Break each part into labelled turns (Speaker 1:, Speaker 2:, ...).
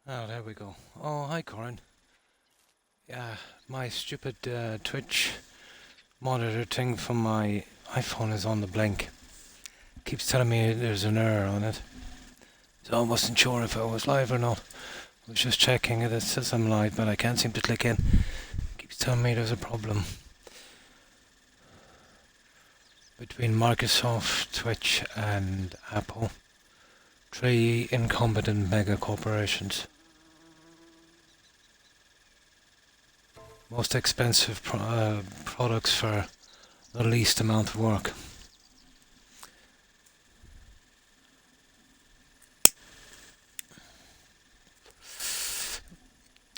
Speaker 1: Oh, there we go. Oh, hi, Corin. Yeah, my stupid Twitch monitor thing from my iPhone is on the blink. Keeps telling me there's an error on it. So I wasn't sure if I was live or not. I was just checking it. It says I'm live, but I can't seem to click in. Keeps telling me there's a problem between Microsoft, Twitch, and Apple. Three incompetent mega corporations. Most expensive products for the least amount of work.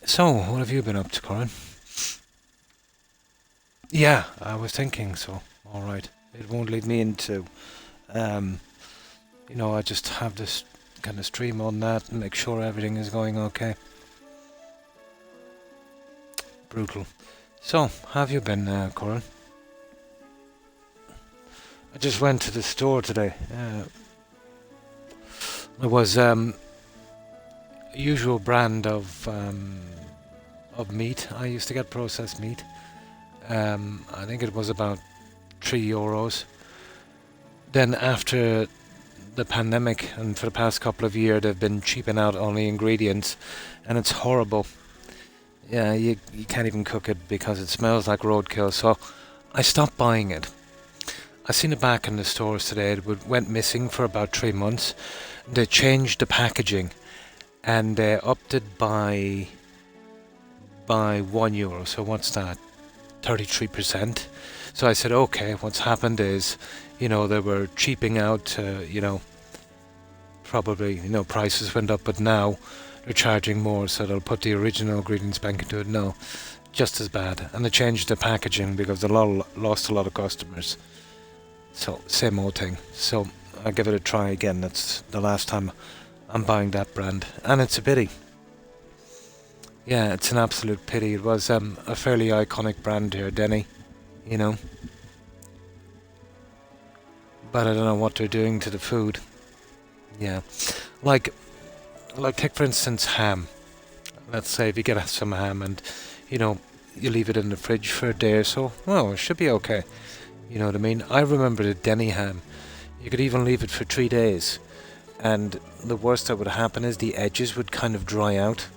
Speaker 1: So, what have you been up to, Corin? Yeah, I was thinking so. Alright. It won't lead me into, I just have this kind of stream on that and make sure everything is going okay. Brutal. So, have you been, Corin? I just went to the store today. There was usual brand of meat. I used to get processed meat. I think it was about €3. Then after the pandemic and for the past couple of years they've been cheaping out on the ingredients and it's horrible. Yeah, you can't even cook it because it smells like roadkill, so I stopped buying it. I seen it back in the stores today. It went missing for about 3 months. They changed the packaging and they upped it by €1. So what's that? 33%. So I said, okay, what's happened is, they were cheaping out, probably, prices went up, but now they're charging more, so they'll put the original ingredients back into it. No, just as bad. And they changed the packaging because they lost a lot of customers. So, same old thing. So, I'll give it a try again. That's the last time I'm buying that brand. And it's a pity. Yeah, it's an absolute pity. It was a fairly iconic brand here, Denny. But I don't know what they're doing to the food. Yeah. Like take for instance ham. Let's say if you get some ham and, you leave it in the fridge for a day or so, well, it should be okay. You know what I mean? I remember the Denny ham. You could even leave it for 3 days. And the worst that would happen is the edges would kind of dry out,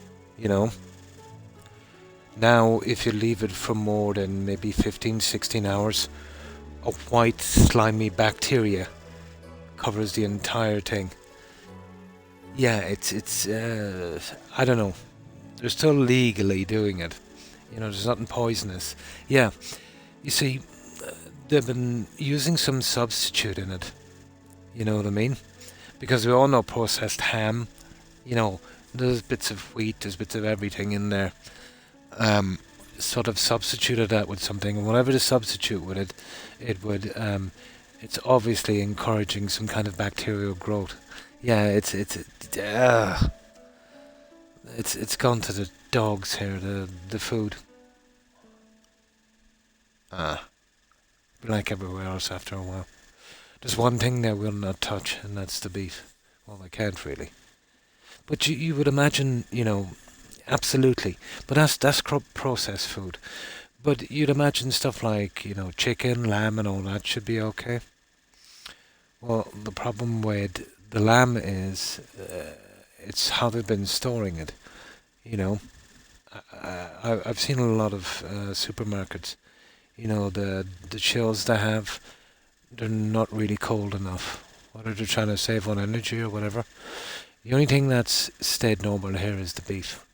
Speaker 1: Now, if you leave it for more than maybe 15, 16 hours, a white slimy bacteria covers the entire thing. Yeah, it's I don't know. They're still legally doing it. There's nothing poisonous. Yeah, you see, they've been using some substitute in it. You know what I mean? Because we all know processed ham, there's bits of wheat, there's bits of everything in there. Sort of substituted that with something, and whatever the substitute with it, it would, it's obviously encouraging some kind of bacterial growth. Yeah, it's gone to the dogs here, the food. Like everywhere else after a while. There's one thing they will not touch, and that's the beef. Well, they can't really. But you would imagine, absolutely. But that's processed food. But you'd imagine stuff like, chicken, lamb and all that should be okay. Well, the problem with the lamb is it's how they've been storing it, I've seen a lot of supermarkets. You know, the chills they have, they're not really cold enough. Whether they're trying to save on energy or whatever. The only thing that's stayed normal here is the beef.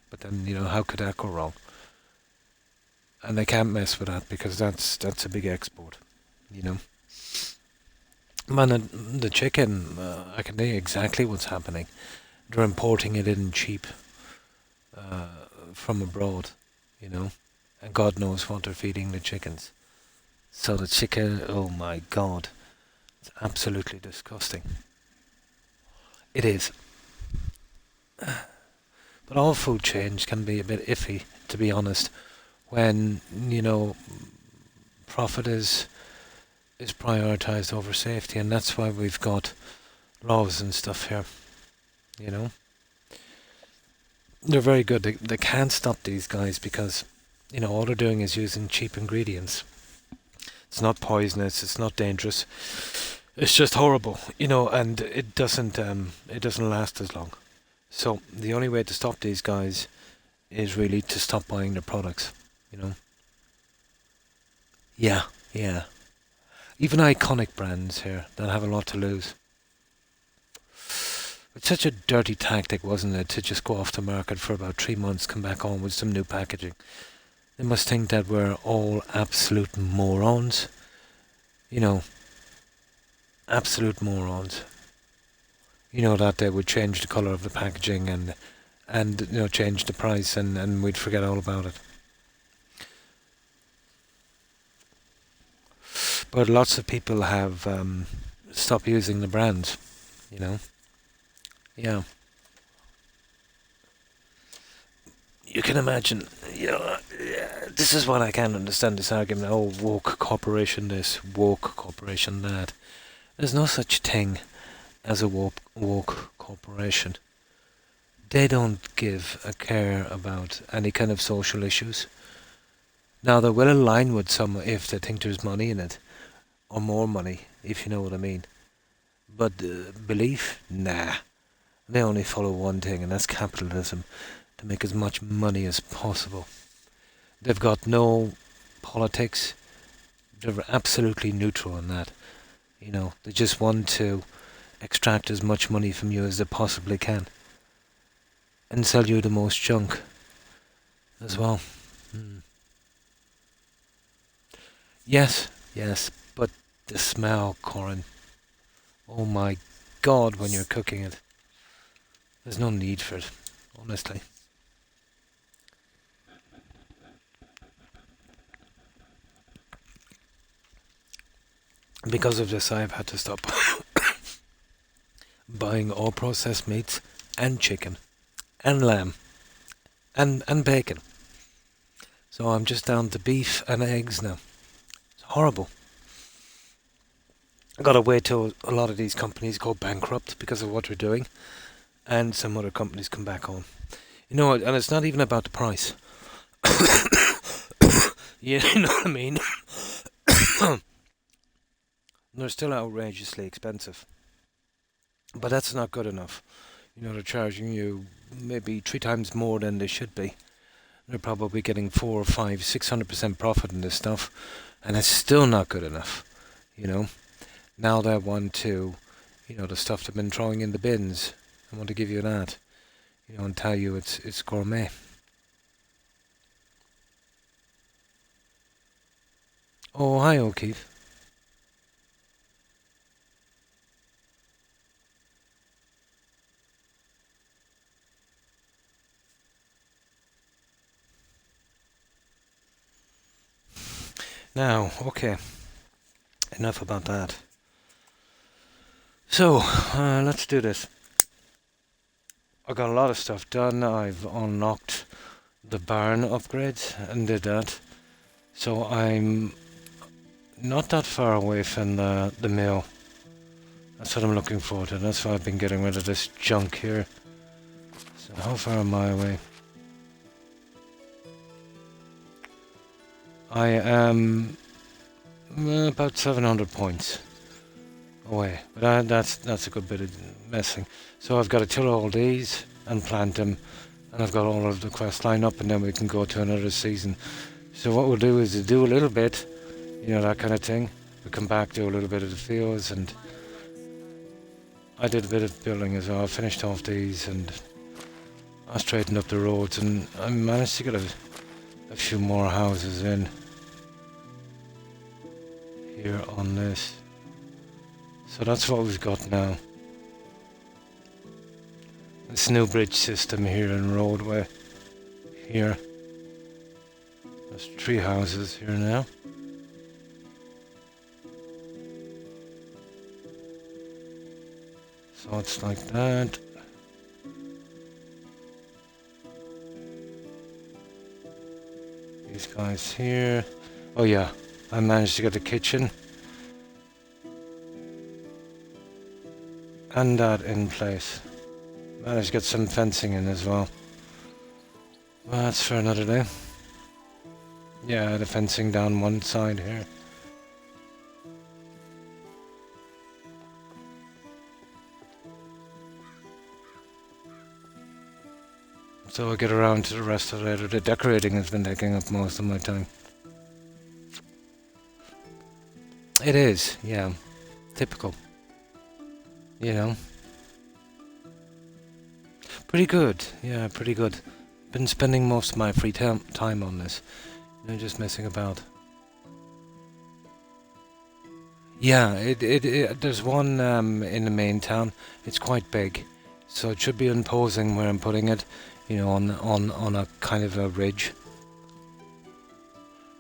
Speaker 1: But then, how could that go wrong? And they can't mess with that because that's a big export. You know, man, the chicken, I can tell you exactly what's happening. They're importing it in cheap uh, from abroad. You know, and God knows what they're feeding the chickens. So the chicken, oh my God, it's absolutely disgusting. It is. But all food change can be a bit iffy, to be honest, when, profit is prioritized over safety, and that's why we've got laws and stuff here, you know. They're very good. They can't stop these guys because, all they're doing is using cheap ingredients. It's not poisonous, it's not dangerous. It's just horrible, and it doesn't last as long. So the only way to stop these guys is really to stop buying their products, you know. Yeah, yeah. Even iconic brands here that have a lot to lose. It's such a dirty tactic, wasn't it, to just go off the market for about 3 months, come back on with some new packaging. They must think that we're all absolute morons. You know, absolute morons. That they would change the colour of the packaging and change the price and we'd forget all about it. But lots of people have stopped using the brand, you know. Yeah. You can imagine, this is what I can't understand, this argument, oh, woke corporation this, woke corporation that. There's no such thing as a woke corporation. They don't give a care about any kind of social issues. Now, they will align with some if they think there's money in it, or more money, if you know what I mean. But belief? Nah. They only follow one thing, and that's capitalism, to make as much money as possible. They've got no politics. They're absolutely neutral on that. They just want to extract as much money from you as they possibly can. And sell you the most junk as well. Mm. Yes, yes, but the smell, Corin. Oh my God, when you're cooking it. There's no need for it, honestly. Because of this, I've had to stop buying all processed meats and chicken and lamb and bacon. So I'm just down to beef and eggs now. It's horrible. I gotta wait till a lot of these companies go bankrupt because of what they're doing, and some other companies come back on. And it's not even about the price. You know what I mean? They're still outrageously expensive. But that's not good enough. They're charging you maybe 3 times more than they should be. They're probably getting 4 or 5, 600% profit in this stuff, and it's still not good enough. Now they want to, the stuff they've been throwing in the bins. I want to give you that, and tell you it's gourmet. Oh, hi, O'Keefe. Now, okay, enough about that. So, let's do this. I got a lot of stuff done. I've unlocked the barn upgrades and did that. So I'm not that far away from the mill. That's what I'm looking forward to. That's why I've been getting rid of this junk here. So how far am I away? I am about 700 points away, but that's a good bit of messing. So I've got to till all these and plant them, And I've got all of the quests lined up, and then we can go to another season. So what we'll do is do a little bit, that kind of thing. We come back, do a little bit of the fields, and I did a bit of building as well. I finished off these, and I straightened up the roads, and I managed to get a few more houses in here on this. So that's what we've got now. This new bridge system here in roadway here. There's 3 houses here now. So it's like that. These guys here. Oh yeah, I managed to get the kitchen. And that in place. Managed to get some fencing in as well. Well, that's for another day. Yeah, the fencing down one side here. So I'll get around to the rest of it later. The decorating has been taking up most of my time. It is, yeah. Typical. Pretty good, yeah, pretty good. Been spending most of my free time on this. Just messing about. Yeah, there's one in the main town. It's quite big. So it should be imposing where I'm putting it. On a kind of a ridge.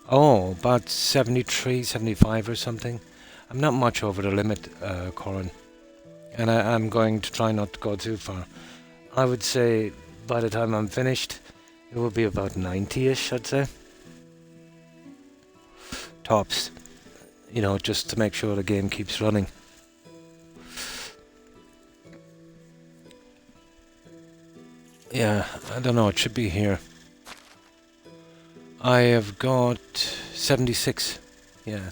Speaker 1: Oh, about 73, 75 or something. I'm not much over the limit, Corin. And I'm going to try not to go too far. I would say by the time I'm finished, it will be about 90-ish, I'd say. Tops. Just to make sure the game keeps running. Yeah, I don't know, it should be here. I have got 76. Yeah,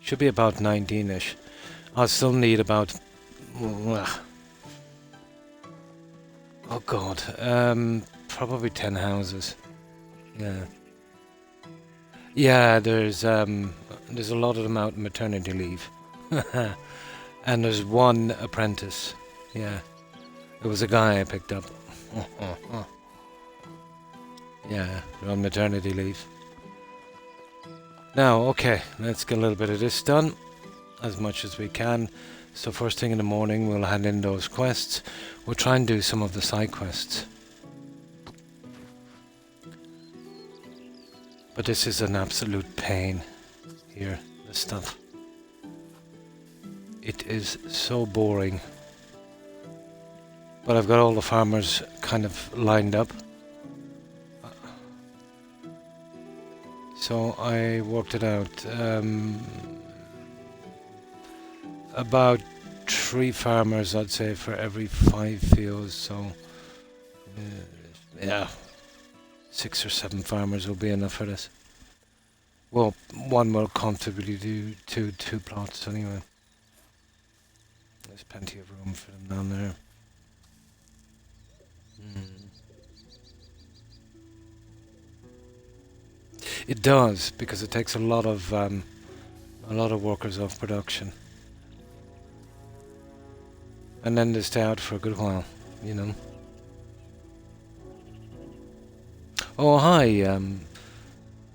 Speaker 1: should be about 19-ish. I'll still need about... Oh god, probably 10 houses. Yeah. Yeah, there's a lot of them out on maternity leave. And there's one apprentice. Yeah. It was a guy I picked up. Yeah, they're on maternity leave. Now, okay, let's get a little bit of this done, as much as we can. So first thing in the morning, we'll hand in those quests. We'll try and do some of the side quests. But this is an absolute pain here, this stuff. It is so boring. But I've got all the farmers kind of lined up. So I worked it out. About 3 farmers, I'd say, for every 5 fields. So, yeah, 6 or 7 farmers will be enough for this. Well, one will comfortably do two plots anyway. There's plenty of room for them down there. It does, because it takes a lot of workers off production, and then they stay out for a good while, Oh, hi,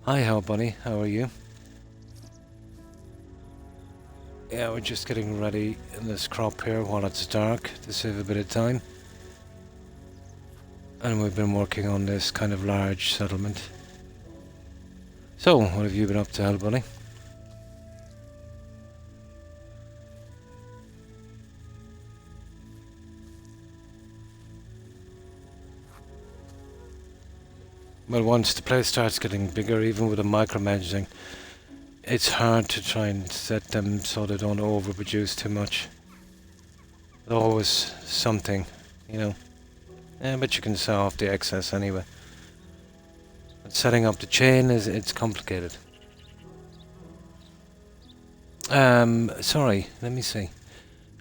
Speaker 1: hi, Hell Bunny. How are you? Yeah, we're just getting ready in this crop here while it's dark to save a bit of time, and we've been working on this kind of large settlement. So, what have you been up to, Hell Bunny? Well, once the place starts getting bigger, even with the micromanaging, it's hard to try and set them so they don't overproduce too much. There's always something, Yeah, but you can sell off the excess anyway. But setting up the chain it's complicated. Sorry, let me see.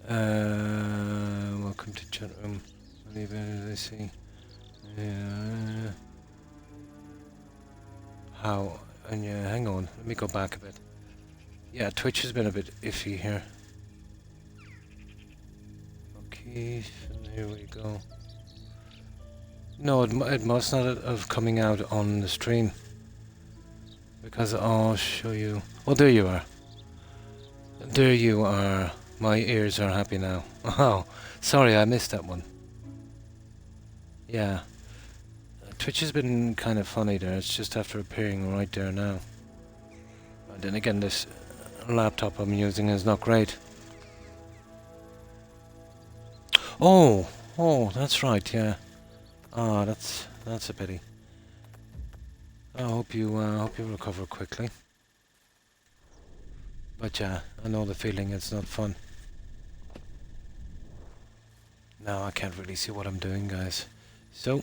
Speaker 1: Welcome to chat room. Let's see. Uh, how? And yeah, hang on. Let me go back a bit. Yeah, Twitch has been a bit iffy here. Okay, and here we go. No, it must not have coming out on the stream. Because I'll show you. Oh, there you are. There you are. My ears are happy now. Oh, sorry, I missed that one. Yeah. Twitch has been kind of funny there. It's just after appearing right there now. And then again, this laptop I'm using is not great. Oh, that's right. Yeah. Ah, that's a pity. I hope you recover quickly. But yeah, I know the feeling. It's not fun. Now I can't really see what I'm doing, guys. So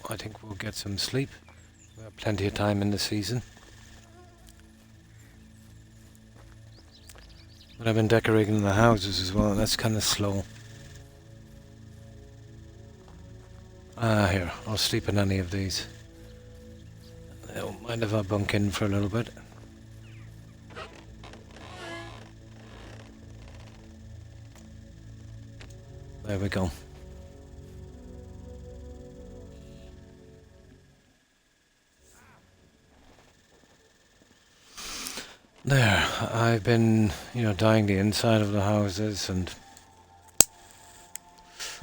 Speaker 1: I think we'll get some sleep. We have plenty of time in the season. But I've been decorating the houses as well. That's kind of slow. Here, I'll sleep in any of these. I don't mind if I bunk in for a little bit. There we go. There, I've been, dyeing the inside of the houses and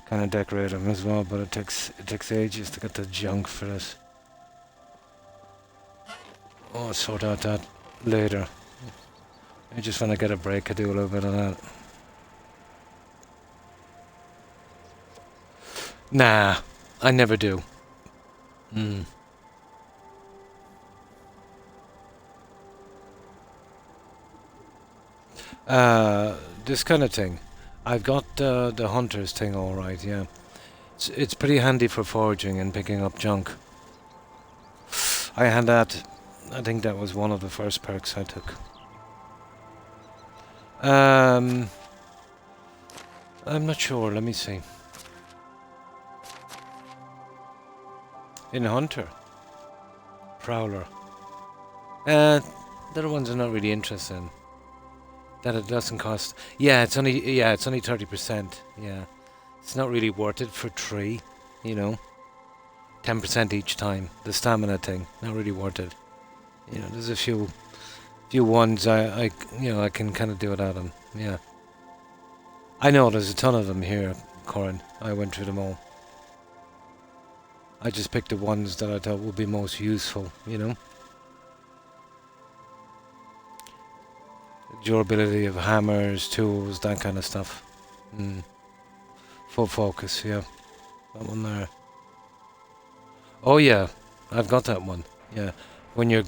Speaker 1: kind of decorate them as well, but it takes ages to get the junk for this. Oh, I'll sort out that later. I just want to get a break, I do a little bit of that. Nah, I never do. This kind of thing. I've got the hunter's thing alright, yeah. It's pretty handy for foraging and picking up junk. I had that, I think that was one of the first perks I took. I'm not sure, let me see. In Hunter. Prowler. The other ones are not really interested in. That it doesn't cost. Yeah, it's only 30%. Yeah. It's not really worth it for 3, 10% each time. The stamina thing, not really worth it. There's a few ones I can kind of do without them. Yeah. I know there's a ton of them here, Corin. I went through them all. I just picked the ones that I thought would be most useful, Durability of hammers, tools, that kind of stuff. Full focus, yeah. That one there. Oh yeah, I've got that one. Yeah, when you're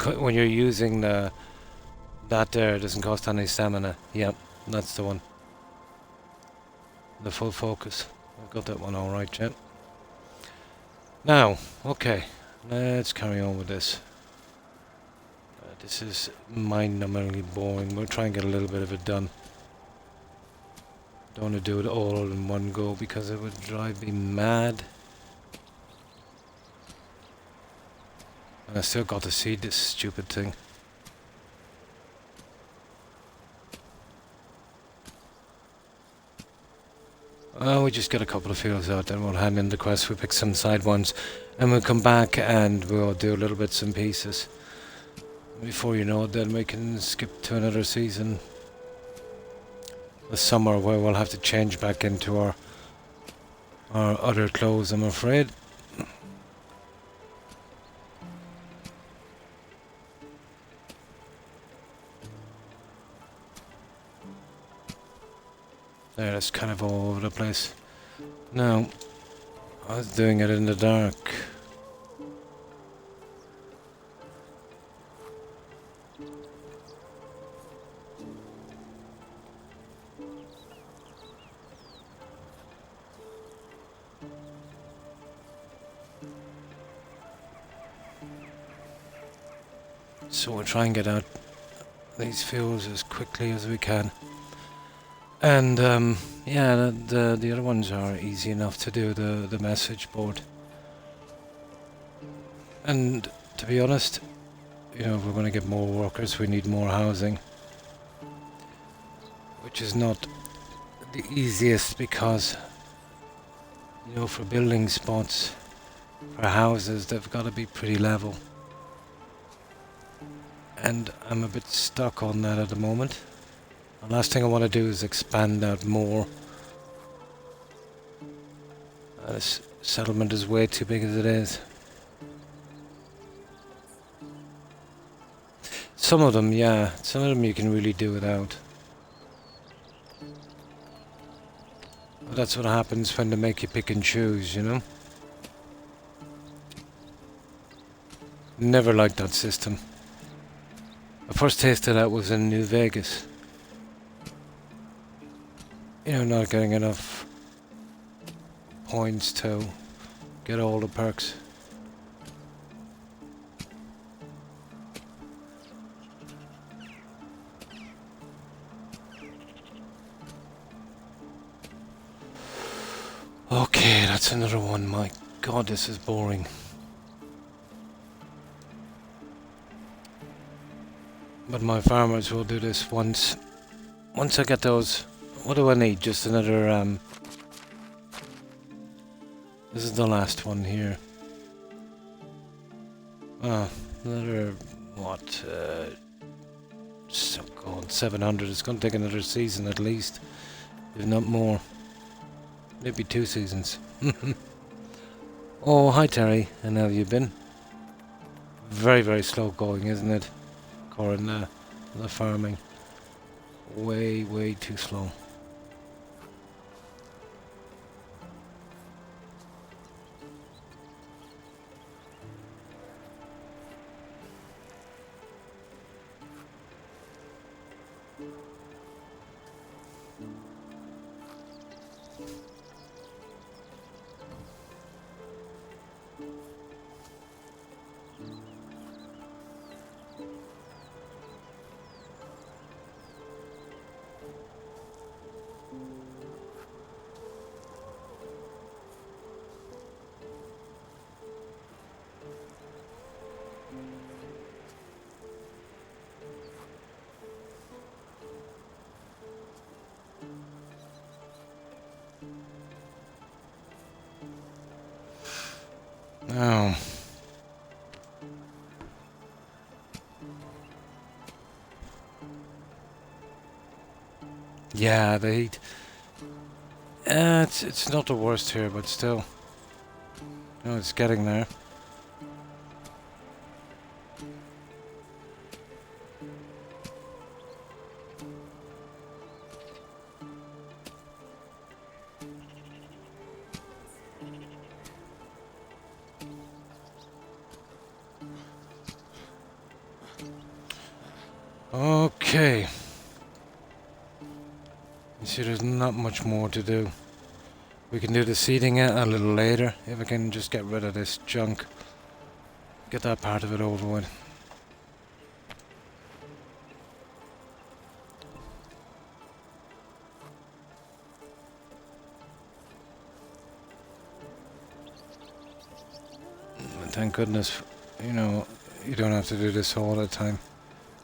Speaker 1: using that there, it doesn't cost any stamina. Yeah, that's the one. The full focus. I've got that one all right, yeah. Now, okay, let's carry on with this. This is mind-numbingly boring. We'll try and get a little bit of it done. Don't want to do it all in one go because it would drive me mad. And I still got to see this stupid thing. We just get a couple of fields out, then we'll hand in the quest. We'll pick some side ones, and we'll come back and we'll do little bits and pieces. Before you know it, then we can skip to another season. The summer, where we'll have to change back into our other clothes, I'm afraid. There, it's kind of all over the place. Now, I was doing it in the dark. So we'll try and get out these fields as quickly as we can. And yeah, the other ones are easy enough to do, the message board. And to be honest, you know, if we're going to get more workers, we need more housing, which is not the easiest because, you know, for building spots, for houses, they've got to be pretty level. And I'm a bit stuck on that at the moment. The last thing I want to do is expand out more. This settlement is way too big as it is. Some of them, yeah. Some of them you can really do without. But that's what happens when they make you pick and choose, you know? Never liked that system. The first taste of that was in New Vegas. You know, not getting enough points to get all the perks. Okay, that's another one. My God, this is boring. But my farmers will do this once I get those. What do I need? Just another, this is the last one here. Another, what, so God, 700. It's going to take another season at least, if not more. Maybe 2 seasons. Oh, hi Terry, and how have you been? Very, very slow going, isn't it? Corin, the farming. Way, way too slow. Oh. Yeah, the heat. It's not the worst here, but still. No, it's getting there. Okay. You see, there's not much more to do. We can do the seeding a little later, if I can just get rid of this junk. Get that part of it over with. And thank goodness, you know, you don't have to do this all the time.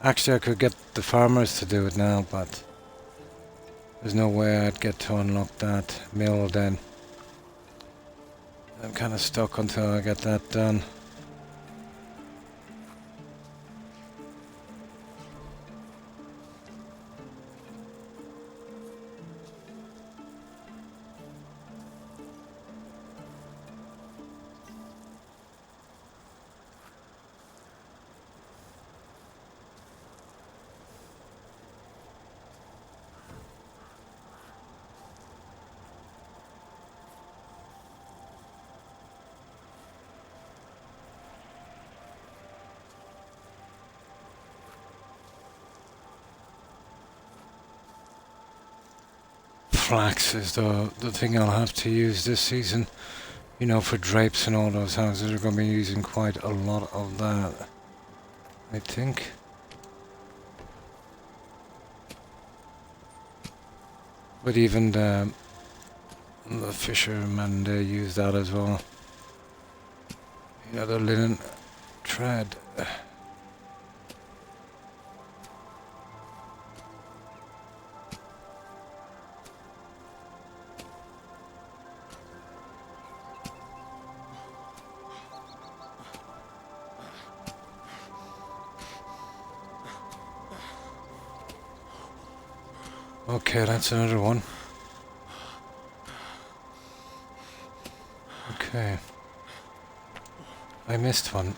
Speaker 1: Actually, I could get the farmers to do it now, but there's no way I'd get to unlock that mill then. I'm kind of stuck until I get that done. Flax is the thing I'll have to use this season. You know, for drapes and all those houses, are going to be using quite a lot of that, I think. But even the fishermen, they use that as well. You know, the linen. tread. Okay, that's another one. Okay. I missed one.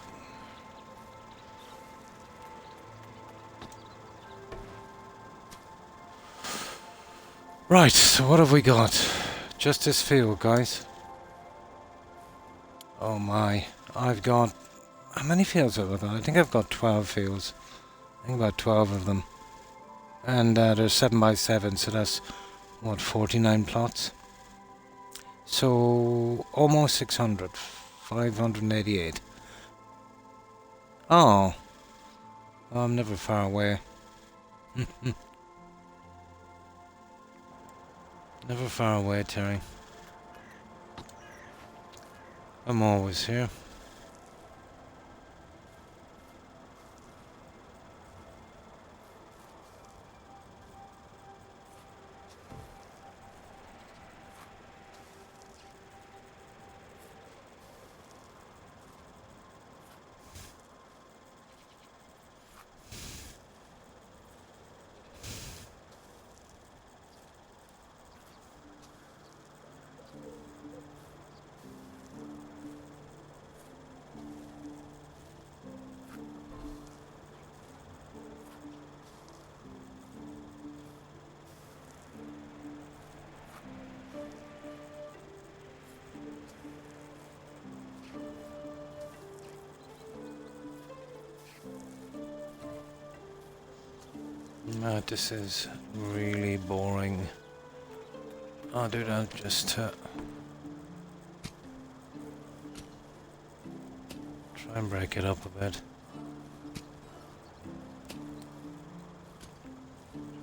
Speaker 1: Right, so what have we got? Just this field, guys. Oh my. I've got... How many fields have I got? I think I've got 12 fields. I think about 12 of them. And there's 7 by 7, so that's, what, 49 plots? So, almost 600. 588. Oh. Oh, I'm never far away. Never far away, Terry. I'm always here. This is really boring. I'll do that just to try and break it up a bit.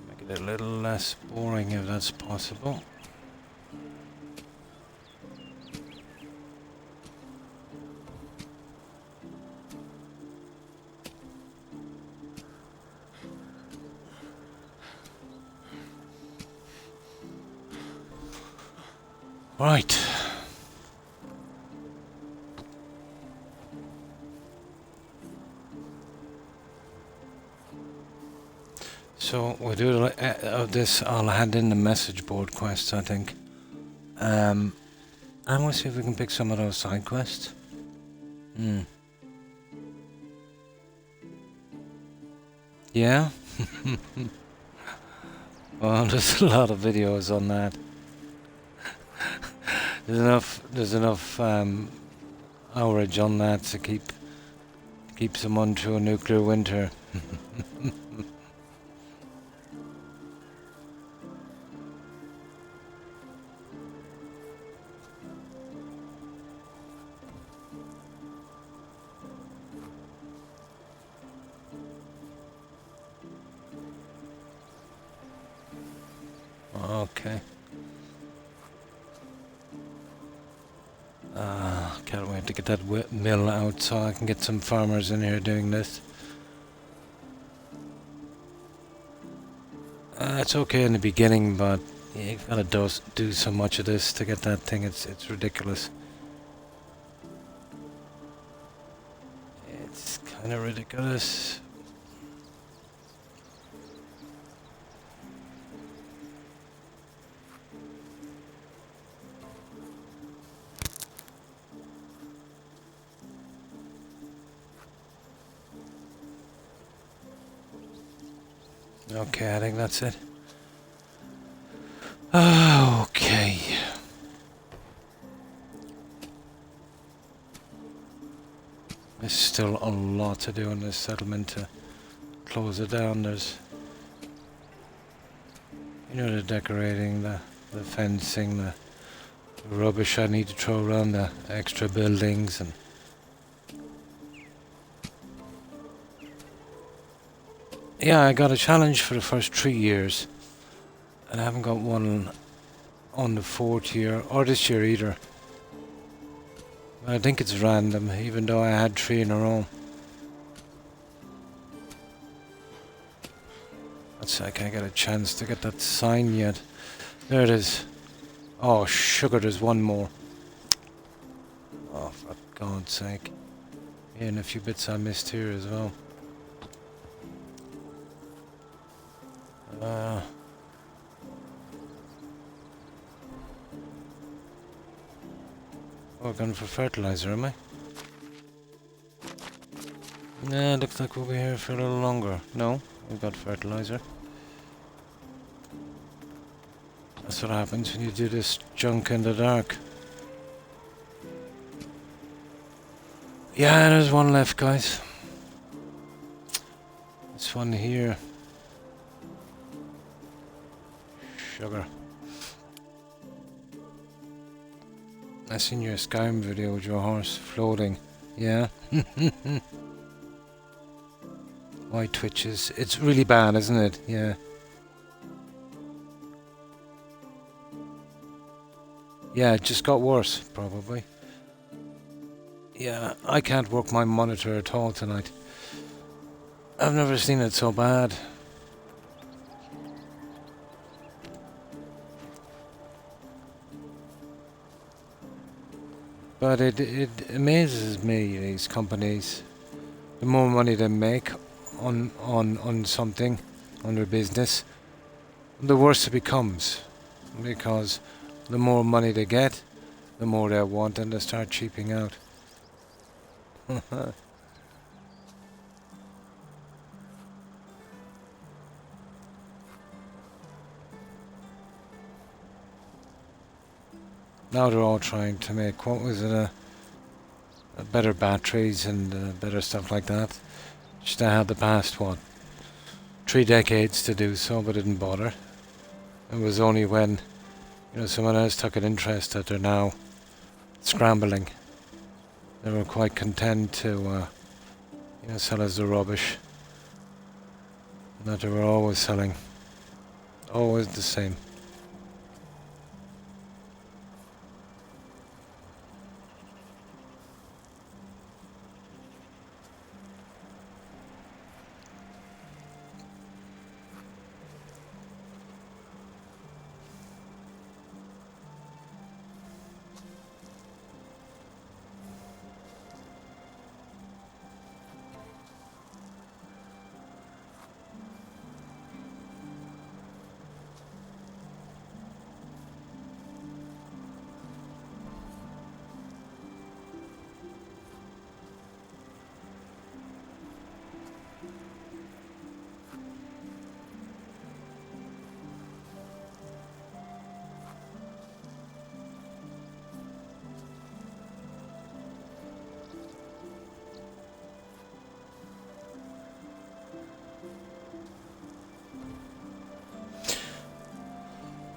Speaker 1: Make it a little less boring if that's possible. Right. So we'll do this. I'll hand in the message board quests, I think. And we'll see if we can pick some of those side quests. Yeah? Well, there's a lot of videos on that. There's enough hourage on that to keep someone through a nuclear winter. Okay. Can't wait to get that mill out so I can get some farmers in here doing this. It's okay in the beginning, but you've got to do so much of this to get that thing. It's ridiculous. It's kind of ridiculous. Okay, I think that's it. Okay. There's still a lot to do in this settlement to close it down. There's, the decorating, the fencing, the rubbish I need to throw around, the extra buildings, and yeah, I got a challenge for the first 3 years, and I haven't got one on the 4th year, or this year either. I think it's random, even though I had 3 in a row. sake, I get a chance to get that sign yet. There it is. Oh, sugar, there's one more. Oh, for God's sake. Yeah, and a few bits I missed here as well. Oh, going for fertilizer, am I? Nah, looks like we'll be here for a little longer. No, we've got fertilizer. That's what happens when you do this junk in the dark. Yeah, there's one left, guys. This one here. Sugar. I seen your Skyrim video with your horse floating. Yeah? Why twitches? It's really bad, isn't it? Yeah. Yeah, it just got worse, probably. Yeah, I can't work my monitor at all tonight. I've never seen it so bad. But it amazes me, these companies. The more money they make on something, on their business, the worse it becomes. Because the more money they get, the more they want, and they start cheaping out. Now they're all trying to make, what was it, better batteries and better stuff like that. Just they had the past, 3 decades to do so, but didn't bother. It was only when, someone else took an interest that they're now scrambling. They were quite content to, sell us the rubbish. That they were always selling. Always the same.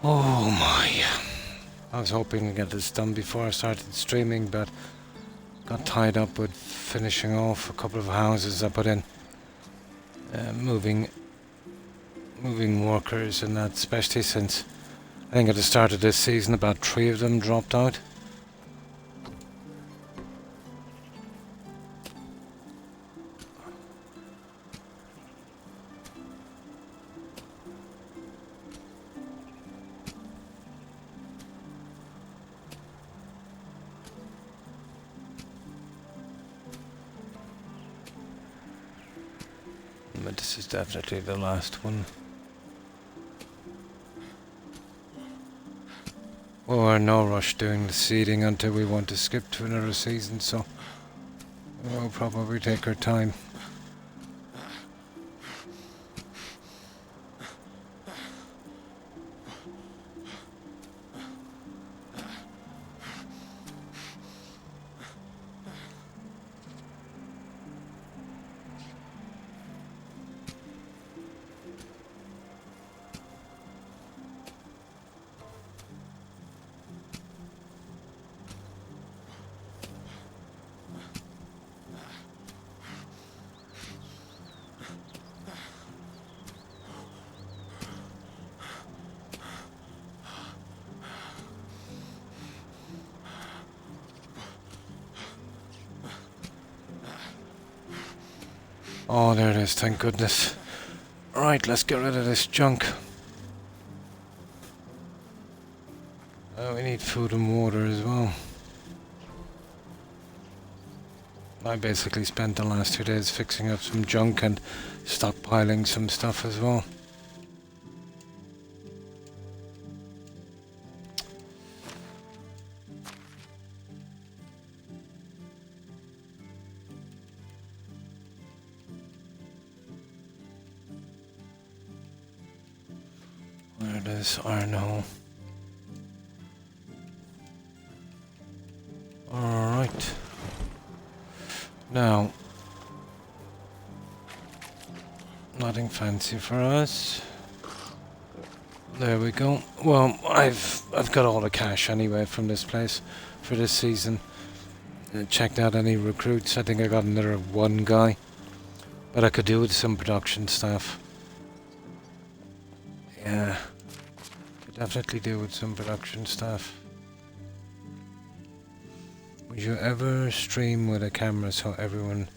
Speaker 1: Oh my. I was hoping to get this done before I started streaming, but got tied up with finishing off a couple of houses I put in. Moving workers and that, especially since I think at the start of this season about 3 of them dropped out. But this is definitely the last one. We're in no rush doing the seeding until we want to skip to another season, so we'll probably take our time. Oh, there it is, thank goodness. Right, let's get rid of this junk. We need food and water as well. I basically spent the last 2 days fixing up some junk and stockpiling some stuff as well. Where it is, iron ore. Alright. Now, nothing fancy for us. There we go. Well, I've got all the cash anyway from this place for this season. Checked out any recruits. I think I got another 1 guy. But I could do with some production staff. Yeah. Could definitely do with some production staff. Would you ever stream with a camera so everyone...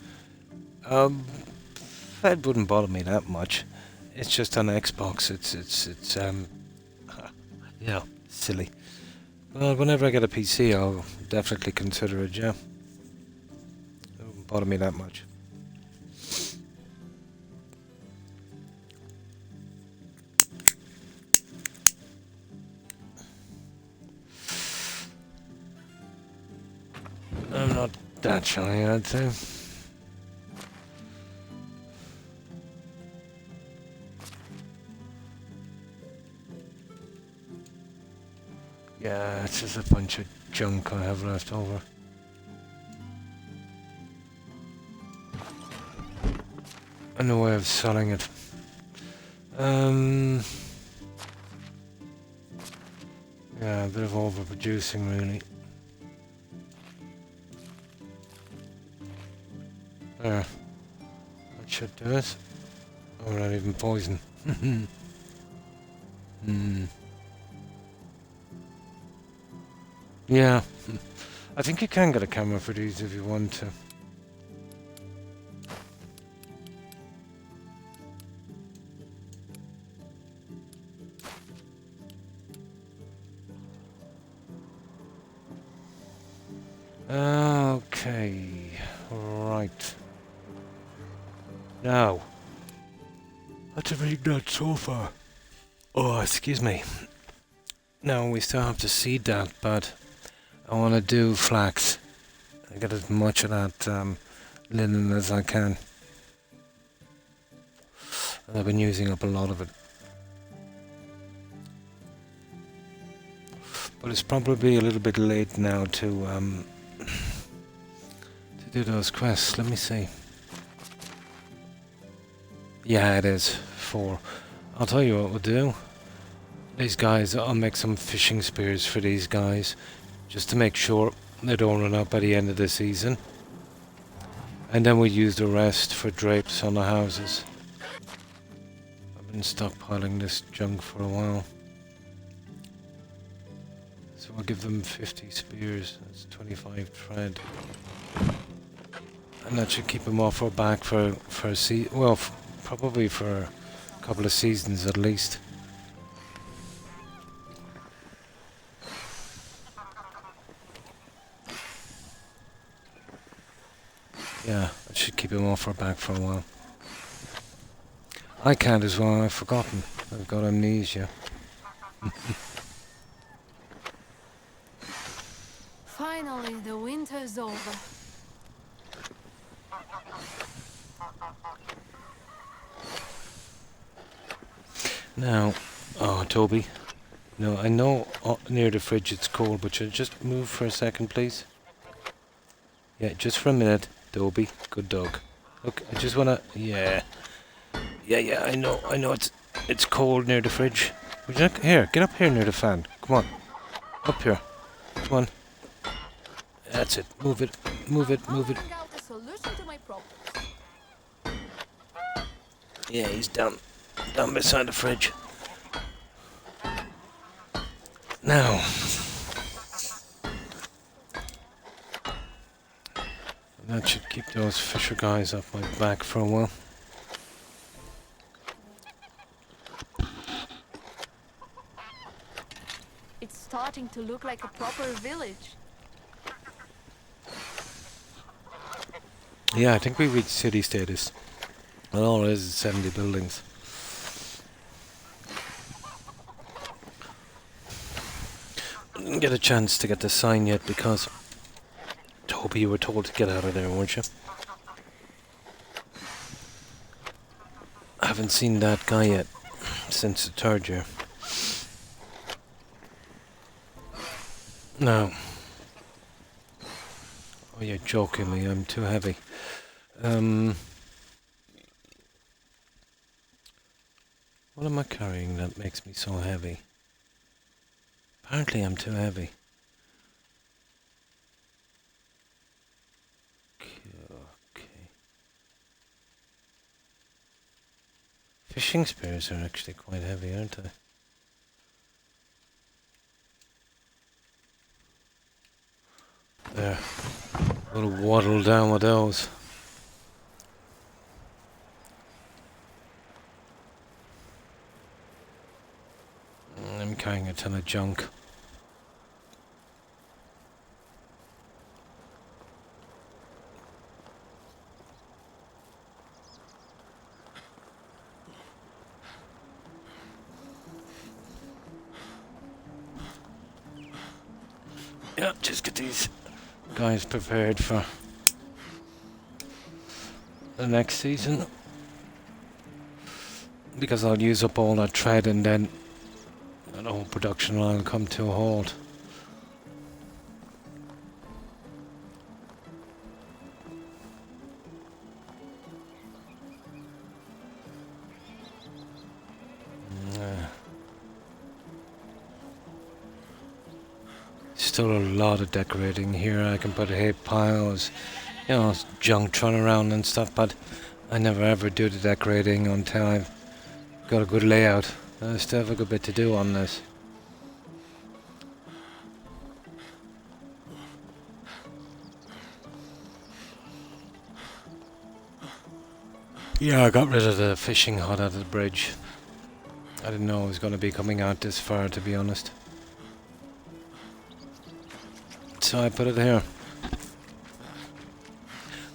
Speaker 1: that wouldn't bother me that much. It's just on Xbox, it's you know, silly. Well, whenever I get a PC, I'll definitely consider it, yeah. It wouldn't bother me that much. I'm not that shy, I'd say. Yeah, it's just a bunch of junk I have left over. And no way of selling it. Yeah, a bit of overproducing, really. There. That should do it. Oh, not even poison. Yeah. I think you can get a camera for these if you want to. Okay. Right. Now. Let's read that so far. Oh, excuse me. No, we still have to seed that, but I want to do flax. I get as much of that linen as I can. And I've been using up a lot of it. But it's probably a little bit late now to do those quests. Let me see. Yeah, it is 4. I'll tell you what we'll do. These guys, I'll make some fishing spears for these guys, just to make sure they don't run out by the end of the season. And then we'll use the rest for drapes on the houses. I've been stockpiling this junk for a while. So we'll give them 50 spears, that's 25 thread. And that should keep them off our back for a well, probably for a couple of seasons at least. Yeah, that should keep him off our back for a while. I can't as well, I've forgotten. I've got amnesia.
Speaker 2: Finally, the winter's over.
Speaker 1: Now, oh, Toby. No, I know near the fridge it's cold, but you'll just move for a second, please. Yeah, just for a minute. Dobie, good dog. Look, I just wanna... Yeah. Yeah, I know it's cold near the fridge. Would you look? Here, get up here near the fan. Come on. Up here. Come on. That's it. Move it. Yeah, he's down beside the fridge. Now... That should keep those fisher guys off my back for a while.
Speaker 2: starting to look like a proper village.
Speaker 1: Yeah, I think we reached city status. And all it is 70 buildings. Didn't get a chance to get the sign yet because Toby, you were told to get out of there, weren't you? I haven't seen that guy yet since the third year. No. Oh, you're joking me, I'm too heavy. What am I carrying that makes me so heavy? Apparently I'm too heavy. Okay. Fishing spears are actually quite heavy, aren't they? There. I'm gonna waddle down with those. I'm carrying a ton of junk. Yeah, just get these guys prepared for the next season. Because I'll use up all that thread and then the whole production line will come to a halt. Still a lot of decorating here. I can put hay piles, you know, junk thrown around and stuff, but I never ever do the decorating until I've got a good layout. I still have a good bit to do on this. Yeah, I got rid of the fishing hut out of the bridge. I didn't know it was going to be coming out this far, to be honest. So I put it here.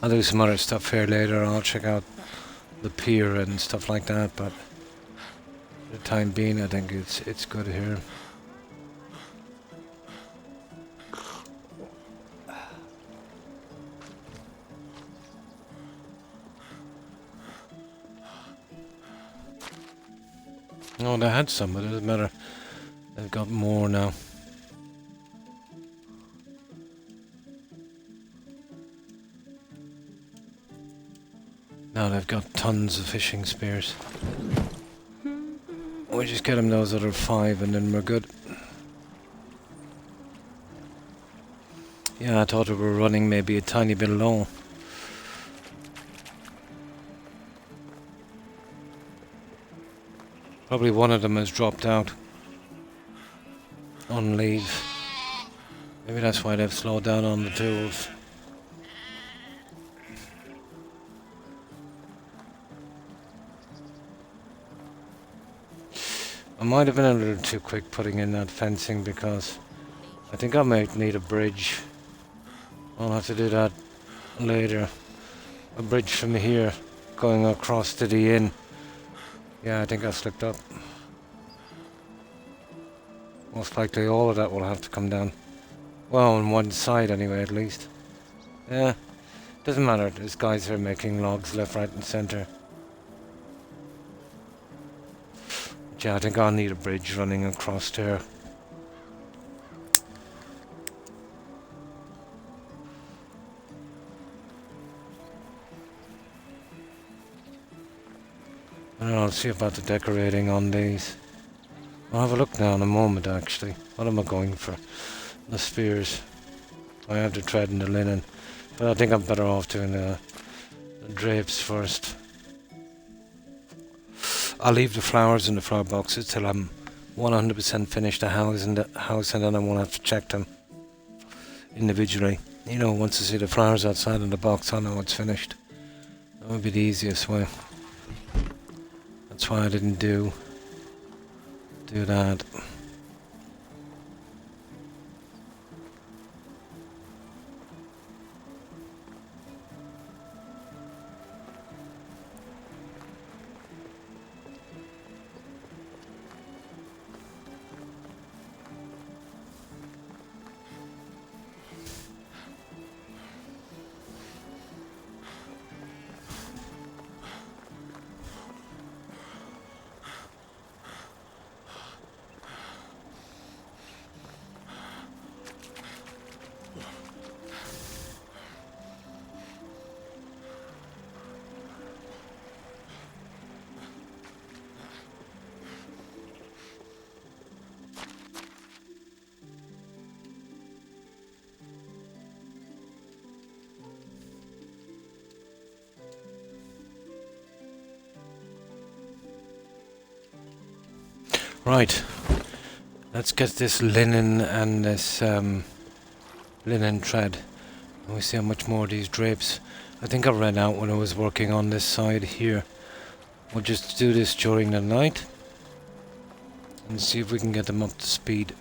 Speaker 1: I'll do some other stuff here later. I'll check out the pier and stuff like that, but for the time being I think it's good here. Oh, they had some, but it doesn't matter. They've got more now. Now they've got tons of fishing spears. We just get them those other 5 and then we're good. Yeah, I thought we were running maybe a tiny bit low. Probably one of them has dropped out on leave. Maybe that's why they've slowed down on the tools. I might have been a little too quick putting in that fencing because I think I might need a bridge. I'll have to do that later. A bridge from here going across to the inn. Yeah, I think I slipped up. Most likely all of that will have to come down. Well, on one side anyway, at least. Yeah, doesn't matter. There's guys here making logs left, right and centre. Yeah, I think I'll need a bridge running across there. And I'll see about the decorating on these. I'll have a look now in a moment actually. What am I going for? The spears. I have the thread and the linen. But I think I'm better off doing the drapes first. I'll leave the flowers in the flower boxes till I'm 100% finished the house and then I won't have to check them individually. You know, once I see the flowers outside in the box, I know it's finished. That would be the easiest way. That's why I didn't do that. Right, let's get this linen and this linen thread. And we see how much more of these drapes. I think I ran out when I was working on this side here. We'll just do this during the night and see if we can get them up to speed.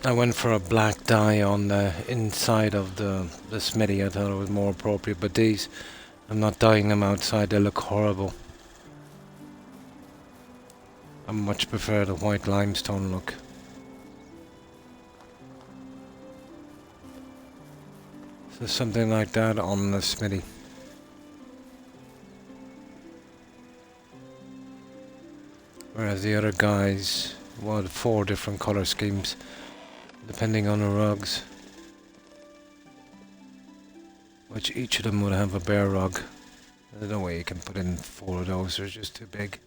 Speaker 1: I went for a black dye on the inside of the smithy. I thought it was more appropriate, but these, I'm not dyeing them outside, they look horrible. I much prefer the white limestone look. So something like that on the smithy. Whereas the other guys, well, 4 different colour schemes, depending on the rugs. Which each of them would have a bare rug. There's no way you can put in 4 of those, they're just too big.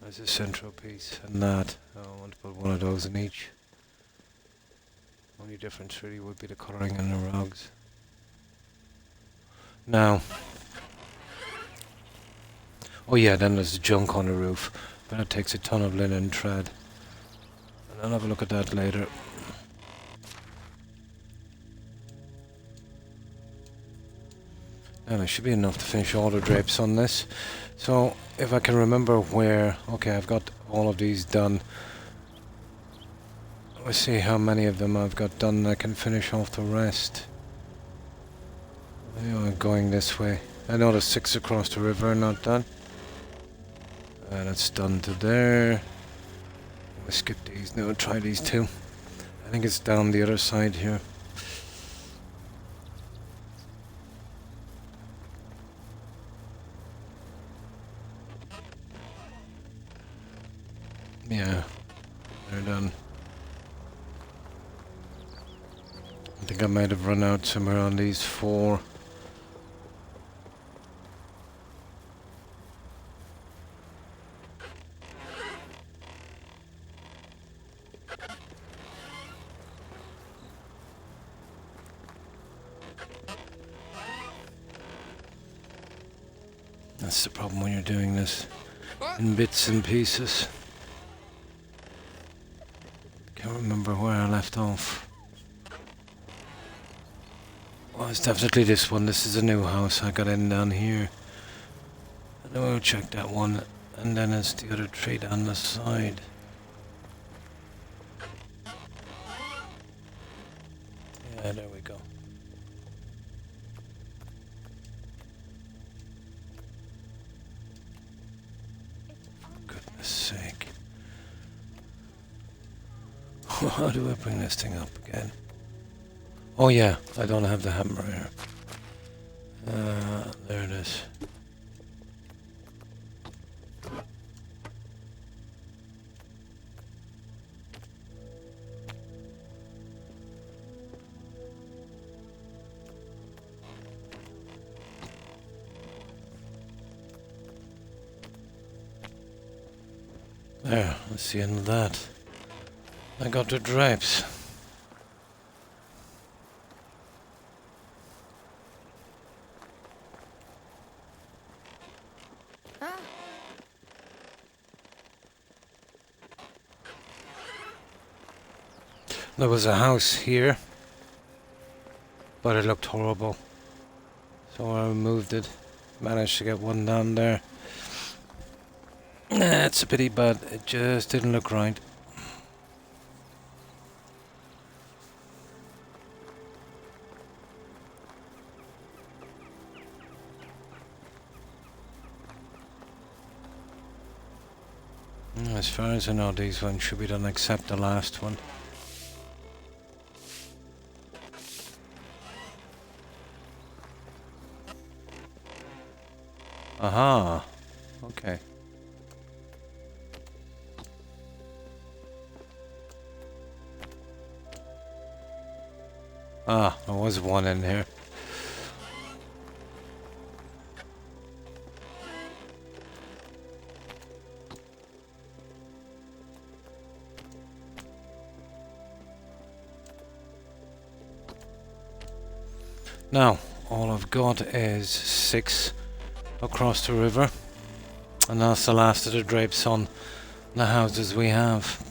Speaker 1: There's a central piece and that. I want to put 1 of those in each. Only difference really would be the colouring in the rugs. Now, oh yeah, then there's junk on the roof, but it takes a ton of linen thread. And I'll have a look at that later. And it should be enough to finish all the drapes on this. So, if I can remember where... Okay, I've got all of these done. Let's see how many of them I've got done. I can finish off the rest. I'm going this way. I know there's 6 across the river not done. That's done to there. We'll skip these. No, try these 2. I think it's down the other side here. Yeah, they're done. I think I might have run out somewhere on these 4. That's the problem when you're doing this in bits and pieces. Can't remember where I left off. Well, it's definitely this one. This is a new house I got in down here. And then we'll check that one. And then it's the other tree down the side. Yeah, there we go. Goodness sake. How do I bring this thing up again? Oh yeah, I don't have the hammer here. There it is. There, that's the end of that. I got the drapes. There was a house here, but it looked horrible. So I removed it. Managed to get one down there. It's a pity, but it just didn't look right. As far as I know, these ones should be done except the last one. Aha! Okay. Ah, there was one in here. Now, all I've got is 6 across the river, and that's the last of the drapes on the houses we have.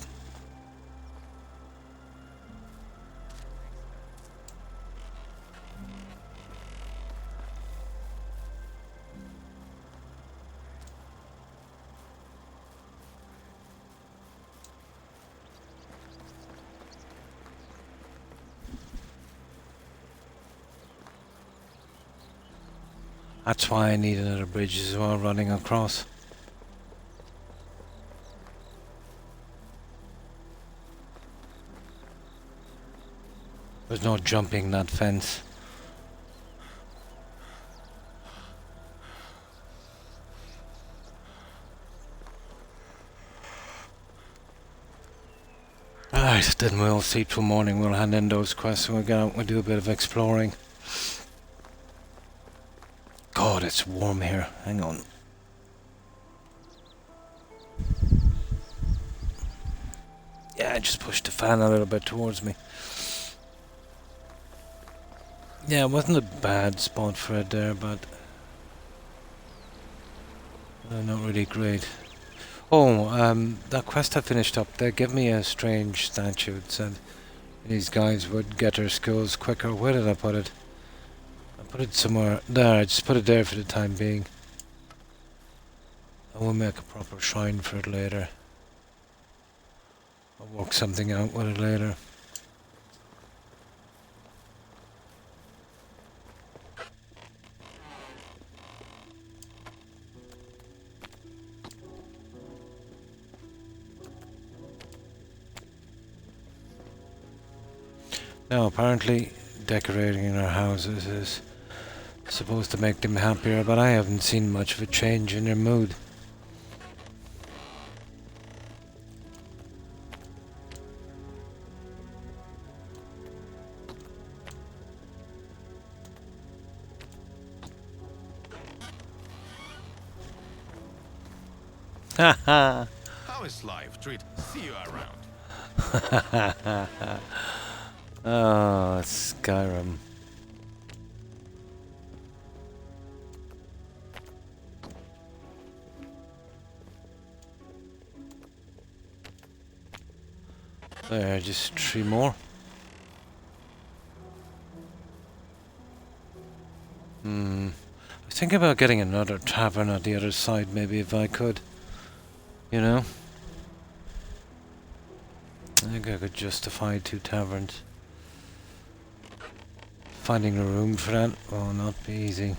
Speaker 1: That's why I need another bridge as well running across. There's no jumping that fence. Alright, then we'll see till morning. We'll hand in those quests and we'll get out and we'll do a bit of exploring. God, it's warm here. Hang on. Yeah, I just pushed the fan a little bit towards me. Yeah, it wasn't a bad spot for it there, but not really great. Oh, that quest I finished up, they gave me a strange statue. It said these guys would get their skills quicker. Where did I put it? I put it somewhere there. I just put it there for the time being. I will make a proper shrine for it later. I'll work something out with it later. Now, apparently, decorating our houses is supposed to make them happier, but I haven't seen much of a change in their mood. Haha!
Speaker 3: How is life? Treat. See you around.
Speaker 1: Oh, Skyrim. There, just 3 more. I was thinking about getting another tavern at the other side, maybe, if I could. You know? I think I could justify 2 taverns. Finding a room for that will not be easy.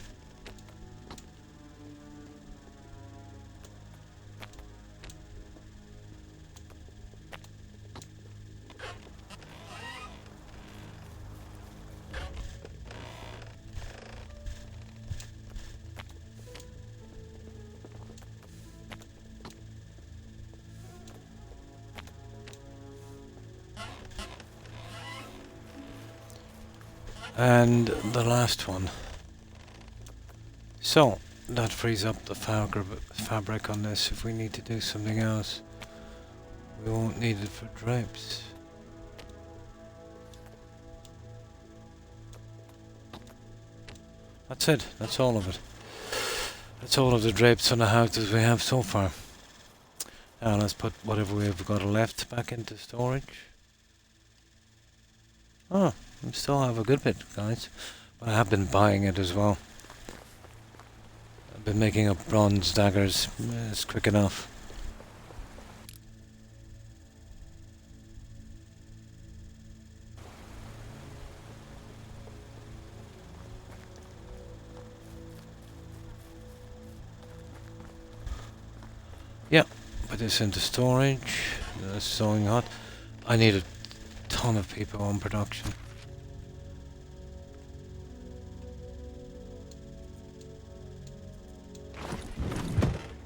Speaker 1: And the last one. So, that frees up the fabric on this if we need to do something else. We won't need it for drapes. That's it. That's all of it. That's all of the drapes on the houses we have so far. Now let's put whatever we've got left back into storage. Oh, we still have a good bit, guys. But I have been buying it as well. I've been making up bronze daggers. It's quick enough. Yeah, put this into storage. That's sewing hot. I need a ton of people on production.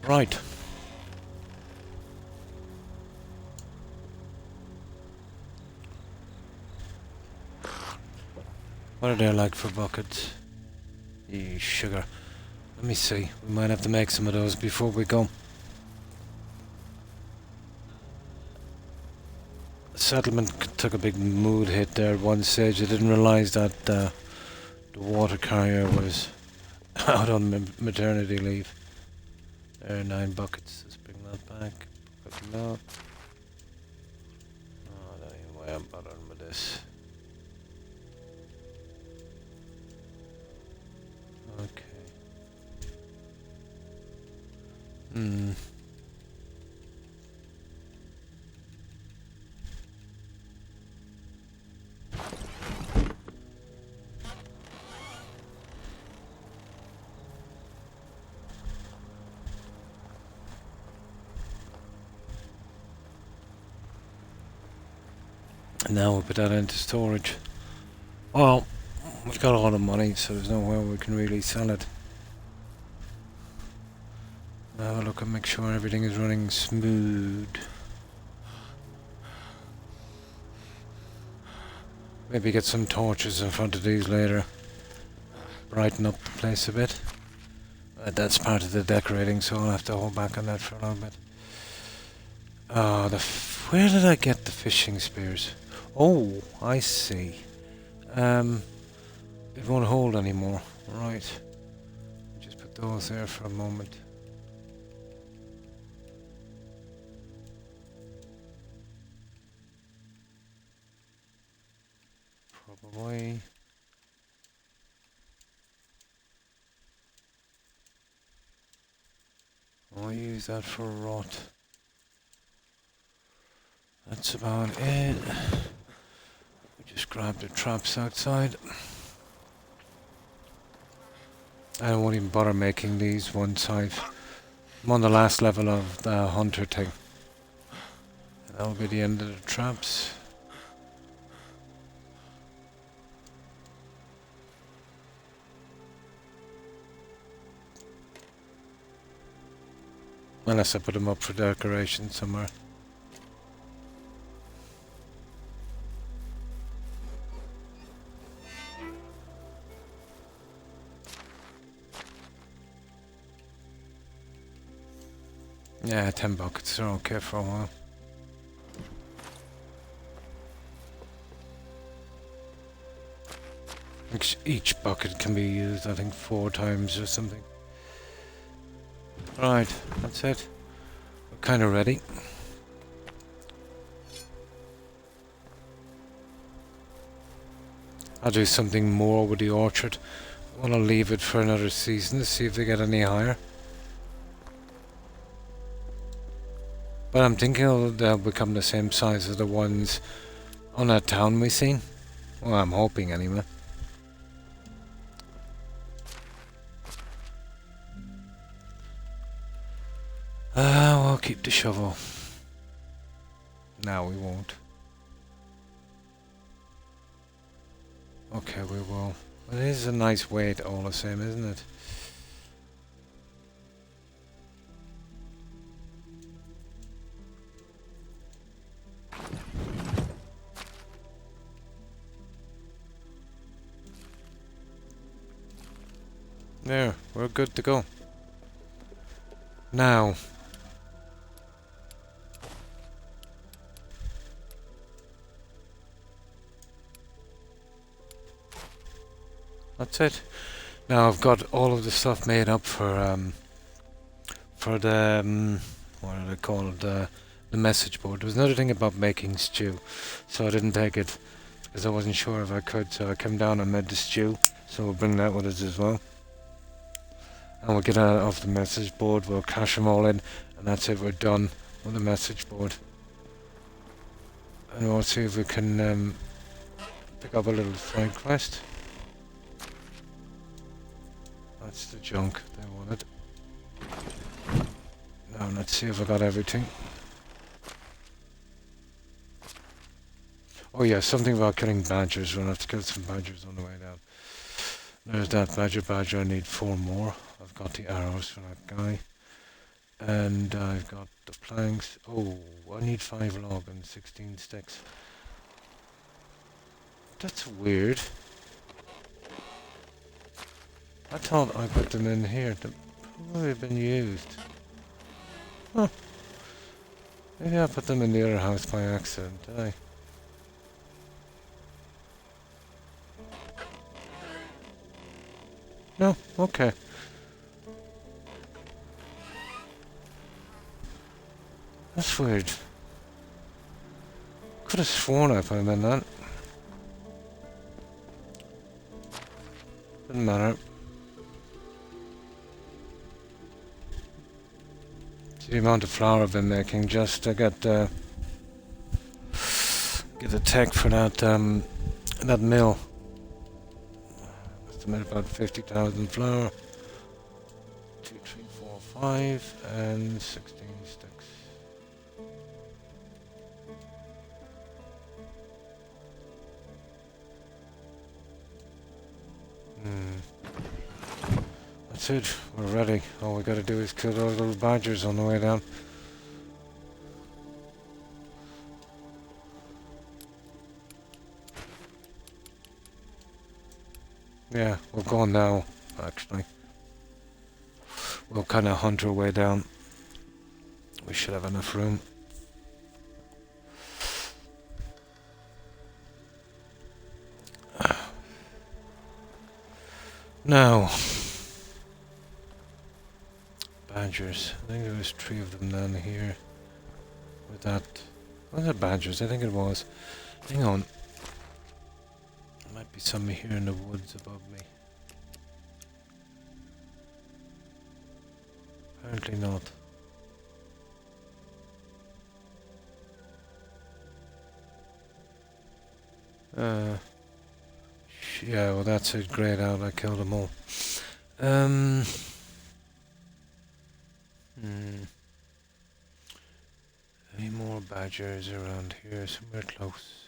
Speaker 1: Right. What are they like for buckets? Sugar. Let me see. We might have to make some of those before we go. Settlement took a big mood hit there at one stage. I didn't realise that The water carrier was out on maternity leave. There are 9 buckets. Let's bring that back. Put them out. Oh, I don't even know why I'm bothering with this. Okay. And now we put that into storage. Well, we've got a lot of money, so there's nowhere we can really sell it. Now look and make sure everything is running smooth. Maybe get some torches in front of these later. Brighten up the place a bit. That's part of the decorating, so I'll have to hold back on that for a little bit. Oh, where did I get the fishing spears? Oh, I see. It won't hold anymore. Right. Just put those there for a moment. Probably. I'll use that for rot. That's about it. We just grab the traps outside. I won't even bother making these once I'm on the last level of the hunter thing. And that'll be the end of the traps. Unless I put them up for decoration somewhere. Yeah, 10 buckets are okay for a while. Each bucket can be used, I think, 4 times or something. Right, that's it. We're kind of ready. I'll do something more with the orchard. I want to leave it for another season to see if they get any higher. But I'm thinking they'll become the same size as the ones on that town we've seen. Well, I'm hoping anyway. We'll keep the shovel. No, we won't. Okay, we will. It is a nice weight all the same, isn't it? There, we're good to go. Now, that's it. Now I've got all of the stuff made up for the what do they call it, the message board. There was another thing about making stew, so I didn't take it because I wasn't sure if I could. So I came down and made the stew. So we'll bring that with us as well. And we'll get out of the message board. We'll cash them all in, and that's it. We're done with the message board. And we'll see if we can pick up a little side quest. That's the junk they wanted. Now let's see if I got everything. Oh yeah, something about killing badgers. We'll have to kill some badgers on the way down. There's that badger. I need 4 more. I've got the arrows for that guy. And I've got the planks. Oh, I need 5 log and 16 sticks. That's weird. I thought I put them in here. They've probably been used. Huh. Maybe I put them in the other house by accident, did I? No? Okay. That's weird. Could have sworn I found that. Doesn't matter. See the amount of flour I've been making just to get the tech for that mill. Estimate about 50,000 flour. 2, 3, 4, 5, and 16 sticks. That's it. We're ready. All we gotta do is kill those little badgers on the way down. Yeah, we're going now, actually. We'll kind of hunt our way down. We should have enough room. Now, badgers. I think there was 3 of them down here. With that, was it badgers? I think it was. Hang on. There might be some here in the woods above me. Apparently not. Yeah, well that's it. Grayed out. I killed them all. Any more badgers around here? Somewhere close.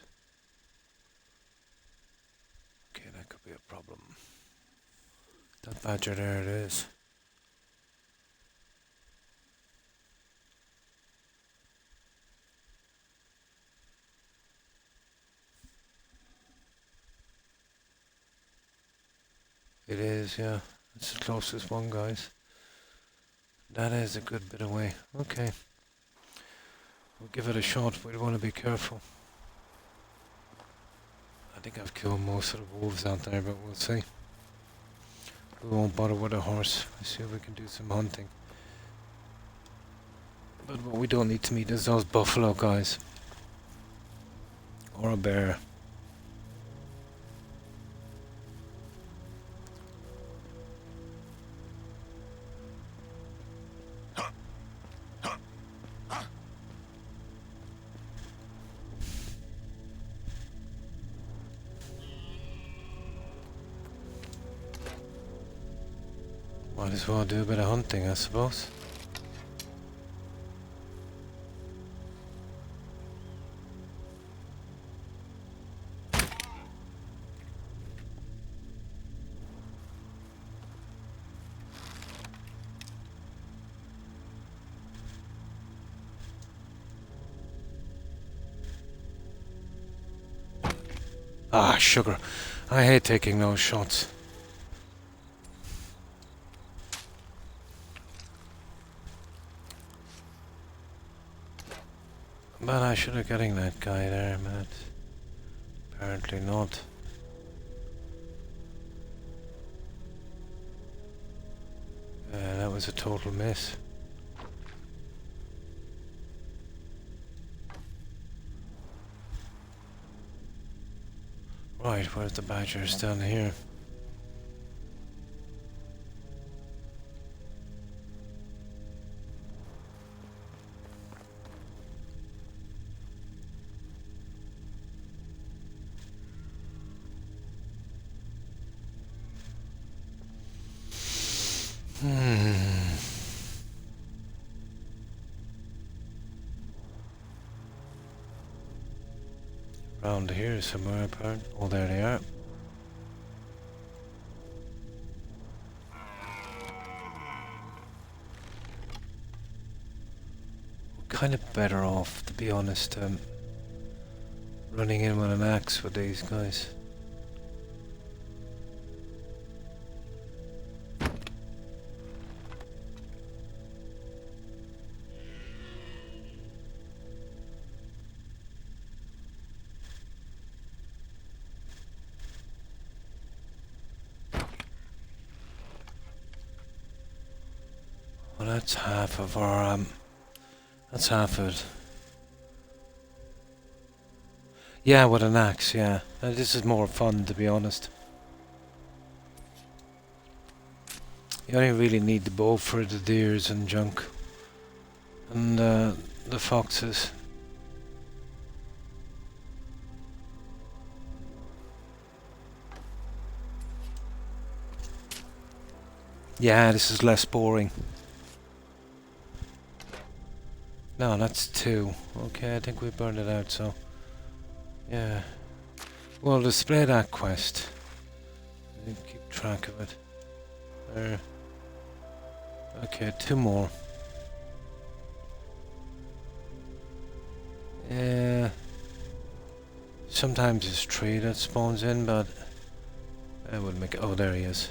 Speaker 1: Okay, that could be a problem. That badger there it is. It is, yeah. It's the closest one, guys. That is a good bit away. Okay. We'll give it a shot. We want to be careful. I think I've killed most of the wolves out there, but we'll see. We won't bother with a horse. Let's see if we can do some hunting. But what we don't need to meet is those buffalo guys. Or a bear. Might as well do a bit of hunting, I suppose. Ah, sugar. I hate taking those shots. But I should have getting that guy there, Matt. Apparently not. That was a total miss. Right, where's the badgers? Down here. Around here somewhere, apparently. Oh, there they are. We're kind of better off, to be honest, running in with an axe with these guys. Well, that's half of our, that's half of it. Yeah, with an axe, yeah. This is more fun, to be honest. You only really need the bow for the deers and junk. And the foxes. Yeah, this is less boring. No, that's 2. Okay, I think we burned it out, so... Yeah. Well, display that quest. I didn't keep track of it. There. Okay, 2 more. Yeah. Sometimes it's 3 that spawns in, but... I would make... Oh, there he is.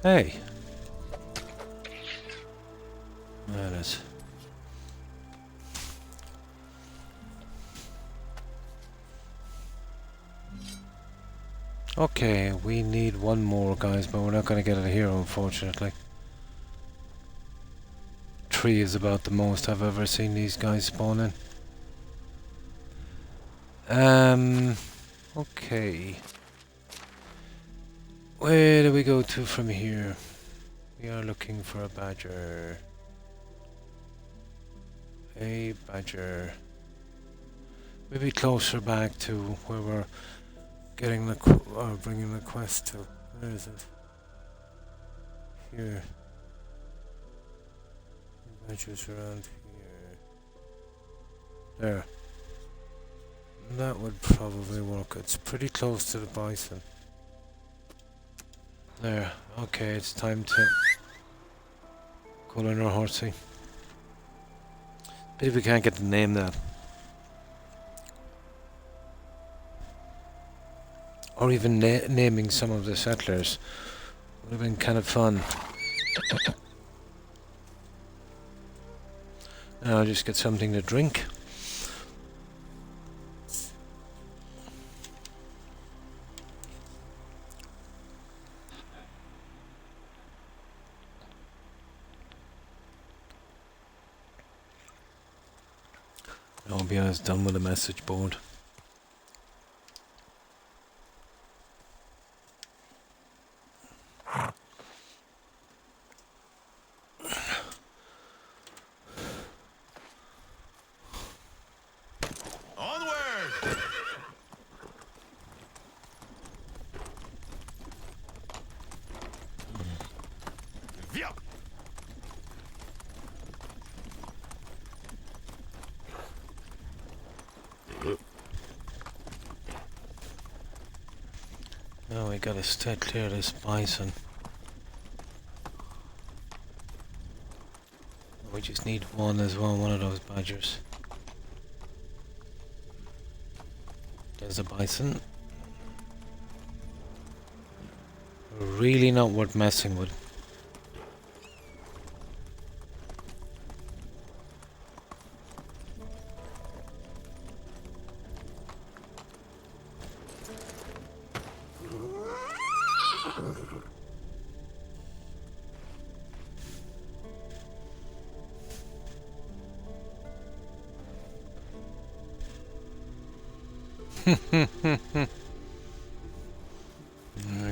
Speaker 1: Hey! There it is. Okay, we need 1 more, guys, but we're not going to get it here, unfortunately. 3 is about the most I've ever seen these guys spawn in. Okay. Where do we go to from here? We are looking for a badger. A badger. Maybe closer back to where we're getting the or bringing the quest to. Where is it? Here. Badgers around here. There. That would probably work. It's pretty close to the bison. There. Okay, it's time to call in our horsey. Maybe we can't get to name that. Or even naming some of the settlers. Would have been kind of fun. Now I'll just get something to drink. I'll be honest, done with the message board.
Speaker 3: Onward! Via!
Speaker 1: Now we gotta stay clear of this bison. We just need 1 as well, 1 of those badgers. There's a bison. Really not worth messing with.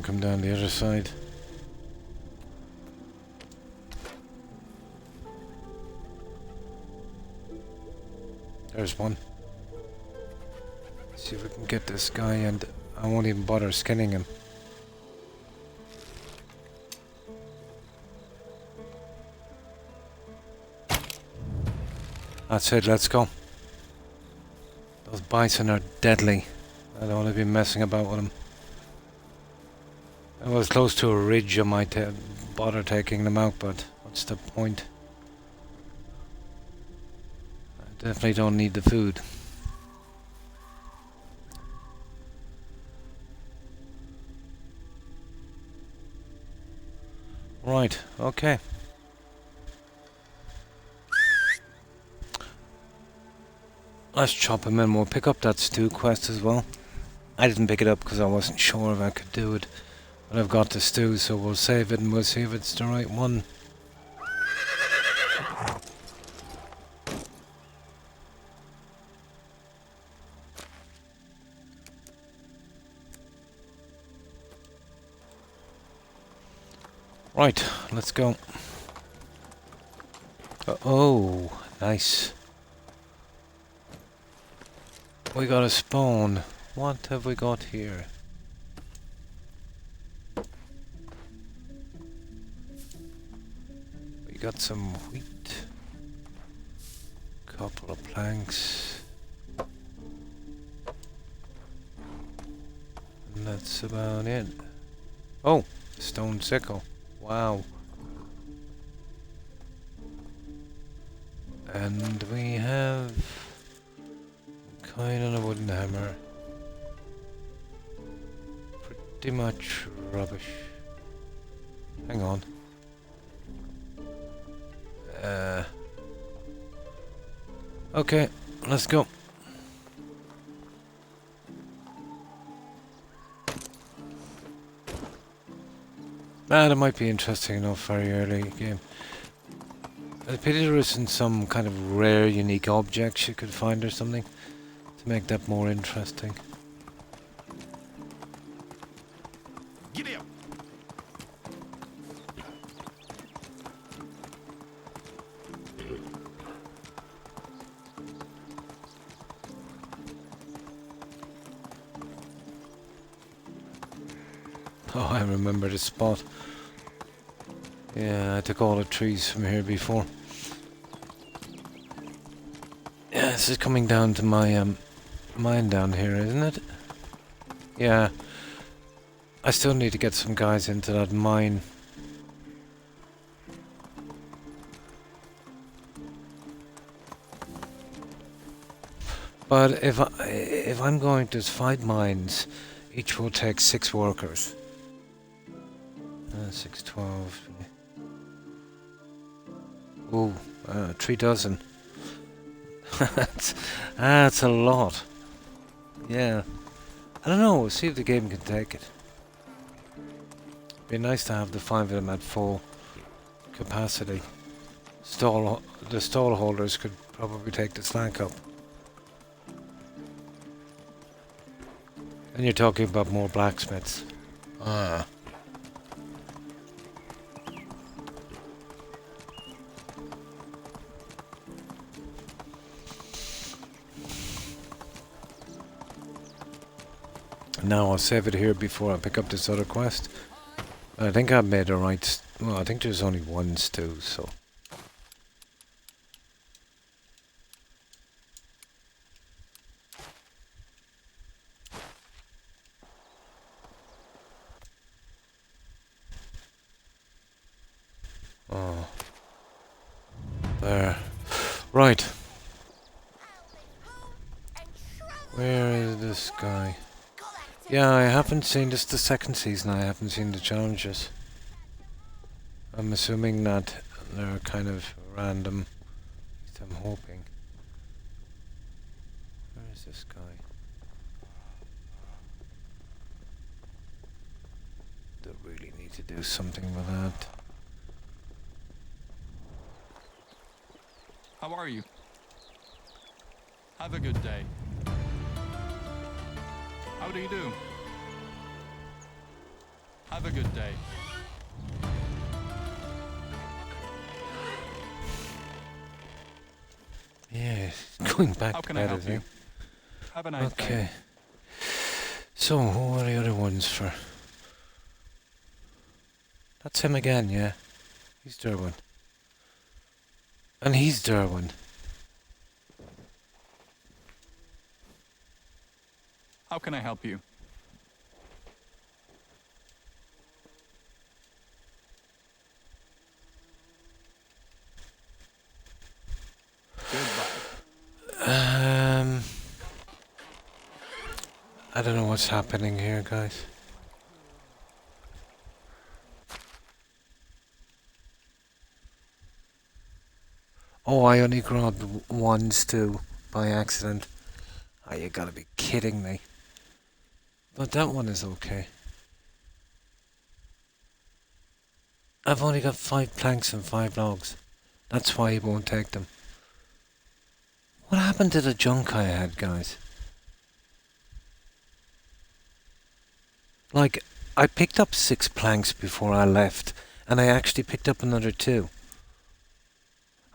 Speaker 1: Come down the other side. There's one. See if we can get this guy, and I won't even bother skinning him. That's it, let's go. Those bison are deadly. I don't want to be messing about with them. If I was close to a ridge, I might bother taking them out, but what's the point? I definitely don't need the food. Right, okay. Let's chop him in. We'll pick up that stew quest as well. I didn't pick it up because I wasn't sure if I could do it. But I've got the stew, so we'll save it and we'll see if it's the right one. Right, let's go. Oh, nice. We got a spawn. What have we got here? We got some wheat. Couple of planks. And that's about it. Oh, stone sickle. Wow. And we have kind of a wooden hammer. Pretty much rubbish. Hang on. Okay, let's go. That might be interesting enough very early game. I pity there isn't some kind of rare, unique objects you could find or something to make that more interesting.
Speaker 3: Giddy up.
Speaker 1: Oh, I remember the spot. Yeah, I took all the trees from here before. Yeah, this is coming down to my mine down here, isn't it? Yeah. I still need to get some guys into that mine. But if I'm going to 5 mines, each will take 6 workers. 6, 12. Ooh, 3 dozen. that's a lot. Yeah. I don't know, we'll see if the game can take it. Be nice to have the 5 of them at full capacity. The stall holders could probably take the slack up. And you're talking about more blacksmiths. Ah. Now I'll save it here before I pick up this other quest. I think I've made the right... Well, I think there's only one stew, so... Oh. There. Right. Where is this guy? Yeah, I haven't seen this the second season. I haven't seen the challenges. I'm assuming that they're kind of random. At least I'm hoping. Where is this guy? They really need to do something with that.
Speaker 4: How are you? Have a good day. How do you do? Have a good day.
Speaker 1: Yeah, going back
Speaker 4: How
Speaker 1: to
Speaker 4: can I
Speaker 1: bed,
Speaker 4: help
Speaker 1: is he?
Speaker 4: you? Have a nice day.
Speaker 1: Okay. So, who are the other ones for? That's him again, yeah. He's Derwin. And he's Derwin.
Speaker 4: How can I help you? Goodbye.
Speaker 1: I don't know what's happening here, guys. Oh, I only grabbed one stew. by accident. Oh, you gotta be kidding me. But that one is okay. I've only got 5 planks and 5 logs. That's why he won't take them. What happened to the junk I had, guys? Like, I picked up 6 planks before I left, and I actually picked up another 2.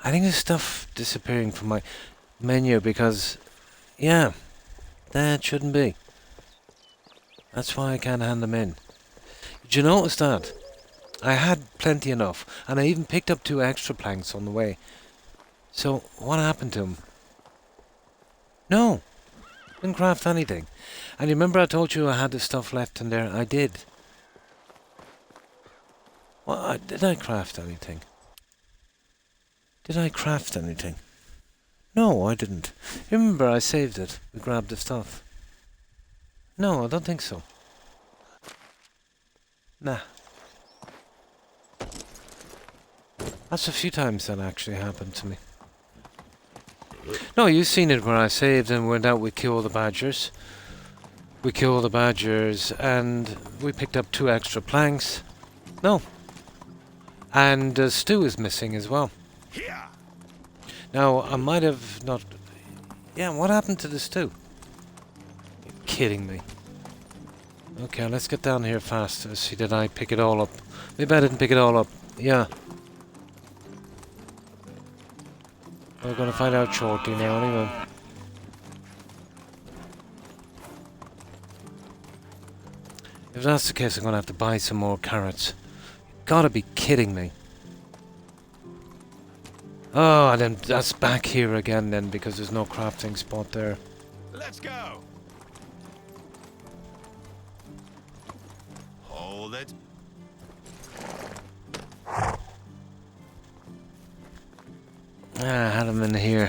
Speaker 1: I think there's stuff disappearing from my menu because, yeah, that shouldn't be. That's why I can't hand them in. Did you notice that? I had plenty enough, and I even picked up 2 extra planks on the way. So, what happened to them? No, didn't craft anything. And you remember I told you I had the stuff left in there? I did. Well, did I craft anything? Did I craft anything? No, I didn't. You remember I saved it. We grabbed the stuff. No, I don't think so. Nah. That's a few times that actually happened to me. No, you've seen it where I saved and went out, we killed the badgers. We killed the badgers and we picked up 2 extra planks. No. And stew is missing as well.
Speaker 3: Here.
Speaker 1: Now, I might have not... Yeah, what happened to the stew? You're kidding me. Okay, let's get down here fast. See, did I pick it all up? Maybe I didn't pick it all up. Yeah. We're going to find out shortly now, anyway. If that's the case, I'm going to have to buy some more carrots. You've got to be kidding me. Oh, and then that's back here again then, because there's no crafting spot there.
Speaker 3: Let's go. Hold it.
Speaker 1: Ah, I had them in here.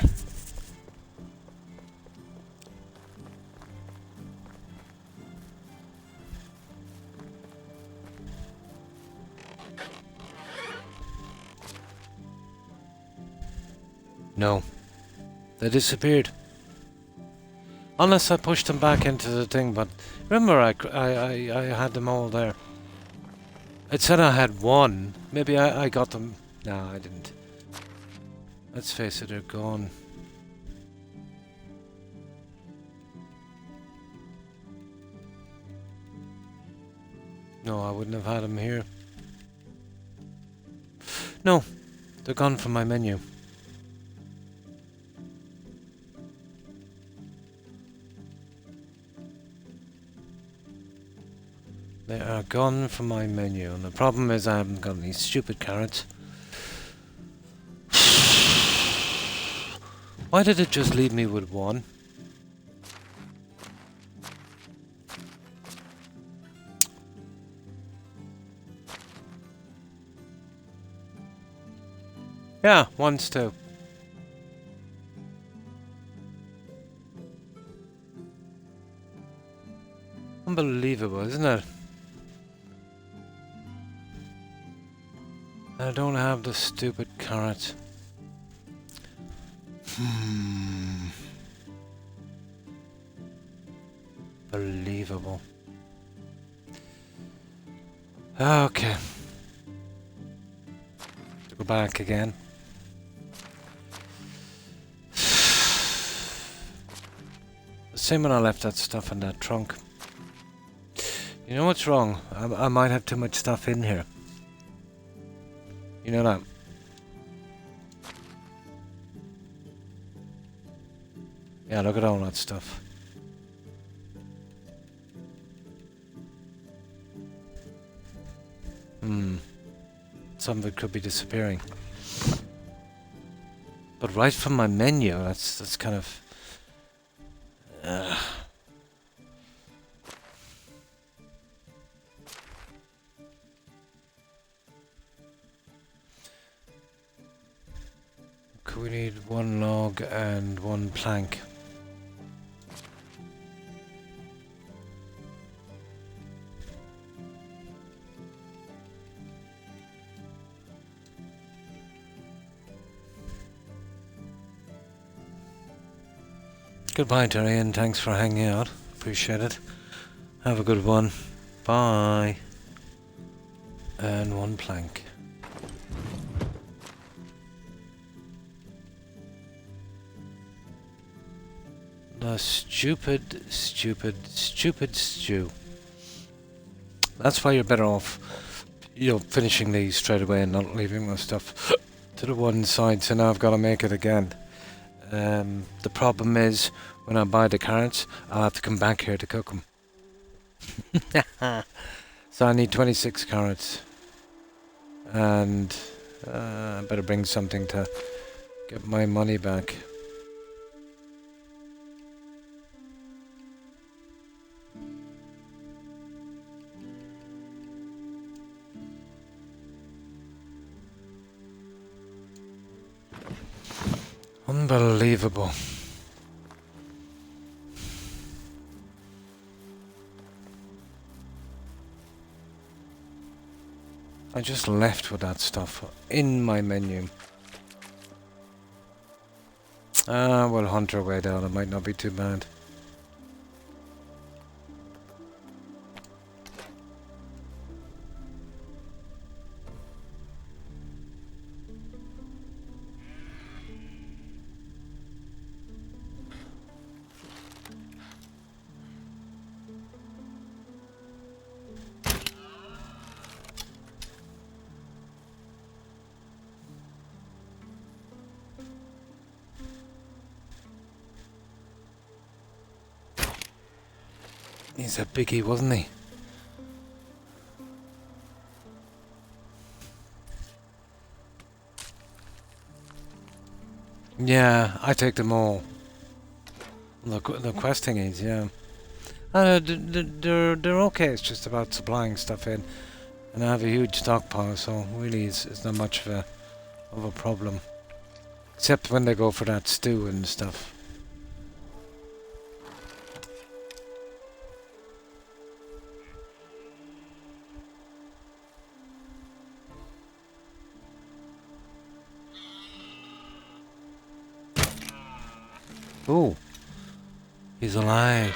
Speaker 1: No. They disappeared. Unless I pushed them back into the thing, but remember I had them all there. It said I had 1. Maybe I got them. No, I didn't. Let's face it, they're gone. No, I wouldn't have had them here. No, they're gone from my menu. They are gone from my menu, and the problem is I haven't got any stupid carrots. Why did it just leave me with 1? Yeah, 1 stew. Unbelievable, isn't it? I don't have the stupid carrots. Believable. Okay. To go back again. Same when I left that stuff in that trunk. You know what's wrong? I might have too much stuff in here. You know that? Yeah, look at all that stuff. Some of it could be disappearing. But right from my menu, that's kind of... We need 1 log and 1 plank. Goodbye, Terry, and thanks for hanging out. Appreciate it. Have a good one. Bye. And one plank. The stupid stew. That's why you're better off, finishing these straight away and not leaving my stuff to the one side. So now I've got to make it again. The problem is, when I buy the carrots, I'll have to come back here to cook them. So I need 26 carrots. And I better bring something to get my money back. Unbelievable. I just left with that stuff in my menu. We'll hunt our way down. It might not be too bad. He's a biggie, wasn't he? Yeah, I take them all. The questing aids, yeah. They're okay. It's just about supplying stuff in, and I have a huge stockpile, so really it's not much of a problem. Except when they go for that stew and stuff. Ooh, he's alive.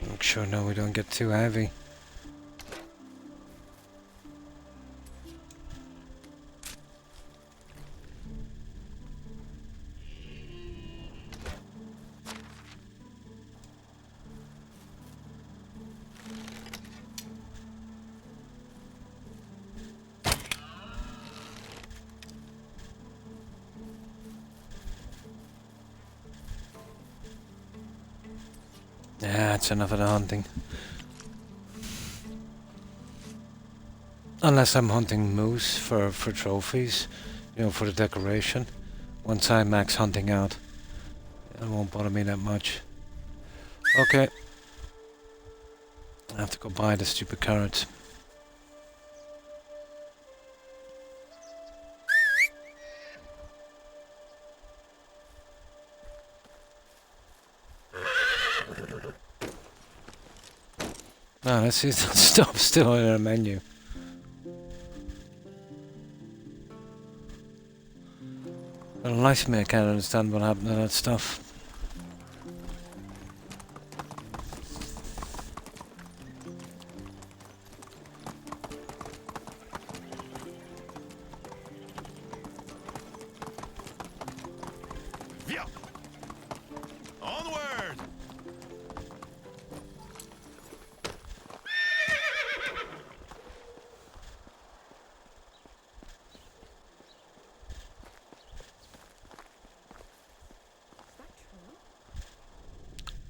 Speaker 1: Make sure now we don't get too heavy. Yeah, that's enough of the hunting. Unless I'm hunting moose for trophies, for the decoration. Once I max hunting out, it won't bother me that much. Okay. I have to go buy the stupid carrots. No, let's see that stuff still in our menu. Well, life me, I can't understand what happened to that stuff.
Speaker 3: Yeah. Onward.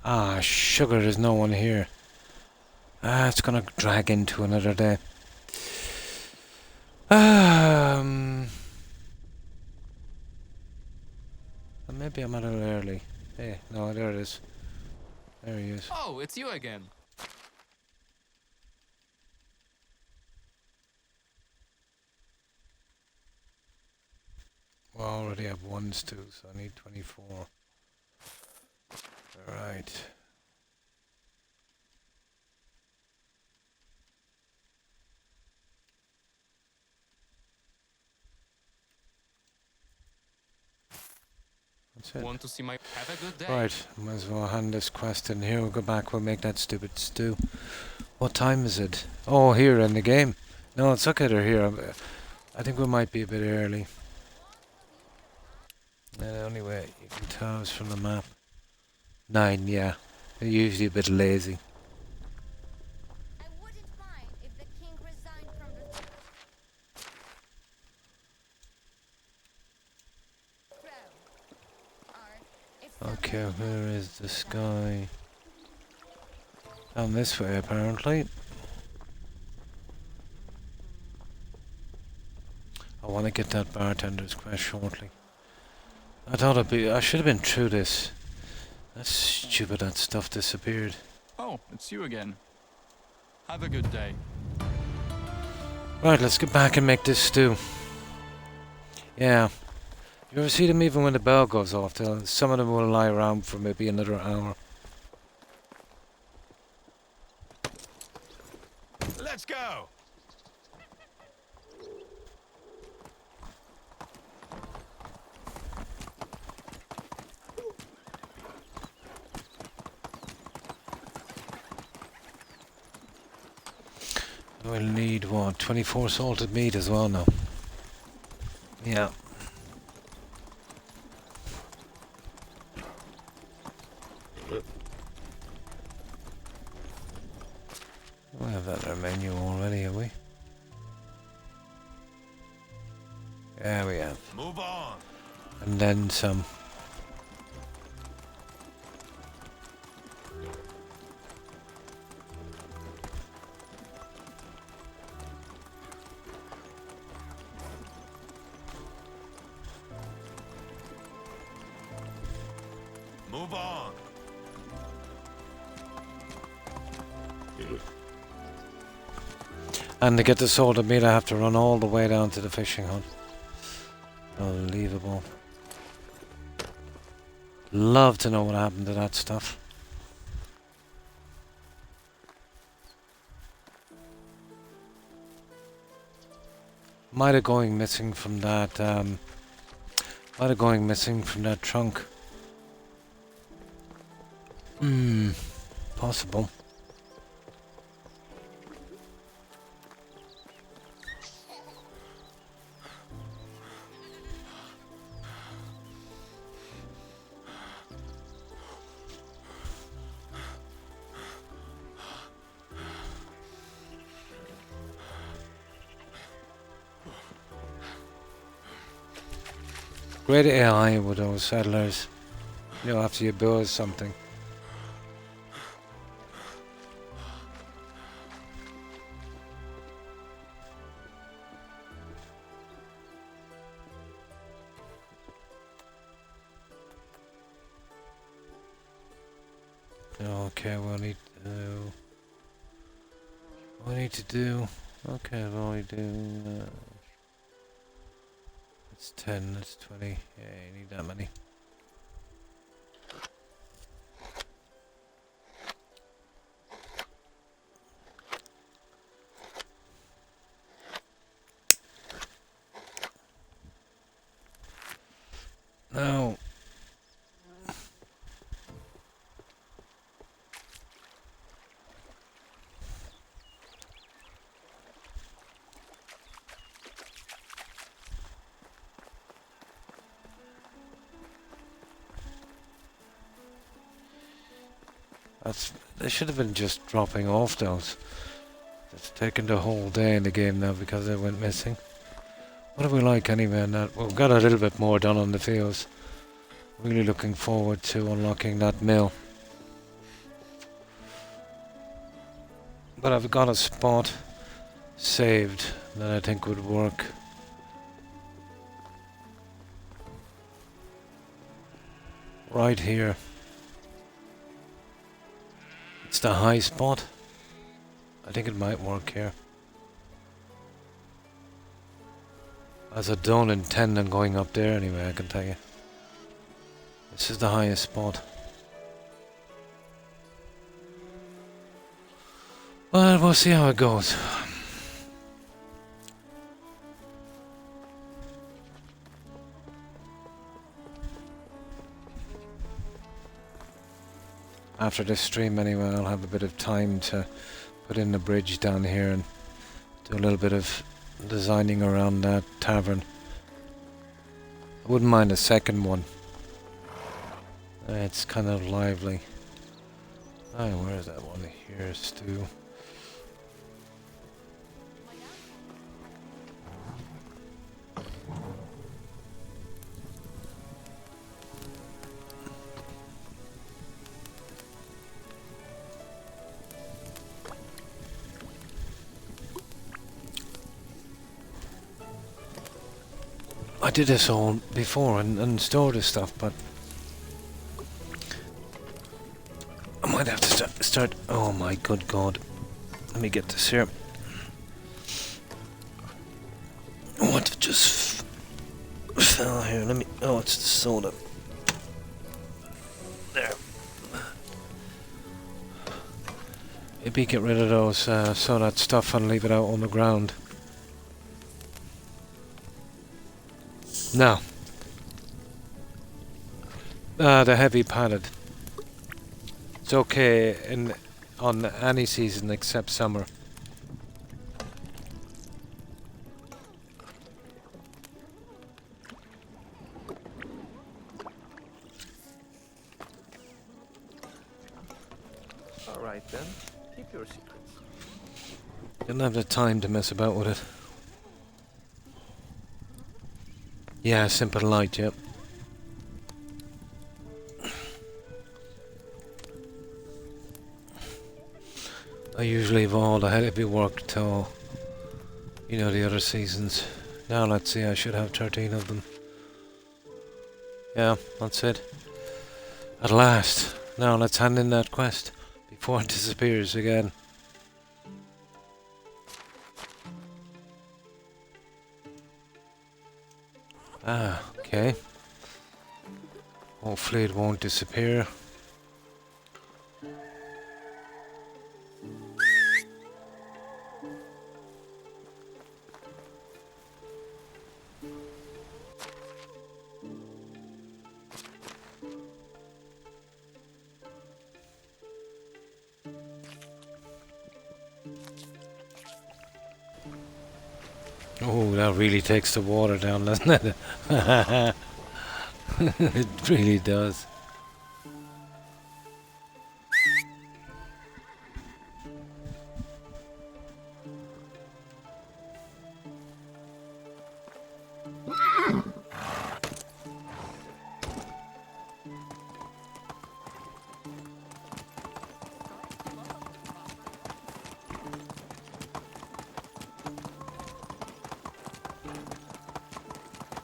Speaker 1: Ah, sugar, there's no one here. It's gonna drag into another day. Maybe I'm a little early. Hey, no, there it is. There he is.
Speaker 4: Oh, it's you again.
Speaker 1: Well, already have one stew, so I need 24. Alright. That's it.
Speaker 4: Want to see my... Have a good day.
Speaker 1: Right, might as well hand this quest in here. We'll go back, we'll make that stupid stew. What time is it? Oh, here in the game. No, it's okay, they're here. I think we might be a bit early. The only way you can tell is from the map. 9, yeah. They're usually a bit lazy.
Speaker 5: I wouldn't mind if the king resigned from the throne. Or if
Speaker 1: Okay, where is this guy? Down this way, apparently. I want to get that bartender's quest shortly. I thought I should have been through this. That's stupid, that stuff disappeared.
Speaker 4: Oh, it's you again. Have a good day.
Speaker 1: Right, let's get back and make this stew. Yeah. You ever see them even when the bell goes off? Some of them will lie around for maybe another hour.
Speaker 3: Let's go.
Speaker 1: We'll need, what, 24 salted meat as well now. Yeah. We have that in our menu already, have we? Yeah, we have.
Speaker 3: Move on.
Speaker 1: And then some.
Speaker 3: Move on.
Speaker 1: And to get the salted meat, I have to run all the way down to the fishing hut. Unbelievable. Love to know what happened to that stuff. Might have going missing from that. Might have going missing from that trunk. Possible. Great AI with those settlers. You know, after you build something. Okay, we'll need to do. We need to do. Okay, well, we do. It's 10, that's 20. Yeah, you need that many. Now. They should have been just dropping off those. It's taken the whole day in the game now because they went missing. What do we like anyway in that? We've got a little bit more done on the fields. Really looking forward to unlocking that mill. But I've got a spot saved that I think would work. Right here. It's the high spot. I think it might work here. As I don't intend on going up there anyway, I can tell you. This is the highest spot. Well, we'll see how it goes. After this stream anyway, I'll have a bit of time to put in the bridge down here and do a little bit of designing around that tavern. I wouldn't mind a second one. It's kind of lively. Oh, where is that one? Here, Stu. I did this all before and stored this stuff, but I might have to start. Oh my good God! Let me get this here. What just fell here? Let me. Oh, it's the soda. There. Maybe get rid of those soda stuff and leave it out on the ground. No. The heavy padded. It's okay on any season except summer.
Speaker 6: All right then, keep your secrets.
Speaker 1: Didn't have the time to mess about with it. Yeah, simple light, yep. I usually have all the heavy work till, you know, the other seasons. Now let's see, I should have 13 of them. Yeah, that's it. At last. Now let's hand in that quest before it disappears again. Ah, okay. Hopefully it won't disappear. Oh, that really takes the water down, doesn't it? It really does.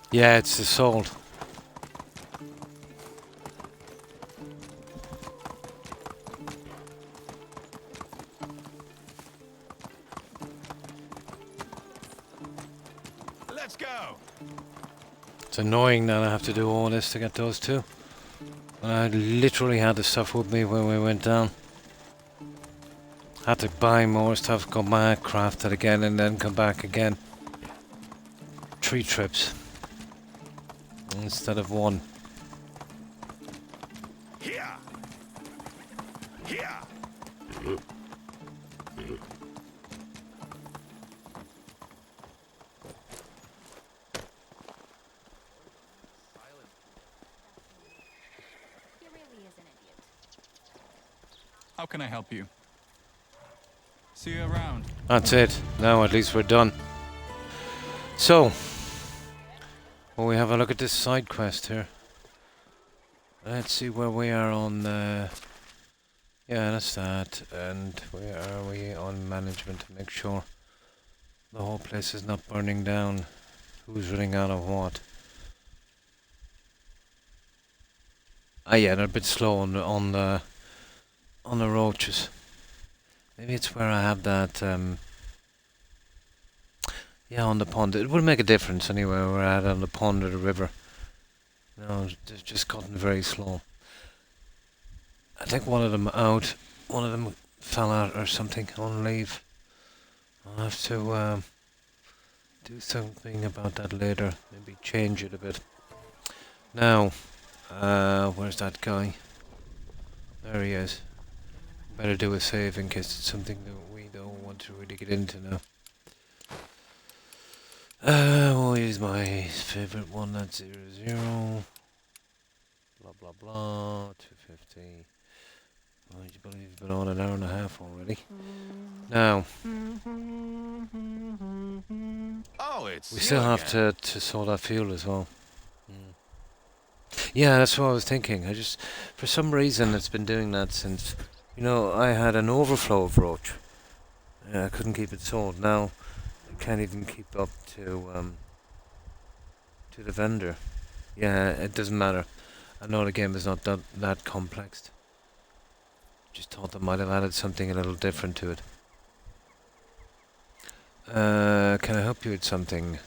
Speaker 1: Yeah, it's the salt.
Speaker 3: Let's go.
Speaker 1: It's annoying that I have to do all this to get those two. I literally had the stuff with me when we went down. Had to buy more stuff, go back, craft it again, and then come back again. 3 trips. Instead of 1.
Speaker 3: Here. Here.
Speaker 5: He really is an idiot.
Speaker 4: How can I help you? See you around.
Speaker 1: That's it. Now at least we're done. So, well, we have a look at this side quest here. Let's see where we are on the... Yeah, that's that. And where are we on management to make sure the whole place is not burning down. Who's running out of what? Ah, yeah, they're a bit slow on the roaches. Maybe it's where I have that Yeah, on the pond. It would make a difference anyway. We're at on the pond or the river. No, it's just gotten very slow. I think one of them out. One of them fell out or something on leave. I'll have to do something about that later. Maybe change it a bit. Now, where's that guy? There he is. Better do a save in case it's something that we don't want to really get into now. What is my favorite one? That's 00. Blah blah blah. 250. Oh, you believe it's been on an hour and a half already? Now,
Speaker 3: Oh, it's
Speaker 1: we
Speaker 3: you
Speaker 1: still have
Speaker 3: again.
Speaker 1: to sort our fuel as well. Yeah, that's what I was thinking. For some reason, it's been doing that since, I had an overflow of roach. I couldn't keep it sold. Now, I can't even keep up to the vendor. Yeah, it doesn't matter. I know the game is not that complex. Just thought they might have added something a little different to it. Can I help you with something?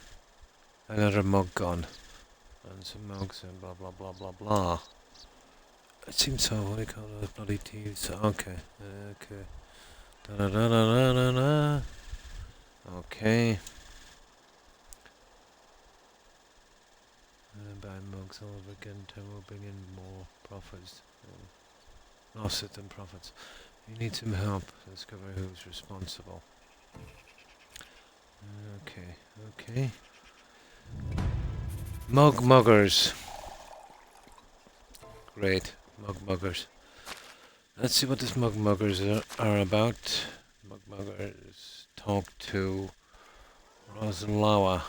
Speaker 1: Another mug gone. And some mugs and blah blah blah blah blah. It seems so. What do you call those bloody thieves? Okay. Okay. Da da da da da da. Okay. Buy mugs all over again. Time will bring in more profits. Losses and profits. You need some help to discover who's responsible. Okay. Okay. Muggers. Great. Muggers. Let's see what this muggers are about. Muggers talk to Roslawa.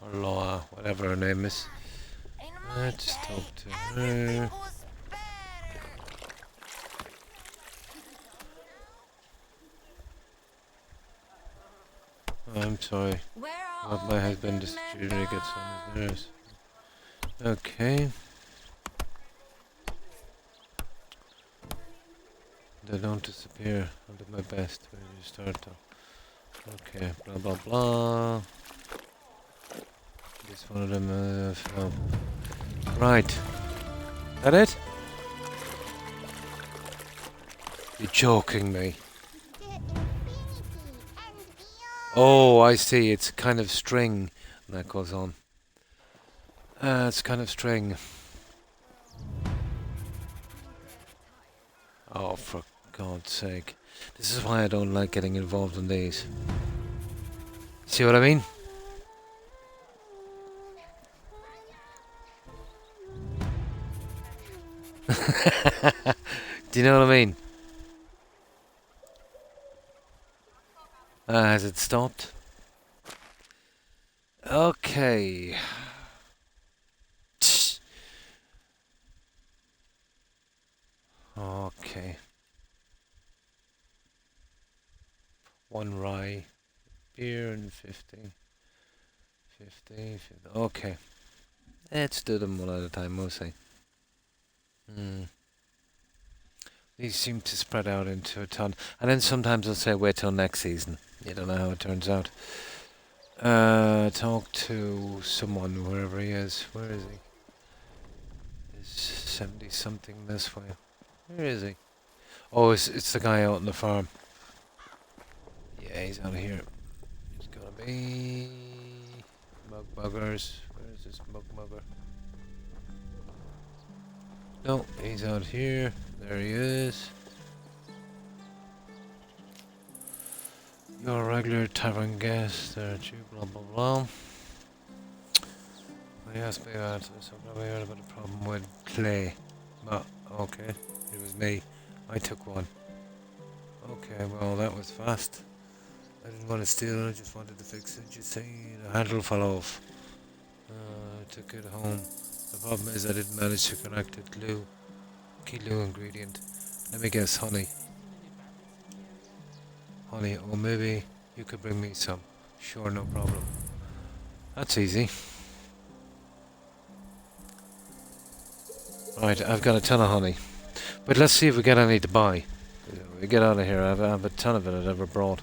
Speaker 1: Or Loa, whatever her name is. Let's talk to her. Oh, I'm sorry. What my husband just usually gets on his nerves. Okay. They don't disappear. I'll do my best. Where do you start though? Okay, blah blah blah. This one of them fell. Right. That it? You're joking me. Oh, I see. It's kind of string that goes on. It's kind of string. Oh, for God's sake. This is why I don't like getting involved in these. See what I mean? Do you know what I mean? Has it stopped? Okay. Okay. One rye. Beer and 50. 50. Okay. Let's do them one at a time, mostly. These seem to spread out into a ton. And then sometimes I'll say wait till next season. You don't know how it turns out. Talk to someone, wherever he is. Where is he? He's 70 something this way. Where is he? Oh, it's the guy out on the farm. Yeah, he's out here. He's gonna be... Muggers. Where is this mugger? No, he's out here. There he is. You're a regular tavern guest. There at you, blah blah blah. He asked me about so probably heard about the problem with clay. But okay, it was me. I took one. Okay, well that was fast. I didn't want to steal, I just wanted to fix it. You see, the handle fell off. I took it home. The problem is I didn't manage to connect it. Key glue ingredient. Let me guess, honey. Honey, or maybe you could bring me some. Sure, no problem. That's easy. Right, I've got a ton of honey. But let's see if we get any to buy. We get out of here. I have a ton of it I've ever brought.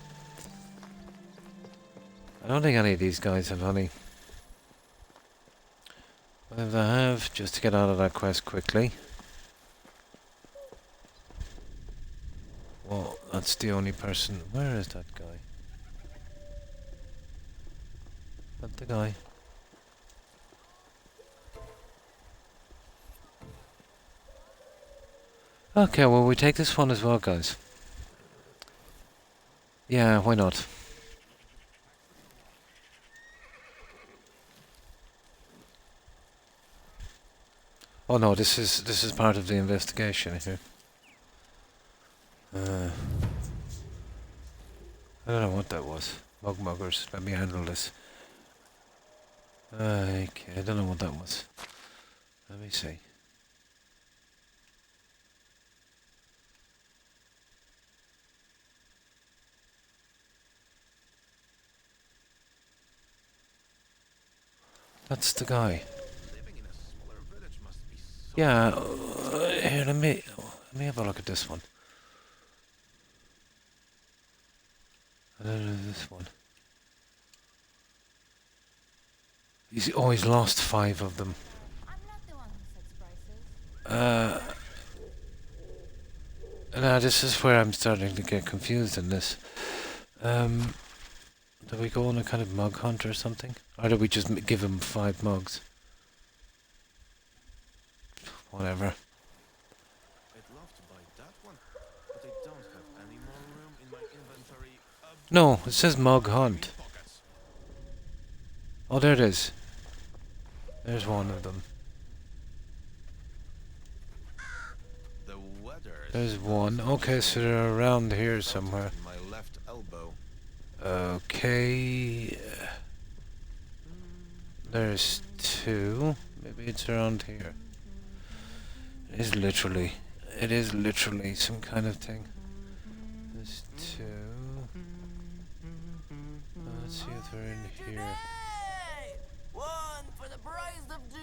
Speaker 1: don't think any of these guys have honey. But if they have, just to get out of that quest quickly. Well, that's the only person. Where is that guy? Not the guy. Okay, well, we take this one as well, guys. Yeah, why not? Oh no, this is part of the investigation here. I don't know what that was. Muggers, let me handle this. Okay, I don't know what that was. Let me see. That's the guy.
Speaker 3: Living in a smaller village must be so
Speaker 1: Yeah, here, let me have a look at this one. I don't know this one. He's lost 5 of them.
Speaker 5: I'm not the one who sets prices.
Speaker 1: Now this is where I'm starting to get confused in this. Do we go on a kind of mug hunt or something? Or do we just give him 5 mugs? Whatever.
Speaker 3: I'd love to buy that one, but I don't have any more room in my inventory.
Speaker 1: No, it says mug hunt.
Speaker 3: Pockets.
Speaker 1: Oh, there it is. There's one of them.
Speaker 3: The weather is
Speaker 1: There's one. Okay, so they're around here somewhere.
Speaker 3: in my left elbow.
Speaker 1: Okay. There's 2. Maybe it's around here. It is literally some kind of thing. There's 2. Let's see if they're in here.
Speaker 7: One for the price of 2.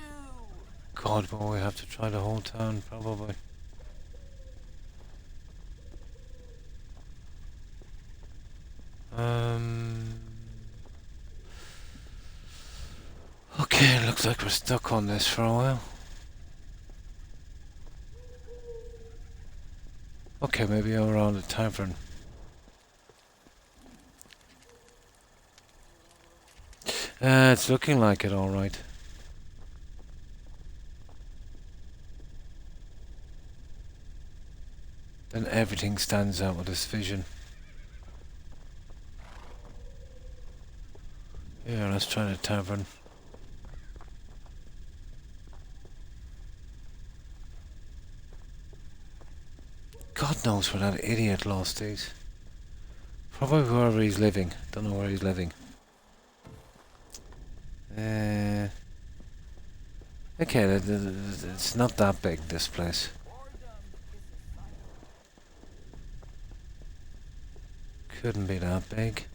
Speaker 1: God, but we have to try the whole town, probably. Okay, looks like we're stuck on this for a while. Okay, maybe around the tavern. It's looking like it, alright. Then everything stands out with this vision. Yeah, let's try the tavern. God knows where that idiot lost these. Probably wherever he's living. Don't know where he's living. Okay, it's not that big, this place. Couldn't be that big.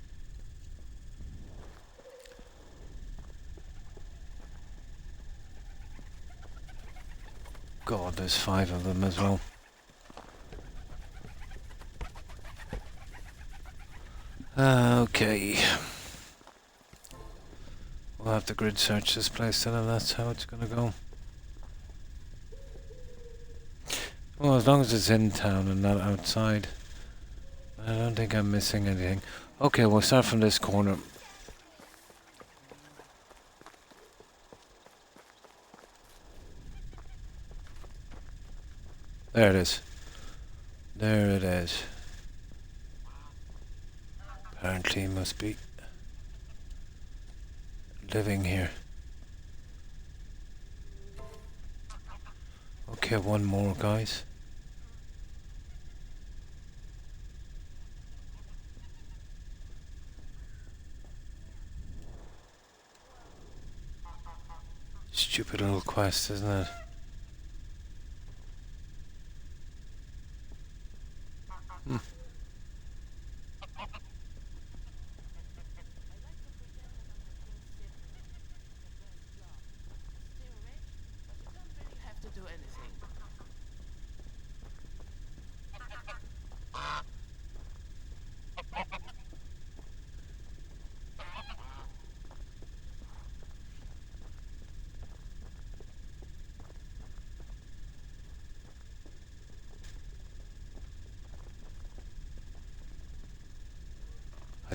Speaker 1: God, there's 5 of them as well. Okay. We'll have to grid search this place then, and that's how it's gonna go. Well, as long as it's in town and not outside. I don't think I'm missing anything. Okay, we'll start from this corner. There it is. There it is. Apparently he must be living here. Okay, one more, guys. Stupid little quest, isn't it?
Speaker 7: Have to do anything.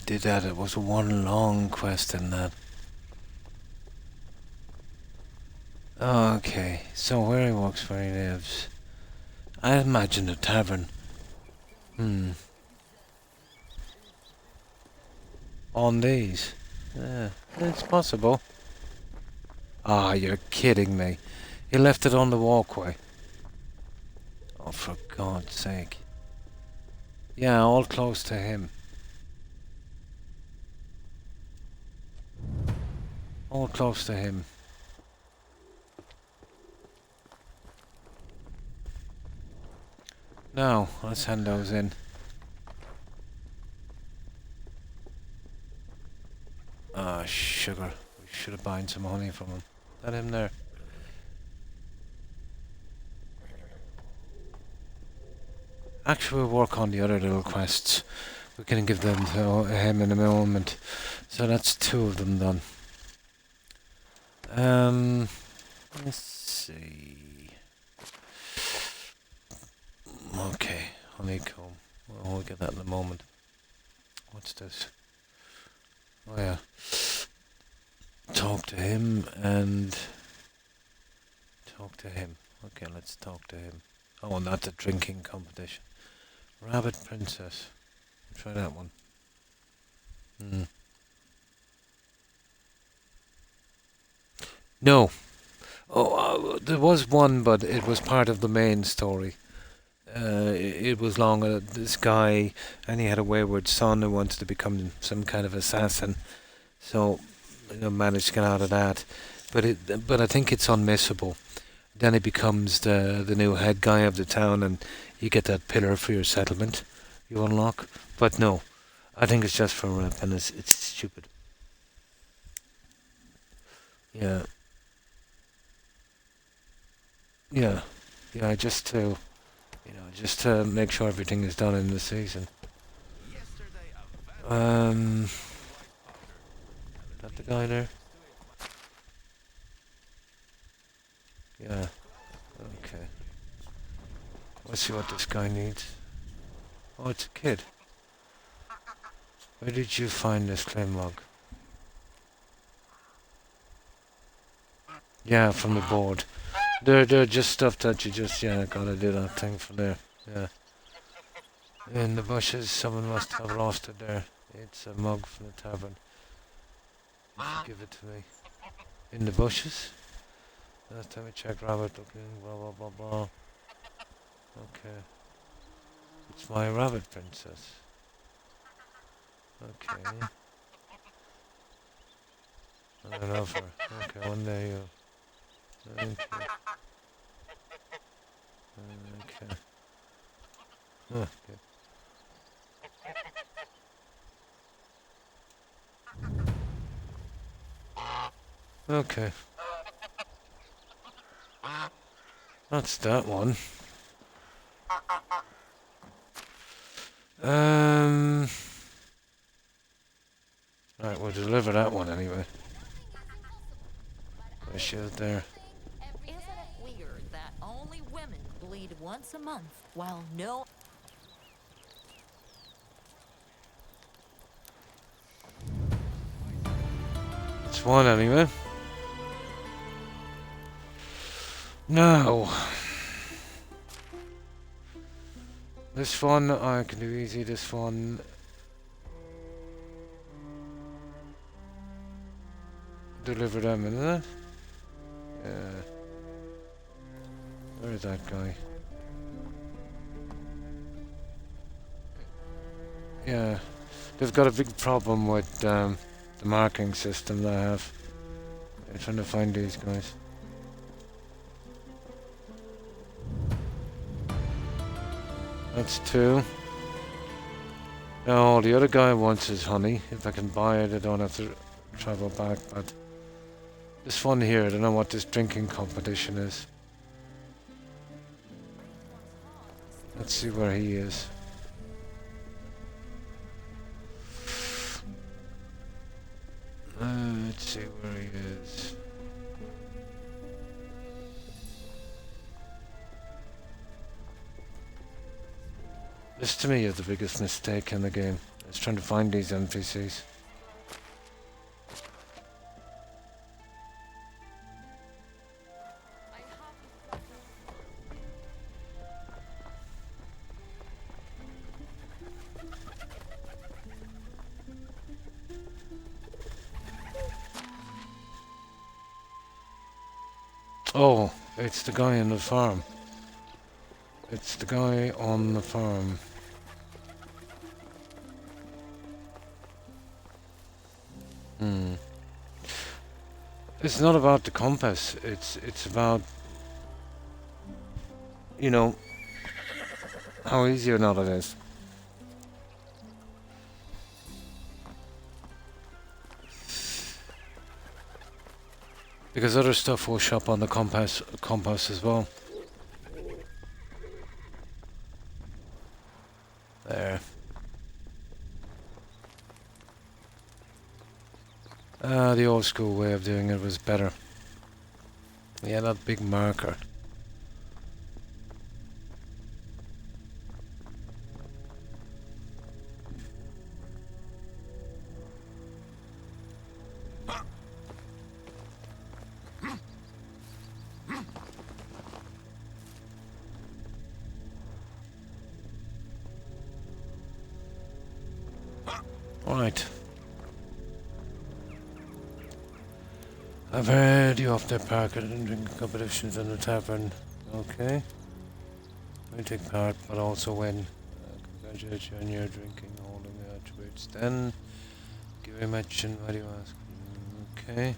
Speaker 1: did that. It was one long quest in that. Okay, so where he works, where he lives. I imagine a tavern. On these. Yeah, it's possible. Ah, you're kidding me. He left it on the walkway. Oh, for God's sake. Yeah, all close to him. All close to him. Now, let's hand those in. Ah, sugar. We should have bought some honey from him. Let him there. Actually, we'll work on the other little quests. We can give them to him in a moment. So that's 2 of them done. Let's see. Okay, honeycomb. Well, we'll get that in a moment. What's this? Oh yeah. Talk to him and talk to him. Okay, let's talk to him. Oh, not the drinking competition. Rabbit Princess. Try that one. No. Oh, there was one, but it was part of the main story. It was long. This guy, and he had a wayward son who wanted to become some kind of assassin. So, managed to get out of that. But I think it's unmissable. Then he becomes the new head guy of the town, and you get that pillar for your settlement you unlock. But no, I think it's just for rep, and it's stupid. Yeah. Yeah, just to, just to make sure everything is done in the season. That the guy there? Yeah. Okay. Let's see what this guy needs. Oh, it's a kid. Where did you find this claim log? Yeah, from the board. They're just stuff that you just, gotta do that thing from there. Yeah. In the bushes, someone must have lost it there. It's a mug from the tavern. You should give it to me. In the bushes? Last time I checked, rabbit looking, blah blah blah blah. Okay. It's my rabbit princess. Okay. I love her. Okay, one day you. Thank you. Okay. Oh, good. Okay. That's that one. Right, we'll deliver that one anyway. There she is there.
Speaker 7: Isn't it weird that only women bleed once a month while no...
Speaker 1: It's one anyway. Now, this one I can do easy. This one, deliver them, isn't it? Yeah. Where is that guy? Yeah, they've got a big problem with the marking system they have. They're trying to find these guys. That's 2. Now, the other guy wants his honey. If I can buy it, I don't have to travel back, but this one here, I don't know what this drinking competition is. Let's see where he is. Let's see where he is. This to me is the biggest mistake in the game. Just trying to find these NPCs. Oh, it's the guy on the farm. It's the guy on the farm. It's not about the compass. It's about, you know, how easy or not it is. Because other stuff will show up on the compass as well. There. The old school way of doing it was better. Yeah, that big marker. Right. I've heard you off the park and drinking competitions in the tavern. Okay. I take part, but also win. Congratulate you on your drinking, holding attributes. Then, give a mention. Why do you ask? Okay.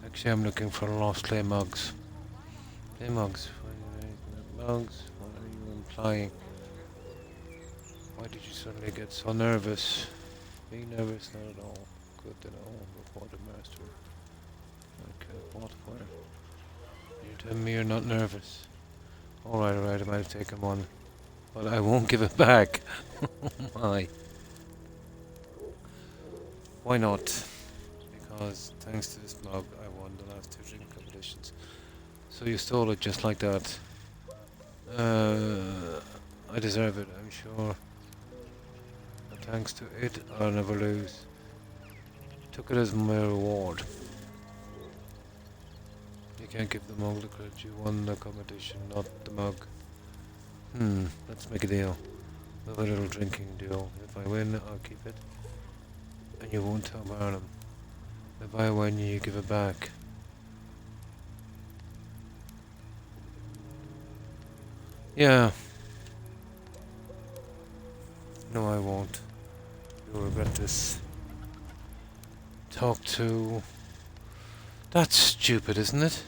Speaker 1: Actually, I'm looking for lost clay mugs. Clay mugs. Mugs. What are you implying? Why did you suddenly get so nervous? Be nervous, not at all. Good to know. Report the master. Okay, what? Where? You tell me you're not nervous. Alright, I might have taken one. But I won't give it back. Oh my. Why not? Because thanks to this mug, I won the last 2 drinking competitions. So you stole it just like that. I deserve it, I'm sure. And thanks to it, I'll never lose. Took it as my reward. You can't give the mug the credit. You won the competition, not the mug. Let's make a deal. We'll have a little drinking deal. If I win, I'll keep it. And you won't tell Barnum. If I win, you give it back. Yeah. No, I won't. You'll regret this. Talk to... That's stupid, isn't it?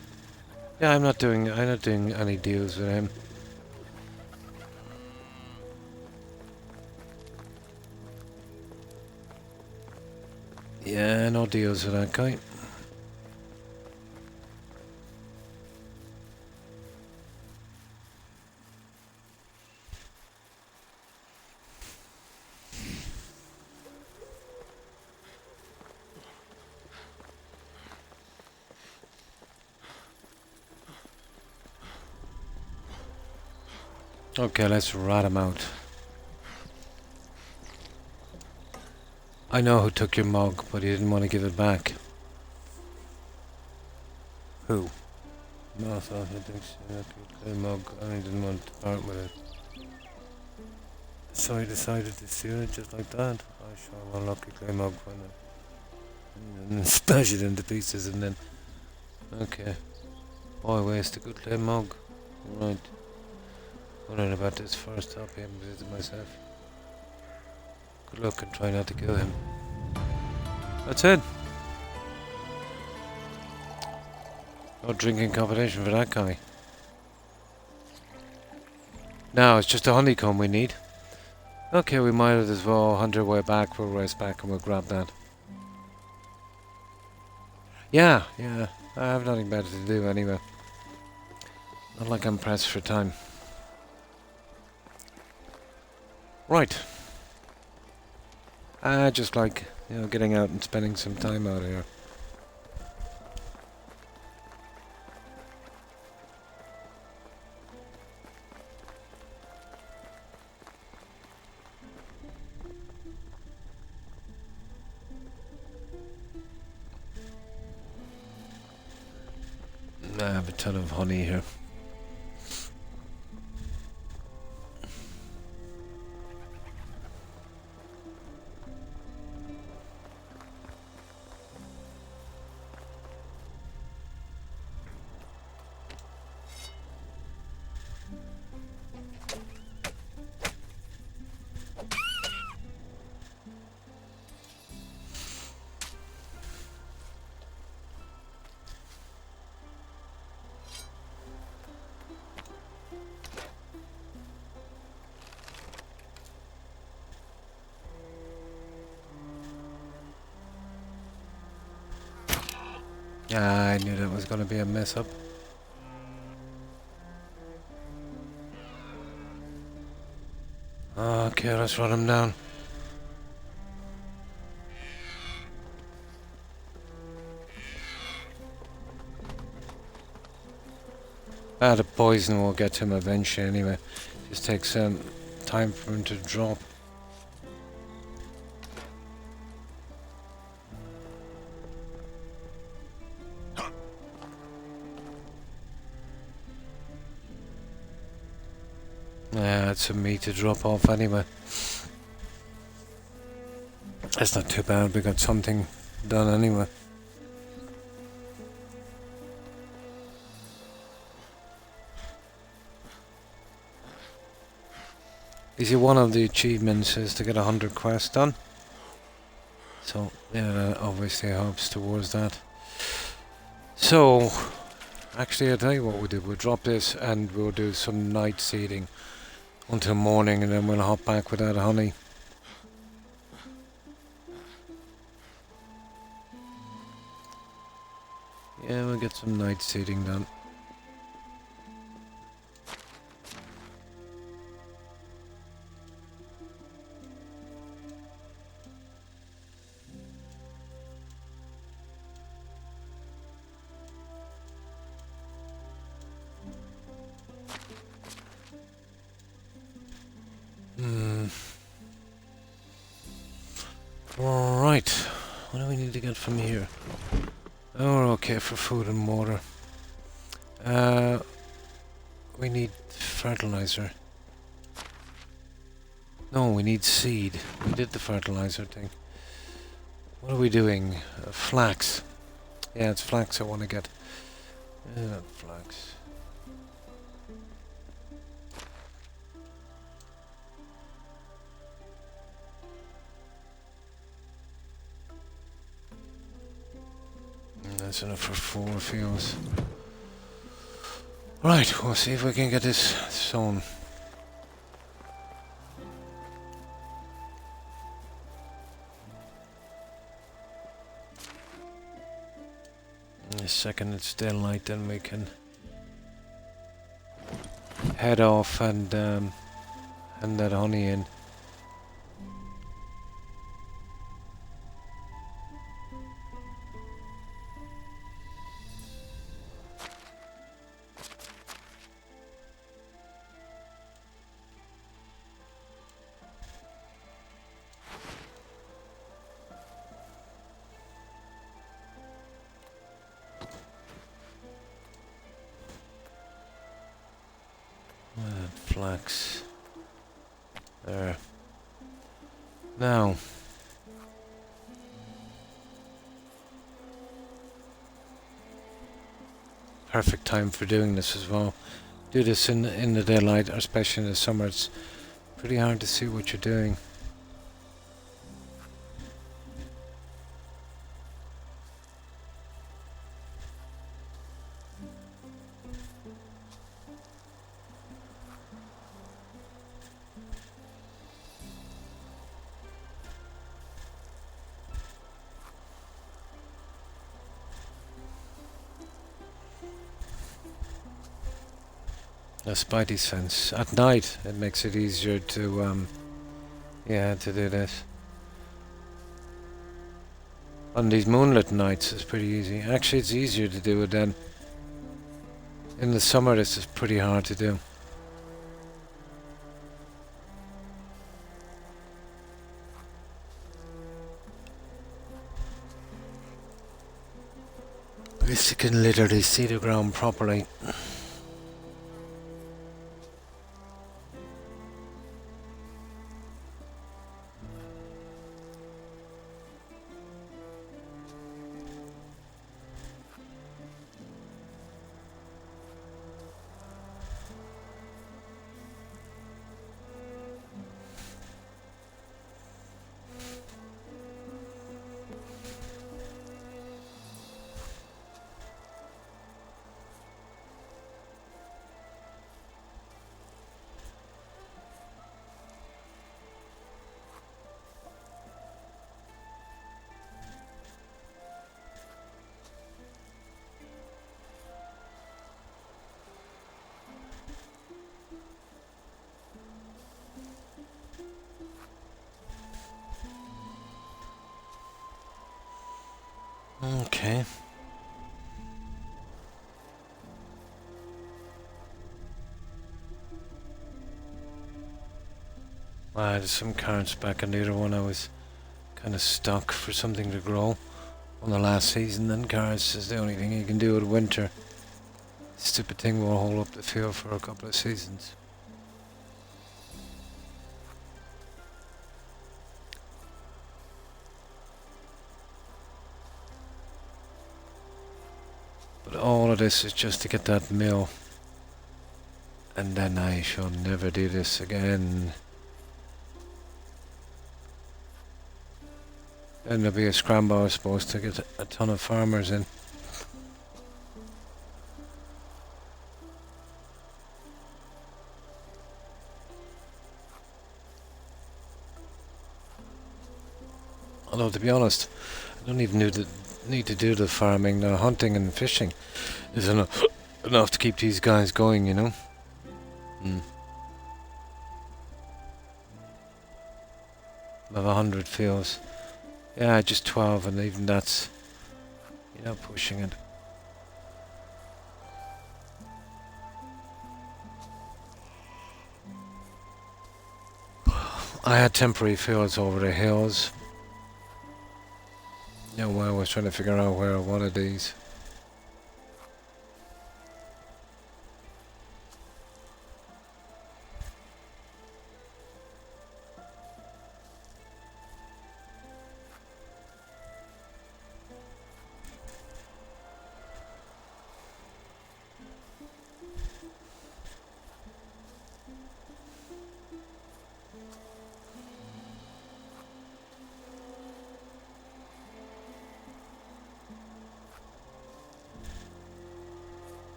Speaker 1: Yeah, I'm not doing any deals with him. Yeah, no deals with that guy. Okay, let's rat him out. I know who took your mug, but he didn't want to give it back. Who? No, I thought he thinks the mug and he didn't want to part with it. So he decided to steal it just like that. I saw one lucky clay mug and smash it into pieces and then... Okay. Boy, waste a good clay mug. Right. Wondering about this first. I'll pay him a visit myself. Good luck and try not to kill him. That's it. No drinking competition for that guy. Now it's just a honeycomb we need. Okay, we might as well hunt our way back. We'll race back and we'll grab that. Yeah. I have nothing better to do anyway. Not like I'm pressed for time. Right. I just like, getting out and spending some time out here. I have a ton of honey here. I knew that was going to be a mess up. Okay, let's run him down. The poison will get to him eventually anyway. Just takes time for him to drop. Yeah, it's for me to drop off anyway. That's not too bad, we got something done anyway. You see, one of the achievements is to get 100 quests done. So, yeah, that obviously helps towards that. So, actually, I'll tell you what we'll do. We'll drop this and we'll do some night seeding until morning, and then we'll hop back with that honey. Yeah, we'll get some night seeding done. Right, what do we need to get from here? Oh, we're okay for food and water. We need fertilizer. No, we need seed. We did the fertilizer thing. What are we doing? Flax. Yeah, it's flax I want to get. Flax. That's enough for 4 fields. Right, we'll see if we can get this sown. In a second it's daylight, then we can head off and hand that honey in. Flax. There. Now. Perfect time for doing this as well. Do this in the daylight, or especially in the summer. It's pretty hard to see what you're doing. A spidey sense. At night, it makes it easier to, yeah, to do this. On these moonlit nights, it's pretty easy. Actually, it's easier to do it then. In the summer, this is pretty hard to do. Wish you can literally see the ground properly. Okay. There's some carrots back in the other one. I was kind of stuck for something to grow on the last season, and carrots is the only thing you can do with winter. Stupid thing will hold up the field for a couple of seasons. But all of this is just to get that mill. And then I shall never do this again. Then there'll be a scramble, I suppose, to get a ton of farmers in. Although, to be honest, I don't even need to do the farming. The hunting and fishing is enough to keep these guys going, you know. I have 100 fields. Yeah, just 12, and even that's, you know, pushing it. I had temporary fields over the hills. You know, while I was trying to figure out where I wanted these.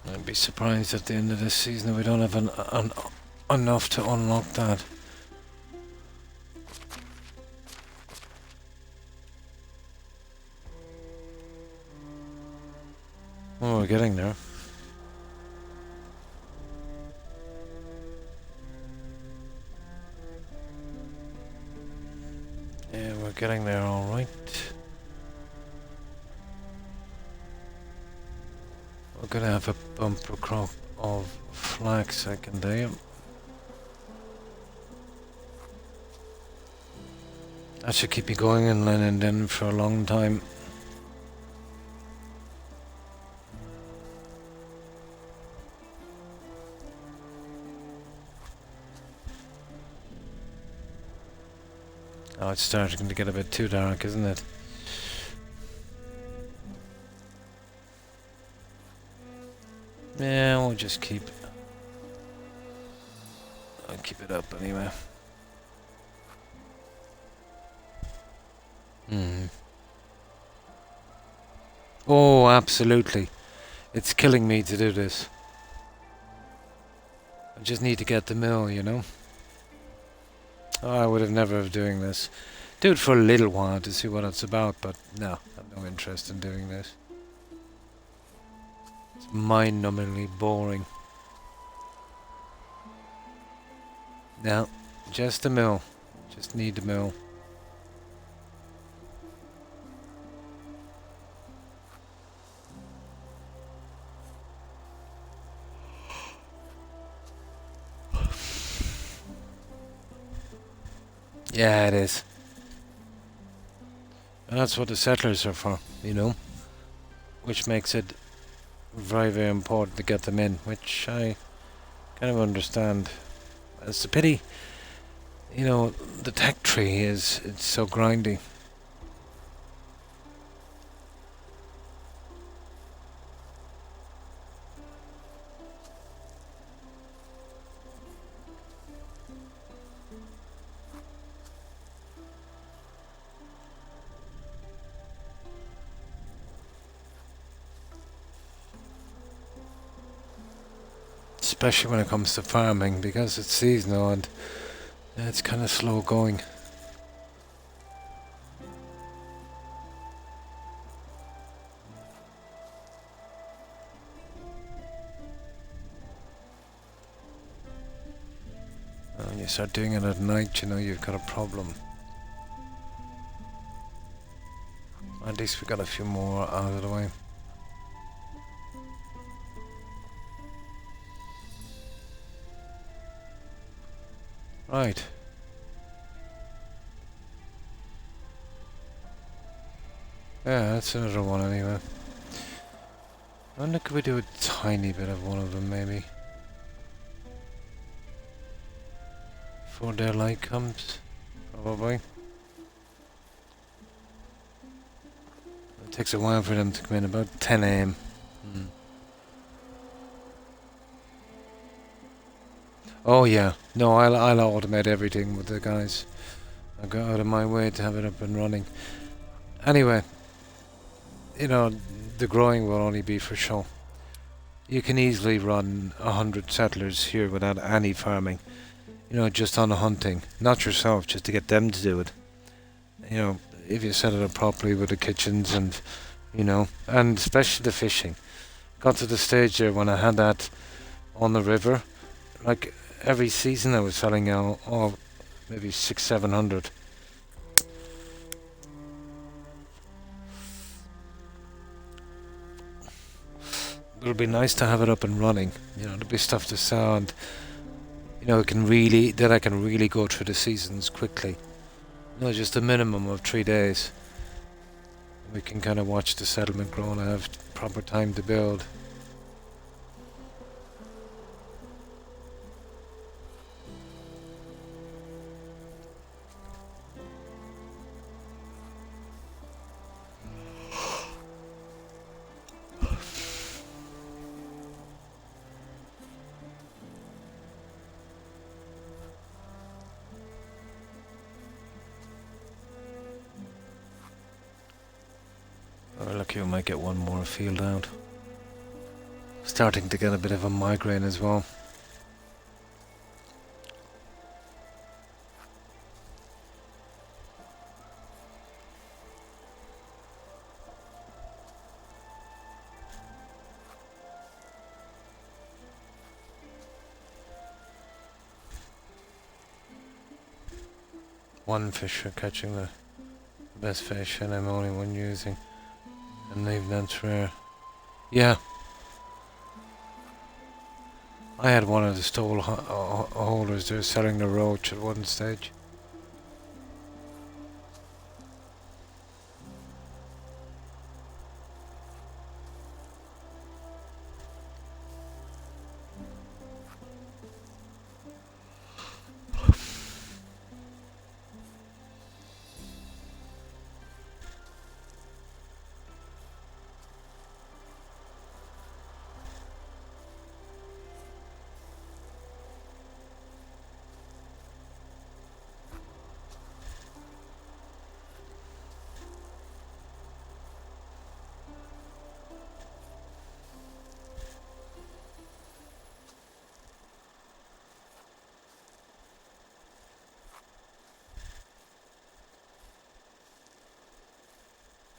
Speaker 1: I'd be surprised at the end of this season if we don't have enough to unlock that. Oh, we're getting there. Yeah, we're getting there all right. We're gonna have a bumper crop of flax, I can tell you. That should keep me going in Lennon then for a long time. Oh, it's starting to get a bit too dark, isn't it? Yeah, we'll just I'll keep it up anyway. Oh, absolutely. It's killing me to do this. I just need to get the mill, you know? Oh, I would have never of doing this. Do it for a little while to see what it's about, but no, I've no interest in doing this. It's mind-numbingly boring. No, just the mill. Just need the mill. Yeah, it is. And that's what the settlers are for, you know? Which makes it very, very important to get them in, which I kind of understand. It's a pity, you know, the tech tree it's so grindy. Especially when it comes to farming, because it's seasonal and it's kind of slow going. When you start doing it at night, you know you've got a problem. At least we got a few more out of the way. Right. Yeah, that's another one anyway. I wonder, could we do a tiny bit of one of them maybe? Before daylight comes, probably. It takes a while for them to come in, about 10 AM. Oh yeah, no, I'll automate everything with the guys. I'll go out of my way to have it up and running. Anyway, you know, the growing will only be for show. You can easily run 100 settlers here without any farming. You know, just on the hunting. Not yourself, just to get them to do it. You know, if you set it up properly with the kitchens and, you know, and especially the fishing. Got to the stage there when I had that on the river, like every season I was selling out, maybe 600-700. It'll be nice to have it up and running. You know, there'll be stuff to sell, and you know, I can really go through the seasons quickly. You know, just a minimum of 3 days. We can kind of watch the settlement grow and have proper time to build. We're lucky we might get one more field out. Starting to get a bit of a migraine as well. One fisher catching the best fish, and I'm only one using. And leave that's rare. Yeah. I had one of the stole holders there selling the roach at one stage.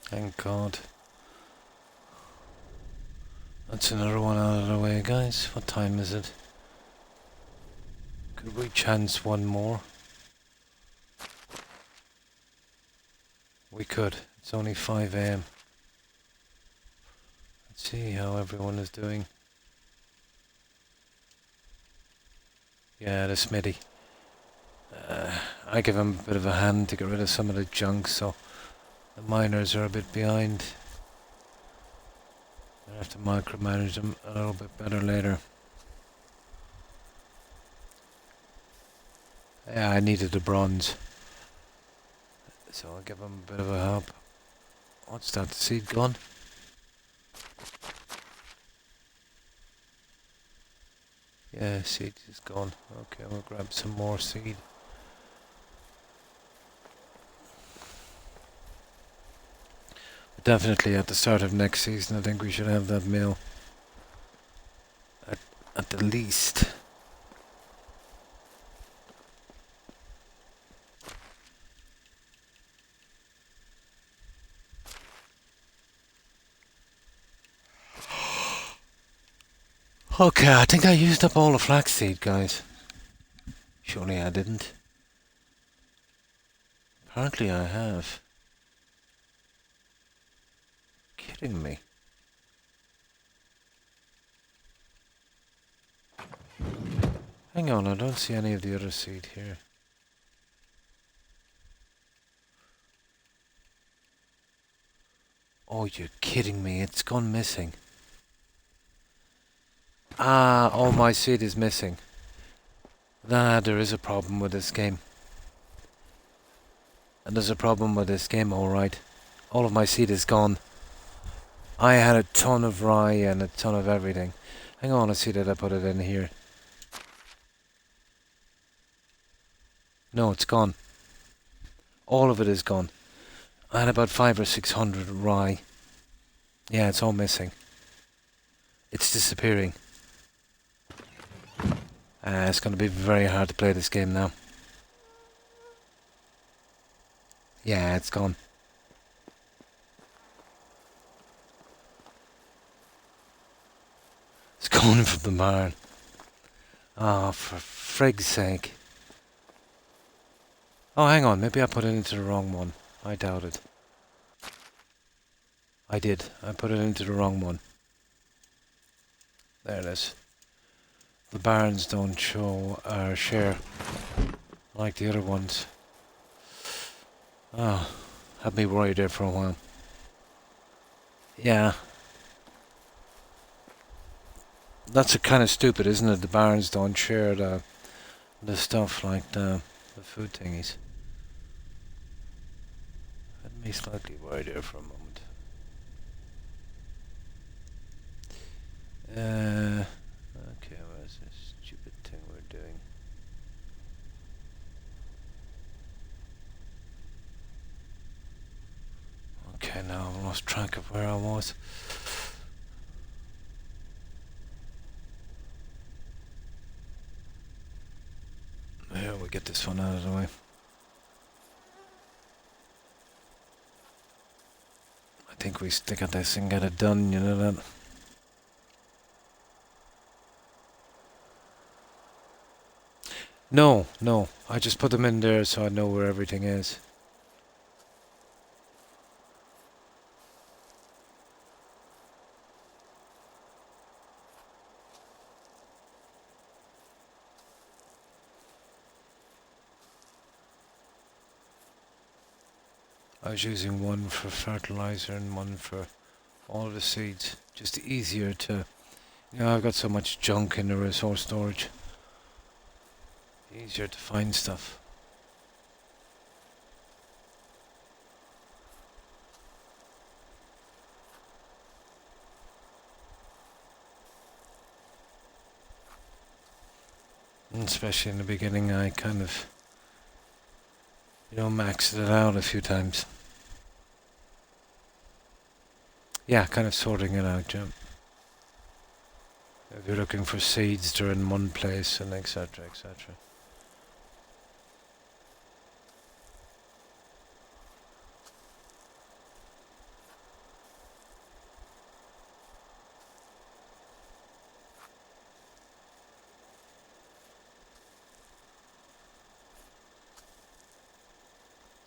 Speaker 1: Thank God. That's another one out of the way, guys. What time is it? Could we chance one more? We could. It's only 5 AM. Let's see how everyone is doing. Yeah, the Smitty. I give him a bit of a hand to get rid of some of the junk, so the miners are a bit behind. I have to micromanage them a little bit better later. Yeah, I needed the bronze, so I'll give him a bit of a help. What's that? The seed gone? Yeah, seed is gone. Okay, we'll grab some more seed. Definitely at the start of next season, I think we should have that mill. At the least. Okay, I think I used up all the flaxseed, guys. Surely I didn't. Apparently I have. Kidding me. Hang on, I don't see any of the other seed here. Oh, you're kidding me, it's gone missing. Ah, all my seed is missing. Nah, there is a problem with this game. And there's a problem with this game, alright. All of my seed is gone. I had a ton of rye and a ton of everything. Hang on, let's see that I put it in here. No, it's gone. All of it is gone. I had about 500 or 600 rye. Yeah, it's all missing. It's disappearing. It's going to be very hard to play this game now. Yeah, it's gone. It's gone from the barn. Oh, for frig's sake. Oh, hang on. Maybe I put it into the wrong one. I doubt it. I did. I put it into the wrong one. There it is. The barns don't show or share like the other ones. Oh, had me worried there for a while. Yeah. That's kind of stupid, isn't it? The barns don't share the stuff like the food thingies. Had me slightly worried there for a moment. Okay, where's this stupid thing we're doing? Okay, now I've lost track of where I was. Here, we get this one out of the way. I think we stick at this and get it done, you know that? No, no. I just put them in there so I know where everything is. I was using one for fertilizer and one for all the seeds. Just easier to... You know, I've got so much junk in the resource storage. Easier to find stuff. And especially in the beginning, I kind of, you know, maxed it out a few times. Yeah, kind of sorting it out, yeah. If you're looking for seeds, they're in one place, and etc, etc.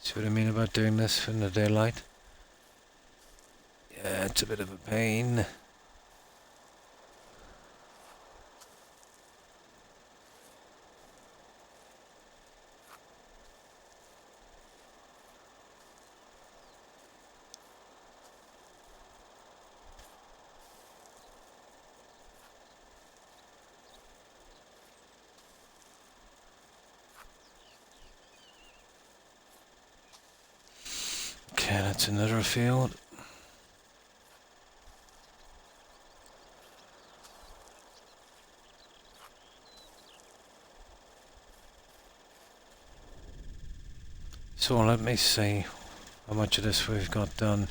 Speaker 1: See what I mean about doing this in the daylight? Yeah, it's a bit of a pain. That's another field. So let me see how much of this we've got done.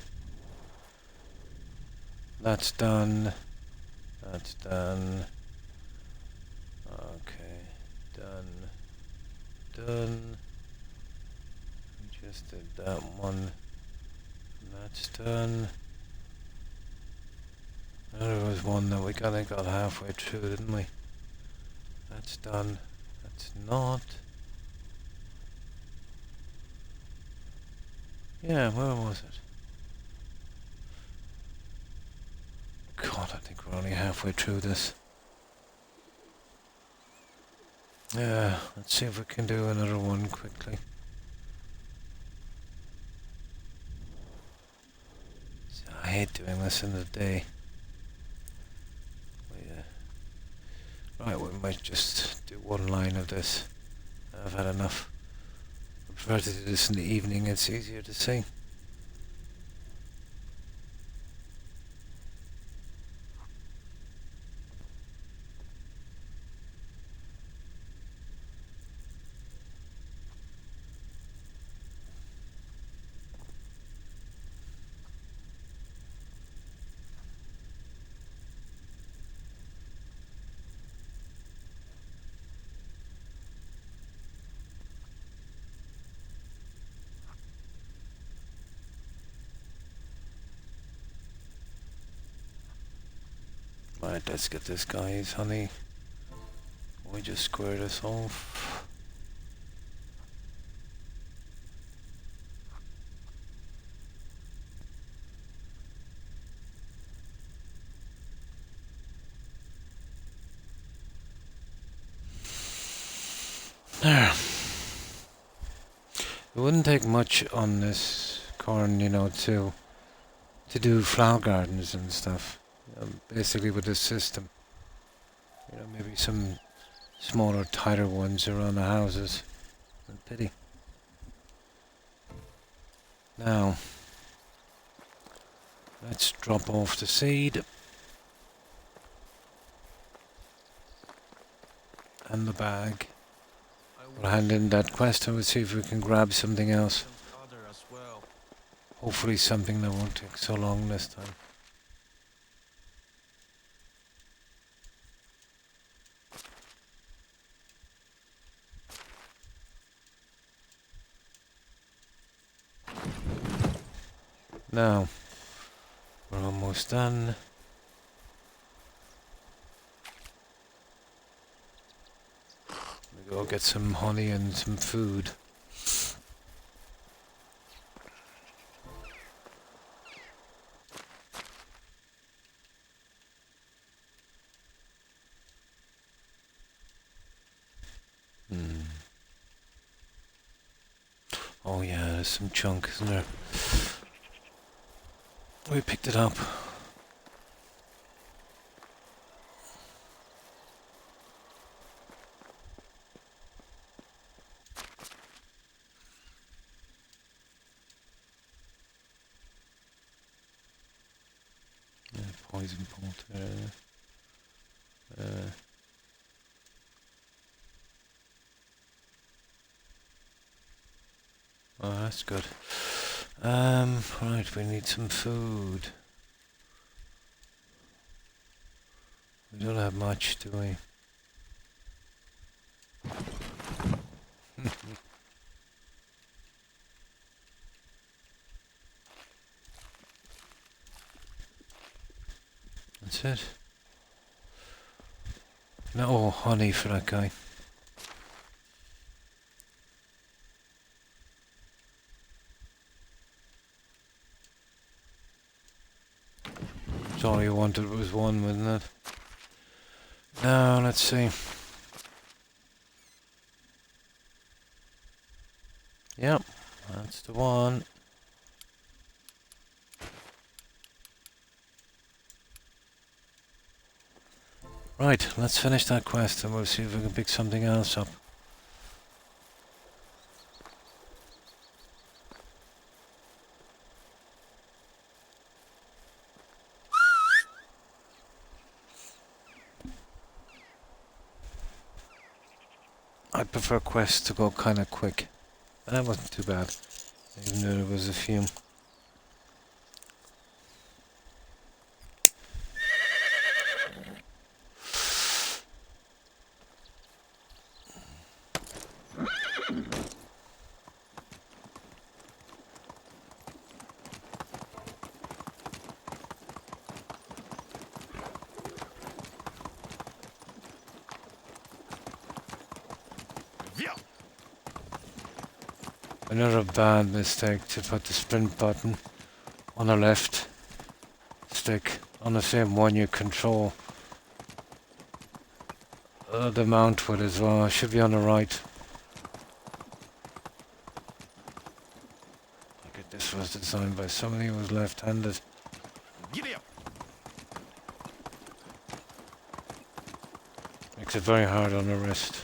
Speaker 1: That's done. That's done. Okay, done. Done. We just did that one. That's done. There was one that we kinda got halfway through, didn't we? That's done. That's not. Yeah, where was it? God, I think we're only halfway through this. Yeah, let's see if we can do another one quickly. I hate doing this in the day. Right, we might just do one line of this. I've had enough. I prefer to do this in the evening, it's easier to see. Right, let's get this guy's honey. We just square this off. There. It wouldn't take much on this corn, you know, to do flower gardens and stuff. Basically with this system. You know, maybe some smaller, tighter ones around the houses. A pity. Now, let's drop off the seed. And the bag. We'll hand in that quest and we'll see if we can grab something else.
Speaker 3: As well.
Speaker 1: Hopefully something that won't take so long this time. Now, we're almost done. We go get some honey and some food. Oh yeah, there's some chunk, isn't there? We picked it up. Yeah, poison bolt there. Oh, that's good. Right, we need some food. We don't have much, do we? That's it. No honey for that guy. All you wanted was one, wasn't it? Now, let's see. Yep, that's the one. Right, let's finish that quest and we'll see if we can pick something else up. I prefer quests to go kind of quick. And that wasn't too bad, even though there was a few. Another bad mistake to put the sprint button on the left stick on the same one you control the mount with as well. It should be on the right. Look at this, was designed by somebody who was left-handed.
Speaker 3: Giddy up!
Speaker 1: Makes it very hard on the wrist.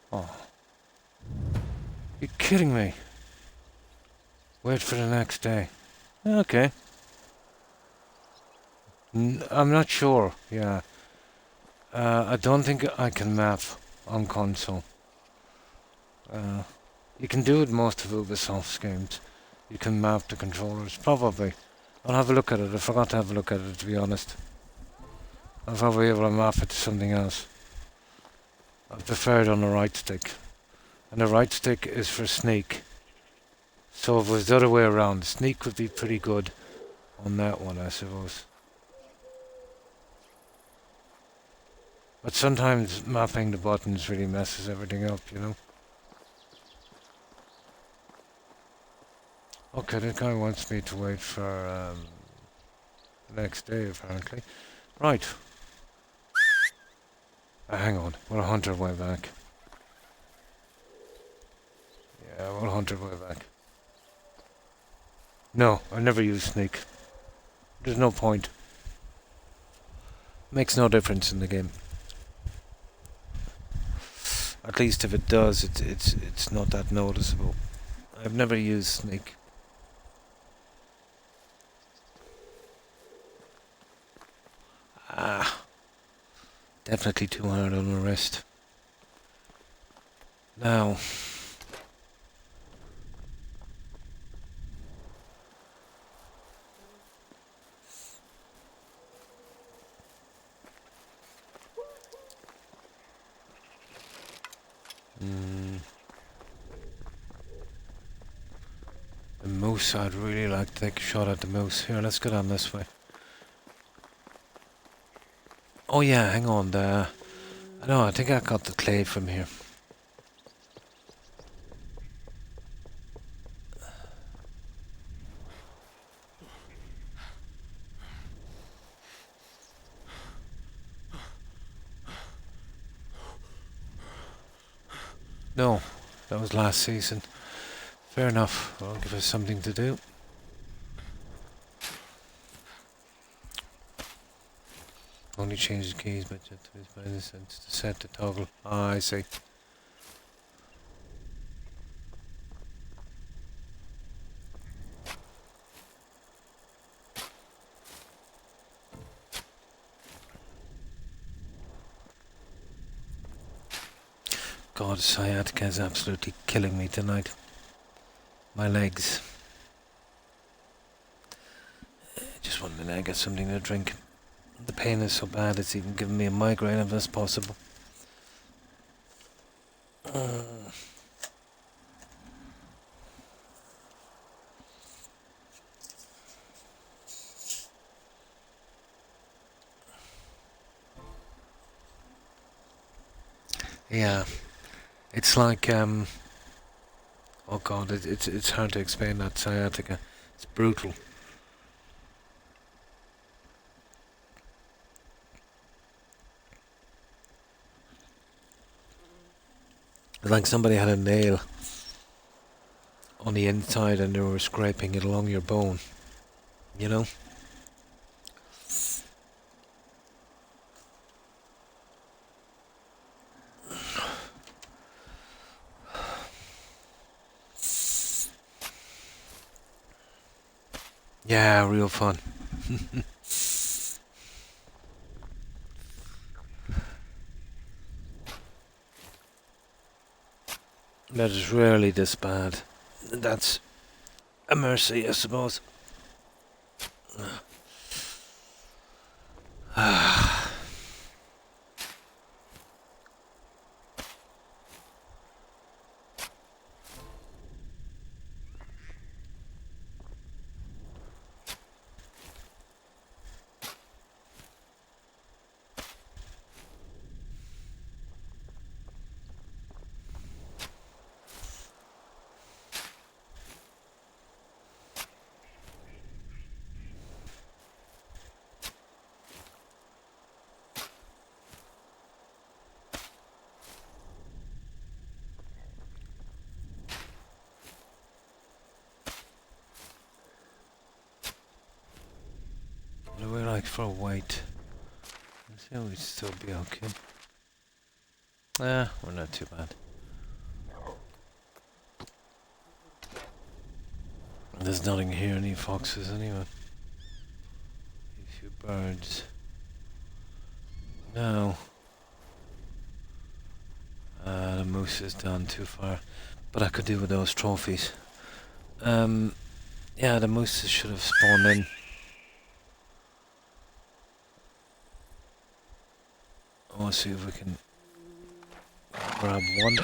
Speaker 1: Oh. You're kidding me. Wait for the next day. Okay. I'm not sure, yeah. I don't think I can map on console. You can do it most of Ubisoft's games. You can map the controllers, probably. I'll have a look at it. I forgot to have a look at it, to be honest. I'll probably be able to map it to something else. I prefer it on the right stick. And the right stick is for sneak. So if it was the other way around, sneak would be pretty good on that one, I suppose. But sometimes mapping the buttons really messes everything up, you know? Okay, that guy wants me to wait for the next day, apparently. Right. Hang on, we'll hunt our way back. Yeah, we'll hunt our way back. No, I never use sneak. There's no point. Makes no difference in the game. At least if it does, it's not that noticeable. I've never used sneak. Ah. Definitely too hard on the wrist. Now. The moose, I'd really like to take a shot at the moose. Here, let's go down this way. Oh yeah, hang on there. No, I think I got the clay from here. No, that was last season. Fair enough. I'll give us something to do. Only change the keys, but just by the sense to set the toggle. Ah, I see. God, sciatica is absolutely killing me tonight. My legs. Just 1 minute, I get something to drink. The pain is so bad, it's even giving me a migraine if that's possible. Yeah. It's like, oh God, it's hard to explain that sciatica. It's brutal. Like somebody had a nail on the inside and they were scraping it along your bone. You know? Yeah, real fun. That is rarely this bad. That's a mercy, I suppose. What do we like for a weight? Let's see, we'd still be okay. We're not too bad. There's nothing here, any foxes anyway. A few birds. No. The moose is down too far. But I could do with those trophies. Yeah, the mooses should have spawned in. I want to see if we can grab one.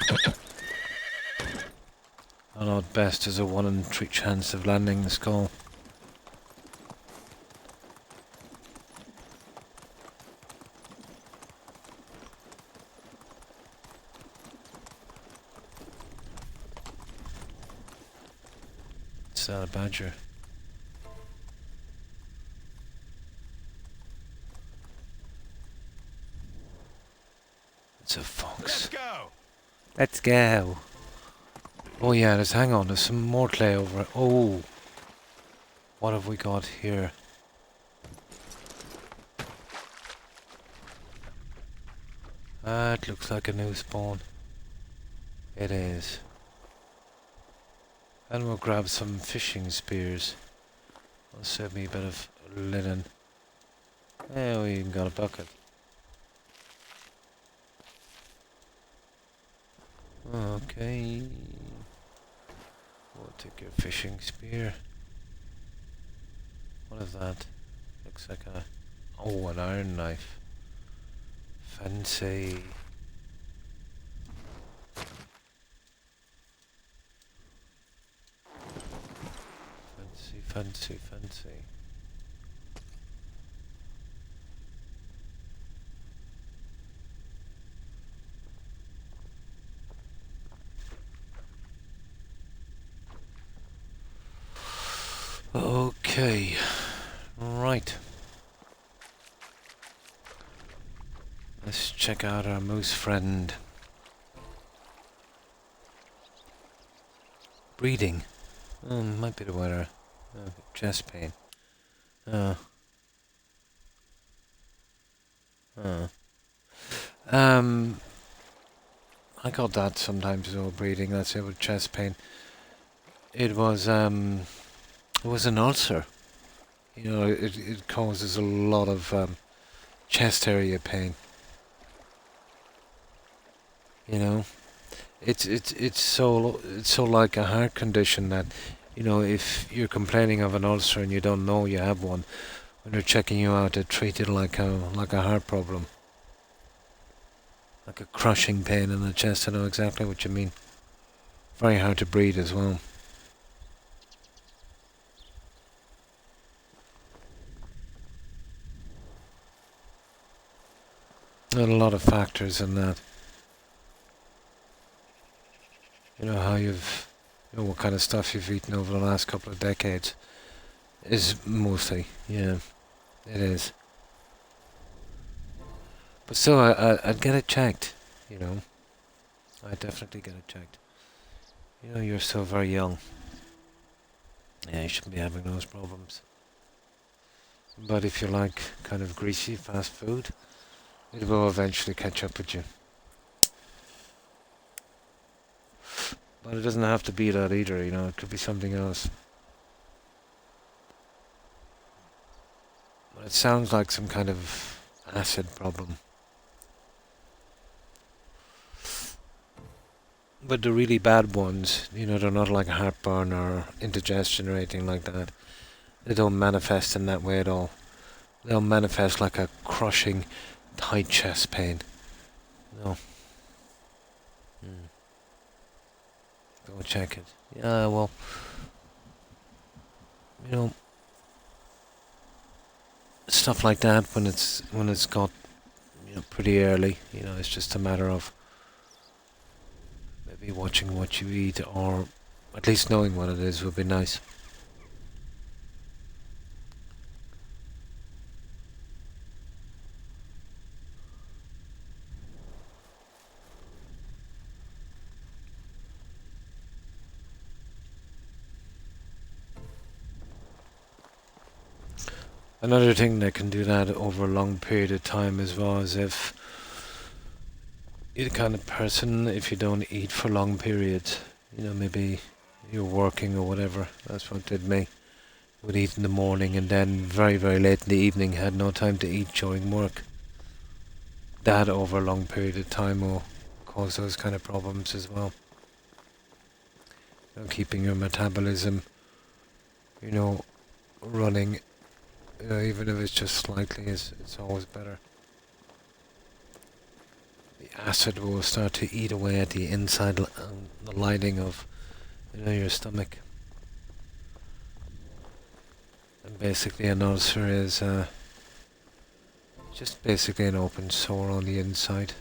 Speaker 1: I know at best there's a 1 in 3 chance of landing the skull. It's not a badger. It's a fox.
Speaker 3: Let's go.
Speaker 1: Let's go. Oh yeah, hang on, there's some more clay over it. Oh, what have we got here? It looks like a new spawn. It is. And we'll grab some fishing spears. That'll save me a bit of linen. Yeah, we even got a bucket. Okay. We'll take your fishing spear. What is that? Looks like a... Oh, an iron knife. Fancy. Fancy. Okay, right. Let's check out our moose friend. Breeding. Might be the weather. Chest pain. I got that sometimes though, breeding, let's say with chest pain. It was an ulcer. You know, it causes a lot of chest area pain. You know, it's so like a heart condition that, you know, if you're complaining of an ulcer and you don't know you have one, when they're checking you out, they treat it like a heart problem, like a crushing pain in the chest. I know exactly what you mean. Very hard to breathe as well. There are a lot of factors in that. You know how you know what kind of stuff you've eaten over the last couple of decades is mostly, yeah, it is. But still, I'd get it checked, you know. I definitely get it checked. You know, you're still very young. Yeah, you shouldn't be having those problems. But if you like kind of greasy fast food, it will eventually catch up with you. But it doesn't have to be that either, you know, it could be something else. But it sounds like some kind of acid problem. But the really bad ones, you know, they're not like heartburn or indigestion or anything like that. They don't manifest in that way at all. They'll manifest like a crushing, tight chest pain. No. Go check it. Yeah, well, you know, stuff like that when it's got, you know, pretty early. You know, it's just a matter of maybe watching what you eat, or at least knowing what it is would be nice. Another thing that can do that over a long period of time as well is if you're the kind of person, if you don't eat for long periods, you know, maybe you're working or whatever, that's what did me. Would eat in the morning and then very, very late in the evening had no time to eat during work. That over a long period of time will cause those kind of problems as well. You know, keeping your metabolism, you know, running, even if it's just slightly, it's always better. The acid will start to eat away at the inside, the lining of, you know, your stomach. And basically an ulcer is just basically an open sore on the inside.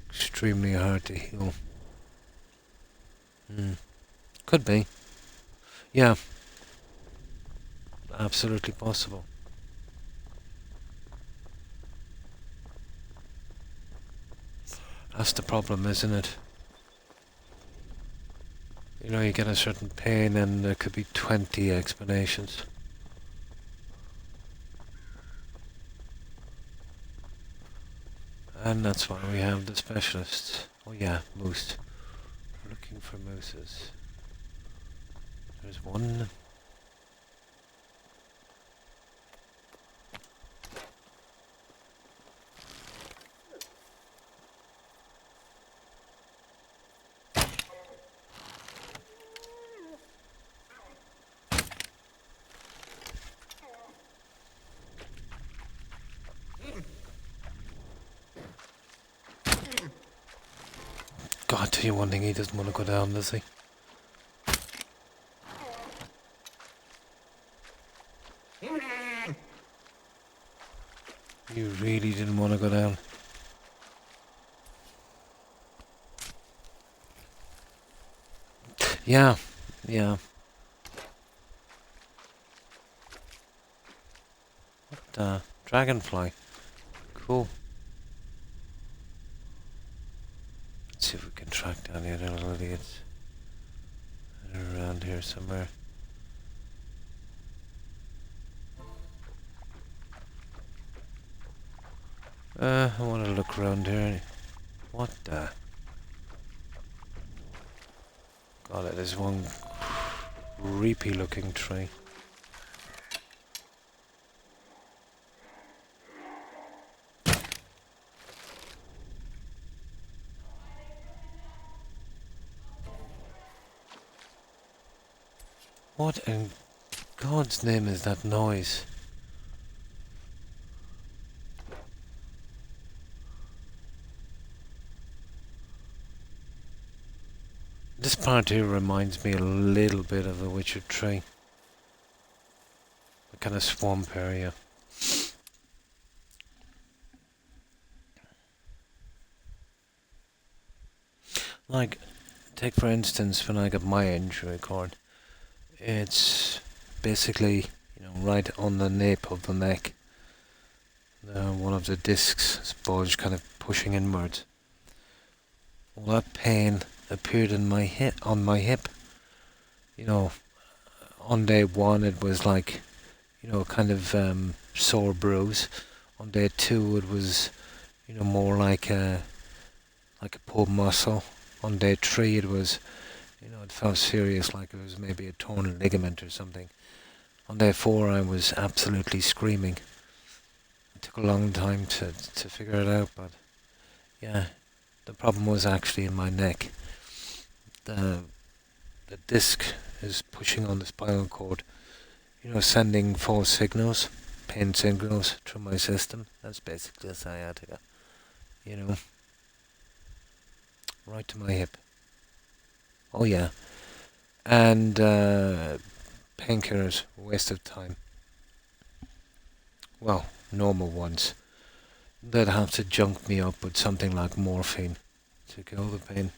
Speaker 1: Extremely hard to heal. Could be. Yeah. Absolutely possible. That's the problem, isn't it? You know, you get a certain pain and there could be 20 explanations. And that's why we have the specialists. Oh yeah, moose. We're looking for mooses. There's one. God, tell you one thing, he doesn't want to go down, does he? You really didn't want to go down. Yeah, yeah. What, dragonfly. Cool. Let's see if we can track down the other little idiots. They're around here somewhere. I want to look around here. What the? God, it is one creepy looking tree. What in God's name is that noise? This part here reminds me a little bit of a witcher tree. A kind of swamp area. Like, take for instance when I got my injury cord. It's basically, you know, right on the nape of the neck. One of the discs is bulged, kind of pushing inwards. Well, that pain appeared in my hip, on my hip. You know, on day one it was like, kind of sore bruise. On day two it was, more like a pulled muscle. On day three it was, it felt serious, like it was maybe a torn ligament or something. On day four I was absolutely screaming. It took a long time to figure it out, but yeah, the problem was actually in my neck. The disc is pushing on the spinal cord, sending false signals, pain signals through my system. That's basically sciatica, you know, right to my hip. Oh yeah, and painkillers, waste of time. Well, normal ones. They'd have to junk me up with something like morphine to kill the pain.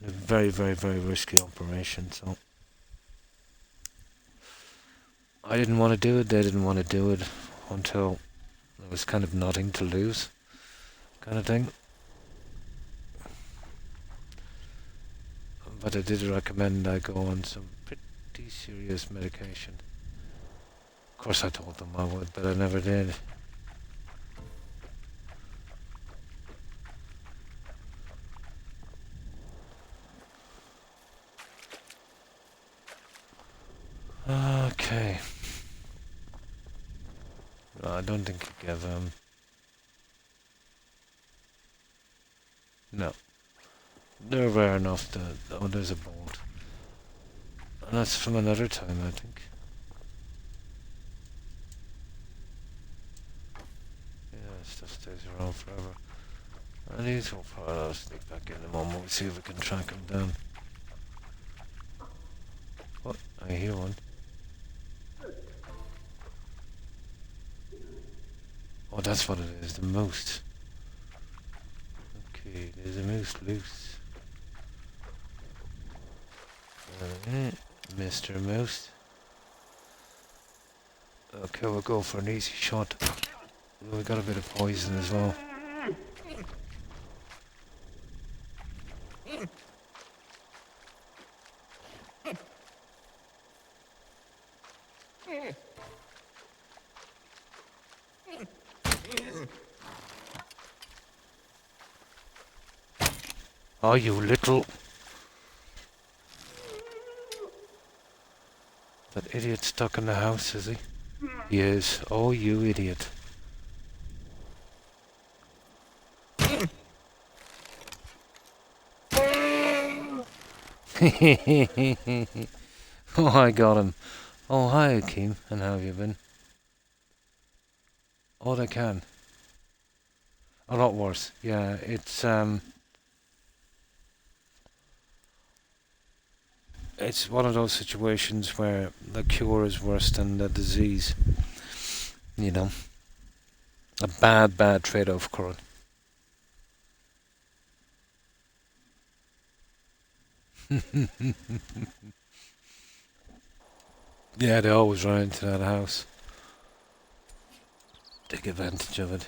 Speaker 1: A very, very, very risky operation, so I didn't want to do it, they didn't want to do it until there was kind of nothing to lose, kind of thing. But I did recommend I go on some pretty serious medication. Of course I told them I would, but I never did. Okay. No, I don't think you give no. They're rare enough that oh, there's a bolt. And that's from another time, I think. Yeah, stuff stays around forever. And these will probably I'll sneak back in a moment. We'll see if we can track them down. What? I hear one. Oh, that's what it is, the moose. Okay, there's a moose loose. Mr. Moose. Okay, we'll go for an easy shot. We got a bit of poison as well. Oh, you little... That idiot stuck in the house, is he? He is. Oh, you idiot. Oh, I got him. Oh, hi, Akeem. And how have you been? Oh, they can. A lot worse. Yeah, it's one of those situations where the cure is worse than the disease. You know? A bad, bad trade-off, Corin. Yeah, they always run into that house. Take advantage of it.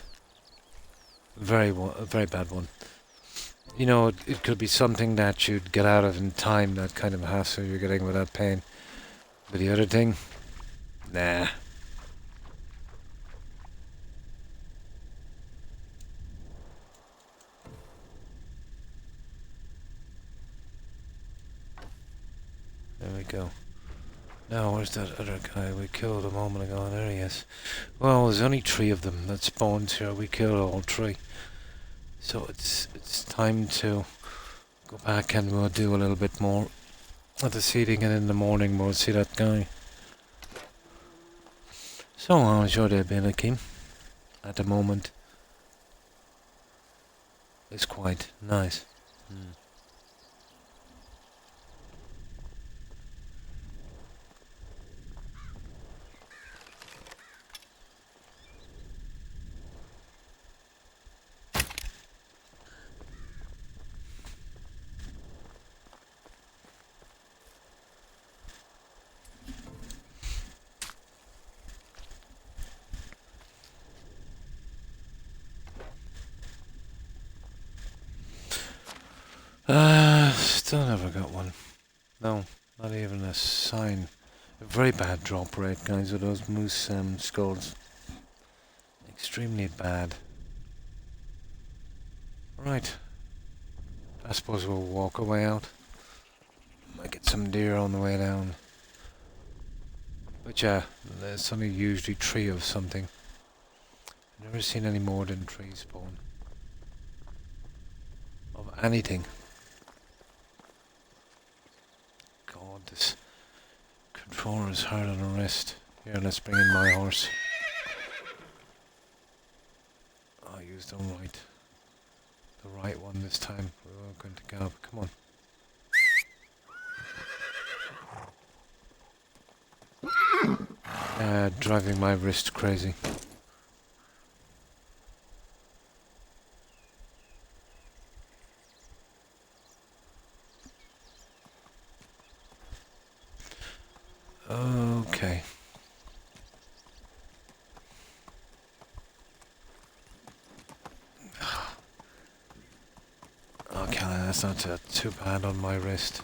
Speaker 1: A very bad one. You know, it could be something that you'd get out of in time, that kind of hassle you're getting with that pain. But the other thing? Nah. There we go. Now, where's that other guy we killed a moment ago? There he is. Well, there's only 3 of them that spawned here. We killed all 3. So it's time to go back and we'll do a little bit more at the seeding, and in the morning we'll see that guy. So how's your day been, Akeem? At the moment, it's quite nice. Still never got one. No, not even a sign. A very bad drop rate, guys, with those moose skulls. Extremely bad. Right. I suppose we'll walk our way out. Might get some deer on the way down. But yeah, there's only usually 3 of something. I've never seen any more than 3 spawn. Of anything. God, this controller is hard on the wrist. Here, let's bring in my horse. I used the right one this time. We're going to gallop. Come on. Driving my wrist crazy. Okay. Okay, that's not too bad on my wrist.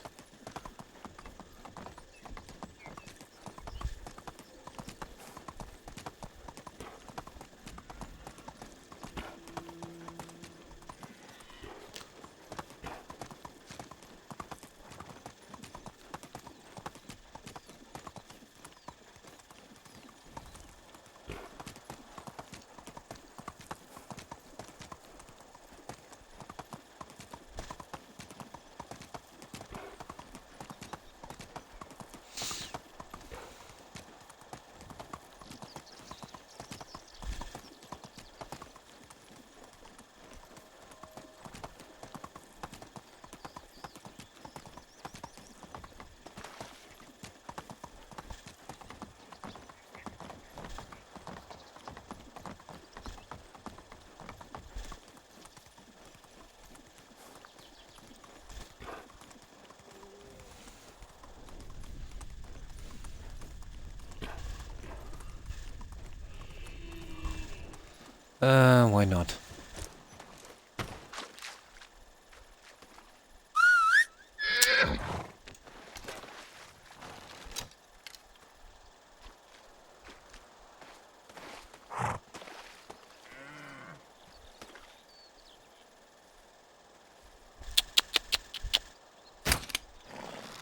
Speaker 1: Why not?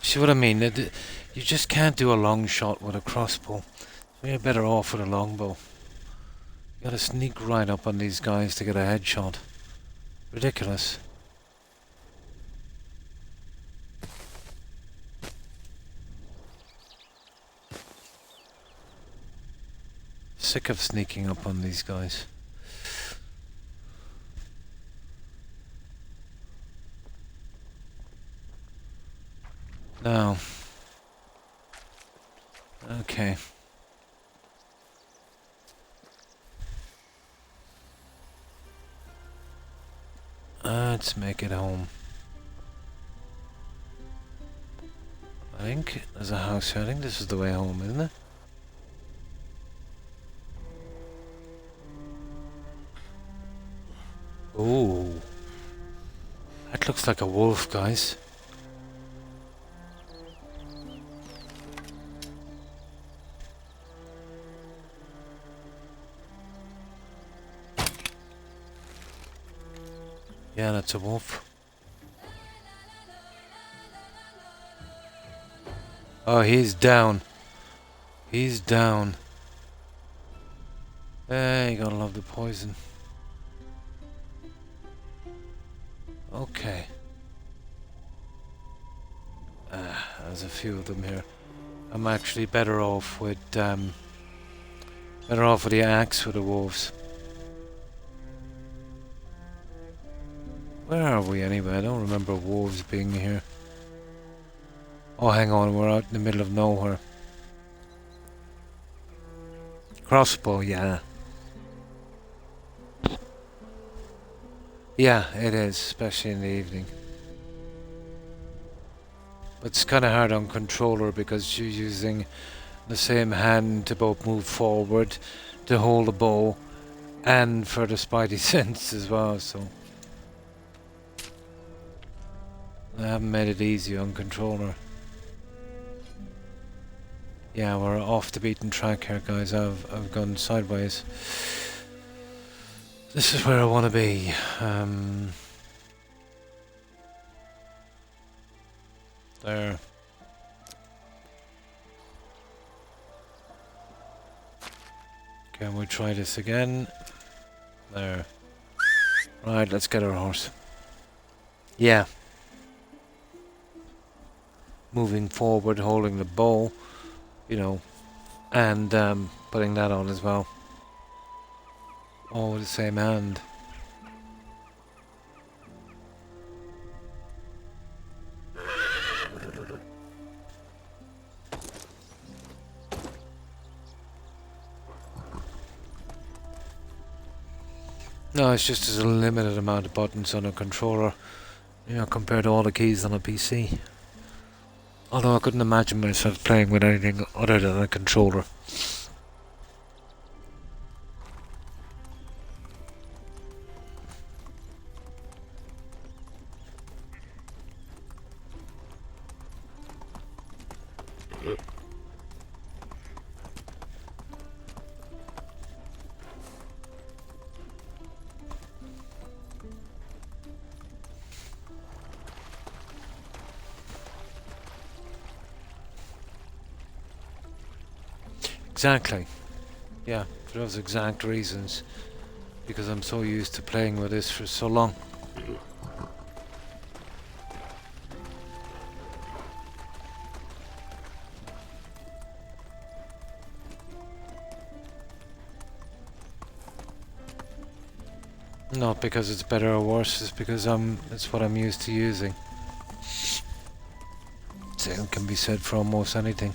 Speaker 1: See what I mean? You just can't do a long shot with a crossbow. So you're better off with a longbow. You gotta sneak right up on these guys to get a headshot. Ridiculous. Sick of sneaking up on these guys. Now. Okay. Let's make it home. I think there's a house here. I think this is the way home, isn't it? Oh, that looks like a wolf, guys. Yeah, that's a wolf. Oh, he's down. He's down. Hey, you gotta love the poison. Okay. There's a few of them here. I'm actually better off with the axe with the wolves. Where are we anyway? I don't remember wolves being here. Oh, hang on, we're out in the middle of nowhere. Crossbow, yeah. Yeah, it is, especially in the evening. But it's kind of hard on controller because you're using the same hand to both move forward, to hold the bow, and for the spidey sense as well, so... They haven't made it easy on controller. Yeah, we're off the beaten track here, guys. I've gone sideways. This is where I want to be. There. Can we try this again? There. Right, let's get our horse. Yeah. Moving forward, holding the bow, you know, and putting that on as well. All with the same hand. No, it's just there's a limited amount of buttons on a controller, you know, compared to all the keys on a PC. Although I couldn't imagine myself playing with anything other than a controller. Exactly. Yeah, for those exact reasons. Because I'm so used to playing with this for so long. Not because it's better or worse, it's because it's what I'm used to using. Same can be said for almost anything.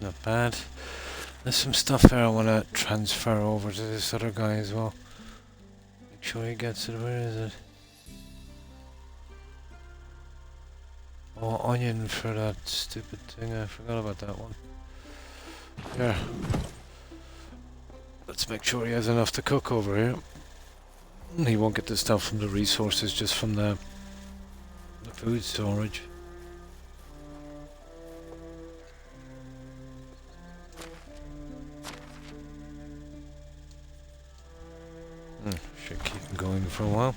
Speaker 1: Not bad. There's some stuff there I want to transfer over to this other guy as well. Make sure he gets it. Where is it? Oh, onion for that stupid thing. I forgot about that one. Here. Let's make sure he has enough to cook over here. He won't get the stuff from the resources, just from the food storage. Should keep him going for a while.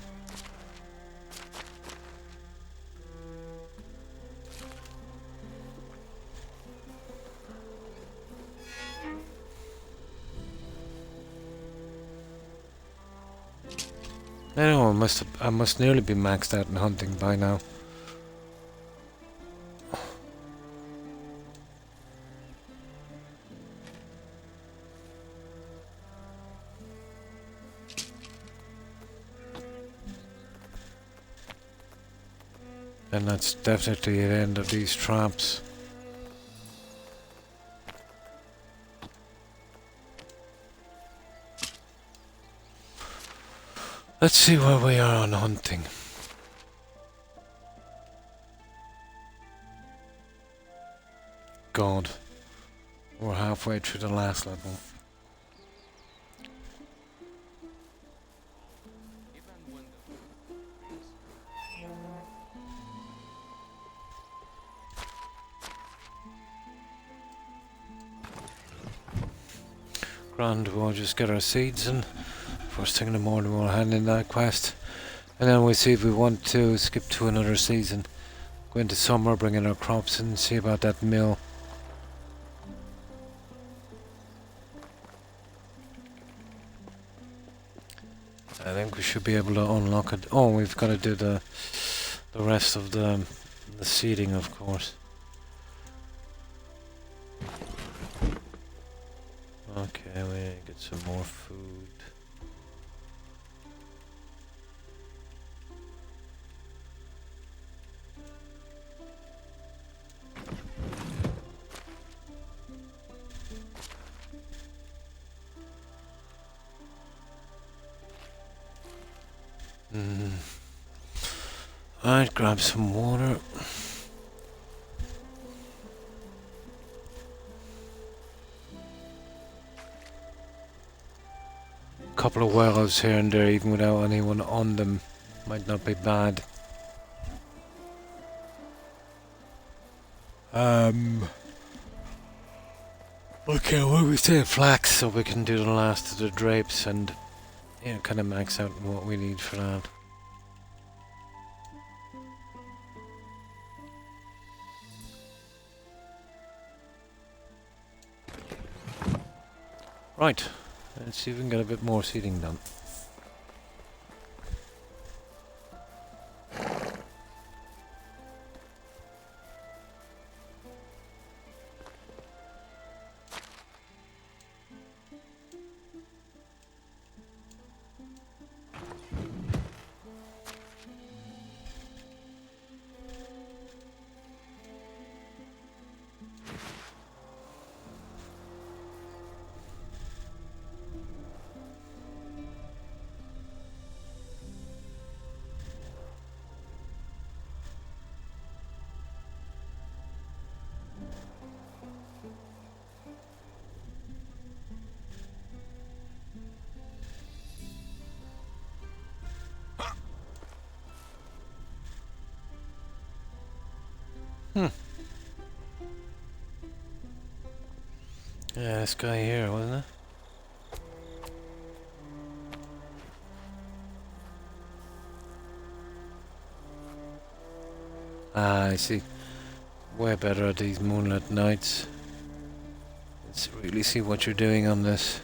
Speaker 1: I know I must nearly be maxed out in hunting by now. And that's definitely the end of these traps. Let's see where we are on hunting. God, we're halfway through the last level. Grand, we'll just get our seeds in. First thing in the morning we'll hand in that quest. And then we'll see if we want to skip to another season. Go into summer, bring in our crops and see about that mill. I think we should be able to unlock it. Oh, we've got to do the rest of the seeding, of course. Okay, we get some more food. Alright, grab some water. Couple of wells here and there, even without anyone on them, might not be bad. Okay, well, we say flax, so we can do the last of the drapes and, you know, kind of max out what we need for that. Right, let's see if we can get a bit more seeding done. Yeah, this guy here, wasn't it? Ah, I see. Way better at these moonlit nights. Let's really see what you're doing on this.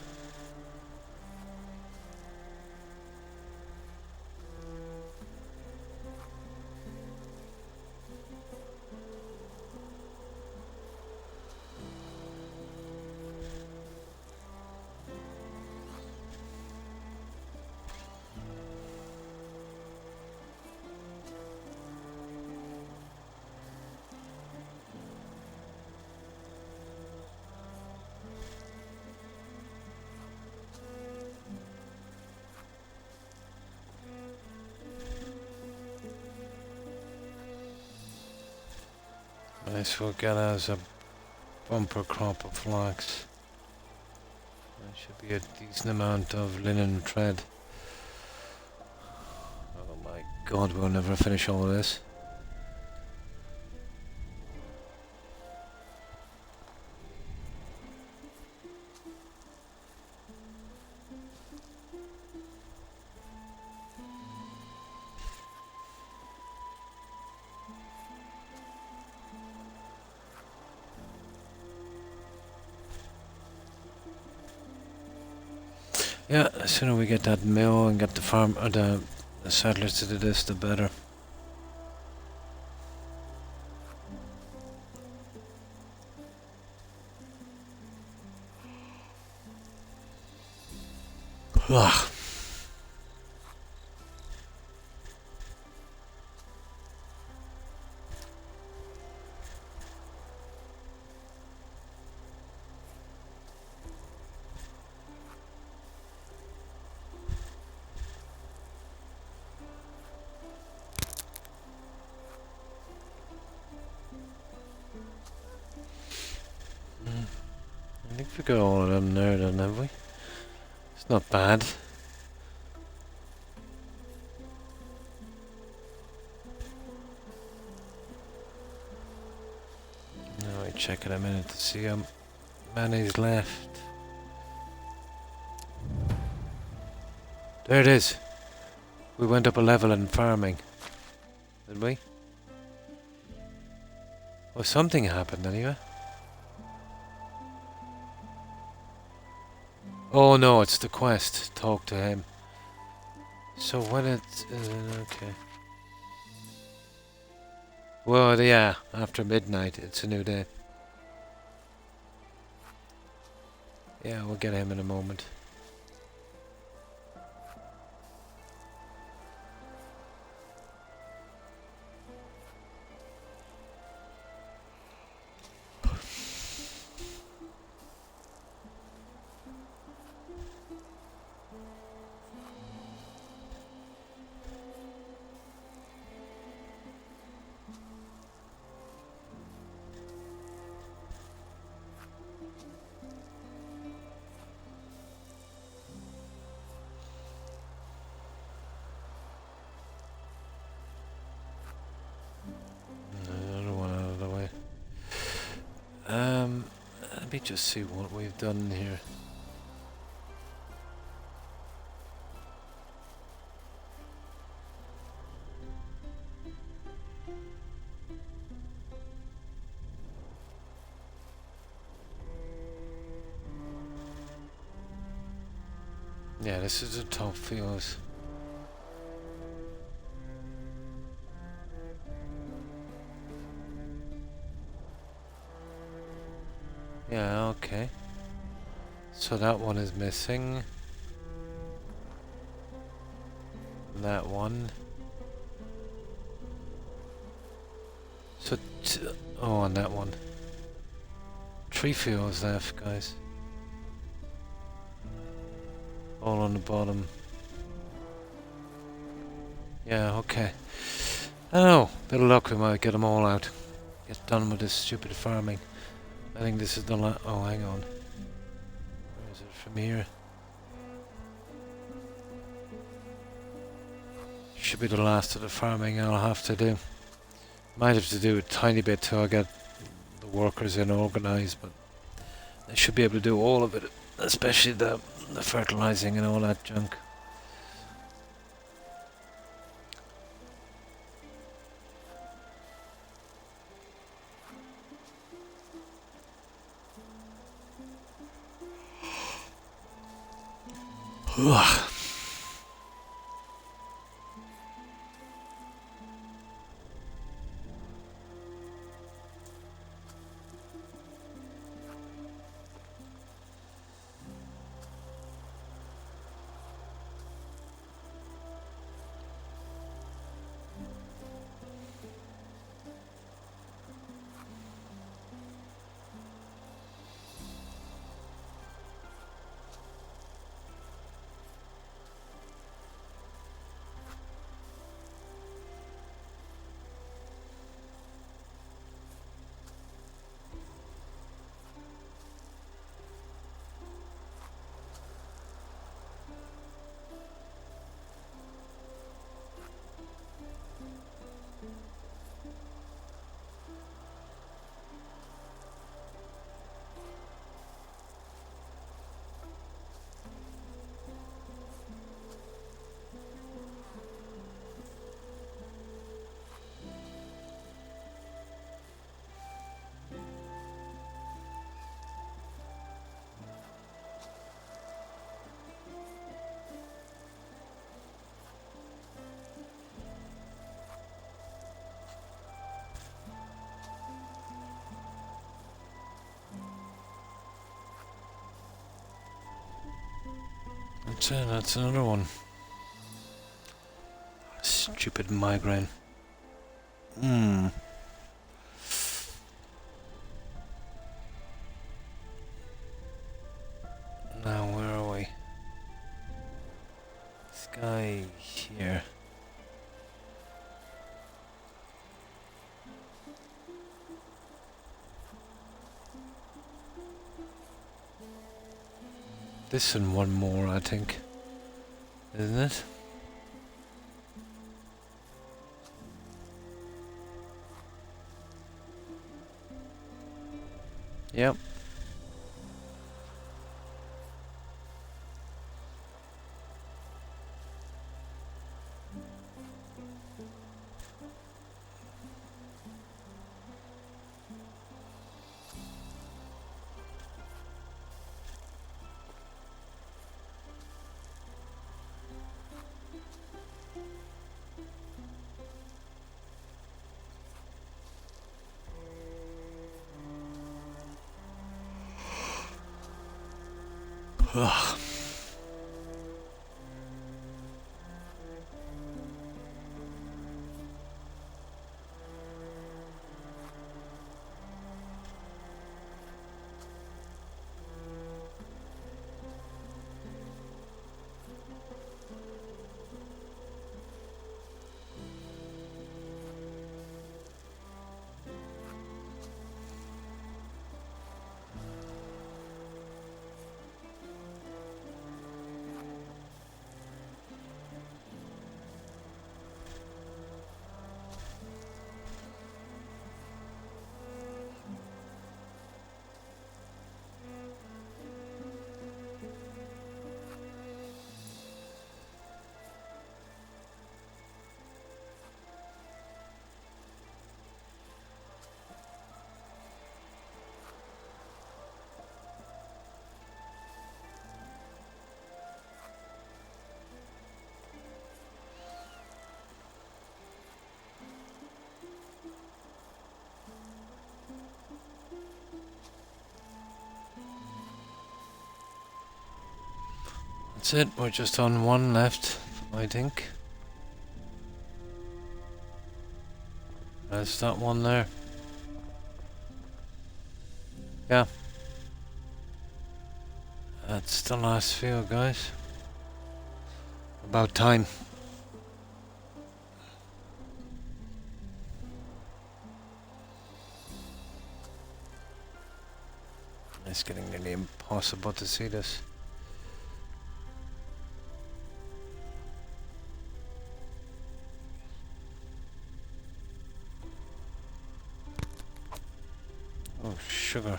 Speaker 1: Nice, we'll get us a bumper crop of flax. There should be a decent amount of linen thread. Oh my god, we'll never finish all of this. Yeah, the sooner we get that mill and get the farm or the settlers to do this, the better. Ugh. I think we got all of them there then, have we? It's not bad. Now I check in a minute to see how many's left. There it is. We went up a level in farming. Did we? Well, something happened anyway. Oh no, it's the quest. Talk to him. So when it's okay. Well, yeah, after midnight, it's a new day. Yeah, we'll get him in a moment. Another one out of the way. Let me just see what we've done here. Yeah, this is the top fields. Yeah, okay. So that one is missing. That one. So, oh, and that one. 3 fields left, guys. All on the bottom. Yeah, okay. I don't know. Bit of luck, we might get them all out. Get done with this stupid farming. I think this is the oh, hang on. Where is it from here? Should be the last of the farming I'll have to do. Might have to do a tiny bit till I get the workers in organised, but I should be able to do all of it, especially the fertilising and all that junk. Ugh. That's another one. Stupid migraine. Now where are we? This guy here. This and one more, I think. Isn't it? Yep. Ugh. That's it, we're just on one left, I think. That's that one there. Yeah. That's the last few, guys. About time. It's getting nearly impossible to see this. Oh, sugar.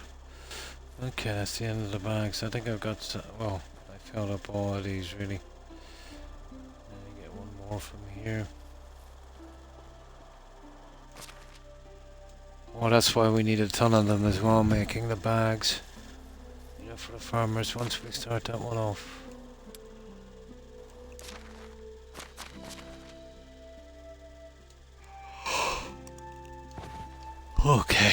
Speaker 1: Okay, that's the end of the bags. I think I've got, well, I filled up all of these really. Let me get one more from here. Oh, that's why we need a ton of them as well, making the bags. You know, for the farmers, once we start that one off. Okay.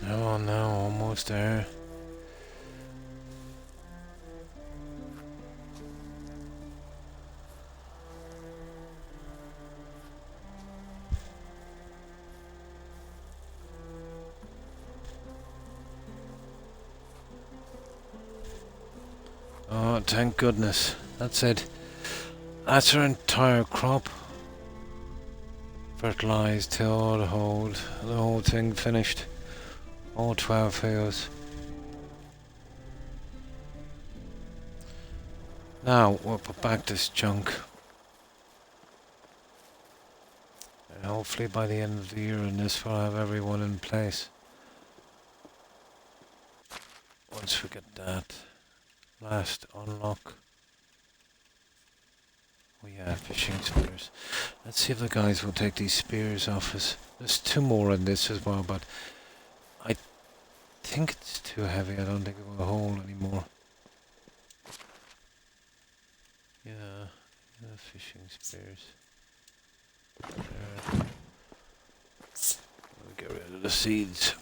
Speaker 1: Oh no, almost there. Oh, thank goodness. That's it. That's our entire crop. Fertilized till the whole thing finished. All 12 fields. Now we'll put back this junk. And hopefully by the end of the year in this we'll have everyone in place. Once we get that last unlock. Oh yeah, fishing spears. Let's see if the guys will take these spears off us. There's 2 more in this as well, but I think it's too heavy. I don't think it will hold anymore. fishing spears. There. We'll get rid of the seeds.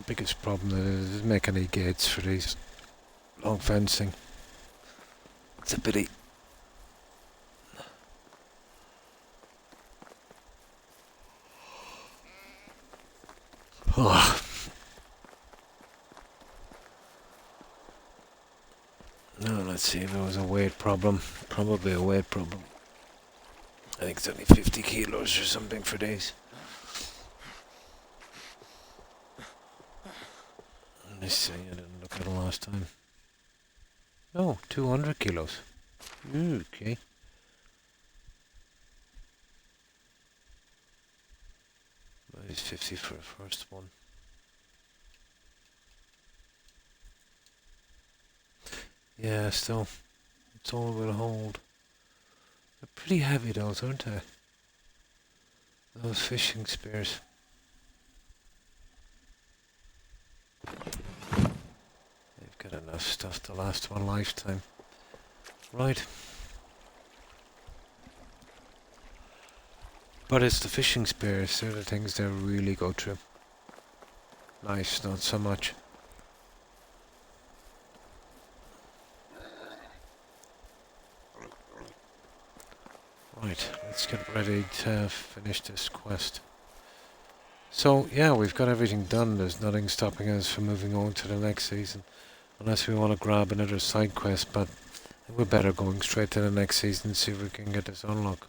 Speaker 1: Biggest problem is make any gates for these long fencing. It's a pity. Oh. No, let's see if there was a weight problem. Probably a weight problem. I think it's only 50 kilos or something for these. Let's see, I didn't look at it last time. No, 200 kilos. Okay. That is 50 for the first one. Yeah, still, it's all it will hold. They're pretty heavy those, aren't they? Those fishing spears. They've got enough stuff to last one lifetime. Right. But it's the fishing spears, they're the things that really go through. Knives, not so much. Right, let's get ready to finish this quest. So, yeah, we've got everything done. There's nothing stopping us from moving on to the next season. Unless we want to grab another side quest, but we're better going straight to the next season and see if we can get this unlock.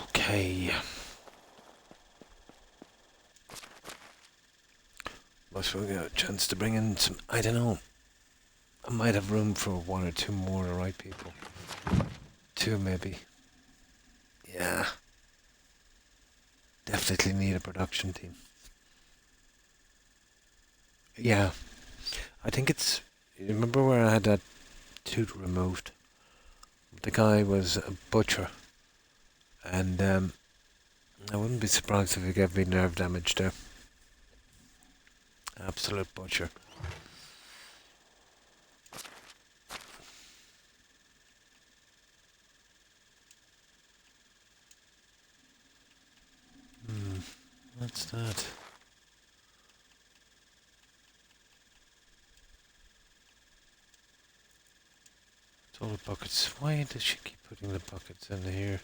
Speaker 1: Okay. Must we get a chance to bring in some, I don't know. I might have room for one or two more of the right people. Two maybe. Yeah. Definitely need a production team. Yeah. I think it's, you remember where I had that tooth removed? The guy was a butcher. And I wouldn't be surprised if he gave me nerve damage there. Absolute butcher. What's that? It's all the buckets. Why does she keep putting the buckets in here?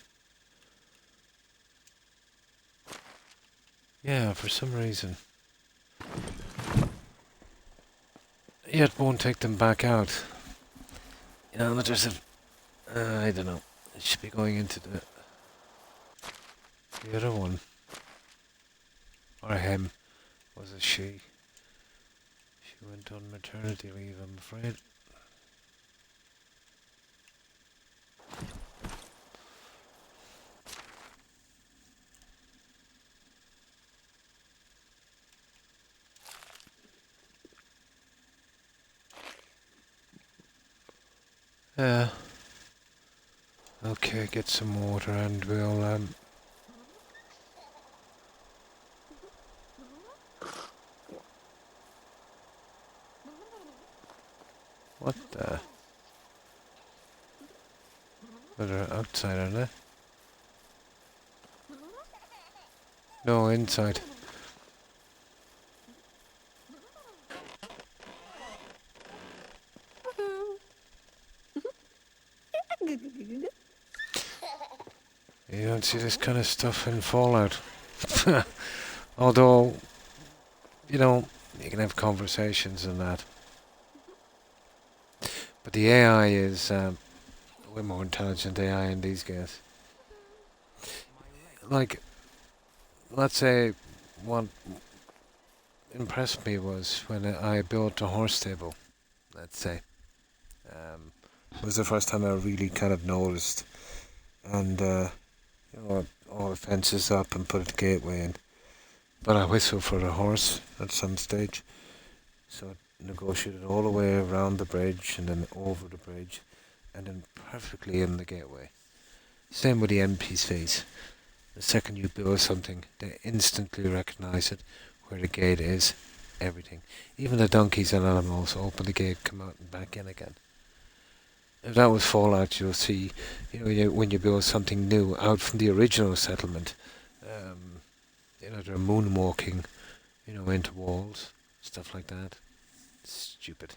Speaker 1: Yeah, for some reason. Yet won't take them back out. You know, there's a... I don't know. It should be going into the other one. Or him. Was it she? She went on maternity leave, I'm afraid. Yeah. Okay, get some water and we'll what the? They're outside, are they? No, inside. You don't see this kind of stuff in Fallout. Although, you know, you can have conversations and that. But the AI is way more intelligent AI in these guys. Like, let's say impressed me was when I built a horse stable, let's say. It was the first time I really kind of noticed. And, all the fences up and put a gateway in. But I whistled for the horse at some stage. So I negotiated all the way around the bridge and then over the bridge and then perfectly in the gateway. Same with the NPCs. The second you build something, they instantly recognize it, where the gate is, everything. Even the donkeys and animals open the gate, come out and back in again. If that was Fallout, you'll see, when you build something new out from the original settlement, they're moonwalking, into walls, stuff like that. Stupid.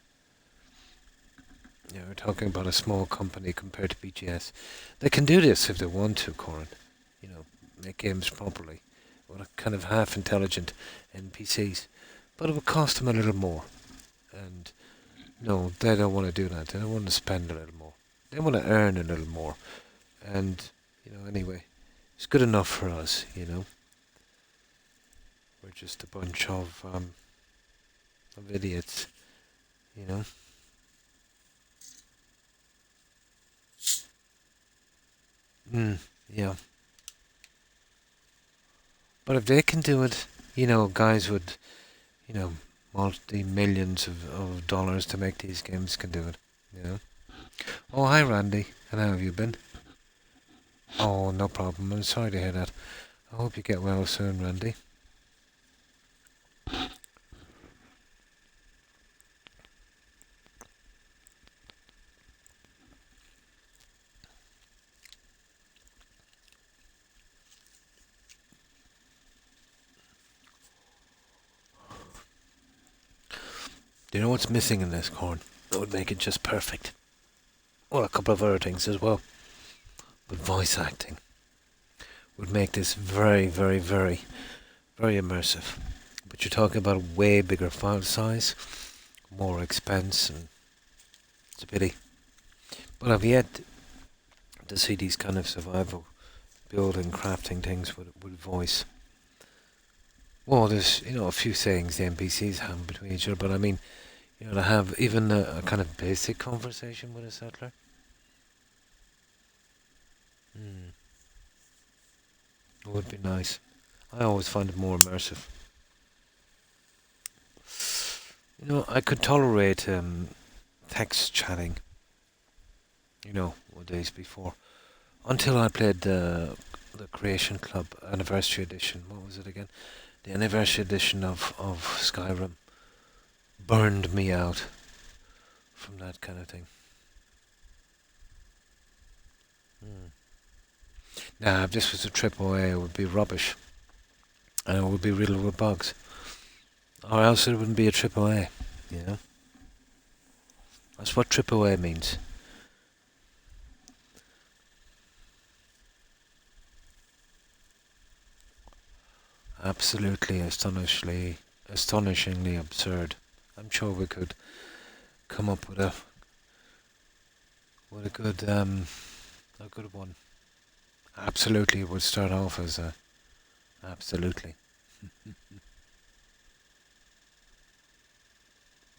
Speaker 1: We're talking about a small company compared to BGS. They can do this if they want to, Corin. Make games properly with a kind of half-intelligent NPCs. But it would cost them a little more. And no, they don't want to do that. They don't want to spend a little more. They want to earn a little more. And, anyway, it's good enough for us, We're just a bunch of idiots, Yeah. But if they can do it, guys with, multi-millions of dollars to make these games can do it, Oh, hi, Randy. And how have you been? Oh, no problem. I'm sorry to hear that. I hope you get well soon, Randy. Do you know what's missing in this, Corn? That would make it just perfect. Well, a couple of other things as well. But voice acting would make this very, very, very, very immersive. But you're talking about a way bigger file size, more expense, and it's a pity. But I've yet to see these kind of survival building, crafting things with voice. Well, there's, a few things the NPCs have between each other, but I mean, to have even a kind of basic conversation with a settler. It would be nice. I always find it more immersive. I could tolerate text chatting, days before, until I played the Creation Club Anniversary Edition. What was it again? The Anniversary Edition of Skyrim burned me out from that kind of thing. Now, if this was a AAA, it would be rubbish. And it would be riddled with bugs. Or else it wouldn't be a AAA, That's what AAA means. Absolutely astonishingly absurd. I'm sure we could come up with a good one. Absolutely, it would start off as a absolutely.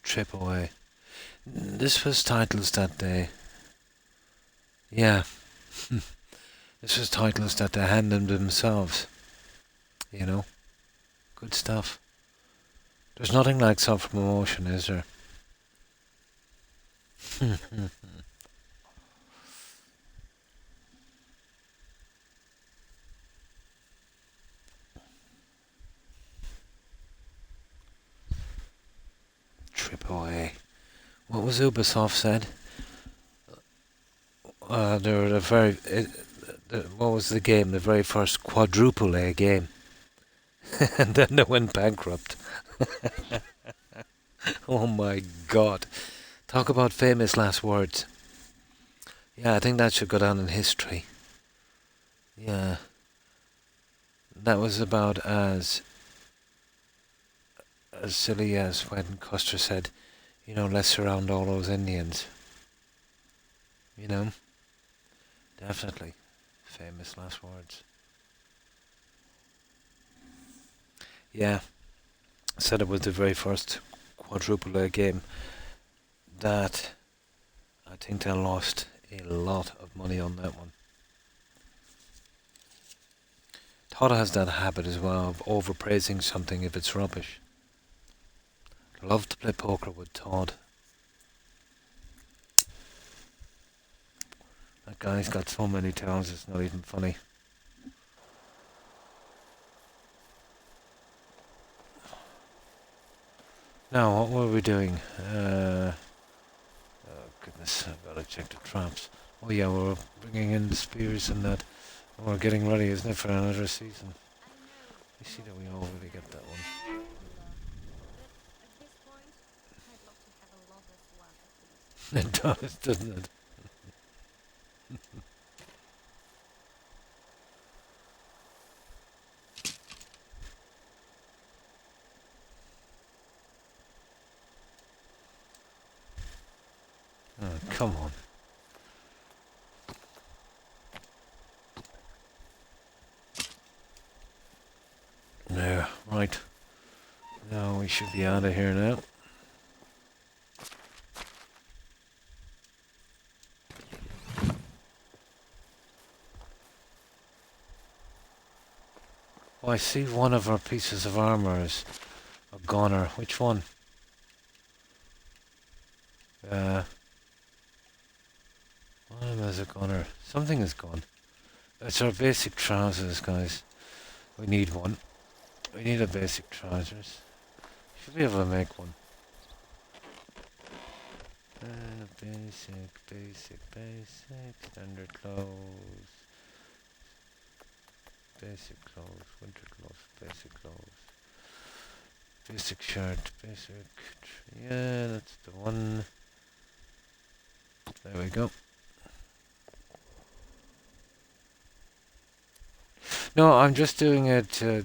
Speaker 1: AAA. This was titles that they. Yeah. This was titles that they handed themselves. Good stuff. There's nothing like self-promotion, is there? AAA. What was Ubisoft said? They were what was the game? The very first quadruple A game. And then they went bankrupt. Oh my God. Talk about famous last words. Yeah, I think that should go down in history. Yeah. That was about as silly as when Custer said, let's surround all those Indians. Definitely. Famous last words. Yeah. said it was the very first quadruple A game that I think they lost a lot of money on that one. Todd has that habit as well of overpraising something if it's rubbish. Love to play poker with Todd. That guy's got so many talents, it's not even funny. Now, what were we doing? Oh goodness, I've got to check the traps. Oh yeah, we're bringing in the spears and that. And we're getting ready, isn't it, for another season? You see that we already get that one. It does, doesn't it? Oh, come on. Yeah, right. Now we should be out of here now. Oh, I see one of our pieces of armor is a gunner. Which one? One of them is a gunner. Something is gone. It's our basic trousers, guys. We need one. We need a basic trousers. Should be able to make one. Basic, standard clothes. Basic clothes, winter clothes, basic clothes. Basic shirt, basic. Yeah, that's the one. There we go. No, I'm just doing it to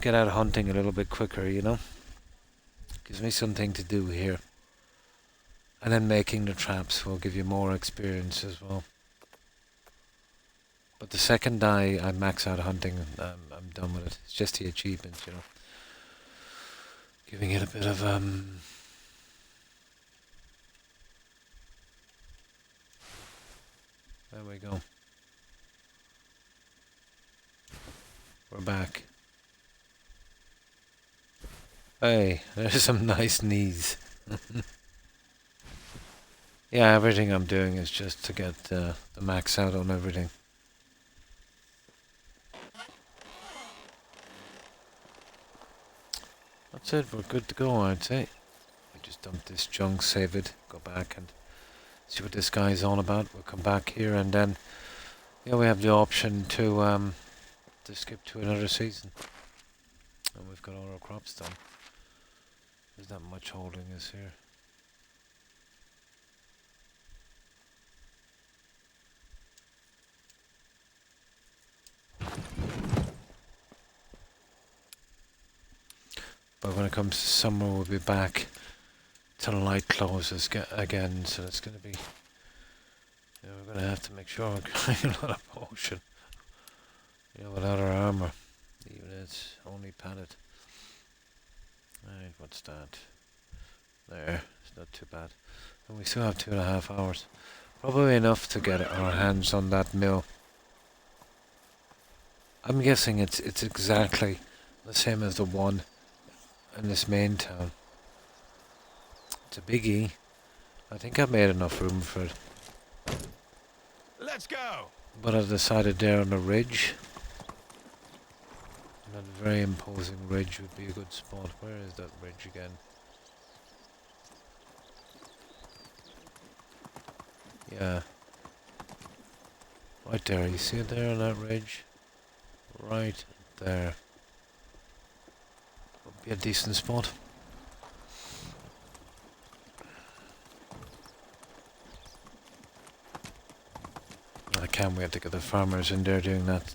Speaker 1: get out hunting a little bit quicker, you know? Gives me something to do here. And then making the traps will give you more experience as well. But the second I max out hunting, I'm done with it. It's just the achievements, you know. Giving it a bit of There we go. We're back. Hey, there's some nice knees. Yeah, everything I'm doing is just to get the max out on everything. That's it, we're good to go, I'd say. We just dump this junk, save it, go back and see what this guy's on about. We'll come back here and then, yeah, we have the option to skip to another season. And we've got all our crops done. There's not much holding us here. But when it comes to summer, we'll be back till the light closes again, so it's going to be... Yeah, we're going to have to make sure we're carrying a lot of potion. You know, without our armor. Even it's only padded. Right, what's that? There, it's not too bad. And we still have 2.5 hours. Probably enough to get our hands on that mill. I'm guessing it's exactly the same as the one in this main town. It's a biggie. I think I've made enough room for it.
Speaker 3: Let's go!
Speaker 1: But I decided there on a ridge. That very imposing ridge would be a good spot. Where is that ridge again? Yeah. Right there, you see it there on that ridge? Right there. Would be a decent spot. I can't wait to get the farmers in there doing that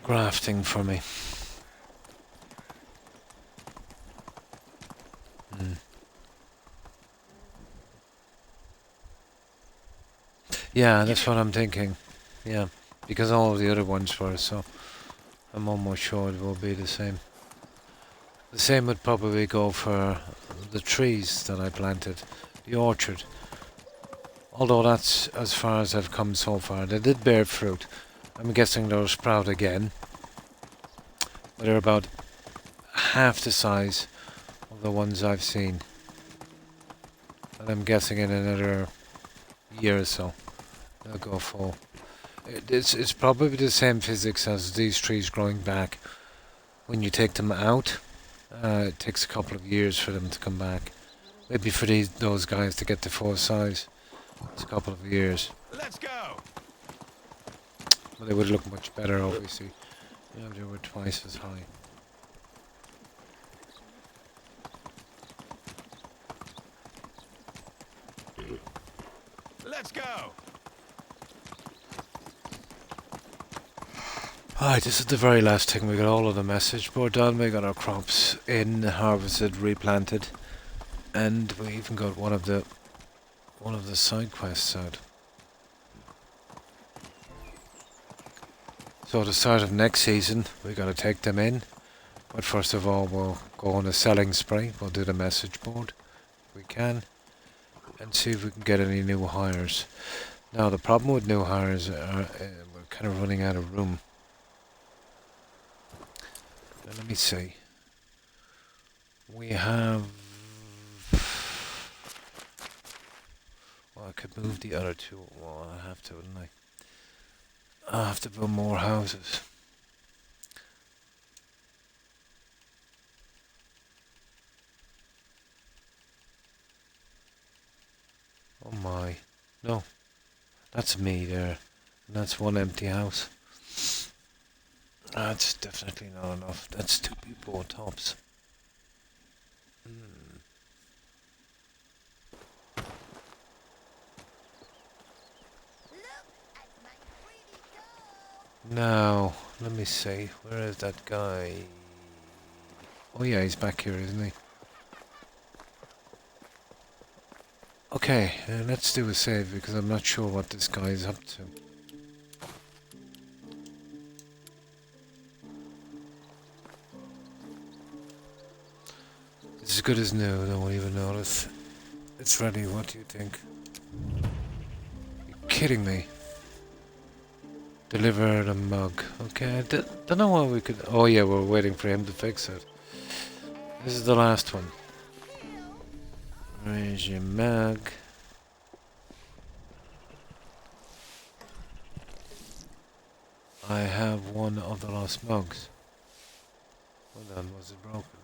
Speaker 1: grafting for me. Yeah, that's what I'm thinking. Yeah, because all of the other ones were, so I'm almost sure it will be the same. The same would probably go for the trees that I planted, the orchard. Although that's as far as I've come so far. They did bear fruit. I'm guessing they'll sprout again. But they're about half the size of the ones I've seen. And I'm guessing in another year or so they'll go full. It's probably the same physics as these trees growing back. When you take them out, it takes a couple of years for them to come back. Maybe for those guys to get to full size, it's a couple of years.
Speaker 3: Let's go.
Speaker 1: But they would look much better, obviously. Yeah, they were twice as high.
Speaker 3: Let's go.
Speaker 1: Alright, this is the very last thing. We got all of the message board done. We got our crops in, harvested, replanted, and we even got one of the side quests out. So at the start of next season, we got to take them in. But first of all, we'll go on a selling spree. We'll do the message board if we can, and see if we can get any new hires. Now the problem with new hires are we're kind of running out of room. Now, let me see. We have. Well, I could move the other two. Well, I have to, wouldn't I? I have to build more houses. Oh my. No. That's me there. And that's one empty house. That's definitely not enough. That's 2 people tops. Now, let me see. Where is that guy? Oh yeah, he's back here, isn't he? Okay, let's do a save because I'm not sure what this guy is up to. It's as good as new, no one even notice. It's ready, what do you think? You're kidding me. Deliver the mug. Okay, I don't know why we could... Oh yeah, we're waiting for him to fix it. This is the last one. Where's your mug? I have one of the lost mugs. Hold on, was it broken?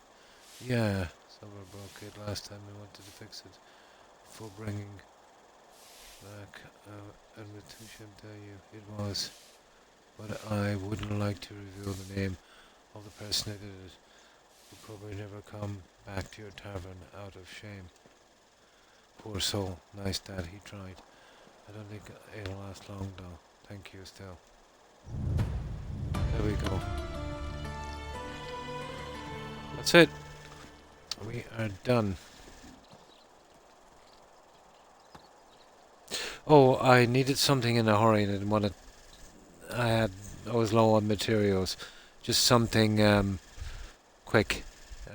Speaker 1: Yeah, someone broke it last time we wanted to fix it. For bringing back an invitation to you. It was. But I wouldn't like to reveal the name of the person who did it. You'll probably never come back to your tavern out of shame. Poor soul. Nice that he tried. I don't think it'll last long though. Thank you still. There we go. That's it. We are done. Oh, I needed something in a hurry and I didn't want to... I was low on materials. Just something quick.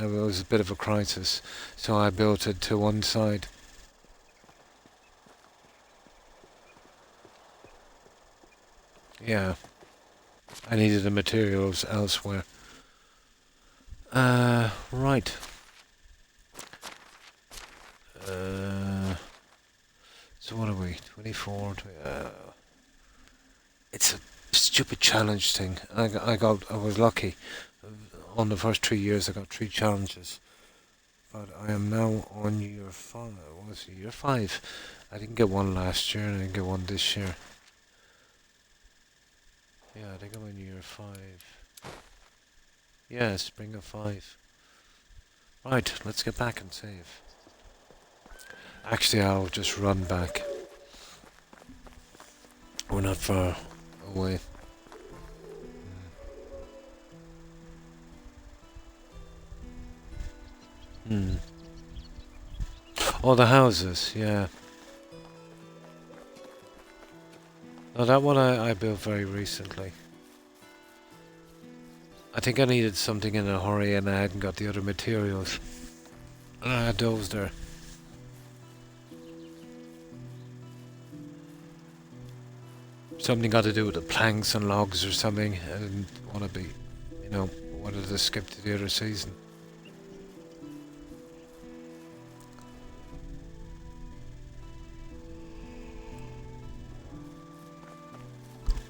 Speaker 1: It was a bit of a crisis. So I built it to one side. Yeah. I needed the materials elsewhere. Right. So what are we? 24? It's a stupid challenge thing. I was lucky. On the first 3 years I got 3 challenges. But I am now on year 5. What was it? Year 5. I didn't get one last year and I didn't get one this year. Yeah, I think I'm in year 5. Yeah, spring of 5. Right, let's get back and save. Actually, I'll just run back. We're not far away. Oh, the houses, yeah. No, that one I built very recently. I think I needed something in a hurry and I hadn't got the other materials. And I had those there. Something got to do with the planks and logs or something. I didn't want to be, you know, wanted to skip to the other season.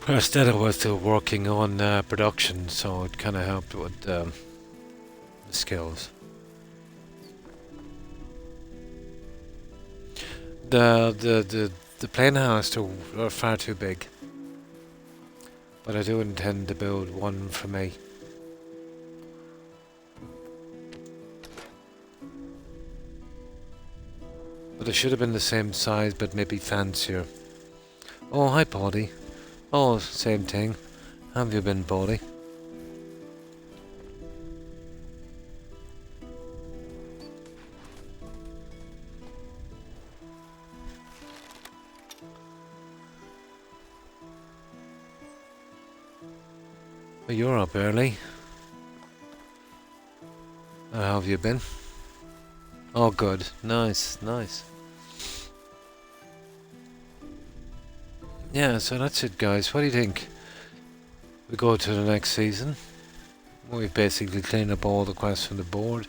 Speaker 1: Instead I was still working on production, so it kind of helped with the skills. The plain house are far too big, but I do intend to build one for me. But it should have been the same size, but maybe fancier. Oh, hi, Baldy. Oh, same thing. How have you been, Baldy? Oh, you're up early. How have you been? Oh, good. Nice, nice. Yeah, so that's it, guys. What do you think? We go to the next season. We've basically cleaned up all the quests from the board.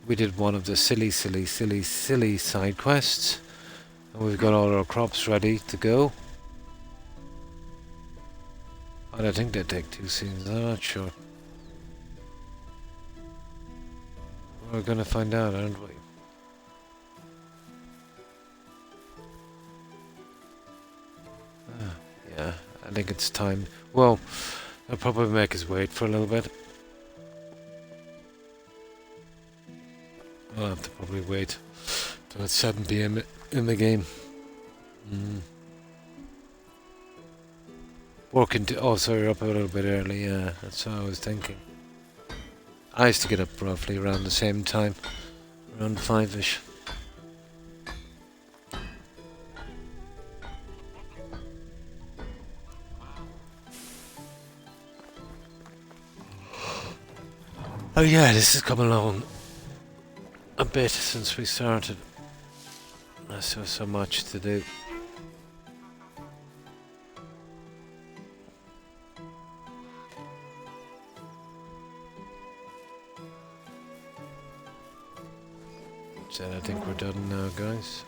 Speaker 1: We did one of the silly side quests. And we've got all our crops ready to go. I don't think they take 2 seasons, I'm not sure. We're gonna find out, aren't we? Yeah, I think it's time. Well, I'll probably make us wait for a little bit. I'll have to probably wait till it's 7 PM in the game. Working to... Oh, so you're up a little bit early, yeah, that's what I was thinking. I used to get up roughly around the same time, around 5ish. Oh yeah, this has come along a bit since we started. There's so much to do. So I think we're done now, guys.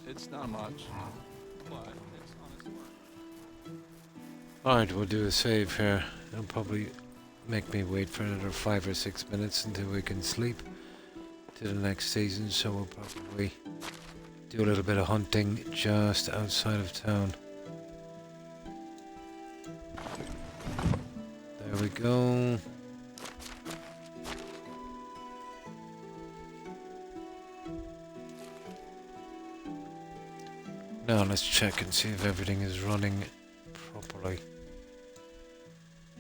Speaker 4: It's not much, but it's honest work.
Speaker 1: Alright, we'll do a save here. It'll probably make me wait for another 5 or 6 minutes until we can sleep to the next season, so we'll probably do a little bit of hunting just outside of town. There we go. Now let's check and see if everything is running properly.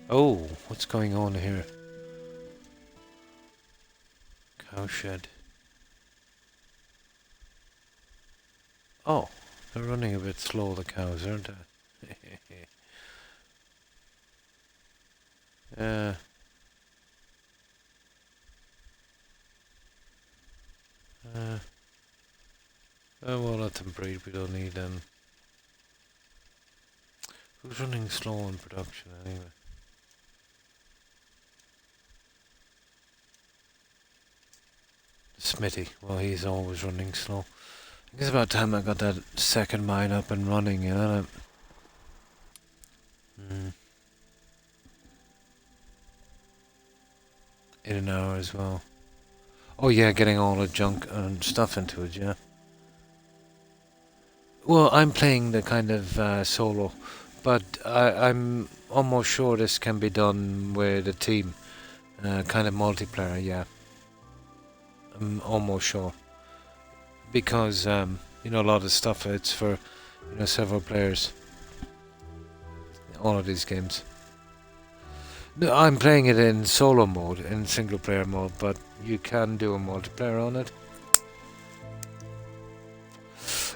Speaker 1: Oh, what's going on here? Cowshed. Oh, they're running a bit slow, the cows, aren't they? Yeah. We'll let them breed, we don't need them. Who's running slow in production anyway? Smitty, well he's always running slow. I think it's about time I got that second mine up and running, you know? In an hour as well. Oh yeah, getting all the junk and stuff into it, yeah. Well, I'm playing the kind of solo, but I'm almost sure this can be done with a team. Kind of multiplayer, yeah. I'm almost sure. Because, you know, a lot of stuff, it's for, you know, several players. All of these games. No, I'm playing it in solo mode, in single player mode, but you can do a multiplayer on it.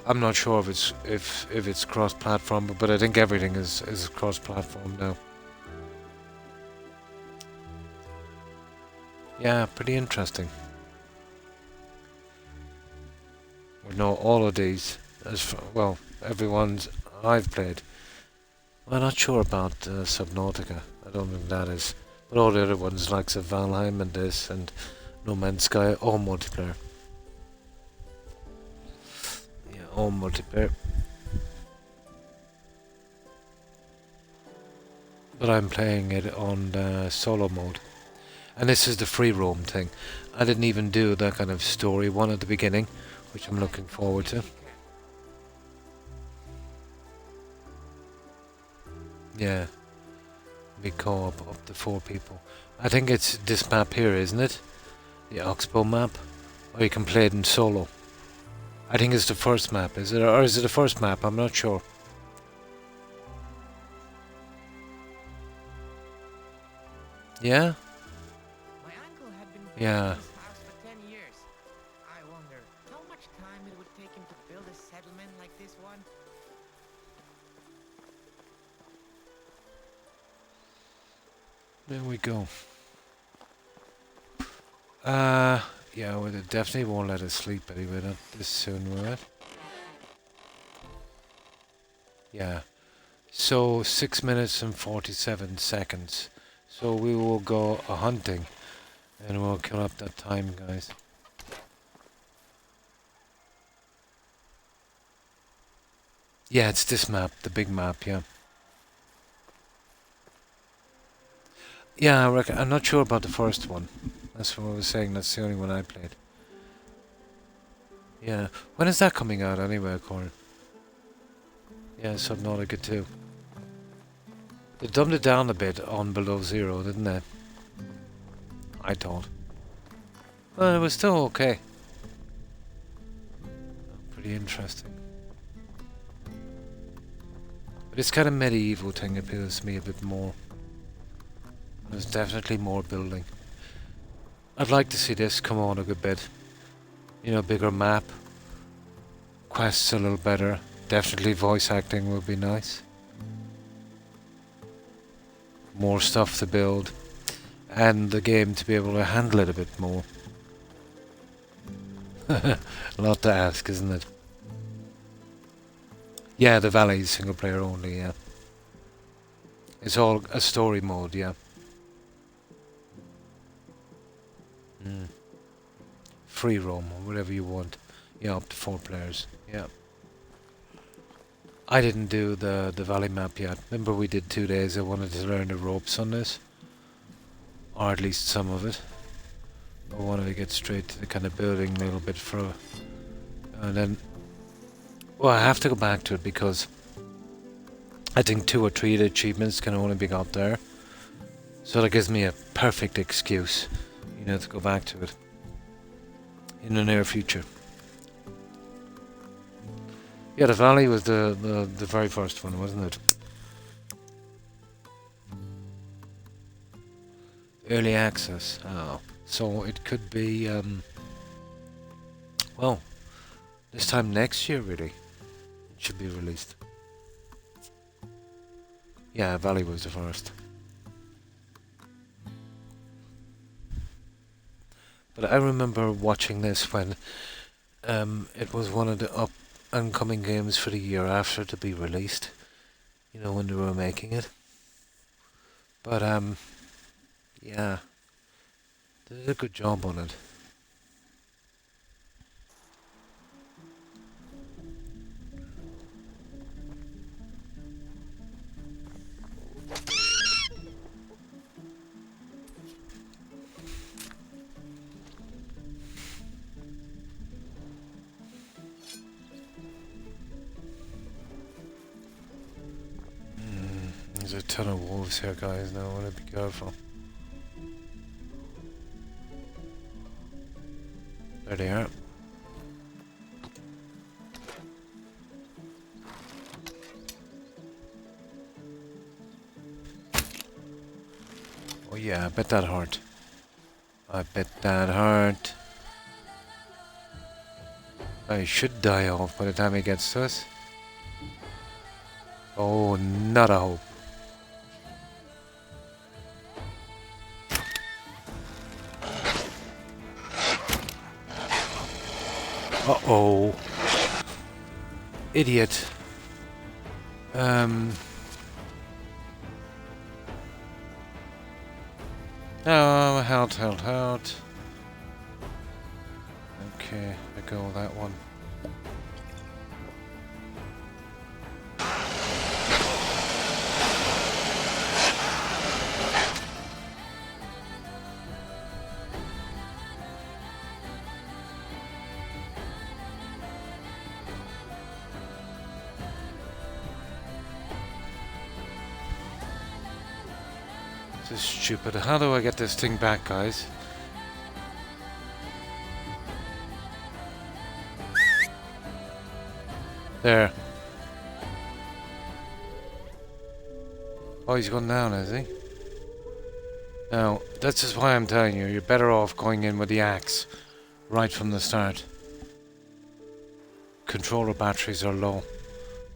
Speaker 1: I'm not sure if it's cross-platform, but I think everything is cross-platform now. Yeah, pretty interesting. We know all of these, well, everyone's I've played. I'm not sure about Subnautica. I don't think that is. But all the other ones, like Valheim and this and No Man's Sky, all multiplayer. Yeah, all multiplayer. But I'm playing it on solo mode. And this is the free roam thing. I didn't even do that kind of story one at the beginning, which I'm looking forward to. Yeah. Be co-op up to 4 people. I think it's this map here, isn't it? The Oxbow map? Or you can play it in solo. I think it's the first map, is it? Or is it the first map? I'm not sure. Yeah?
Speaker 8: My uncle had been
Speaker 1: Yeah.
Speaker 8: building his house for 10 years. I wonder how much time it would take him to build a settlement like this one.
Speaker 1: There we go. Yeah, well, it definitely won't let us sleep anyway, not this soon, will it? Yeah. So, 6 minutes and 47 seconds. So we will go hunting, and we'll kill up that time, guys. Yeah, it's this map, the big map, yeah. Yeah, I reckon, I'm not sure about the first one. That's what I was saying, that's the only one I played. Yeah. When is that coming out anyway, Corin? Yeah, Subnautica 2. They dumbed it down a bit on Below Zero, didn't they? I thought. Well, it was still okay. Pretty interesting. But this kind of medieval thing appeals to me a bit more. There's definitely more building. I'd like to see this come on a good bit. You know, bigger map. Quests a little better. Definitely voice acting would be nice. More stuff to build. And the game to be able to handle it a bit more. A lot to ask, isn't it? Yeah, the Valley is single player only, yeah. It's all a story mode, yeah. Free roam, or whatever you want. Yeah, up to 4 players, yeah. I didn't do the Valley map yet. Remember we did 2 days, I wanted to learn the ropes on this. Or at least some of it. I wanted to get straight to the kind of building a little bit for... And then... Well, I have to go back to it because... I think 2 or 3 of the achievements can only be got there. So that gives me a perfect excuse, you know, to go back to it. In the near future. Yeah, the Valley was the very first one, wasn't it? Early access. Oh. So it could be, well, this time next year, really. It should be released. Yeah, Valley was the first. But I remember watching this when it was one of the up-and-coming games for the year after to be released. You know, when they were making it. But, yeah. They did a good job on it. There's a ton of wolves here, guys. Now I want to be careful. There they are. Yeah, I bet that hurt. I bet that hurt. I should die off by the time he gets to us. Oh, not a hope. Uh-oh. Idiot. Oh, held. Okay, I go with that one. This is stupid. How do I get this thing back, guys? There. Oh, he's gone down, is he? Now, this is why I'm telling you, you're better off going in with the axe right from the start. Controller batteries are low.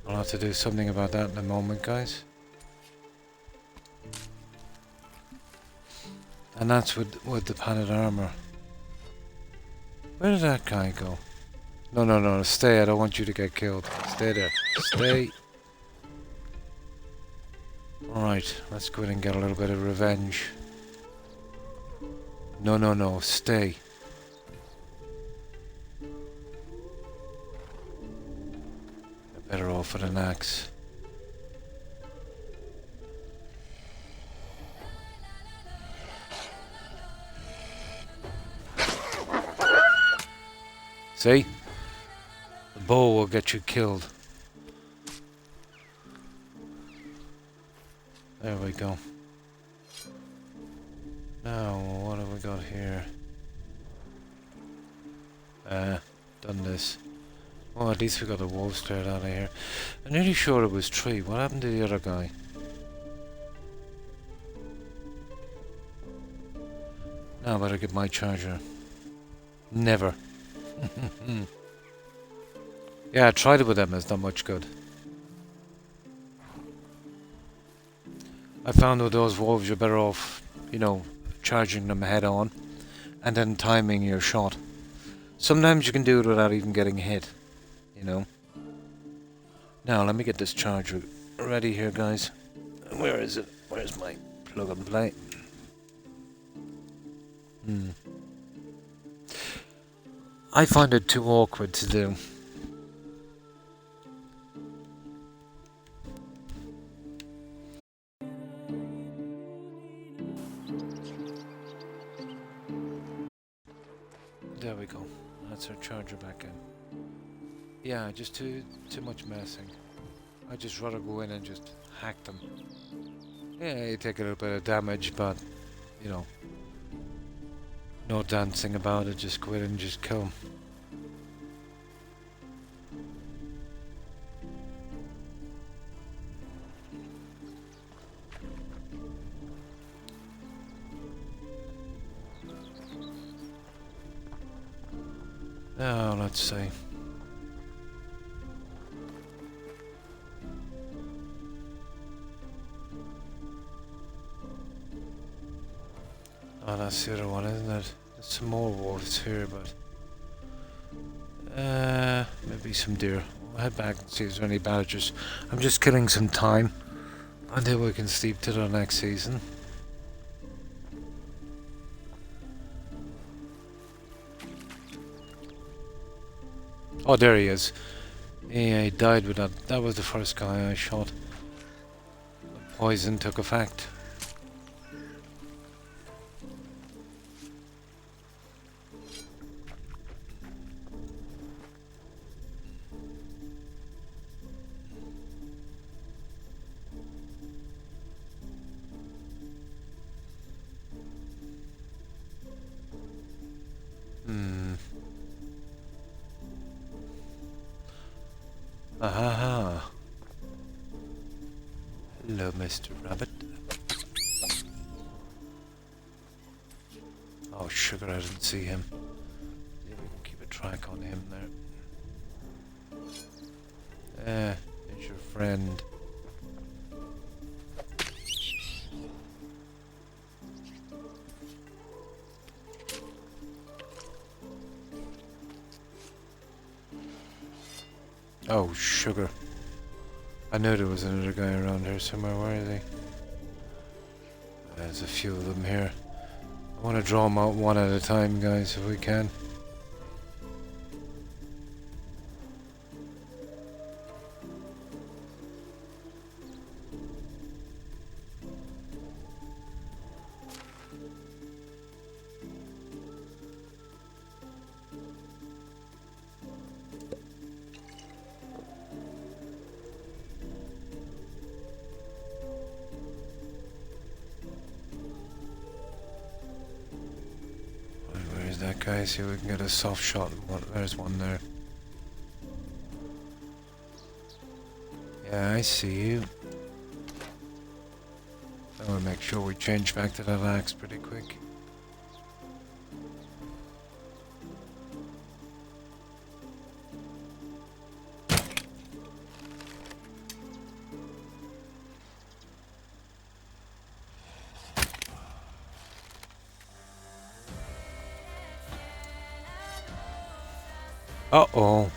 Speaker 1: I'll have to do something about that in a moment, guys. And that's with the padded armor. Where did that guy go? No, stay, I don't want you to get killed. Stay there. Stay. Alright, let's go in and get a little bit of revenge. No, stay. You're better off with an axe. See? The bow will get you killed. There we go. Now, what have we got here? Done this. Well, at least we got the wolves cleared out of here. I'm nearly sure it was 3. What happened to the other guy? Now I better get my charger. Never. Yeah, I tried it with them, it's not much good. I found with those wolves you're better off, you know, charging them head on and then timing your shot. Sometimes you can do it without even getting hit, you know. Now let me get this charger ready here, guys. Where is it? Where's my plug and play? I find it too awkward to do. There we go. That's our charger back in. Yeah, just too much messing. I'd just rather go in and just hack them. Yeah, you take a little bit of damage, but, you know, no dancing about it, just go in and just kill them. Now, let's see. Oh, that's the other one, isn't it? There's some more wolves here, but... maybe some deer. We'll head back and see if there's any badgers. I'm just killing some time until we can sleep to the next season. Oh, there he is. Yeah, he died with that. That was the first guy I shot. The poison took effect. Aha. Hello, Mr. Rabbit. Oh, sugar, I didn't see him. Yeah, we can keep a track on him there. There's your friend. Oh, sugar. I knew there was another guy around here somewhere. Where is he? There's a few of them here. I want to draw them out one at a time, guys, if we can. Where's that guy? See if we can get a soft shot. There's one there. Yeah, I see you. I want to make sure we change back to that axe pretty quick. Uh-oh.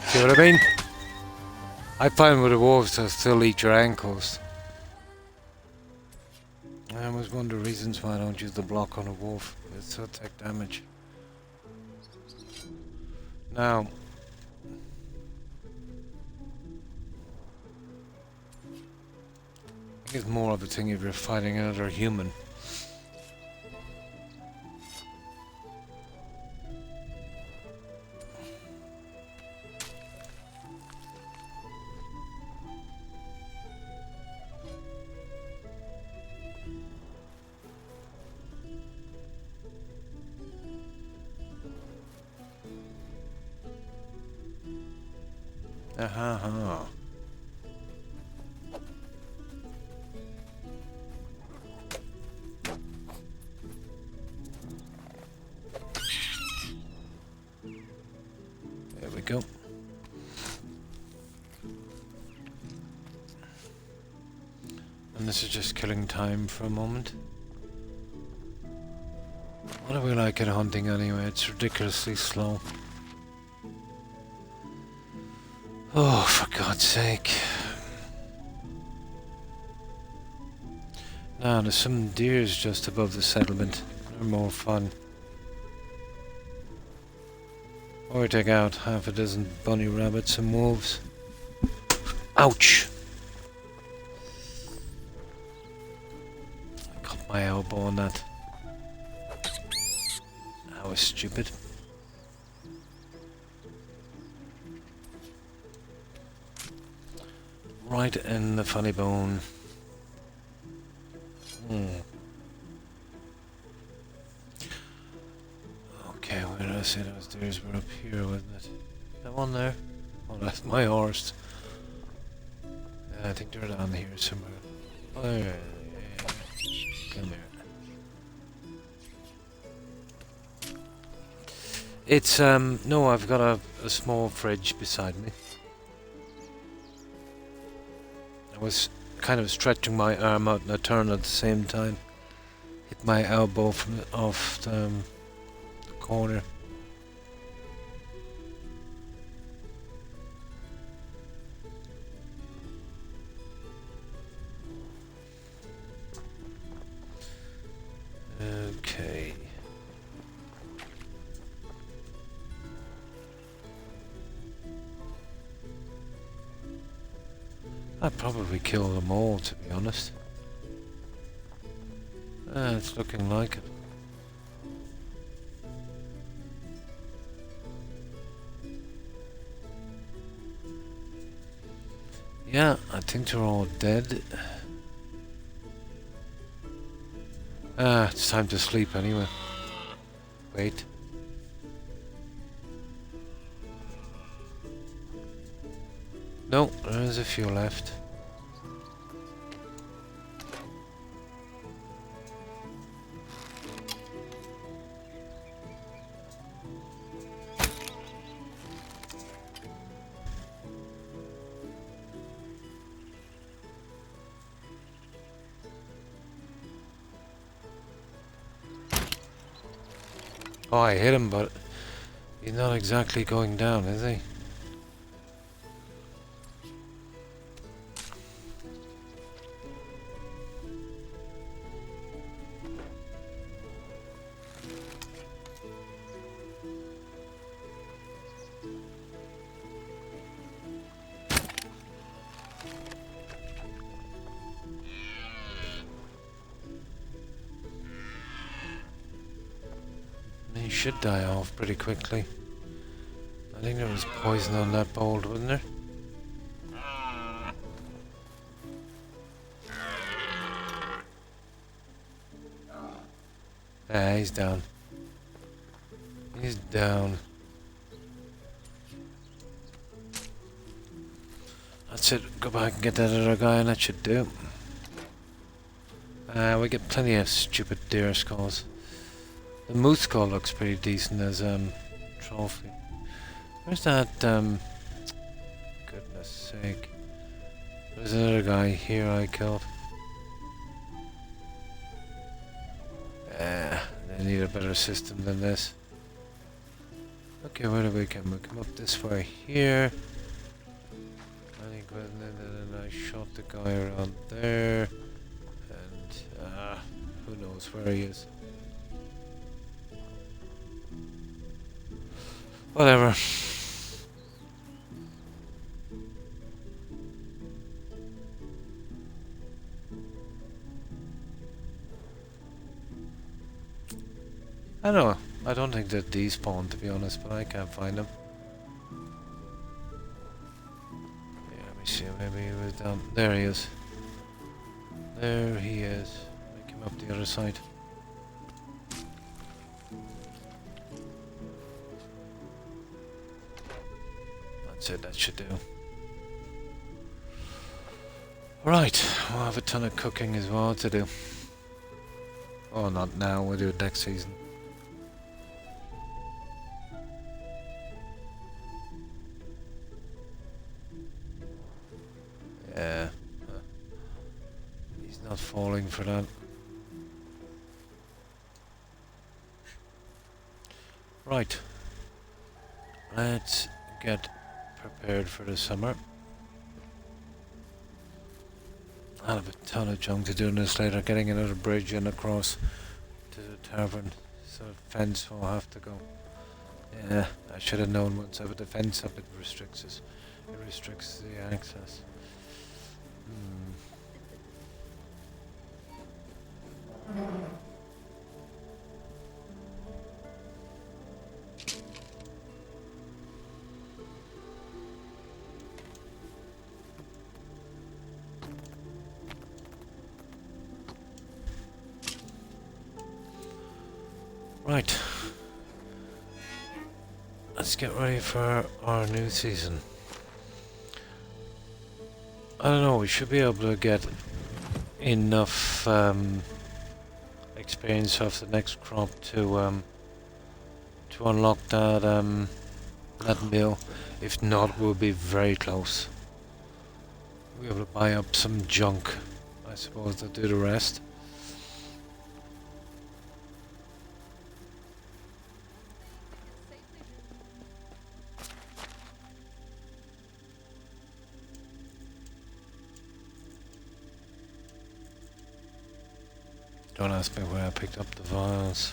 Speaker 1: See what I mean? I find with the wolves they'll still eat your ankles. That was one of the reasons why I don't use the block on a wolf. It's so take damage. Now, I think it's more of a thing if you're fighting another human. Aha. There we go. And this is just killing time for a moment. What do we like at hunting anyway? It's ridiculously slow. Oh, for God's sake. Now, there's some deers just above the settlement. They're more fun. Or we take out half a dozen bunny rabbits and wolves. Ouch! I got my elbow on that. That was stupid. Right in the funny bone. Okay, where did I say those deers were? Up here, wasn't it? That one there? Oh, that's my horse. I think they're down here somewhere. Oh, yeah. Come here. It's, no, I've got a small fridge beside me. I was kind of stretching my arm out and I turned at the same time. Hit my elbow from off the corner. Okay. I'd probably kill them all, to be honest. It's looking like it. Yeah, I think they're all dead. It's time to sleep anyway. Wait. No, there's a few left. Oh, I hit him, but he's not exactly going down, is he? He should die off pretty quickly. I think there was poison on that bolt, wasn't there? Ah, he's down. He's down. That's it. Go back and get that other guy and that should do. We get plenty of stupid deer skulls. The moose skull looks pretty decent as trophy. Where's that goodness sake. There's another guy here I killed. They need a better system than this. Okay, where do we come? We come up this way here. I think and I shot the guy around there. And who knows where he is. Whatever. I don't know. I don't think that these spawn, to be honest, but I can't find them. Yeah, let me see. Maybe he was down. There he is. There he is. Make him up the other side. That's it. That should do. Right. We'll have a ton of cooking as well to do. Oh, not now. We'll do it next season. Yeah. He's not falling for that. Right. Let's get prepared for the summer. I'll have a ton of junk to do in this later. Getting another bridge in across to the tavern. So the fence will have to go. Yeah, I should have known once I put the fence up it restricts us. It restricts the access. Right. Let's get ready for our new season. I don't know, we should be able to get enough experience off the next crop to unlock that that mill. If not, we'll be very close. We'll be able to buy up some junk, I suppose, to do the rest. Don't ask me where I picked up the vials.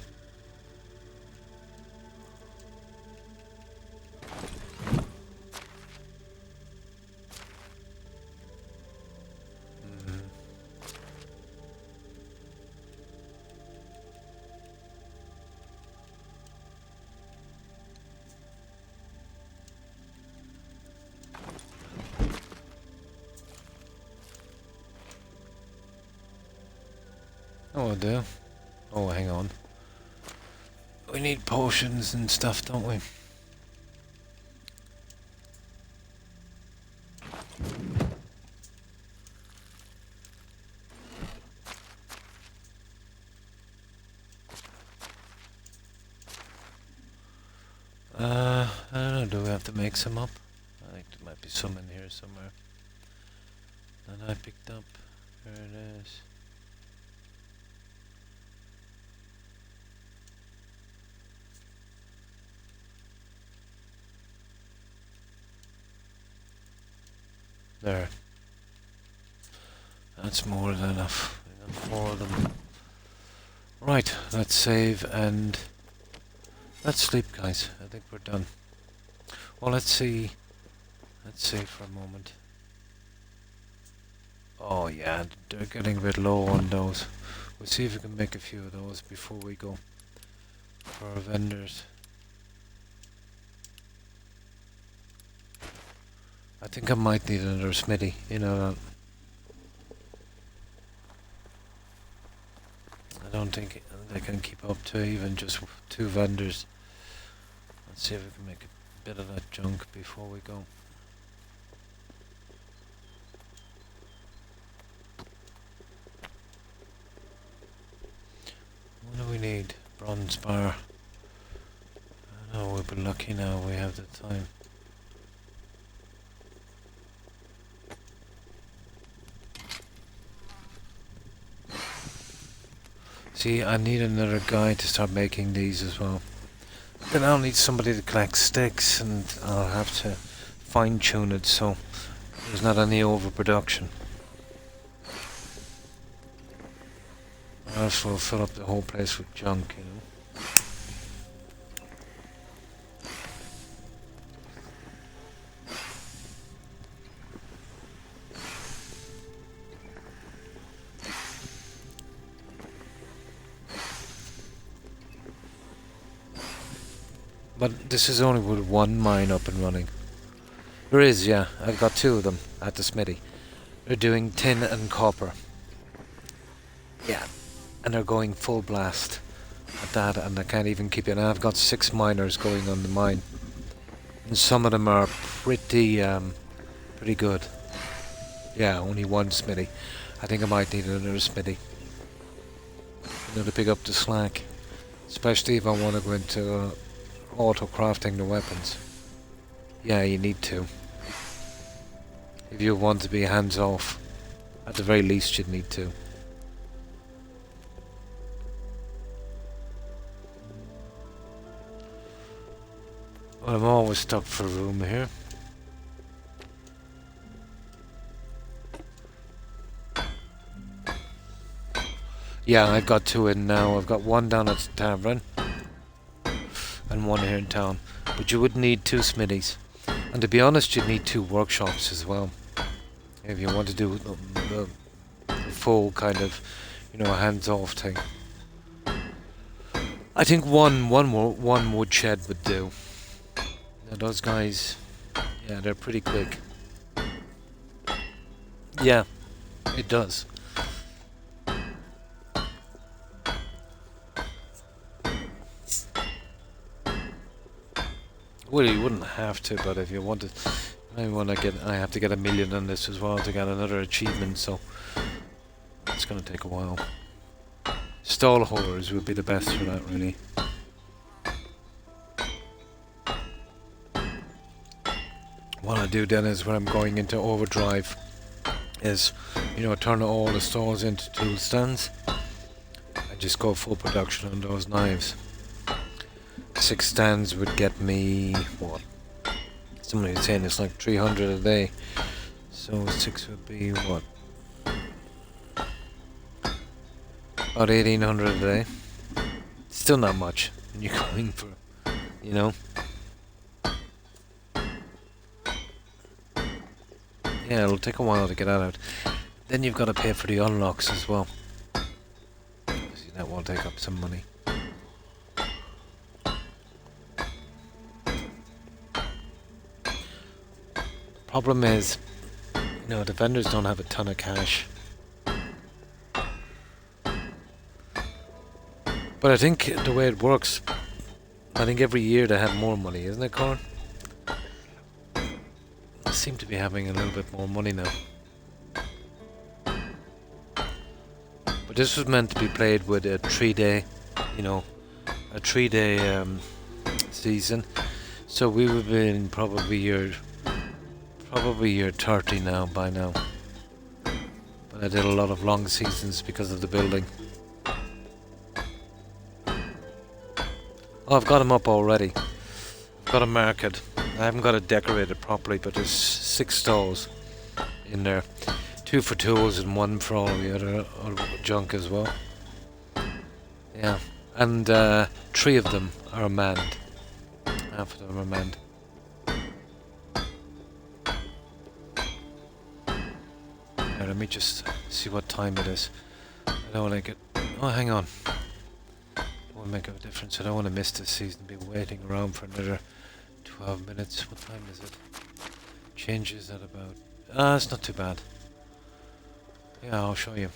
Speaker 1: Oh, I do. Oh, hang on. We need potions and stuff, don't we? I don't know, do we have to make some up? I think there might be some in here somewhere that I picked up. Here it is. There. That's more than enough. We got 4 of them. Right, let's save and let's sleep, guys. I think we're done. Well, let's see. Let's see for a moment. Oh yeah, they're getting a bit low on those. We'll see if we can make a few of those before we go for our vendors. I think I might need another smithy, you know. I don't think they can keep up to even just 2 vendors. Let's see if we can make a bit of that junk before we go. What do we need? Bronze bar. I know we'll be lucky now we have the time. See, I need another guy to start making these as well. Then I'll need somebody to collect sticks and I'll have to fine tune it so there's not any overproduction. Or else we'll fill up the whole place with junk, you know. But this is only with 1 mine up and running. There is, yeah. I've got 2 of them at the smithy. They're doing tin and copper. Yeah. And they're going full blast at that, and I can't even keep it. And I've got 6 miners going on the mine. And some of them are pretty good. Yeah, only 1 smithy. I think I might need another smithy. You know, to pick up the slack. Especially if I want to go into auto-crafting the weapons. Yeah, you need to. If you want to be hands-off, at the very least you'd need to. Well, I'm always stuck for room here. Yeah, I've got 2 in now. I've got 1 down at the tavern and 1 here in town. But you would need 2 smithies. And to be honest, you'd need 2 workshops as well. If you want to do the full kind of, you know, hands-off thing. I think one woodshed would do. Now those guys, yeah, they're pretty quick. Yeah, it does. Well, you wouldn't have to, but if you wanted, I have to get 1 million on this as well to get another achievement, so it's gonna take a while. Stall horrors would be the best for that, really. What I do then is when I'm going into overdrive is, you know, turn all the stalls into tool stands and just go full production on those knives. 6 stands would get me, what? Somebody was saying it's like 300 a day. So 6 would be, what? About 1800 a day. Still not much when you're going for, you know. Yeah, it'll take a while to get that out. Then you've got to pay for the unlocks as well. Obviously that will take up some money. Problem is, you know, the vendors don't have a ton of cash. But I think the way it works, I think every year they have more money, isn't it, Corn? They seem to be having a little bit more money now. But this was meant to be played with a 3-day, you know, a 3-day season. So we would be in probably year 30 now by now. But I did a lot of long seasons because of the building. Oh, I've got them up already. I've got a market. I haven't got it decorated properly, but there's 6 stalls in there. 2 for tools and 1 for all the other junk as well. Yeah, and 3 of them are manned. Half of them are manned. Now, let me just see what time it is. I don't want to get... Oh, hang on. It won't make a difference. I don't want to miss this season. Be waiting around for another 12 minutes. What time is it? Changes at about... Ah, it's not too bad. Yeah, I'll show you.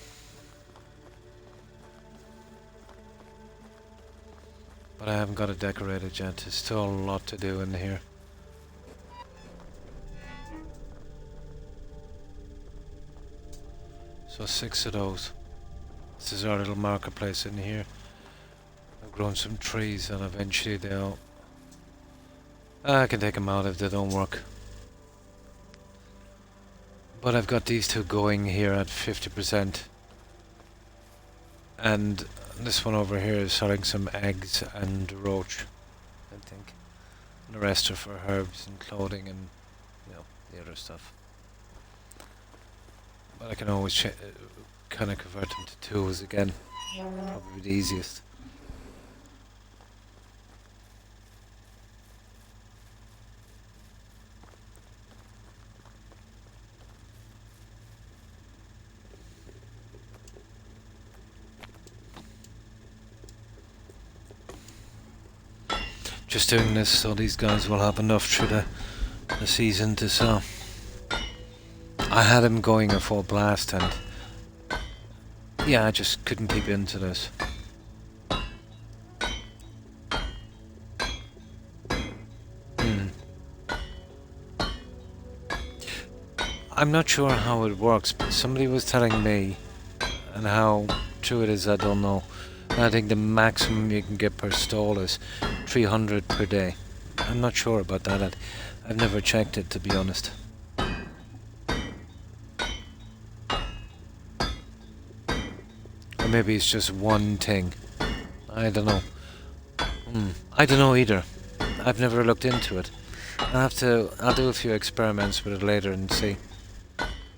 Speaker 1: But I haven't got it decorated yet. There's still a lot to do in here. So 6 of those. This is our little marketplace in here. I've grown some trees and eventually they'll... I can take them out if they don't work. But I've got these 2 going here at 50%. And this one over here is selling some eggs and roach, I think. And the rest are for herbs and clothing and, you know, the other stuff. But I can always kind of convert them to tools again. Probably the easiest. Just doing this so these guys will have enough through the season to sell. I had him going a full blast and yeah, I just couldn't keep into this. I'm not sure how it works, but somebody was telling me, and how true it is I don't know. I think the maximum you can get per stall is 300 per day. I'm not sure about that. I've never checked it, to be honest. Or maybe it's just one thing. I don't know. I don't know either. I've never looked into it. I'll do a few experiments with it later and see.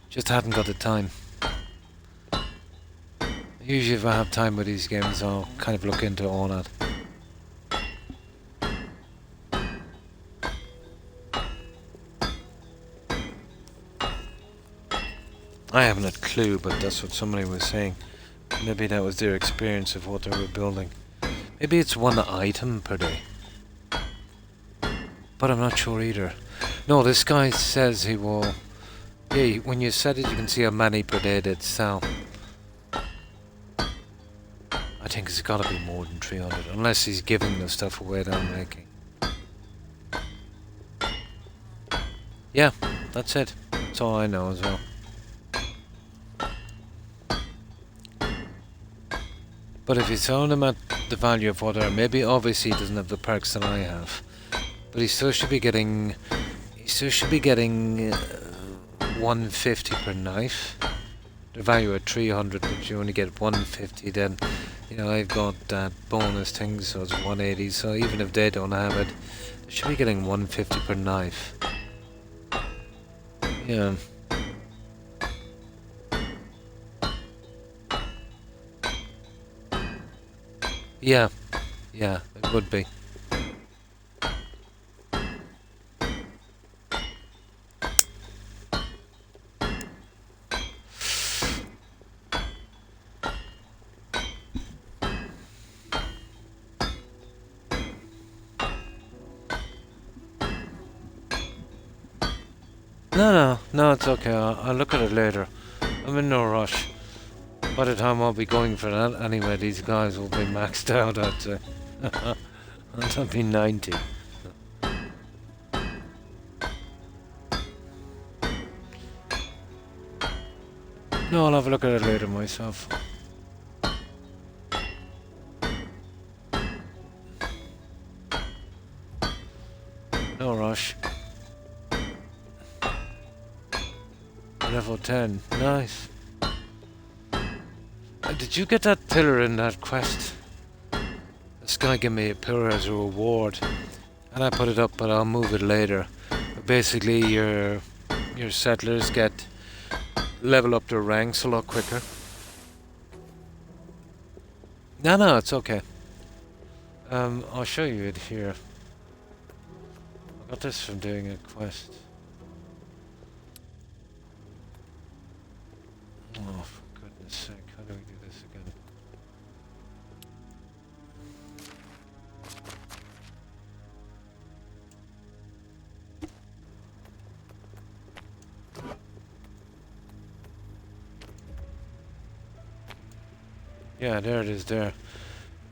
Speaker 1: Just haven't got the time. Usually if I have time with these games, I'll kind of look into all that. I haven't a clue, but that's what somebody was saying. Maybe that was their experience of what they were building. Maybe it's 1 item per day. But I'm not sure either. No, this guy says he will... Yeah, when you said it, you can see how many per day they'd sell. I think it's got to be more than 300, unless he's giving the stuff away that I'm making. Yeah, that's it. That's all I know as well. But if you sell them at the value of what they are, maybe obviously he doesn't have the perks that I have, but he still should be getting... 150 per knife. The value at 300, but you only get 150. Then, you know, I've got that bonus thing, so it's 180. So even if they don't have it, they should be getting 150 per knife. Yeah. Yeah, it would be. No, it's okay. I'll look at it later. I'm in no rush. By the time I'll be going for that, anyway, these guys will be maxed out, I'd say. That'll be 90. No, I'll have a look at it later myself. No rush. Level 10. Nice. Did you get that pillar in that quest? This guy gave me a pillar as a reward. And I put it up, but I'll move it later. But basically, your settlers get level up their ranks a lot quicker. No, it's okay. I'll show you it here. I got this from doing a quest. Oh, for goodness sake, how do we do this again? Yeah, there it is there.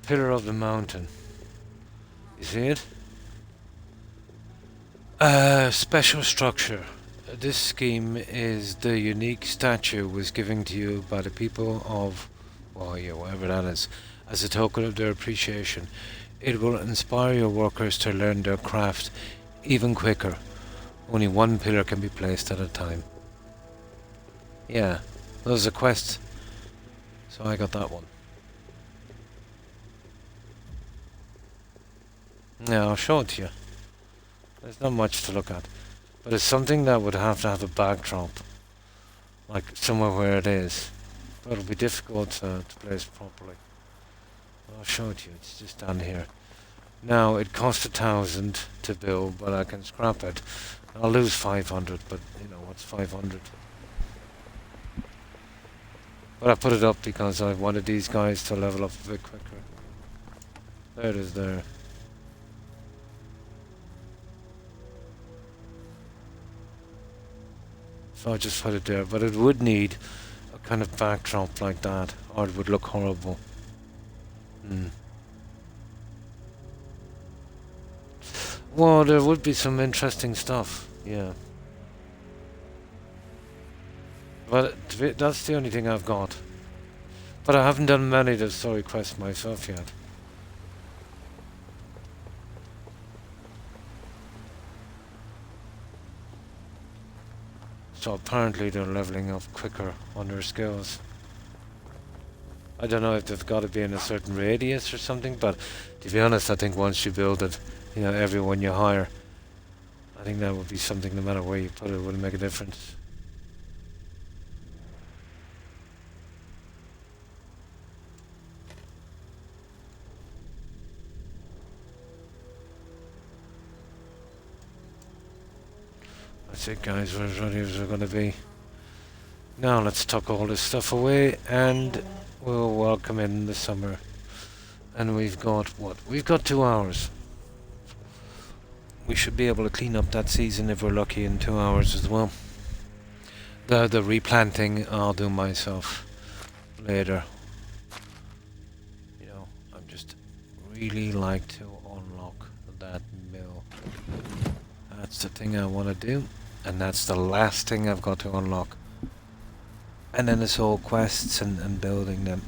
Speaker 1: Pillar of the mountain. You see it? Special structure. This scheme is the unique statue was given to you by the people of, well, yeah, whatever that is, as a token of their appreciation. It will inspire your workers to learn their craft even quicker. Only one pillar can be placed at a time. Yeah, there's a quest. So I got that one. Yeah, I'll show it to you. There's not much to look at. But it's something that would have to have a backdrop. Like somewhere where it is. But it'll be difficult to place properly. I'll show it to you. It's just down here. Now, it cost 1,000 to build, but I can scrap it. I'll lose 500, but you know, what's 500? But I put it up because I wanted these guys to level up a bit quicker. There it is there. So I just put it there, but it would need a kind of backdrop like that, or it would look horrible. Well, there would be some interesting stuff, yeah. But that's the only thing I've got. But I haven't done many of the story quests myself yet. So apparently they're leveling up quicker on their skills. I don't know if they've got to be in a certain radius or something, but to be honest, I think once you build it, you know, everyone you hire, I think that would be something, no matter where you put it, it wouldn't make a difference. That's it, guys, we're as ready as we're going to be. Now let's tuck all this stuff away and we'll welcome in the summer. And we've got what? We've got 2 hours. We should be able to clean up that season if we're lucky in 2 hours as well. The replanting I'll do myself later. You know, I'm just really like to unlock that mill. That's the thing I want to do, and that's the last thing I've got to unlock. And then it's all quests and building them.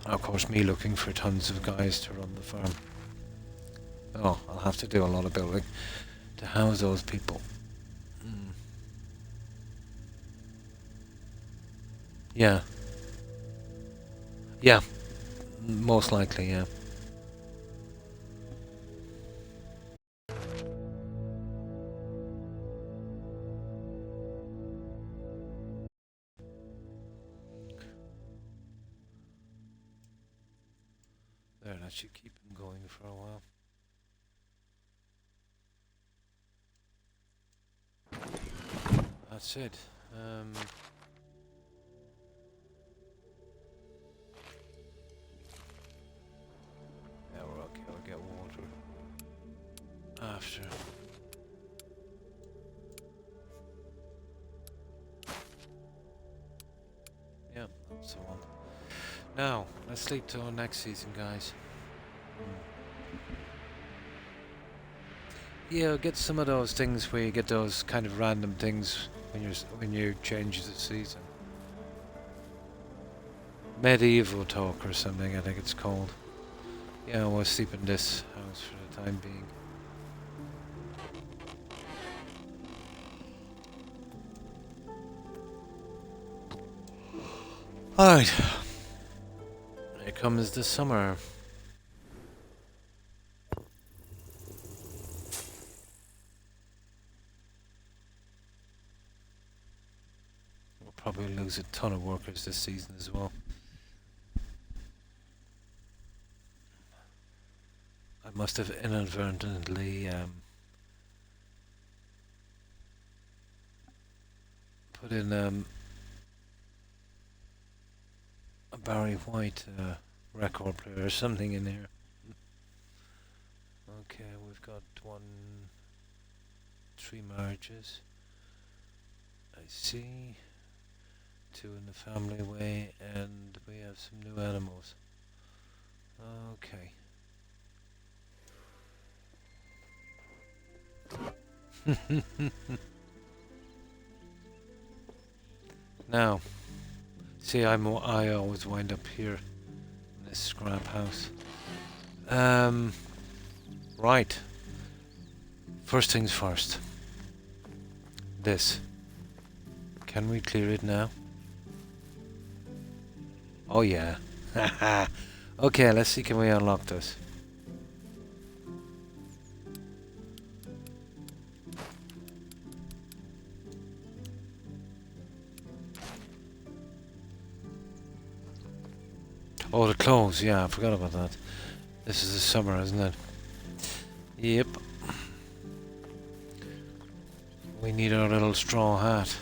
Speaker 1: Of course, me looking for tons of guys to run the farm. Oh, I'll have to do a lot of building to house those people. Yeah. Yeah. Most likely, yeah. There, that should keep him going for a while. That's it. Yeah, we're okay. I'll get water after. Now, let's sleep till next season, guys. Yeah, get some of those things where you get those kind of random things when you change the season. Medieval talk or something, I think it's called. Yeah, we'll sleep in this house for the time being. Alright. Here comes the summer. We'll probably lose a ton of workers this season as well. I must have inadvertently put in a Barry White record player or something in here. Okay, we've got 3 marriages. I see. 2 in the family way, and we have some new animals. Okay. Now, see, I always wind up here in this scrap house. Right. First things first. This. Can we clear it now? Oh yeah. Okay, let's see, can we unlock this? Oh, the clothes, yeah, I forgot about that. This is the summer, isn't it? Yep. We need our little straw hat.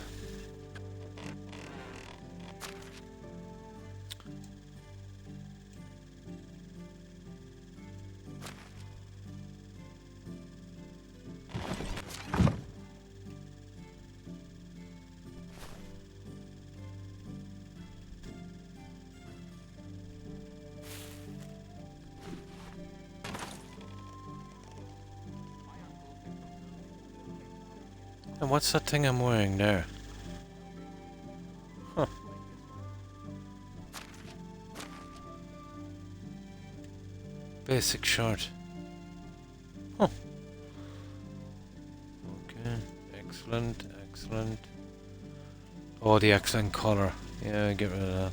Speaker 1: And what's that thing I'm wearing there? Huh. Basic shirt. Huh. Okay, excellent, excellent. Oh, the excellent colour. Yeah, get rid of that.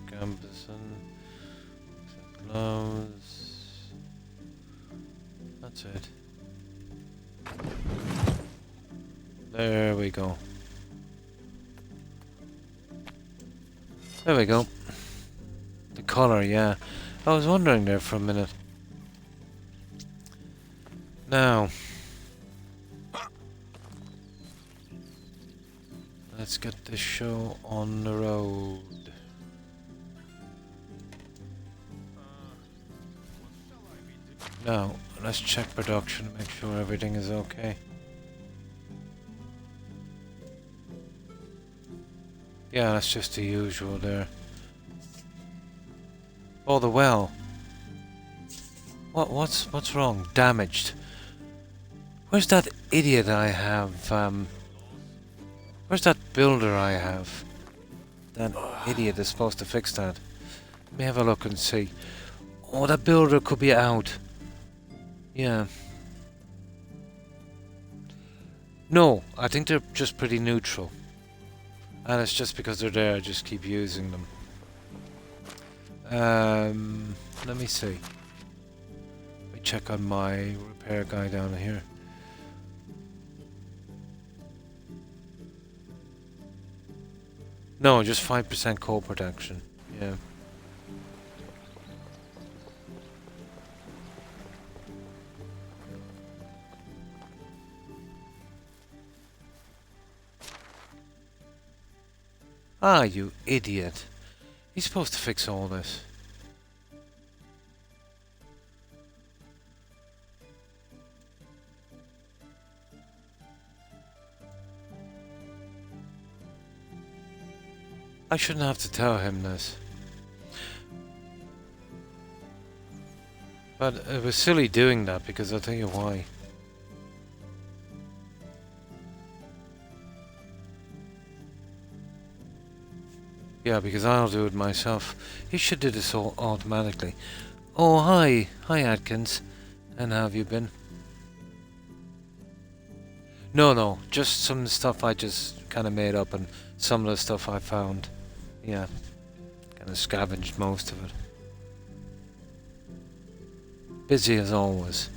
Speaker 1: Excellent gambeson. Excellent gloves. That's it. There we go. There we go. The colour, yeah. I was wondering there for a minute. Now, let's get this show on the road. Now, let's check production to make sure everything is okay. Yeah, that's just the usual there. Oh, the well. What's wrong? Damaged. Where's that idiot I have? Where's that builder I have? That idiot is supposed to fix that. Let me have a look and see. Oh, that builder could be out. Yeah. No, I think they're just pretty neutral. And it's just because they're there, I just keep using them. Let me see. Let me check on my repair guy down here. No, just 5% coal production. Yeah. Ah, you idiot. He's supposed to fix all this. I shouldn't have to tell him this. But it was silly doing that because I'll tell you why. Yeah, because I'll do it myself. He should do this all automatically. Oh, hi. Hi, Atkins. And how have you been? No. Just some stuff I just kind of made up and some of the stuff I found. Yeah. Kind of scavenged most of it. Busy as always.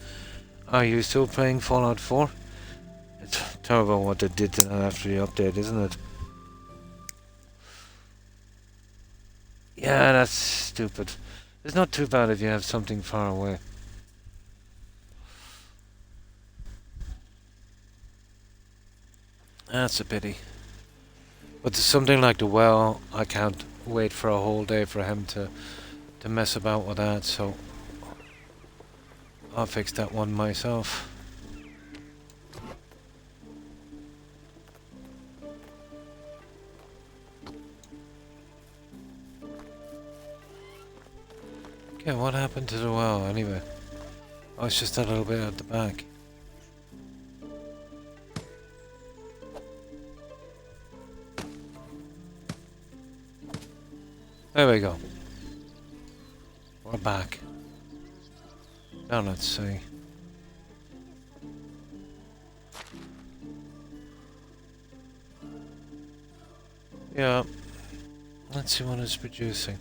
Speaker 1: Are you still playing Fallout 4? It's terrible what they did to that after the update, isn't it? Yeah, that's stupid. It's not too bad if you have something far away. That's a pity. But something like the well, I can't wait for a whole day for him to mess about with that, so I'll fix that one myself. Okay, what happened to the well anyway? Oh, it's just that little bit at the back. There we go. We're back. Now let's see. Yeah. Let's see what it's producing.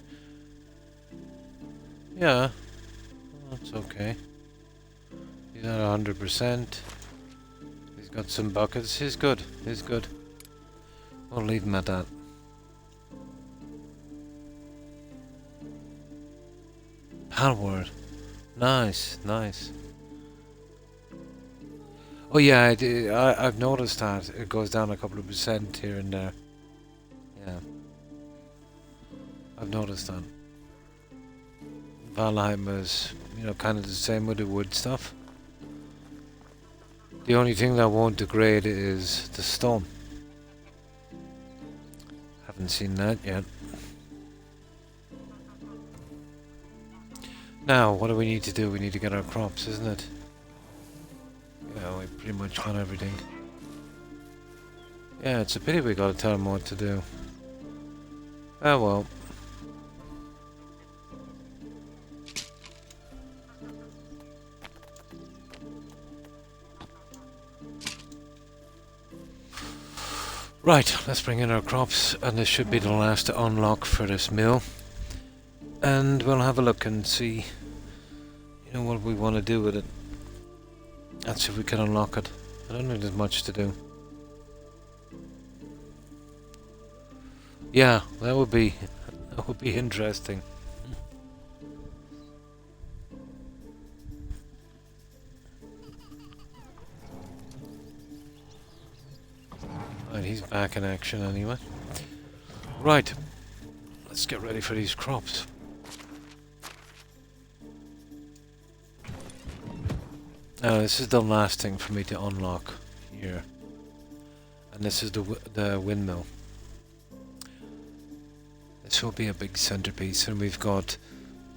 Speaker 1: Yeah. That's okay. He's at 100%. He's got some buckets. He's good. He's good. We'll leave him at that. Palward. Nice, nice. Oh yeah, I've noticed that. It goes down a couple of percent here and there. Yeah. I've noticed that. Valheim is, you know, kind of the same with the wood stuff. The only thing that won't degrade is the stone. Haven't seen that yet. Now, what do we need to do? We need to get our crops, isn't it? Yeah, we pretty much got everything. Yeah, it's a pity we gotta tell them what to do. Oh well. Right, let's bring in our crops, and this should be the last unlock for this mill. And we'll have a look and see, you know, what we want to do with it. Let's see if we can unlock it. I don't think there's much to do. Yeah, that would be interesting. Right, he's back in action anyway. Right, let's get ready for these crops. Now this is the last thing for me to unlock here, and this is the windmill. This will be a big centerpiece, and we've got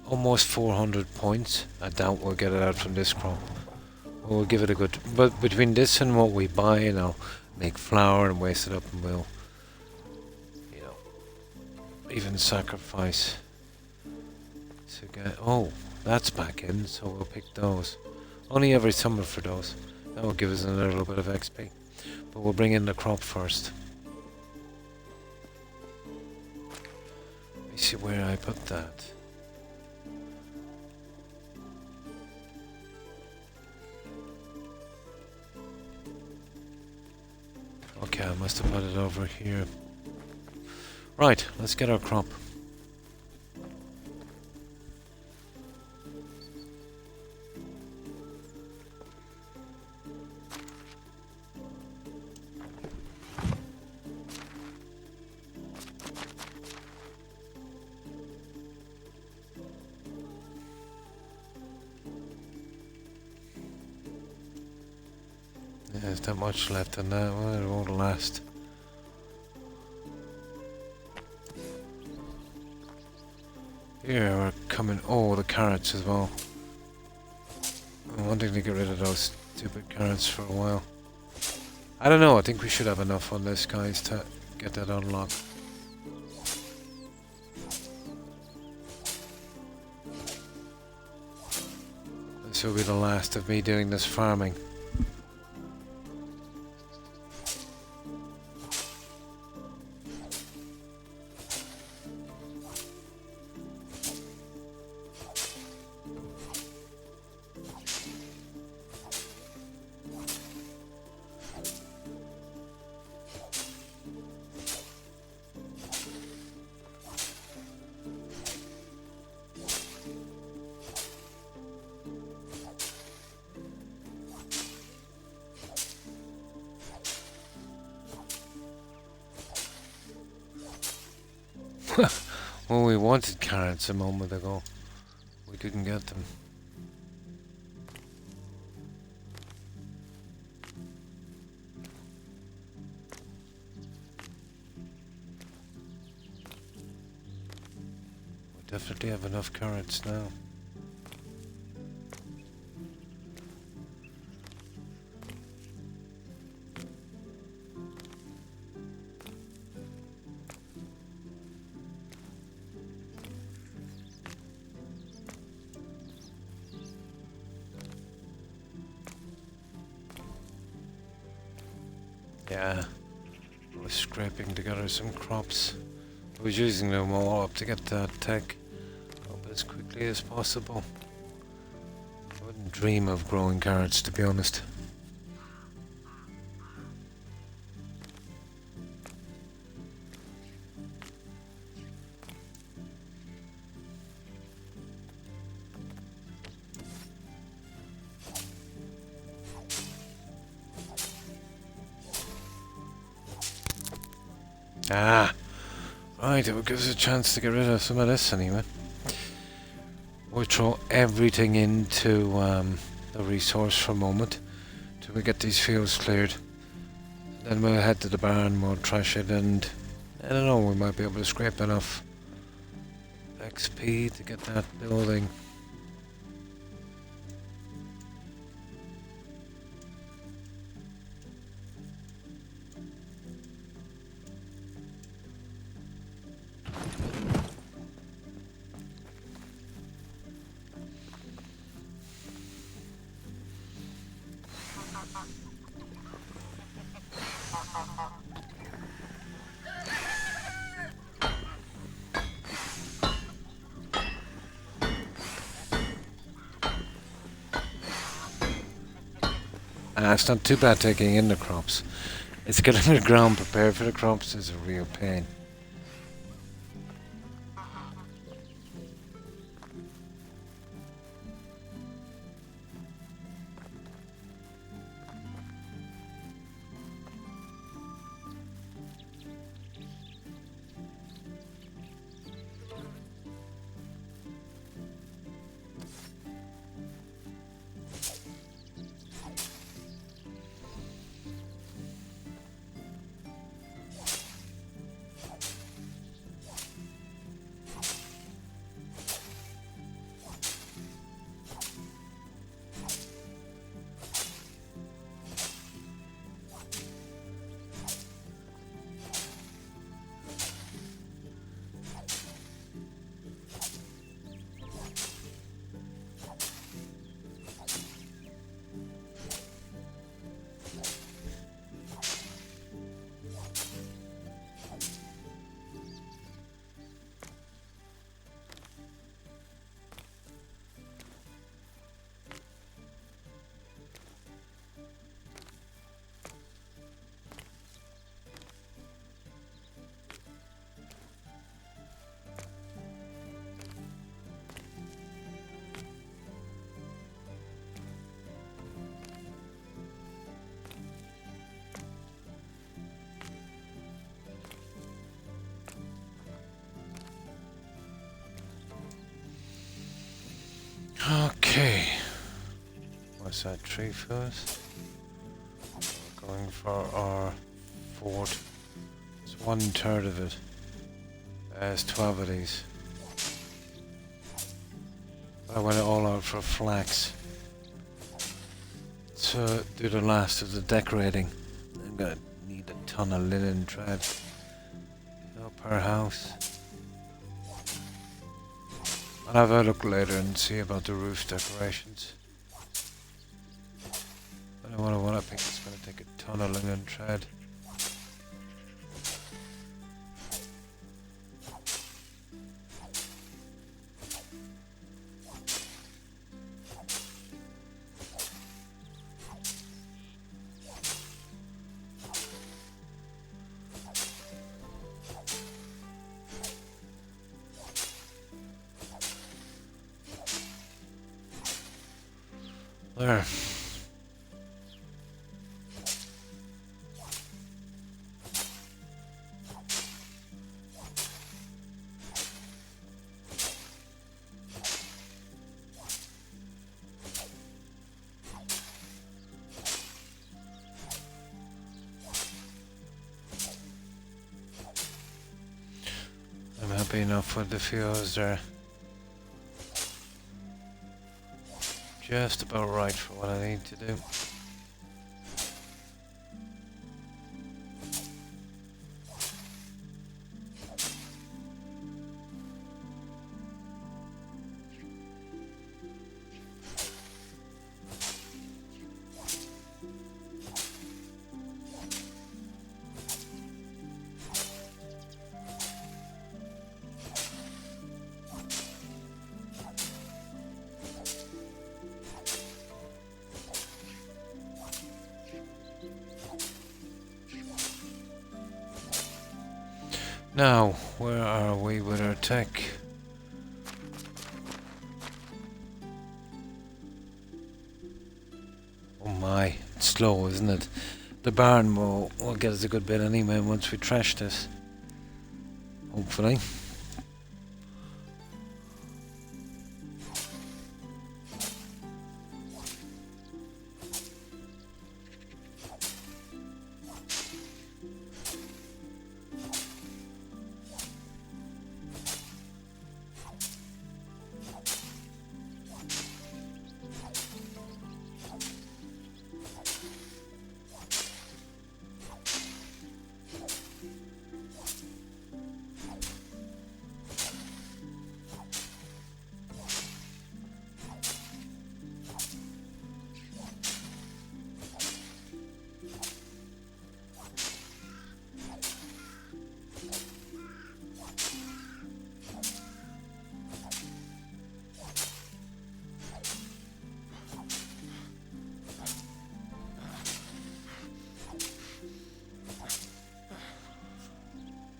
Speaker 1: almost 400 points. I doubt we'll get it out from this crop. We'll give it a good. But between this and what we buy, you know, make flour and waste it up, and we'll, you know, even sacrifice to get. Oh, that's back in, so we'll pick those. Only every summer for those. That will give us another little bit of XP. But we'll bring in the crop first. Let me see where I put that. Okay, I must have put it over here. Right, let's get our crop. There's not much left in that. Well, it won't last. Here we're coming. Oh, the carrots as well. been wanting to get rid of those stupid carrots for a while. I don't know, I think we should have enough on this, guys, to get that unlocked. This will be the last of me doing this farming. Well, we wanted carrots a moment ago. We couldn't get them. We definitely have enough carrots now. Yeah, I was scraping together some crops. I was using them all up to get that tech up as quickly as possible. I wouldn't dream of growing carrots, to be honest. Ah, right, it will give us a chance to get rid of some of this anyway. We'll throw everything into the resource for a moment till we get these fields cleared. Then we'll head to the barn, we'll trash it, and I don't know, we might be able to scrape enough XP to get that building. It's not too bad taking in the crops. It's getting the ground prepared for the crops is a real pain. Okay. What's that tree first? We're going for our fort. It's 1/3 of it. There's 12 of these. I went all out for flax. So do the last of the decorating. I'm gonna need a ton of linen thread. Per house. I'll have a look later and see about the roof decorations. But I think it's gonna take a ton of linen thread. There. I'm happy enough with the fuse there. Just about right for what I need to do. Now, where are we with our tech? Oh my, it's slow, isn't it? The barn will get us a good bit anyway once we trash this. Hopefully.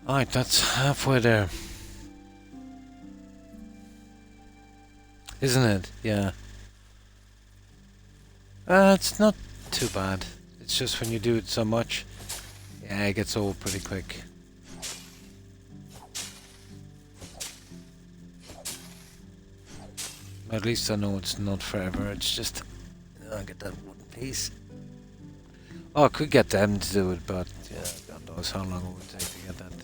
Speaker 1: Alright, that's halfway there. Isn't it? Yeah. It's not too bad. It's just when you do it so much, yeah, it gets old pretty quick. At least I know it's not forever, it's just... I'll get that wooden piece. Oh, I could get them to do it, but yeah, God knows how long it would take to get that thing.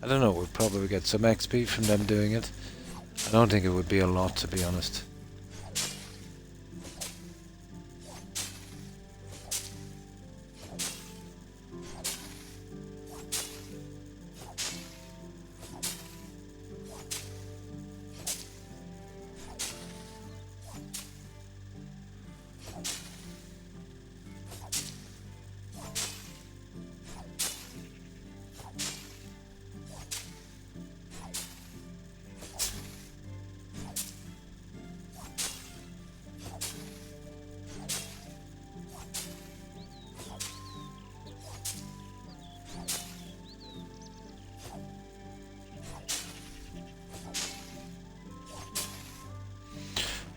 Speaker 1: I don't know, we'll probably get some XP from them doing it. I don't think it would be a lot, to be honest.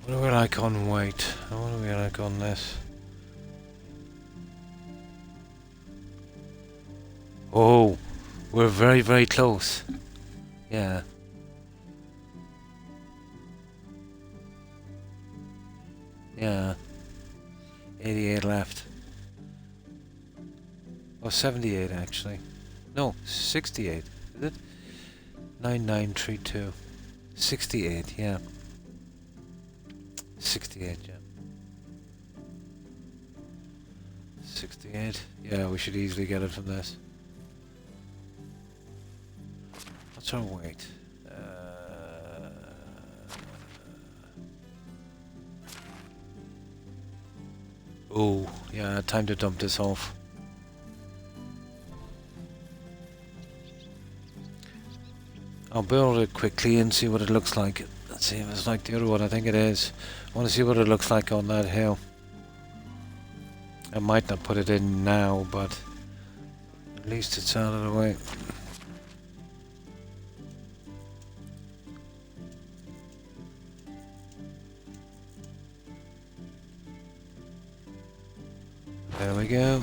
Speaker 1: What do we like on weight? What do we like on this? Oh, we're very, very close. Yeah. Yeah. 88 left. Oh, 78 actually. No, 68. Is it? 9932. 68, yeah. 68, yeah. 68. Yeah, we should easily get it from this. What's our weight? Oh, yeah, time to dump this off. I'll build it quickly and see what it looks like. Let's see if it's like the other one. I think it is. I want to see what it looks like on that hill. I might not put it in now, but at least it's out of the way. There we go.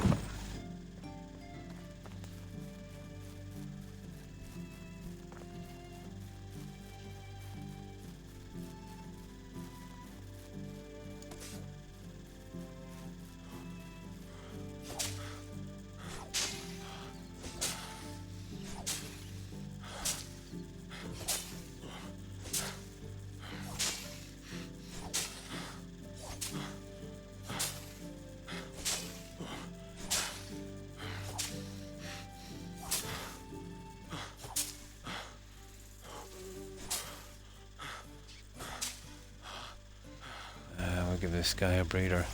Speaker 1: We'll give this guy a breather.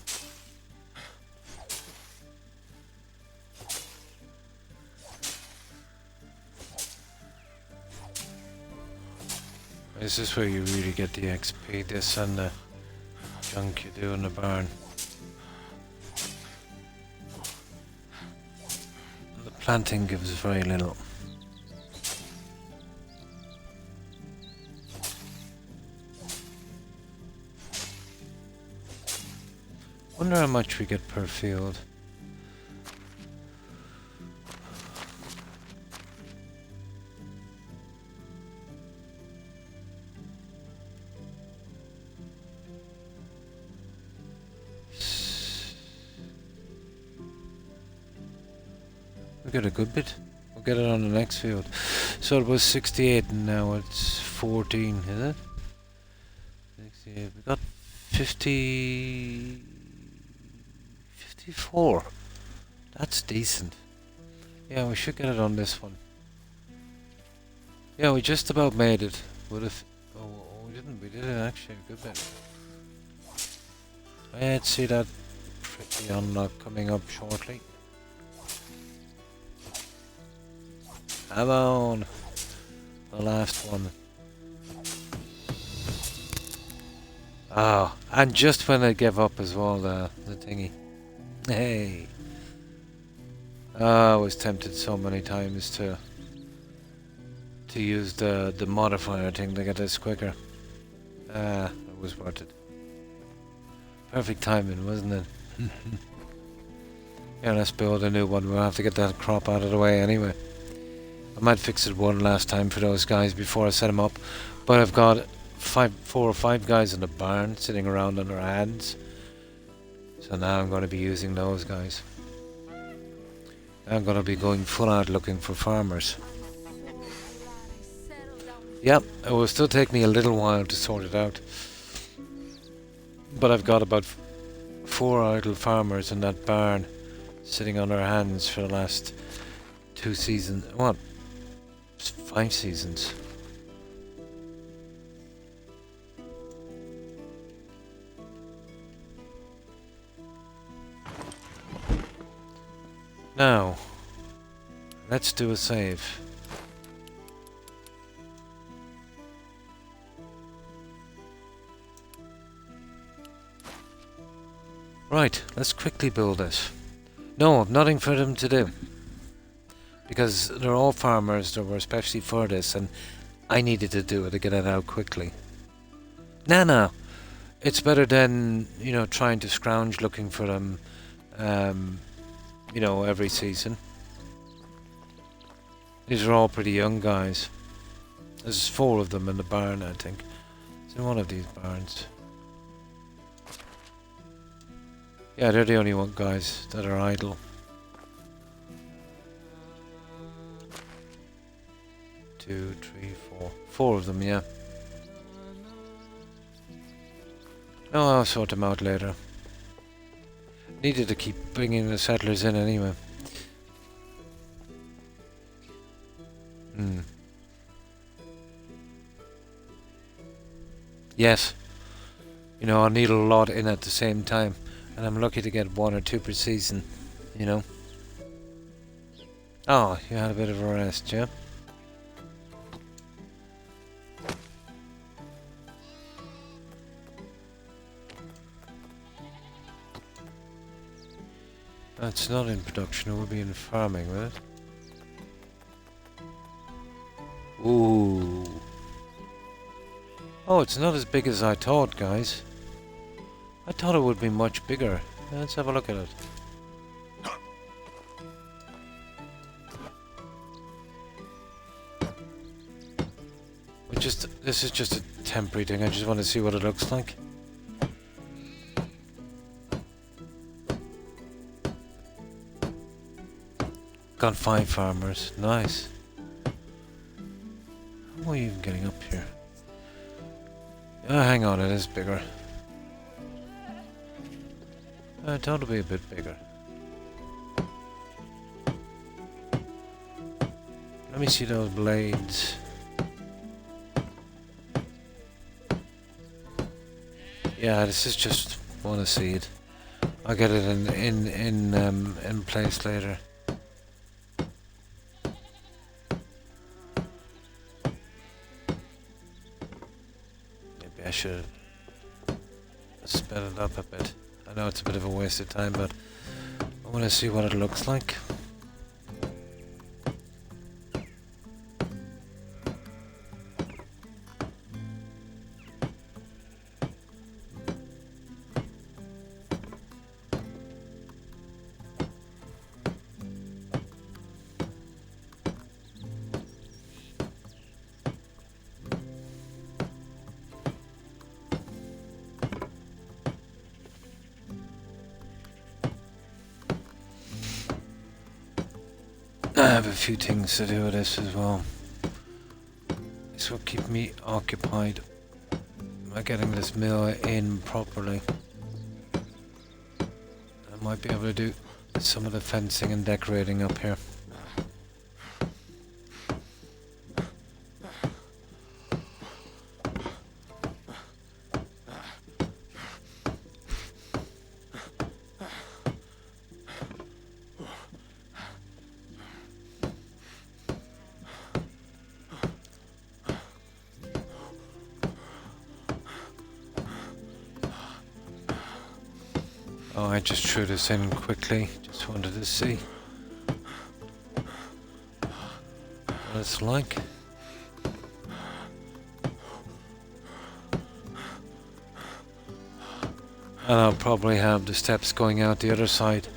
Speaker 1: This is where you really get the XP, this and the junk you do in the barn. The planting gives very little. Wonder how much we get per field. We get a good bit. We'll get it on the next field. So it was 68 and now it's 14, is it? 68. We got 54. That's decent. Yeah, we should get it on this one. Yeah, we just about made it. Would have. Oh, we didn't. We did it actually a good bit. Let's see that pretty unlock coming up shortly. Come on. The last one. Oh, and just when I gave up as well, the thingy. Hey. Oh, I was tempted so many times to use the modifier thing to get this quicker. Ah, it was worth it. Perfect timing, wasn't it? Yeah, let's build a new one. We'll have to get that crop out of the way anyway. I might fix it one last time for those guys before I set them up, but I've got 4 or 5 guys in the barn sitting around on their hands. So now I'm going to be using those guys. I'm going to be going full out looking for farmers. Yep, it will still take me a little while to sort it out. But I've got about 4 idle farmers in that barn sitting on their hands for the last 2 seasons. What? 5 seasons. Now, let's do a save. Right, let's quickly build this. No, I've nothing for them to do. Because they're all farmers that were especially for this, and I needed to do it to get it out quickly. No. It's better than, you know, trying to scrounge looking for them, you know, every season. These are all pretty young guys. There's 4 of them in the barn, I think. It's in one of these barns. Yeah, they're the only one guys that are idle. 2, 3, 4. 4 of them, yeah. No, I'll sort them out later. Needed to keep bringing the settlers in anyway. Hmm. Yes. You know, I'll need a lot in at the same time. And I'm lucky to get 1 or 2 per season. You know. Oh, you had a bit of a rest, yeah? That's not in production, it would be in farming, would it? Ooh. Oh, it's not as big as I thought, guys. I thought it would be much bigger. Let's have a look at it. This is just a temporary thing, I just want to see what it looks like. Got 5 farmers, nice. How are you even getting up here? Oh, hang on, it is bigger. I thought it'd be a bit bigger. Let me see those blades. Yeah, this is just one a seed. I'll get it in place later. Maybe I should sped it up a bit. I know it's a bit of a waste of time, but I want to see what it looks like. I have a few things to do with this as well. This will keep me occupied by getting this mill in properly. I might be able to do some of the fencing and decorating up here. Oh, I just threw this in quickly. Just wanted to see what it's like. And I'll probably have the steps going out the other side,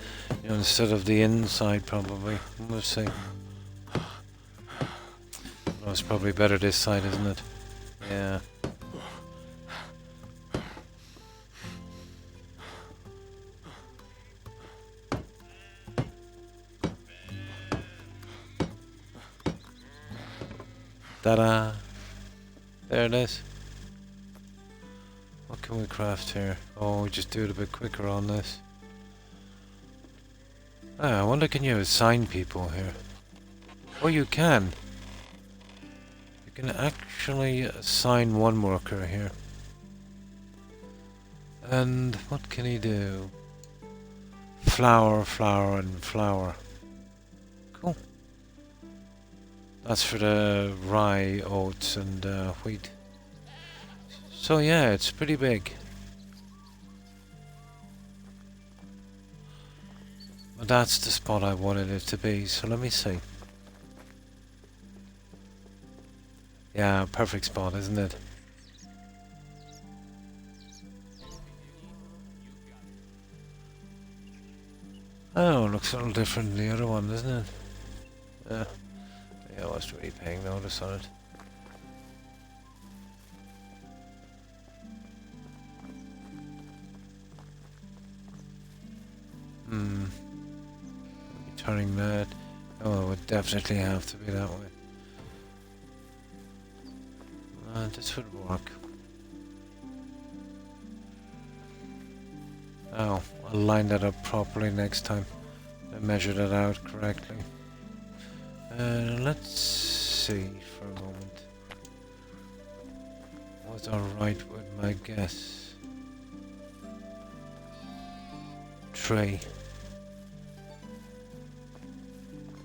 Speaker 1: you know, instead of the inside probably. We'll see. No, it's probably better this side, isn't it? Yeah. Ta-da! There it is. What can we craft here? Oh, we just do it a bit quicker on this. Ah, I wonder, can you assign people here? Oh, you can. You can actually assign one worker here. And what can he do? Flour, flour, and flour. Cool. That's for the rye, oats, and wheat. So yeah, it's pretty big. But that's the spot I wanted it to be, so let me see. Yeah, perfect spot, isn't it? Oh, it looks a little different than the other one, doesn't it? Yeah. I was really paying notice on it. Turning that. Oh, it would definitely have to be that way. This would work. Now, I'll line that up properly next time. I measure that out correctly. Let's see for a moment. Was I right with my guess? Tray.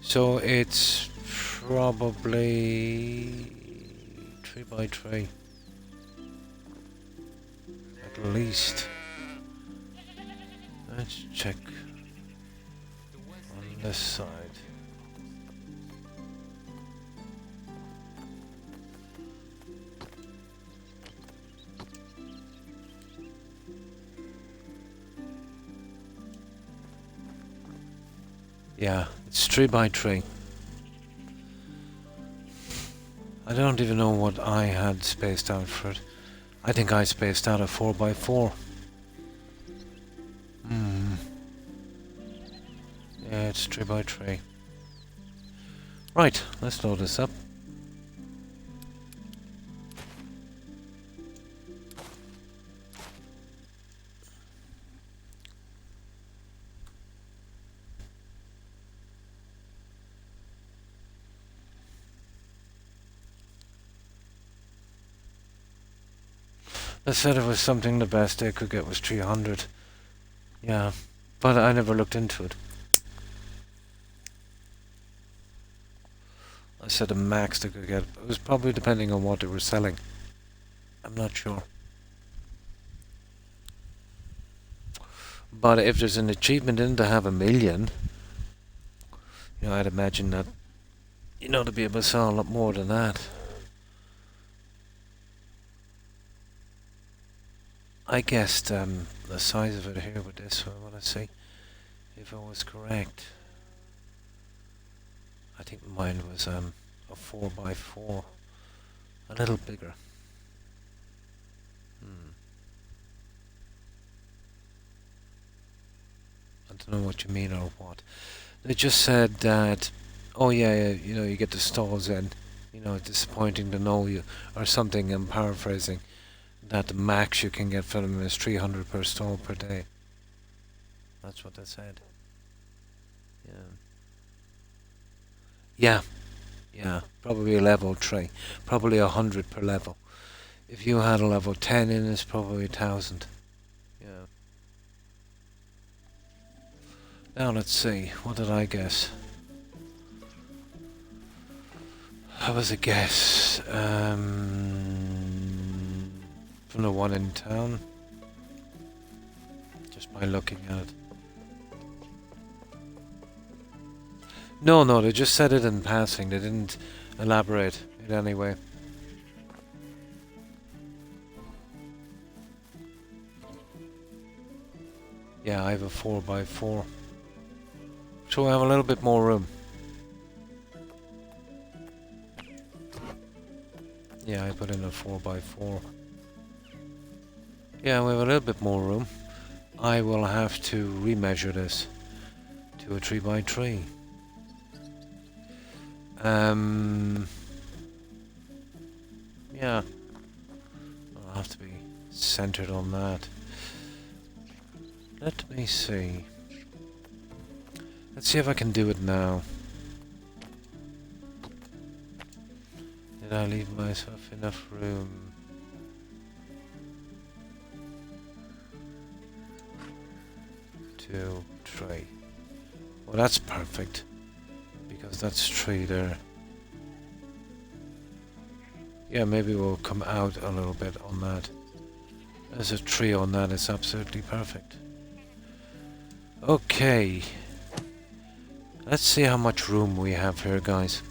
Speaker 1: So it's probably 3 by 3. At least. Let's check on this side. Yeah, it's 3 by 3. I don't even know what I had spaced out for it. I think I spaced out a 4 by 4. Yeah, it's 3 by 3. Right, let's load this up. They said it was something the best they could get was 300. Yeah, but I never looked into it. I said the max they could get. It was probably depending on what they were selling. I'm not sure. But if there's an achievement in to have 1 million, you know, I'd imagine that, you know, to be able to sell a lot more than that. I guessed the size of it here with this, so I want to see if I was correct. I think mine was a 4 by 4, a little bigger. I don't know what you mean or what. They just said that, oh yeah, you know, you get the stalls in, you know, it's disappointing to know you, or something, I'm paraphrasing, that the max you can get for them is 300 per stall per day. That's what they said. Yeah, probably a level 3, probably 100 per level. If you had a level 10 in, it's probably 1,000. Yeah. Now let's see, what did I guess? I was a guess, from the one in town, just by looking at it. No, they just said it in passing, they didn't elaborate in any way. Yeah, I have a 4 by 4. So I have a little bit more room. Yeah, I put in a 4 by 4. Yeah, we have a little bit more room. I will have to remeasure this to a 3 by 3. Yeah, I'll have to be centered on that. Let me see. Let's see if I can do it now. Did I leave myself enough room? Two, 3. Well, that's perfect, because that's 3 there. Yeah, maybe we'll come out a little bit on that. There's a 3 on that, it's absolutely perfect. Okay. Let's see how much room we have here, guys.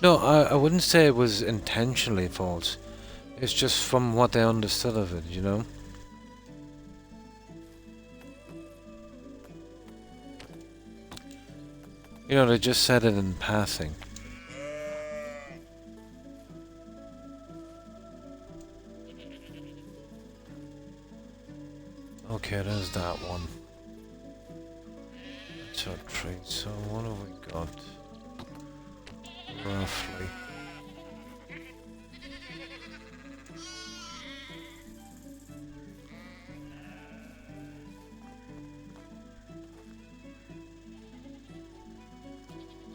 Speaker 1: No, I wouldn't say it was intentionally false. It's just from what I understood of it, you know? You know, they just said it in passing. Okay, there's that one. That's our trade. So what have we got? Roughly.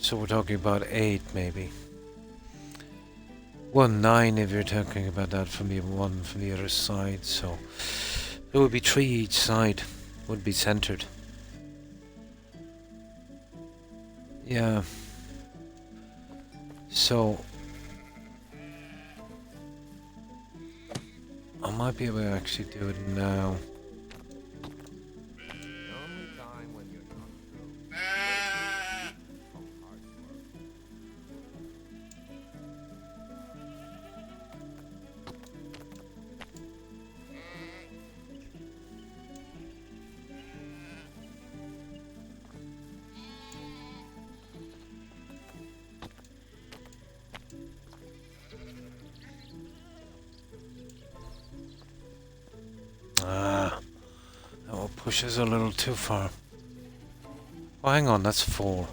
Speaker 1: So we're talking about 8 maybe. Well, 9 if you're talking about that from the one from the other side. So there would be 3 each side would be centered. Yeah. So I might be able to actually do it now.
Speaker 6: The only time when you're not through. From hard work.
Speaker 1: Ah, that will push us a little too far. Oh, hang on, that's 4.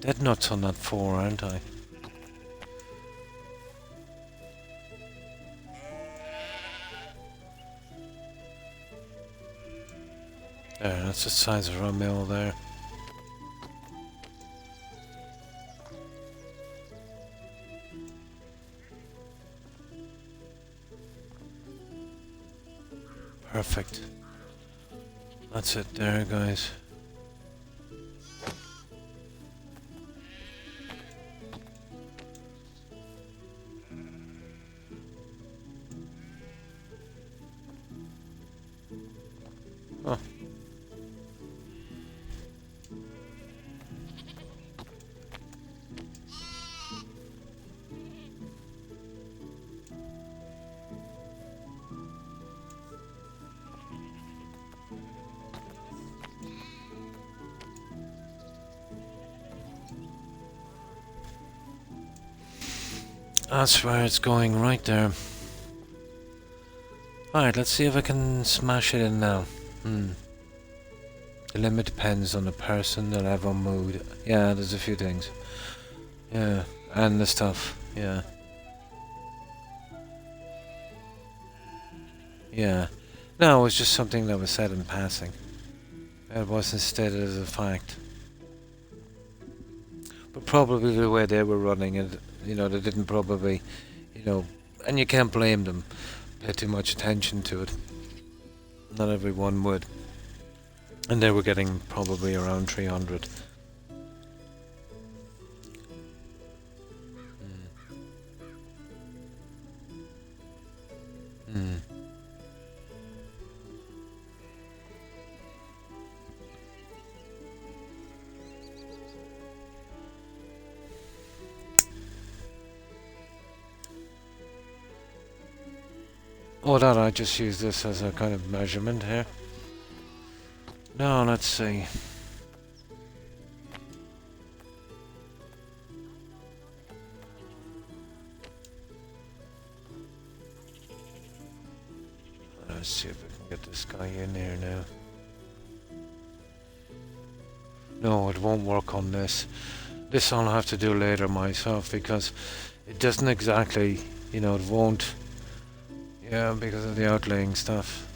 Speaker 1: Dead nuts on that 4, aren't I? There, that's the size of our mill there. Perfect. That's it there, guys. Oh. That's where it's going, right there. Alright, let's see if I can smash it in now. The limit depends on the person, the level, mood. Yeah, there's a few things. Yeah, and the stuff. Yeah. Yeah. No, it was just something that was said in passing. It wasn't stated as a fact. But probably the way they were running it, you know, they didn't probably, you know, and you can't blame them, pay too much attention to it. Not everyone would. And they were getting probably around 300. Oh, that I just use this as a kind of measurement here. No, let's see. Let's see if we can get this guy in here now. No, it won't work on this. This I'll have to do later myself because it doesn't exactly, you know, it won't. Yeah, because of the outlaying stuff.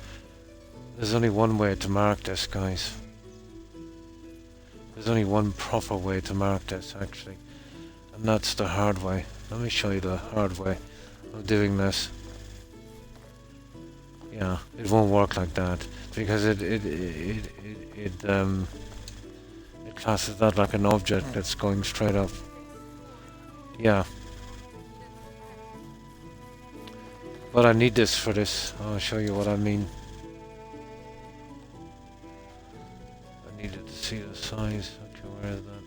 Speaker 1: There's only one way to mark this, guys. There's only one proper way to mark this, actually. And that's the hard way. Let me show you the hard way of doing this. Yeah, it won't work like that because it classes that like an object that's going straight up. Yeah. But I need this for this. I'll show you what I mean. I needed to see the size. Okay, where is that?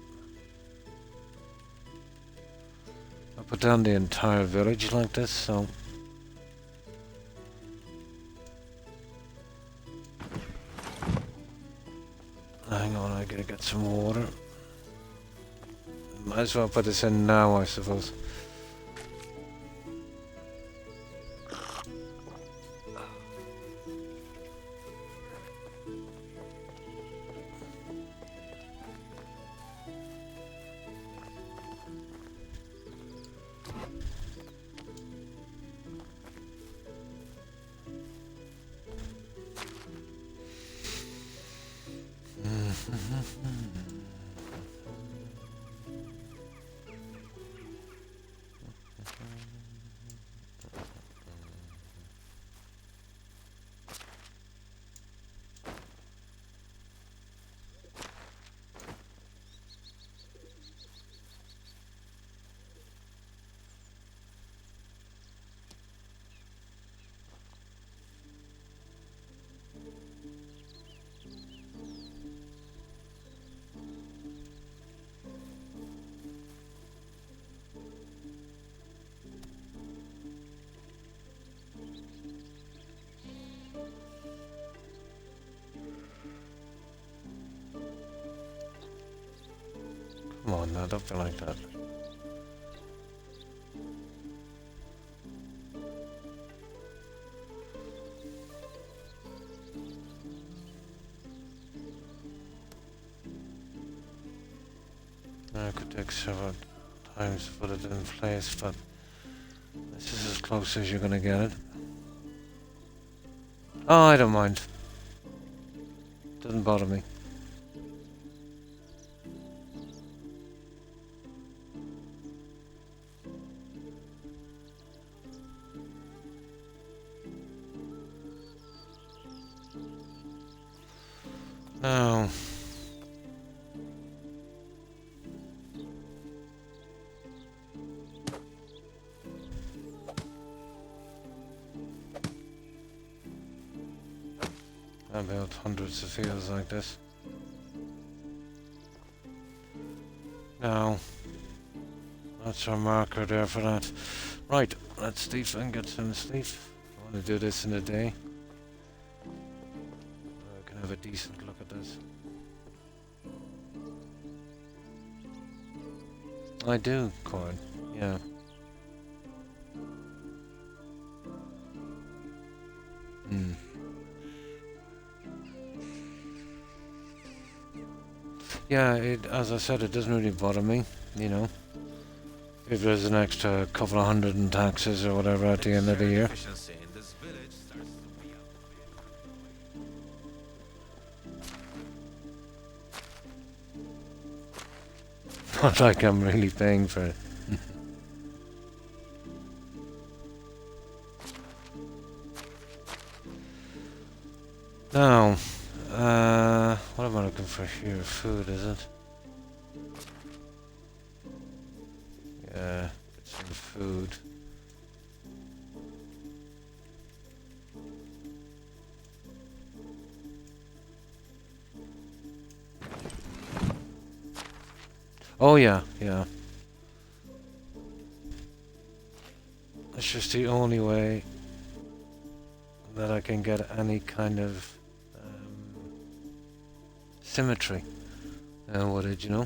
Speaker 1: I put down the entire village like this, so. Hang on, I gotta get some water. Might as well put this in now, I suppose. don't feel like that. I could take several times to put it in place, but this is as close as you're gonna get it. Oh, I don't mind. Doesn't bother me. Now, I built hundreds of fields like this. Now, that's our marker there for that. Right, let's sleep and get some sleep. I want to do this in a day. I can have a decent look at this. I do, Corin. Yeah. Hmm. Yeah, as I said, it doesn't really bother me, you know. If there's an extra couple of hundred in taxes or whatever at the end of the year.
Speaker 3: Efficiency in this village starts to be up.
Speaker 1: Not like I'm really paying for it. Now, what am I looking for here? Food, is it? Yeah, get some food. Oh yeah, yeah. That's just the only way that I can get any kind of symmetry with it, you know.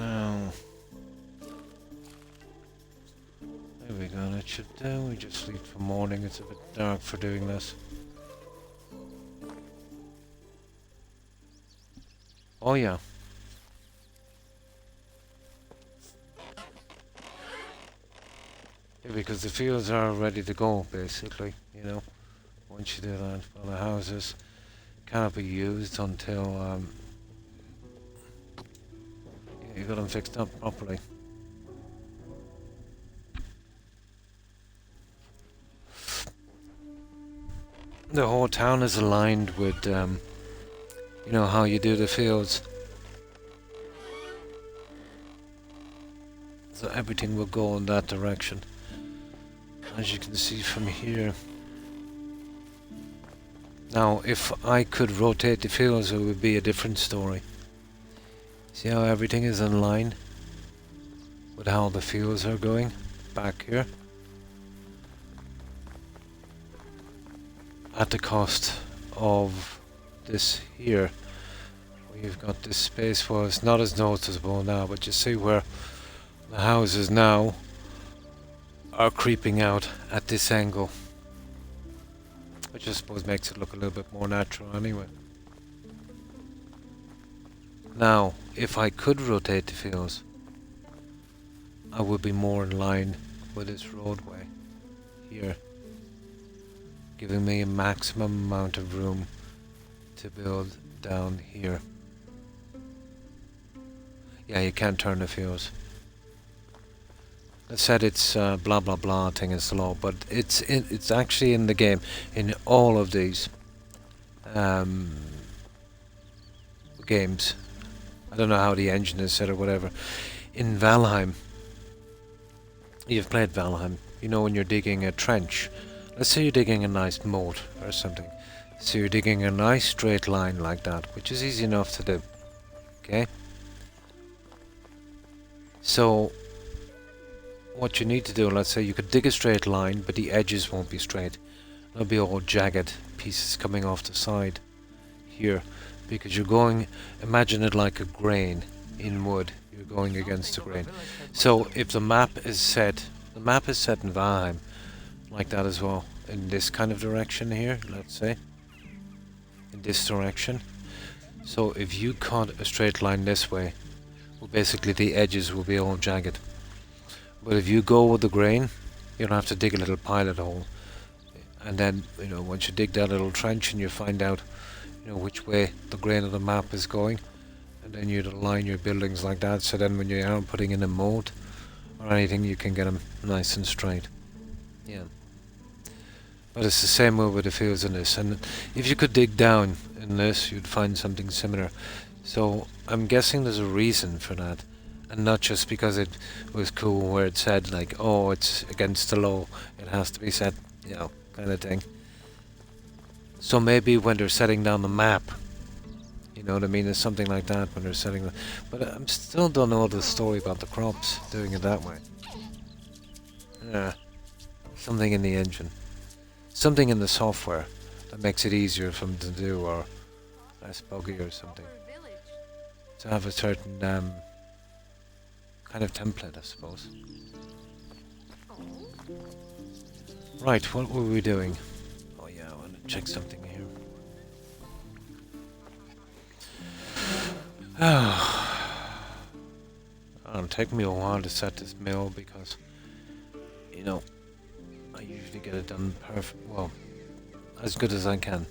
Speaker 1: Now, there we go. That should do. We just sleep for morning. It's a bit dark for doing this. Oh yeah. Yeah, because the fields are ready to go, basically, you know. Once you do that, well, the houses cannot be used until you got them fixed up properly. The whole town is aligned with, you know, how you do the fields. So everything will go in that direction. As you can see from here. Now, if I could rotate the fields, it would be a different story. See how everything is in line with how the fields are going back here? At the cost of this here. We've got this space where it's not as noticeable now, but you see where the houses now are creeping out at this angle, which I suppose makes it look a little bit more natural anyway. Now, if I could rotate the fields, I would be more in line with this roadway here, giving me a maximum amount of room to build down here. Yeah, you can't turn the fields. I said it's blah blah blah thing is slow, but it's actually in the game in all of these games. I don't know how the engine is set or whatever. In Valheim, you've played Valheim. You know when you're digging a trench. Let's say you're digging a nice moat or something. So you're digging a nice straight line like that, which is easy enough to do. Okay. So what you need to do, let's say you could dig a straight line, but the edges won't be straight. There'll be all jagged pieces coming off the side here, because you're going, imagine it like a grain in wood. You're going against the grain. So if the map is set in Valheim like that as well, in this kind of direction here, let's say, in this direction. So if you cut a straight line this way, well, basically the edges will be all jagged. But if you go with the grain, you'll have to dig a little pilot hole. And then, you know, once you dig that little trench and you find out, you know, which way the grain of the map is going, and then you'd align your buildings like that, so then when you are putting in a moat or anything, you can get them nice and straight. Yeah. But it's the same way with the fields in this, and if you could dig down in this, you'd find something similar. So I'm guessing there's a reason for that, and not just because it was cool where it said like, oh, it's against the law, it has to be set, you know, kind of thing. So maybe when they're setting down the map, you know what I mean, it's something like that when they're setting the... But I still don't know the story about the crops doing it that way. Yeah, something in the engine. Something in the software that makes it easier for them to do, or less buggy or something.
Speaker 2: Proper village.
Speaker 1: To have a certain kind of template, I suppose. Right, what were we doing? Oh yeah, I want to check something here. It'll take me a while to set this mill because, you know, I usually get it done perfect, well, as good as I can.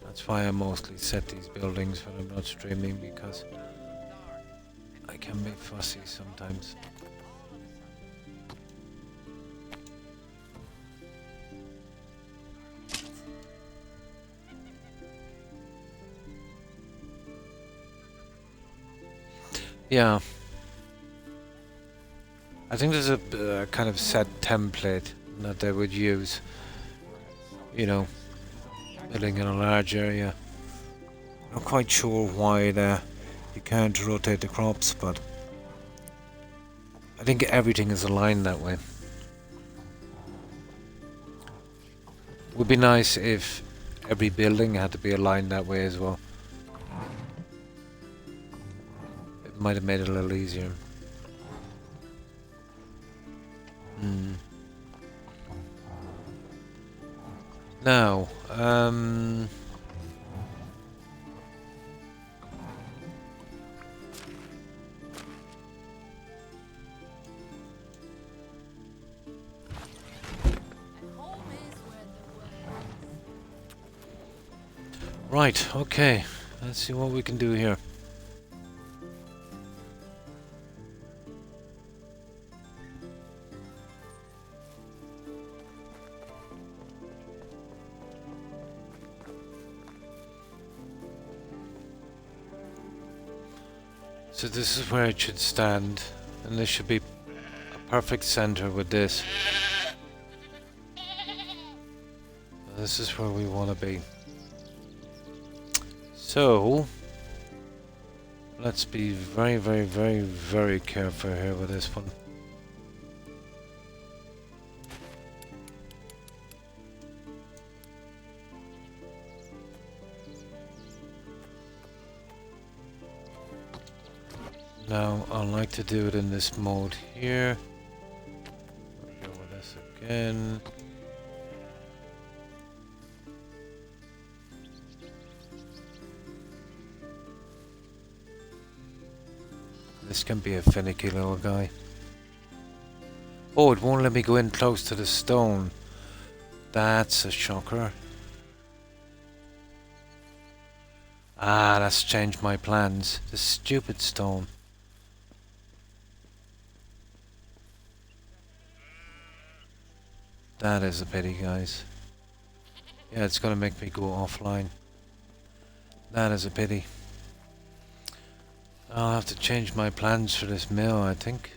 Speaker 1: That's why I mostly set these buildings when I'm not streaming, because I can be fussy sometimes. Yeah. I think there's a kind of set template that they would use, you know, building in a large area. I'm not quite sure why you can't rotate the crops, but I think everything is aligned that way. Would be nice if every building had to be aligned that way as well. It might have made it a little easier. Now, right, okay, let's see what we can do here. So this is where it should stand, and this should be a perfect center with this. This is where we want to be. So let's be very, very, very, very careful here with this one. Now, I like to do it in this mode here. We'll go with this again. This can be a finicky little guy. Oh, it won't let me go in close to the stone. That's a shocker. Ah, that's changed my plans. The stupid stone. That is a pity, guys. Yeah, it's gonna make me go offline. That is a pity. I'll have to change my plans for this mill, I think.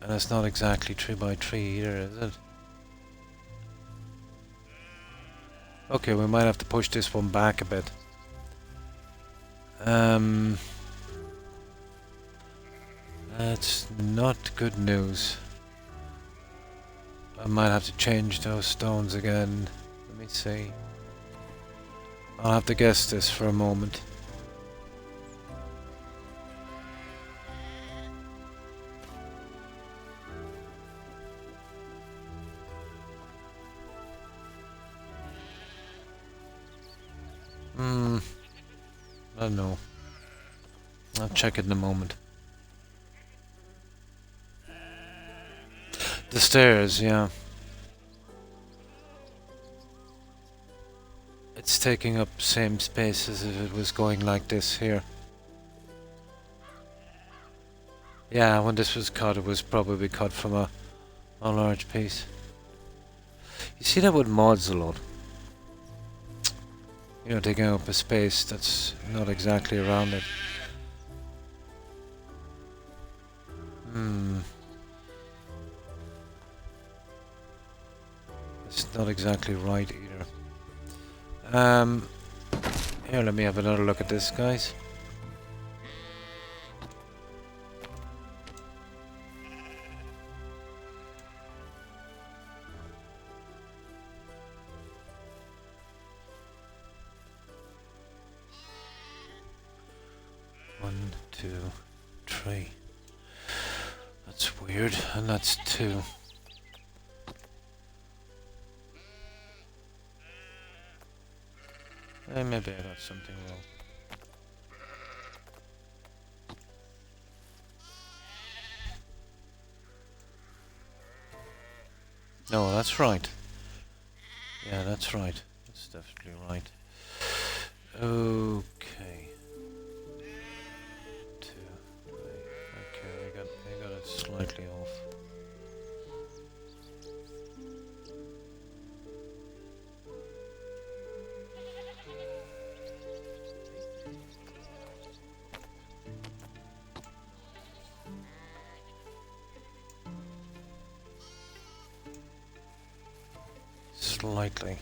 Speaker 1: And it's not exactly 3x3 either, is it? Okay, we might have to push this one back a bit. That's not good news. I might have to change those stones again. Let me see. I'll have to guess this for a moment. I don't know. I'll check it in a moment. The stairs, yeah. It's taking up same space as if it was going like this here. Yeah, when this was cut, it was probably cut from a large piece. You see that with mods a lot. You know, taking up a space that's not exactly around it. It's not exactly right either. Here, let me have another look at this, guys. One, two, three. That's weird, and that's two. Maybe I got something wrong. No, that's right. Yeah, that's right. That's definitely right. Okay. 2, 3. Okay, I got it slightly off. Slightly.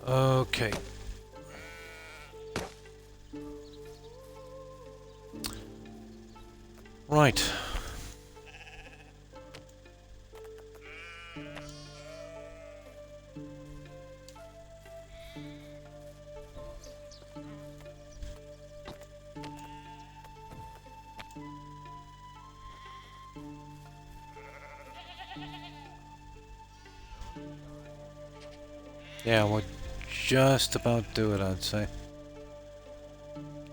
Speaker 1: Okay. Right. Yeah, we're just about do it, I'd say.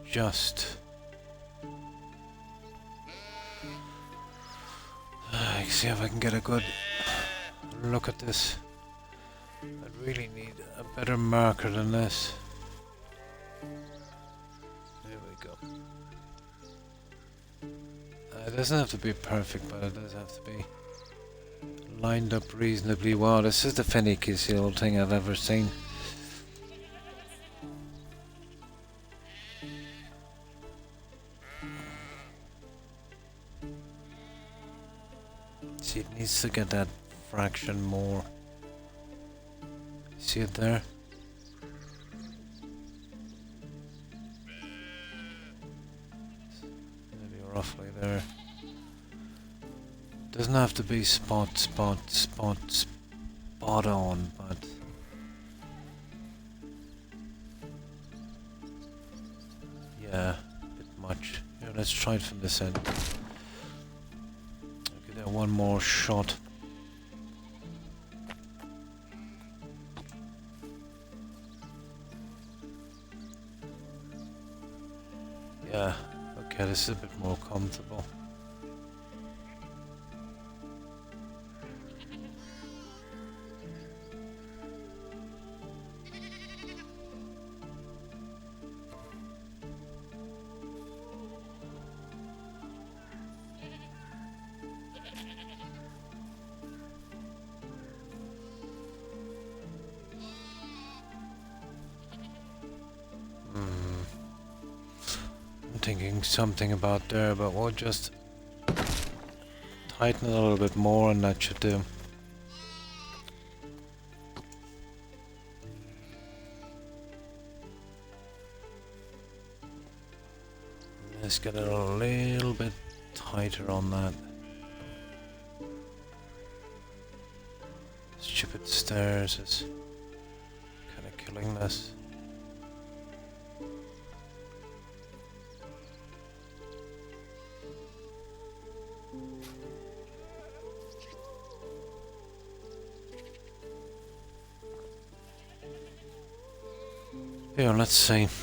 Speaker 1: Just. See if I can get a good look at this. I really need a better marker than this. There we go. It doesn't have to be perfect, but it does have to be lined up reasonably well. This is the finickiest old thing I've ever seen. See, it needs to get that fraction more. See it there? Maybe roughly there. Doesn't have to be spot on, but yeah, a bit much. Here, let's try it from this end. I'll give that one more shot. Yeah, okay, this is a bit more comfortable. Thinking something about there, but we'll just Tighten it a little bit more and that should do. Let's get it a little bit tighter on that. Stupid stairs is kind of killing this. Here, let's see.
Speaker 6: Ask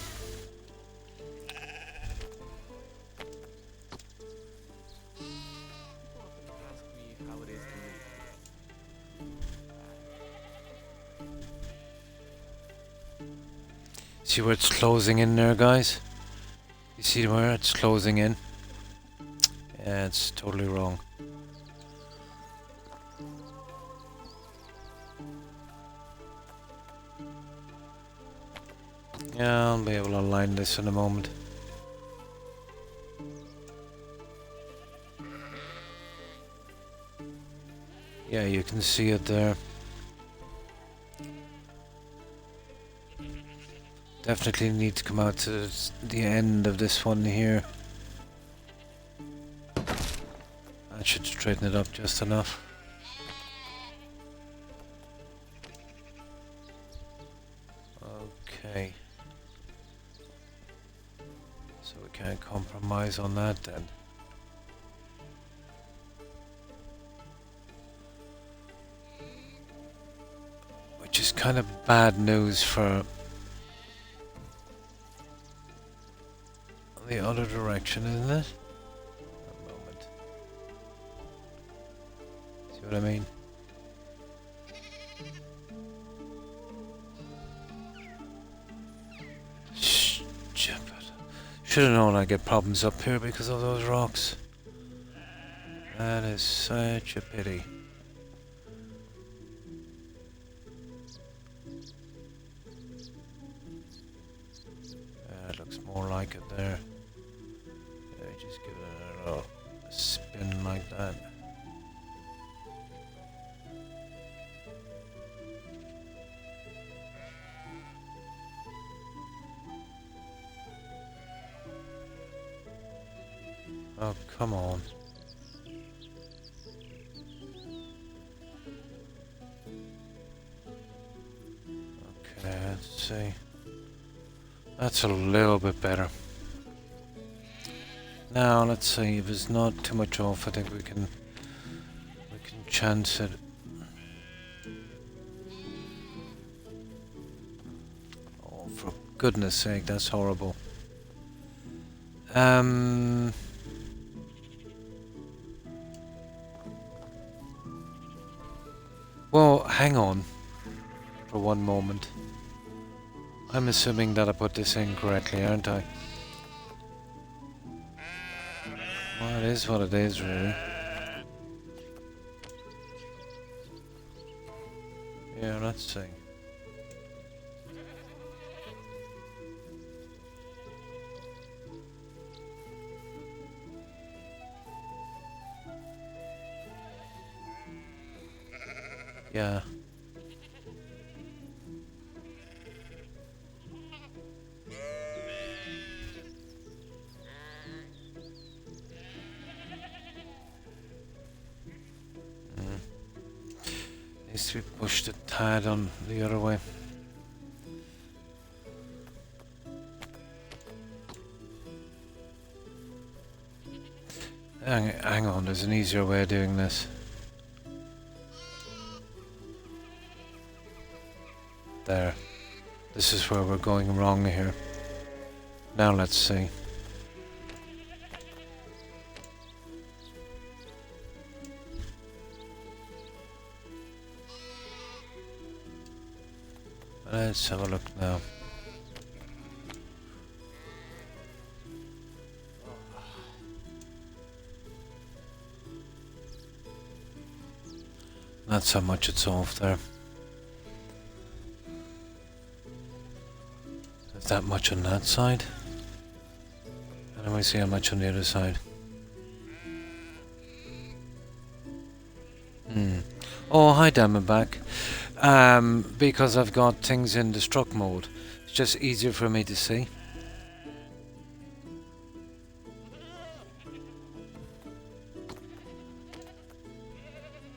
Speaker 6: me how it is to live.
Speaker 1: See where it's closing in there, guys? You see where it's closing in? Yeah, it's totally wrong. Yeah, I'll be able to align this in a moment. Yeah, you can see it there. Definitely need to come out to the end of this one here. That should straighten it up just enough. Okay. So we can't compromise on that then. Which is kind of bad news for the other direction, isn't it? A moment. See what I mean? Stupid. Should have known I'd get problems up here because of those rocks. That is such a pity. It looks more like it there. Yeah, just give it a little spin like that. Oh, come on. Okay, let's see. That's a little bit better. Now, let's see, if it's not too much off, I think we can chance it. Oh, for goodness sake, that's horrible. Well, hang on for one moment. I'm assuming that I put this in correctly, aren't I? Well, it is what it is, really. Yeah, let's see. Yeah. Needs to be pushed a tad on the other way. Hang on, there's an easier way of doing this. There. This is where we're going wrong here. Now let's see. Let's have a look now. That's how much it's off there. There's that much on that side. And then we see how much on the other side. Oh, hi Diamondback. Because I've got things in destruct mode. It's just easier for me to see.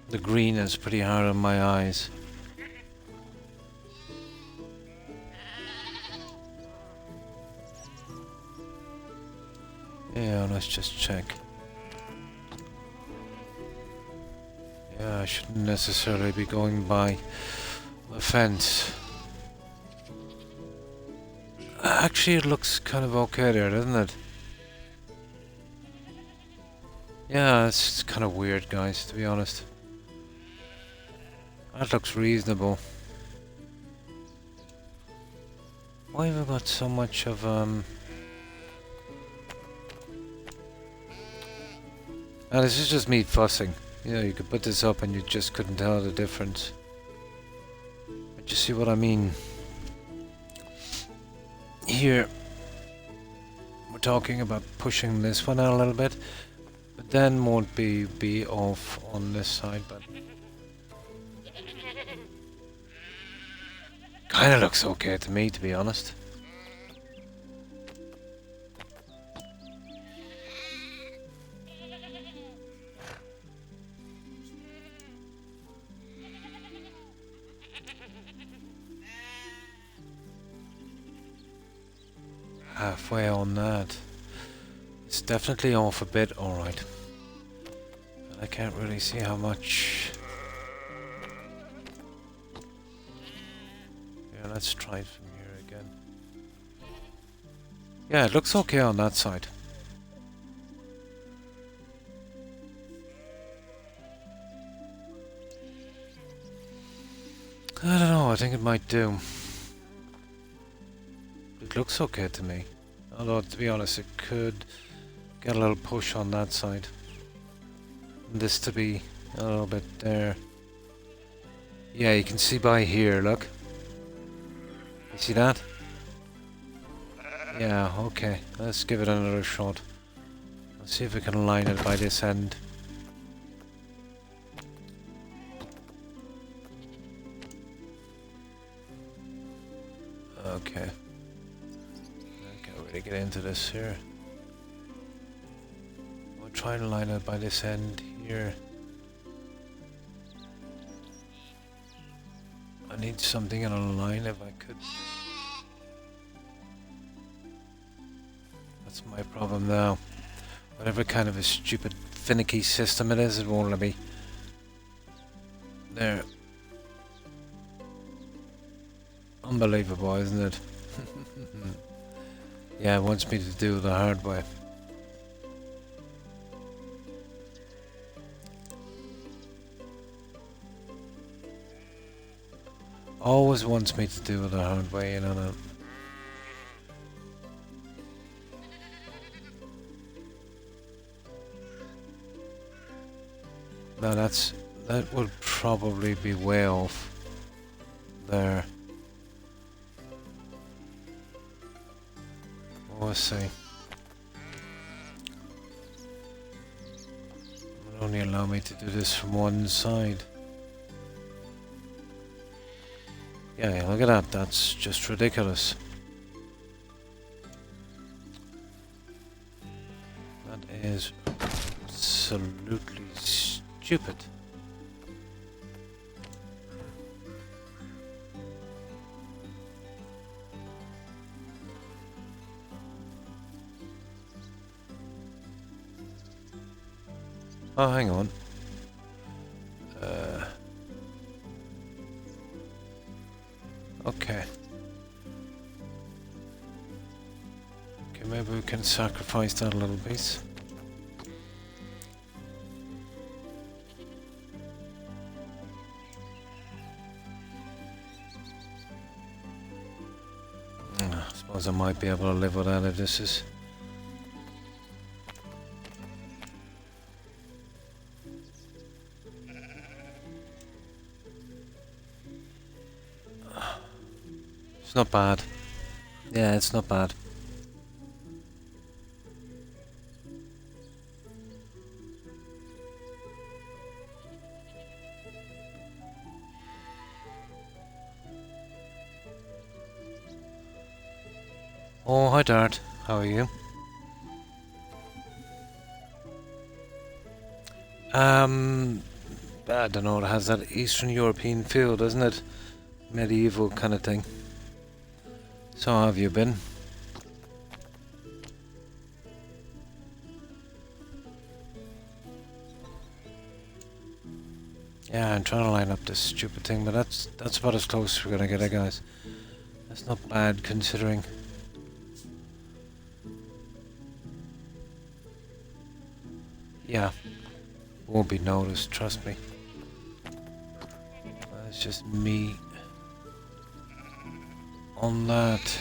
Speaker 1: The green is pretty hard on my eyes. Yeah, let's just check. Yeah, I shouldn't necessarily be going by the fence. Actually, it looks kind of okay there, doesn't it? Yeah, it's kind of weird, guys, to be honest. That looks reasonable. Why have I got so much of, Now, this is just me fussing. You know, you could put this up and you just couldn't tell the difference. But you see what I mean? Here, we're talking about pushing this one out a little bit, but then won't be off on this side, but kind of looks okay to me, to be honest. Halfway on that. It's definitely off a bit, alright. But I can't really see how much. Yeah, let's try it from here again. Yeah, it looks okay on that side. I don't know, I think it might do. It looks okay to me. Although, to be honest, it could get a little push on that side. And this to be a little bit there. Yeah, you can see by here, look. You see that? Yeah, okay. Let's give it another shot. Let's see if we can line it by this end. Okay. I can't really get into this here. We'll try to line it by this end here. I need something in a line if I could. That's my problem now. Whatever kind of a stupid finicky system it is, it won't let me. There. Unbelievable, isn't it? Yeah, it wants me to do the hard way. Always wants me to do the hard way, you know that. Now that would probably be way off there. We'll see. It will only allow me to do this from one side. Yeah, look at that. That's just ridiculous. That is absolutely stupid. Oh, hang on. Okay. Okay, maybe we can sacrifice that a little bit. I suppose I might be able to live with that if this is... It's not bad. Yeah, it's not bad. Oh, hi Dart. How are you? I don't know, it has that Eastern European feel, doesn't it? Medieval kind of thing. So how have you been? Yeah, I'm trying to line up this stupid thing, but that's about as close as we're gonna get it, guys. That's not bad considering. Yeah, won't be noticed, trust me. That's just me on that.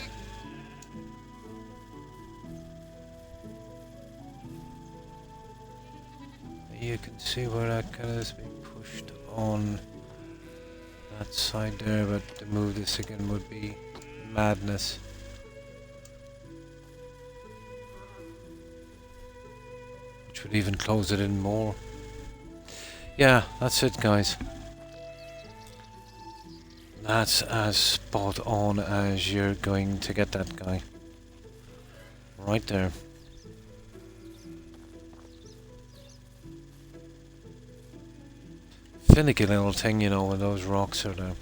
Speaker 1: You can see where that kind of is being pushed on that side there, but to move this again would be madness. Which would even close it in more. Yeah, that's it, guys. That's as spot on as you're going to get that guy. Right there. Finicky little thing, you know, when those rocks are there.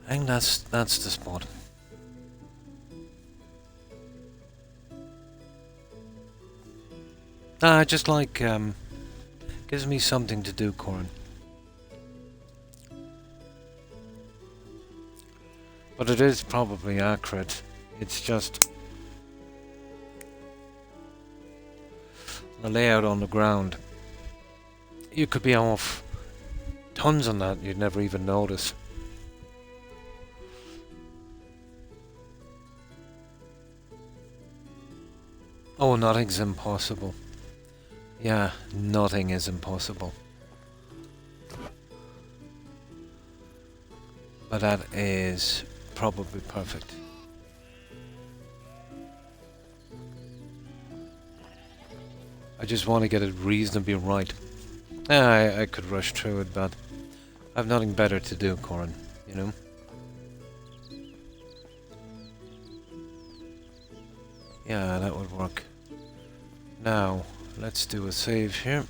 Speaker 1: I think that's the spot. I just like, gives me something to do, Corin. But it is probably accurate. It's just the layout on the ground. You could be off tons on that, you'd never even notice. Oh, nothing's impossible. Yeah, nothing is impossible. But that is probably perfect. I just want to get it reasonably right. I could rush through it, but I've nothing better to do, Corin, you know? Yeah, that would work. Now, let's do a save here.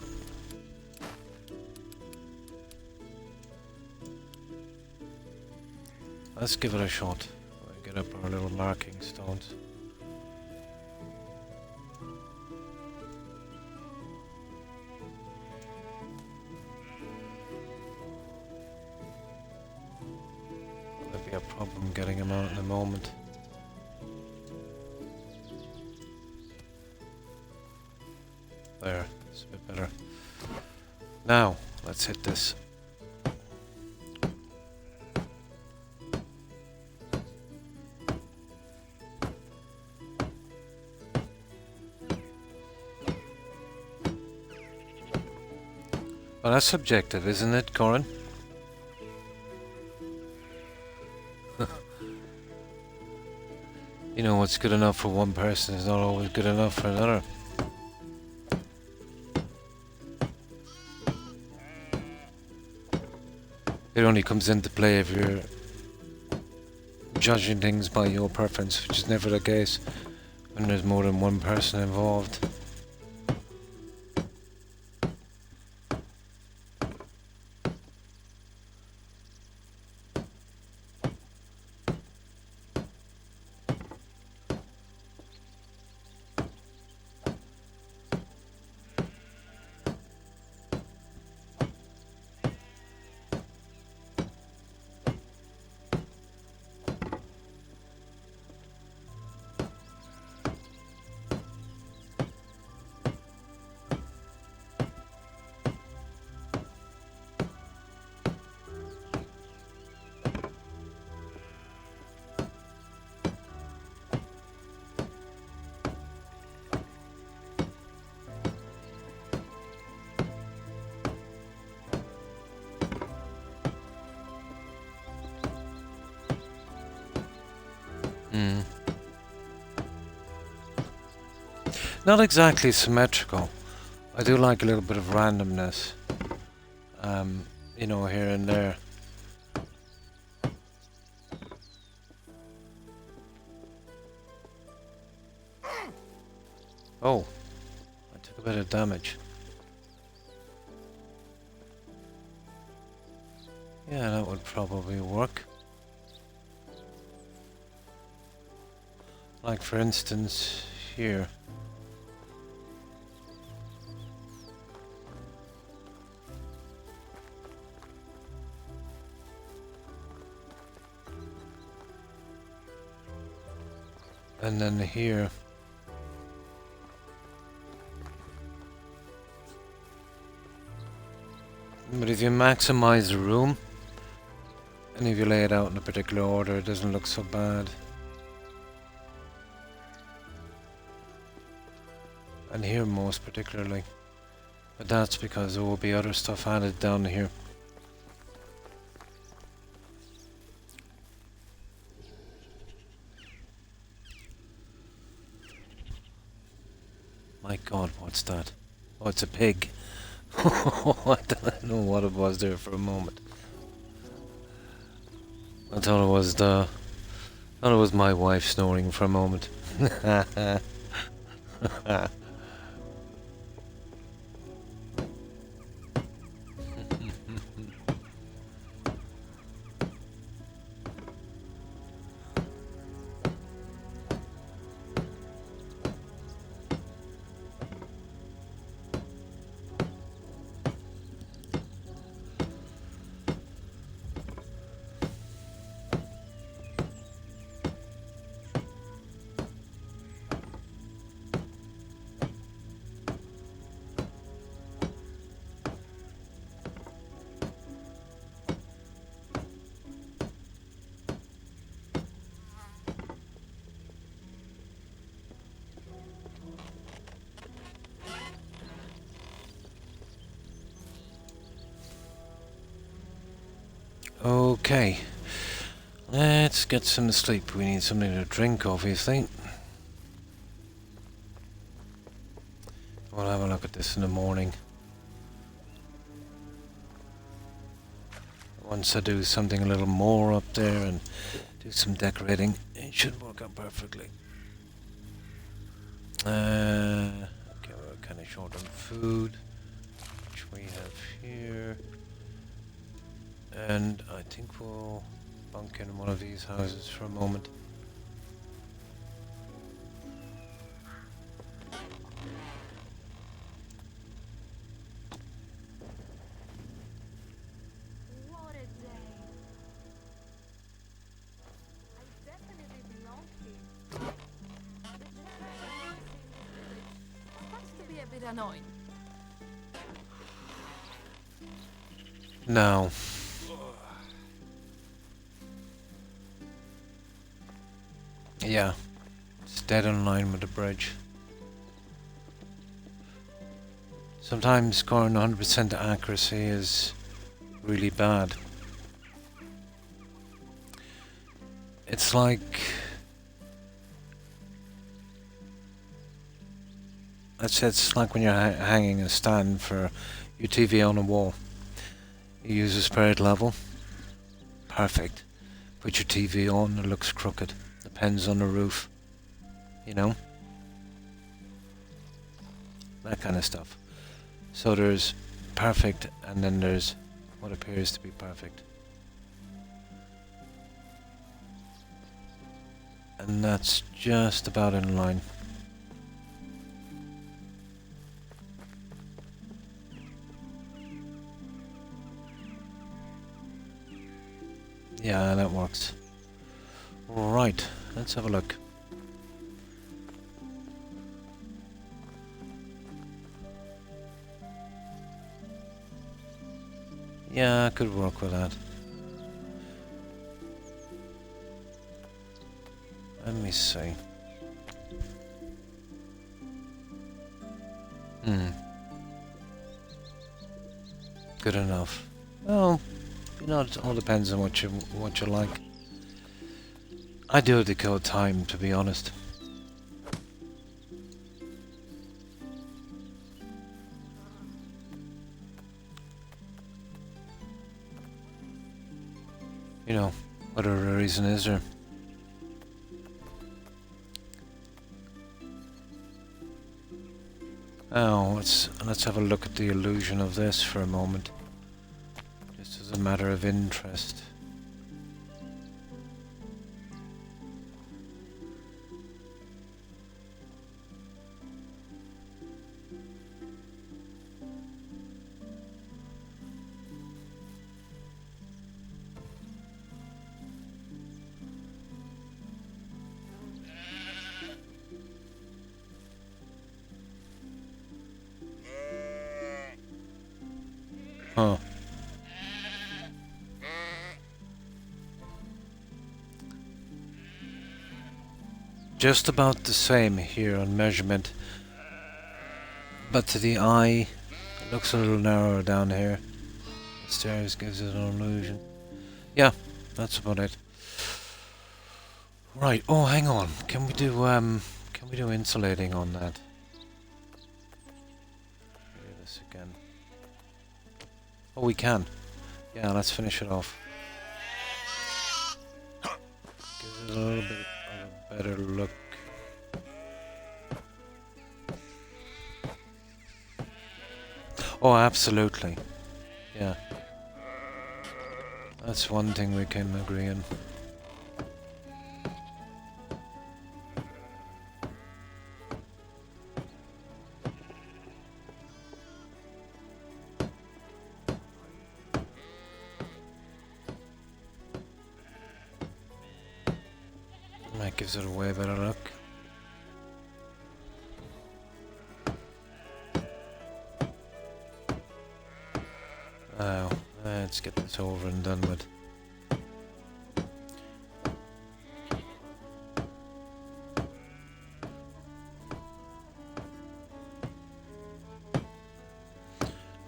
Speaker 1: Let's give it a shot. We'll get up our little marking stones. There'll be a problem getting him out in a moment. There, it's a bit better. Now, let's hit this. Well, that's subjective, isn't it, Corin? You know, what's good enough for one person is not always good enough for another. It only comes into play if you're judging things by your preference, which is never the case when there's more than one person involved. Not exactly symmetrical. I do like a little bit of randomness, you know, here and there. Oh, I took a bit of damage. Yeah, that would probably work. Like for instance, here. And then here. But if you maximize the room, and if you lay it out in a particular order, it doesn't look so bad. And here most particularly. But that's because there will be other stuff added down here. My god, what's that? Oh, it's a pig. I don't know what it was there for a moment. I thought it was my wife snoring for a moment. Okay, let's get some sleep. We need something to drink, obviously. We'll have a look at this in the morning. Once I do something a little more up there and do some decorating, it should work out perfectly. Okay, we're kind of short on food, which we have here. And I think we'll bunk in one of these houses for a moment.
Speaker 2: What a day. I definitely belong here. The generation in this village starts to be a bit annoying.
Speaker 1: Now, yeah, it's dead in line with the bridge. Sometimes scoring 100% accuracy is really bad. It's like... it's like when you're hanging a stand for your TV on a wall. You use a spirit level. Perfect. Put your TV on, it looks crooked. Depends on the roof. You know? That kind of stuff. So there's perfect, and then there's what appears to be perfect. And that's just about in line. Yeah, that works. Right, let's have a look. Yeah, I could work with that. Let me see. Good enough. Well, you know, it all depends on what you like. I do decode time, to be honest. You know, whatever reason is there. Oh, let's have a look at the illusion of this for a moment, just as a matter of interest. Huh. Just about the same here on measurement, but to the eye, it looks a little narrower down here. The stairs gives it an illusion. Yeah, that's about it. Right. Oh, hang on. Can we do insulating on that? Do this again. Oh, we can. Yeah, let's finish it off. Gives it a little bit of a better look. Oh, absolutely. Yeah. That's one thing we can agree on. That gives it a way better look. Oh, let's get this over and done with.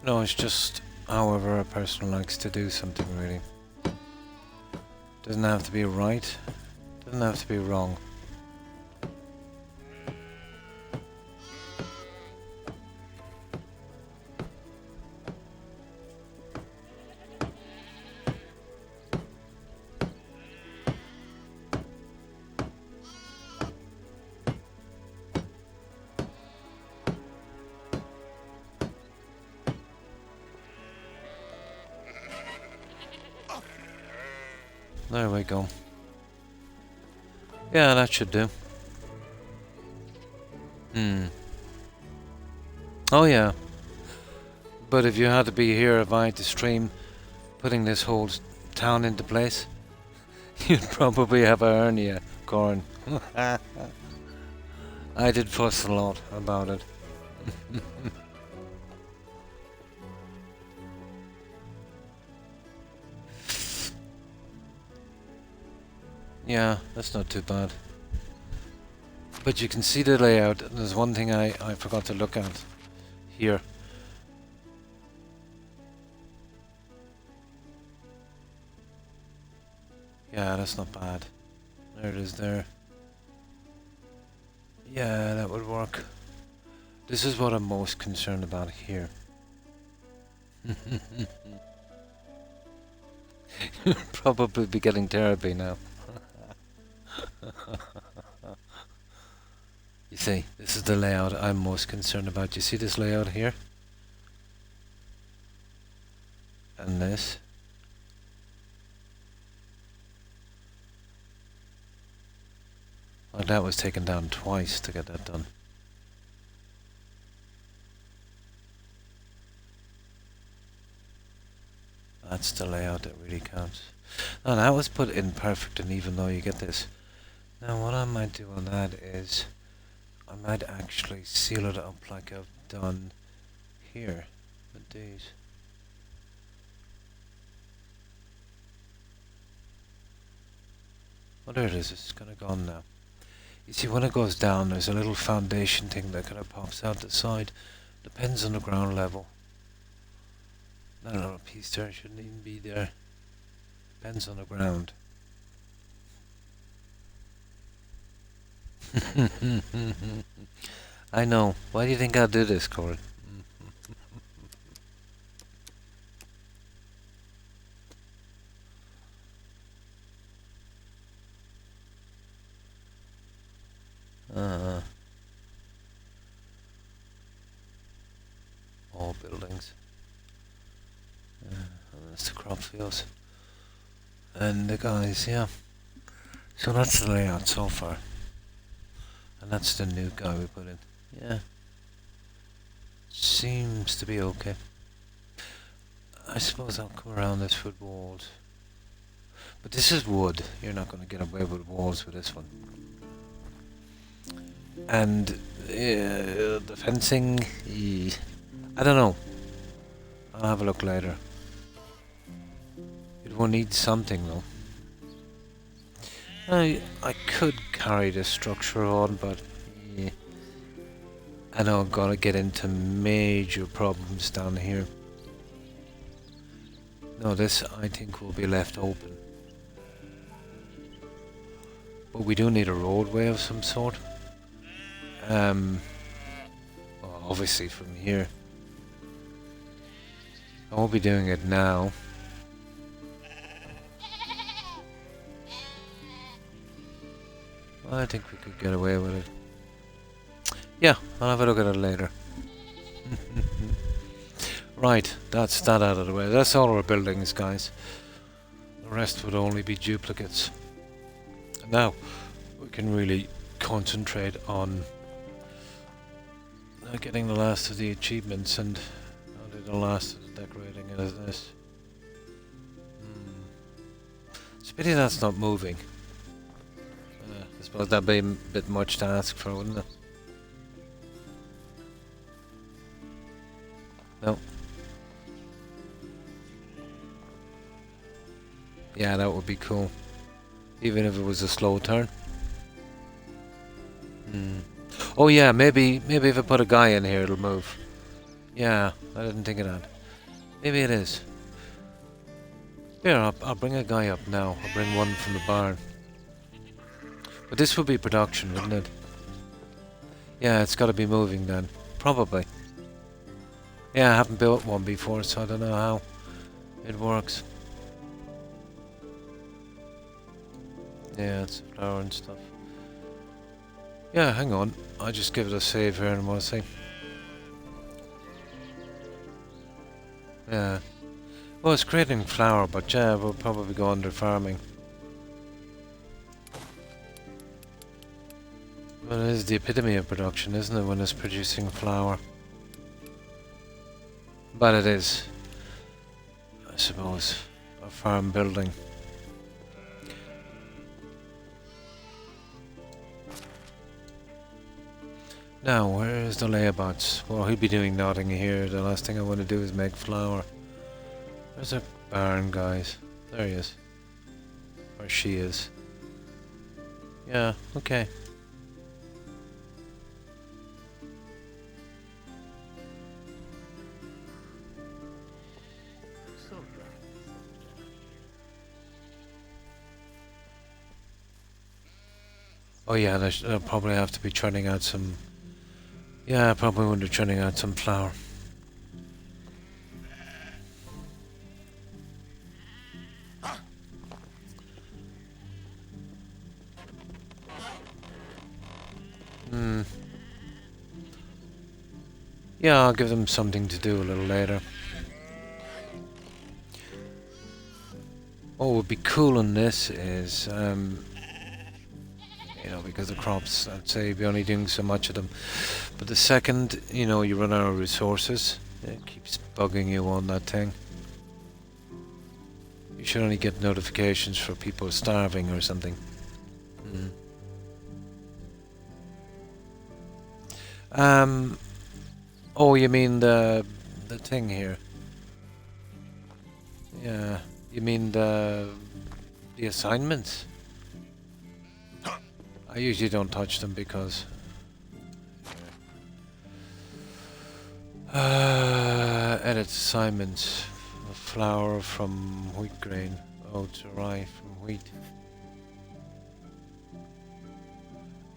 Speaker 1: No, it's just however a person likes to do something, really. Doesn't have to be right, doesn't have to be wrong. There we go. Yeah, that should do. Oh yeah. But if you had to be here if I had to stream putting this whole town into place, you'd probably have a hernia, Corin. I did fuss a lot about it. Yeah, that's not too bad. But you can see the layout. There's one thing I forgot to look at here. Yeah, that's not bad. There it is there. Yeah, that would work. This is what I'm most concerned about here. You'll probably be getting therapy now. You see, this is the layout I'm most concerned about. You see this layout here? And this? Well, that was taken down twice to get that done. That's the layout that really counts. Now that was put in perfect, and even though you get this. Now what I might do on that is I might actually seal it up like I've done here with these. Oh, there it is. It's kind of gone now. You see, when it goes down, there's a little foundation thing that kind of pops out the side. Depends on the ground level. That little piece there shouldn't even be there. Depends on the ground. I know. Why do you think I'll do this, Corey? That's the crop fields. And the guys, yeah. So that's the layout so far. And that's the new guy we put in. Yeah. Seems to be okay. I suppose I'll come around this with walls. But this is wood. You're not going to get away with walls with this one. And the fencing, I don't know. I'll have a look later. It will need something though. I could carry this structure on, but I know I'm gonna get into major problems down here. No, this I think will be left open. But we do need a roadway of some sort. Well, obviously from here. I won't be doing it now. I think we could get away with it. Yeah, I'll have a look at it later. Right, that's that out of the way. That's all our buildings, guys. The rest would only be duplicates. Now, we can really concentrate on getting the last of the achievements, and I'll do the last of the decorating as this. It's a pity that's not moving. I suppose that'd be a bit much to ask for, wouldn't it? No. Yeah, that would be cool. Even if it was a slow turn. Oh yeah, maybe if I put a guy in here it'll move. Yeah, I didn't think of that. Maybe it is. Here, I'll bring a guy up now. I'll bring one from the barn. But this would be production, wouldn't it? Yeah, it's got to be moving then. Probably. Yeah, I haven't built one before, so I don't know how it works. Yeah, it's flour and stuff. Yeah, hang on. I'll just give it a save here and we'll see. Yeah. Well, it's creating flour, but yeah, we'll probably go under farming. Well, it is the epitome of production, isn't it, when it's producing flour? But it is, I suppose, a farm building. Now, where is the layabouts? Well, he'll be doing nothing here. The last thing I want to do is make flour. Where's our barn, guys? There he is. Or she is. Yeah, okay. Oh yeah, they'll probably have to be churning out some... Yeah, probably when they're churning out some flour. Yeah, I'll give them something to do a little later. What would be cool in this is, you know, because the crops, I'd say you'd be only doing so much of them. But the second, you know, you run out of resources, it keeps bugging you on that thing. You should only get notifications for people starving or something. Oh, you mean the thing here? Yeah, you mean the assignments? I usually don't touch them because... edit assignments. Flour from wheat grain. Oats or rye from wheat.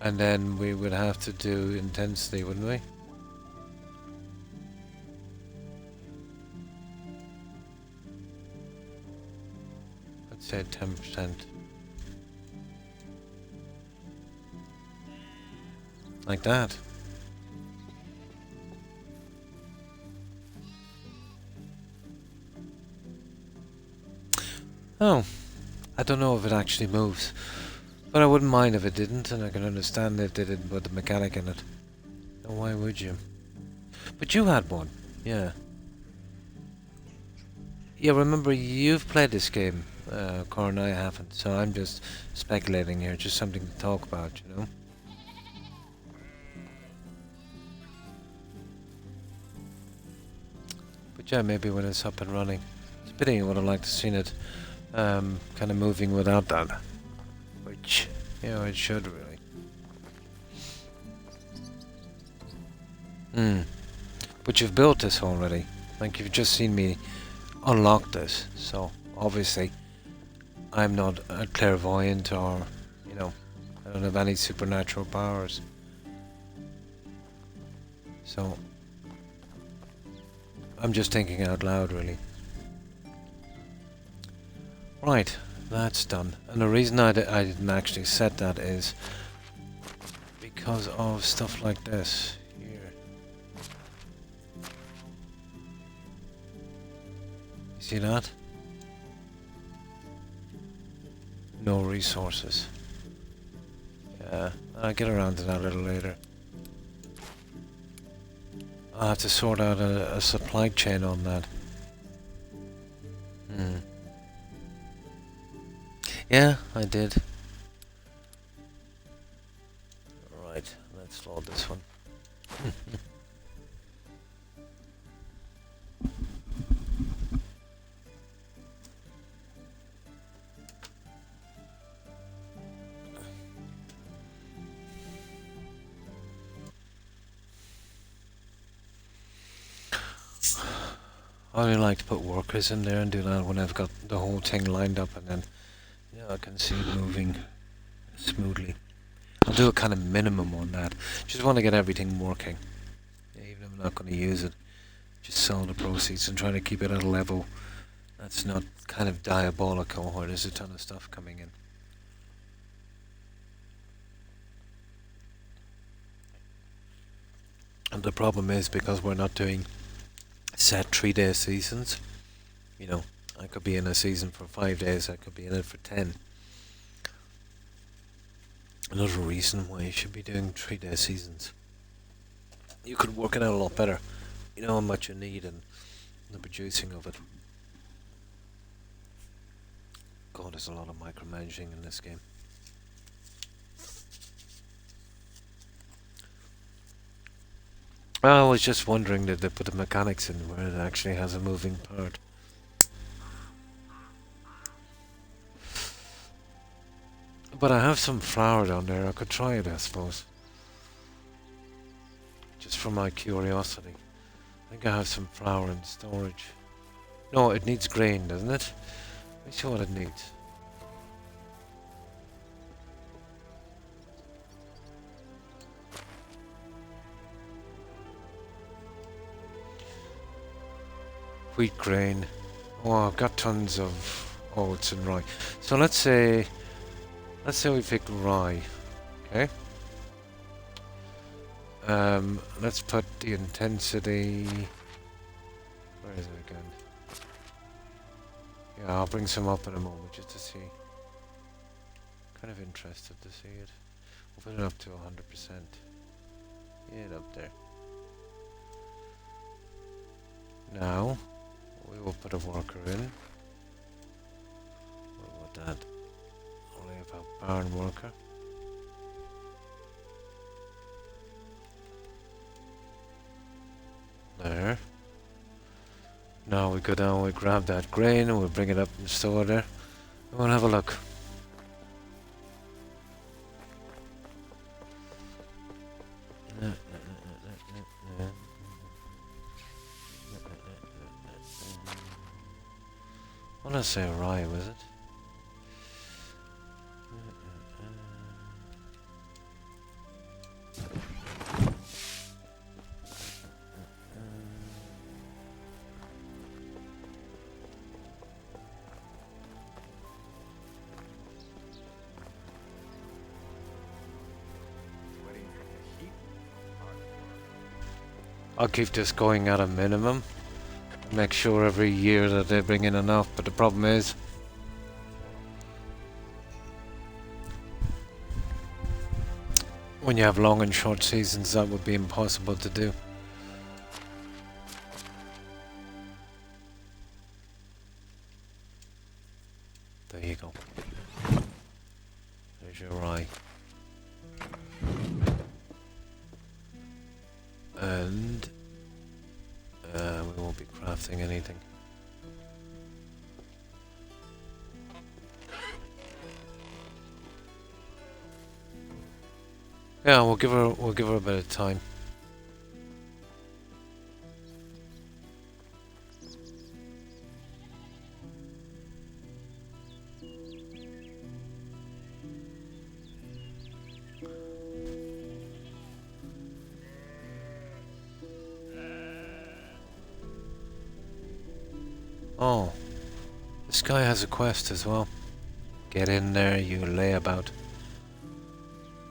Speaker 1: And then we would have to do intensity, wouldn't we? Let's say 10%. Like that. Oh, I don't know if it actually moves. But I wouldn't mind if it didn't, and I can understand if they didn't put the mechanic in it. No, why would you? But you had one, yeah. Yeah, remember, you've played this game, Cora and I haven't, so I'm just speculating here, just something to talk about, you know? But yeah, maybe when it's up and running. It's a pity. I would have liked to seen it kind of moving without that. Which, you know, it should really. But you've built this already. Like, you've just seen me unlock this. So, obviously, I'm not a clairvoyant or, you know, I don't have any supernatural powers. So, I'm just thinking out loud, really. Right, that's done. And the reason I didn't actually set that is because of stuff like this here. You see that? No resources. Yeah, I'll get around to that a little later. I'll have to sort out a supply chain on that. Yeah, I did. Right, let's load this one. I only like to put workers in there and do that when I've got the whole thing lined up, and then I can see it moving smoothly. I'll do a kind of minimum on that. Just want to get everything working. Yeah, even if I'm not going to use it, just sell the proceeds and try to keep it at a level that's not kind of diabolical where there's a ton of stuff coming in. And the problem is, because we're not doing set 3-day seasons, you know, I could be in a season for 5 days, I could be in it for 10. Another reason why you should be doing 3-day seasons. You could work it out a lot better. You know how much you need and the producing of it. God, there's a lot of micromanaging in this game. I was just wondering that they put the mechanics in where it actually has a moving part. But I have some flour down there, I could try it, I suppose. Just for my curiosity. I think I have some flour in storage. No, it needs grain, doesn't it? Let me see what it needs. Wheat grain. Oh, I've got tons of oats and rye. So let's say we pick rye. Okay. Let's put the intensity. Where is it again? Yeah, I'll bring some up in a moment just to see. Kind of interested to see it. We'll put it up to 100%. Get up there. Now we will put a worker in. What about that? Only have a barn worker. There. Now we go down, we grab that grain, and we'll bring it up and store there. And we'll have a look. I want to say rye, was it? I'll keep this going at a minimum. Make sure every year that they bring in enough, but the problem is When you have long and short seasons, that would be impossible to do. There you go. There's your eye. And we won't be crafting anything. Yeah, we'll give her a bit of time. Oh, this guy has a quest as well. Get in there, you layabout.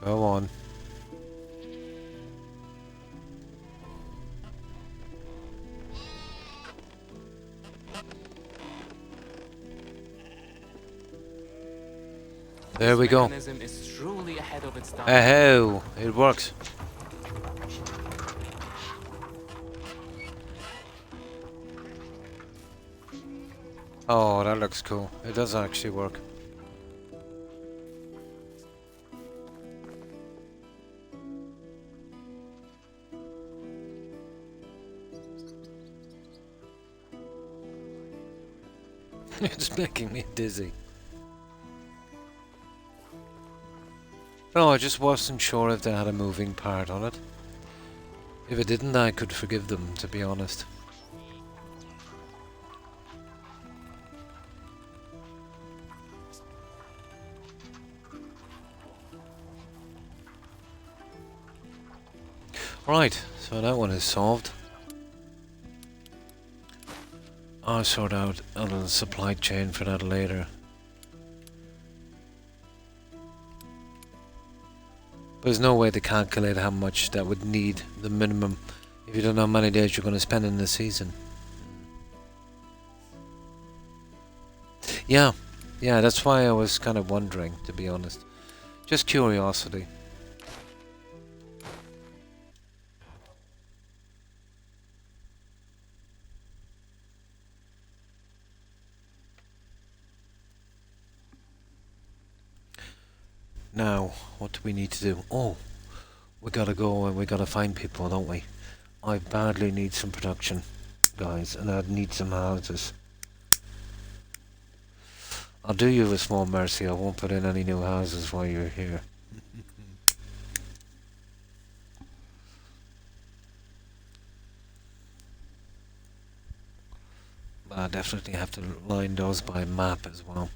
Speaker 1: Go on. There we go.
Speaker 9: Mechanism is truly ahead of its time.
Speaker 1: Oh, it works. Oh, that looks cool. It does actually work. It's making me dizzy. No, I just wasn't sure if they had a moving part on it. If it didn't, I could forgive them, to be honest. Right, so that one is solved. I'll sort out a little supply chain for that later. There's no way to calculate how much that would need, the minimum, if you don't know how many days you're going to spend in the season. Yeah, that's why I was kind of wondering, to be honest. Just curiosity. Now, what do we need to do? Oh, we gotta go and we gotta find people, don't we? I badly need some production, guys, and I'd need some houses. I'll do you a small mercy, I won't put in any new houses while you're here. But I definitely have to line those by map as well.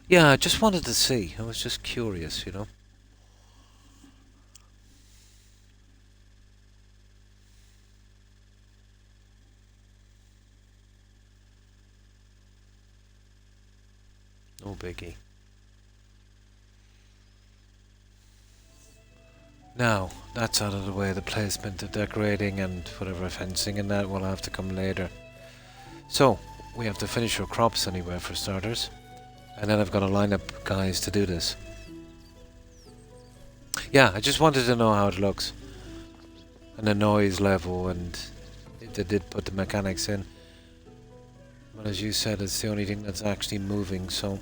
Speaker 1: Yeah, I just wanted to see. I was just curious, you know. No biggie. Now, that's out of the way. The placement, the decorating and whatever fencing and that will have to come later. So, we have to finish our crops anyway for starters. And then I've got to line up guys to do this. Yeah, I just wanted to know how it looks. And the noise level and if they did put the mechanics in. But as you said, it's the only thing that's actually moving, so...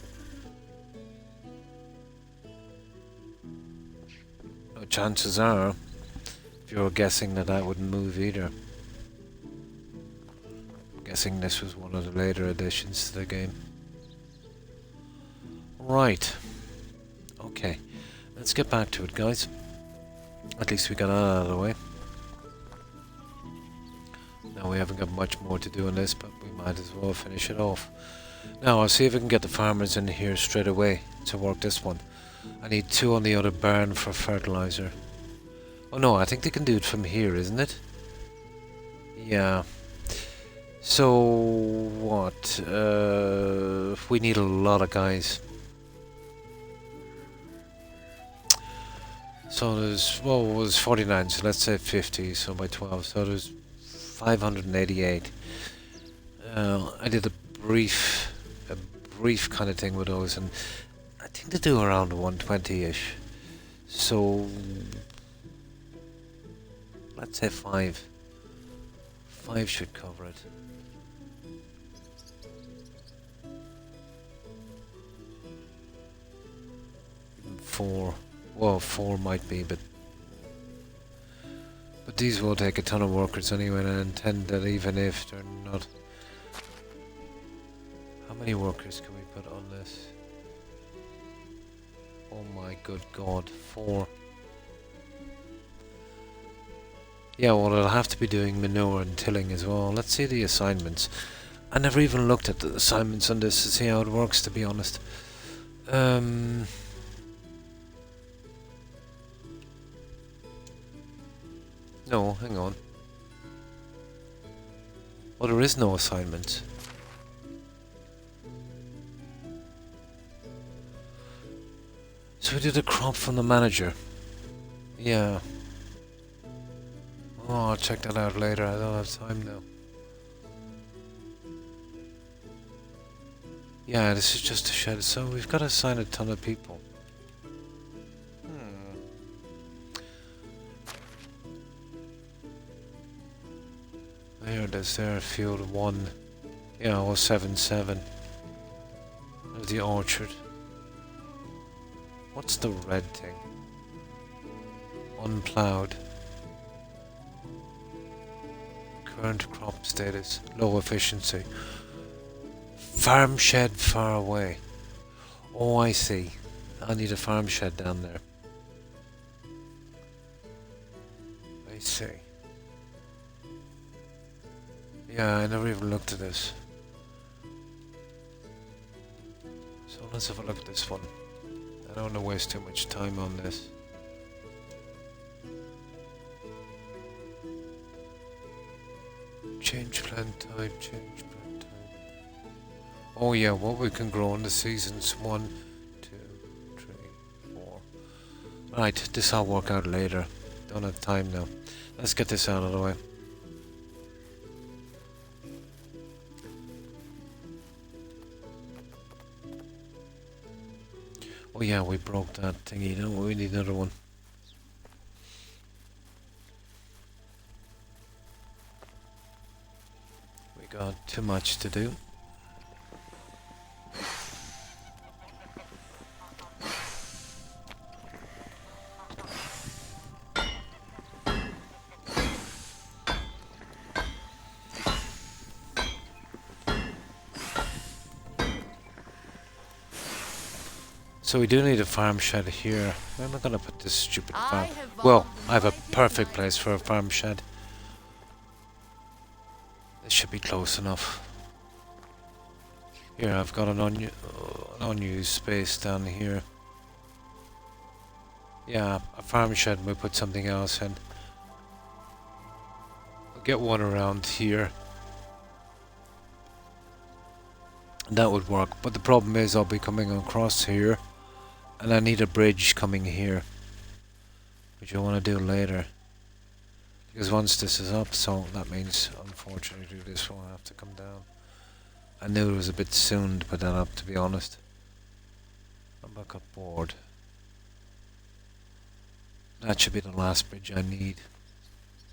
Speaker 1: no, chances are, if you're guessing that wouldn't move either. I'm guessing this was one of the later additions to the game. Right. Okay. Let's get back to it, guys. At least we got that out of the way. Now we haven't got much more to do in this, but we might as well finish it off. Now I'll see if I can get the farmers in here straight away to work this one. I need 2 on the other barn for fertilizer. Oh no, I think they can do it from here, isn't it? Yeah. So what? We need a lot of guys. So there's, well, it was 49, so let's say 50, so by 12, so there's 588. I did a brief grief kind of thing with those, and I think they do around 120-ish. So let's say 5. 5 should cover it. Even 4. Well, 4 might be, but these will take a ton of workers anyway, and I intend that even if they're not. How many workers can we put on this? Oh my good god, 4. Yeah, well, I'll have to be doing manure and tilling as well. Let's see the assignments. I never even looked at the assignments on this to see how it works, to be honest. No, hang on. Well, there is no assignment. So we did a crop from the manager. Yeah. Oh, I'll check that out later. I don't have time now. Yeah, this is just a shed. So we've got to assign a ton of people. There it is there, field 1. Yeah, 077. There's the orchard. What's the red thing? Unplowed. Current crop status. Low efficiency. Farm shed far away. Oh, I see. I need a farm shed down there. I see. Yeah, I never even looked at this. So let's have a look at this one. I don't want to waste too much time on this. Change plant type, change plant type. Oh yeah, what we can grow in the seasons. 1, 2, 3, 4. Right, this I'll work out later. Don't have time now. Let's get this out of the way. Oh yeah, we broke that thingy, don't we? We need another one. We got too much to do. So we do need a farm shed here. Where am I gonna put this stupid farm? Well, I have a perfect place for a farm shed. This should be close enough. Here, I've got an unused space down here. Yeah, a farm shed and we'll put something else in. We'll get one around here. And that would work. But the problem is I'll be coming across here. And I need a bridge coming here, which I want to do later. Because once this is up, so that means, unfortunately, this will have to come down. I knew it was a bit soon to put that up, to be honest. I'm back up board. That should be the last bridge I need.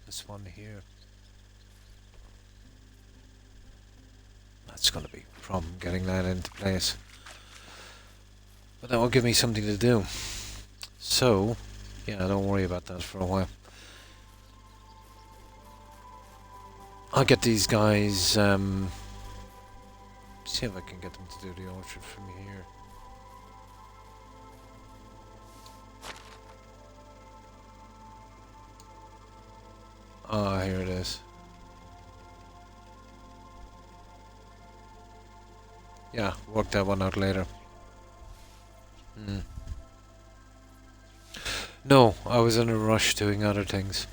Speaker 1: This one here. That's going to be a problem getting that into place. But that will give me something to do. So, yeah, don't worry about that for a while. I'll get these guys, see if I can get them to do the orchard from here. Ah, here it is. Yeah, work that one out later. No, I was in a rush doing other things.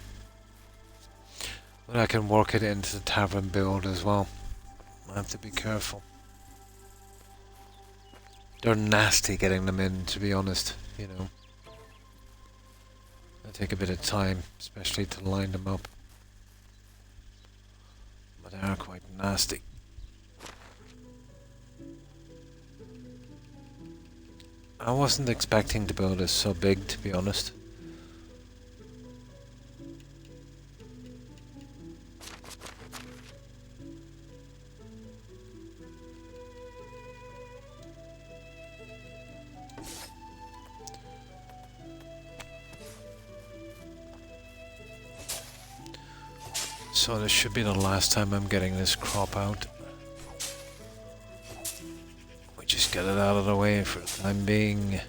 Speaker 1: But I can work it into the tavern build as well. I have to be careful. They're nasty getting them in, to be honest, you know. It'll take a bit of time, especially to line them up. But they are quite nasty. I wasn't expecting to build this so big, to be honest. So this should be the last time I'm getting this crop out. We just get it out of the way for the time being.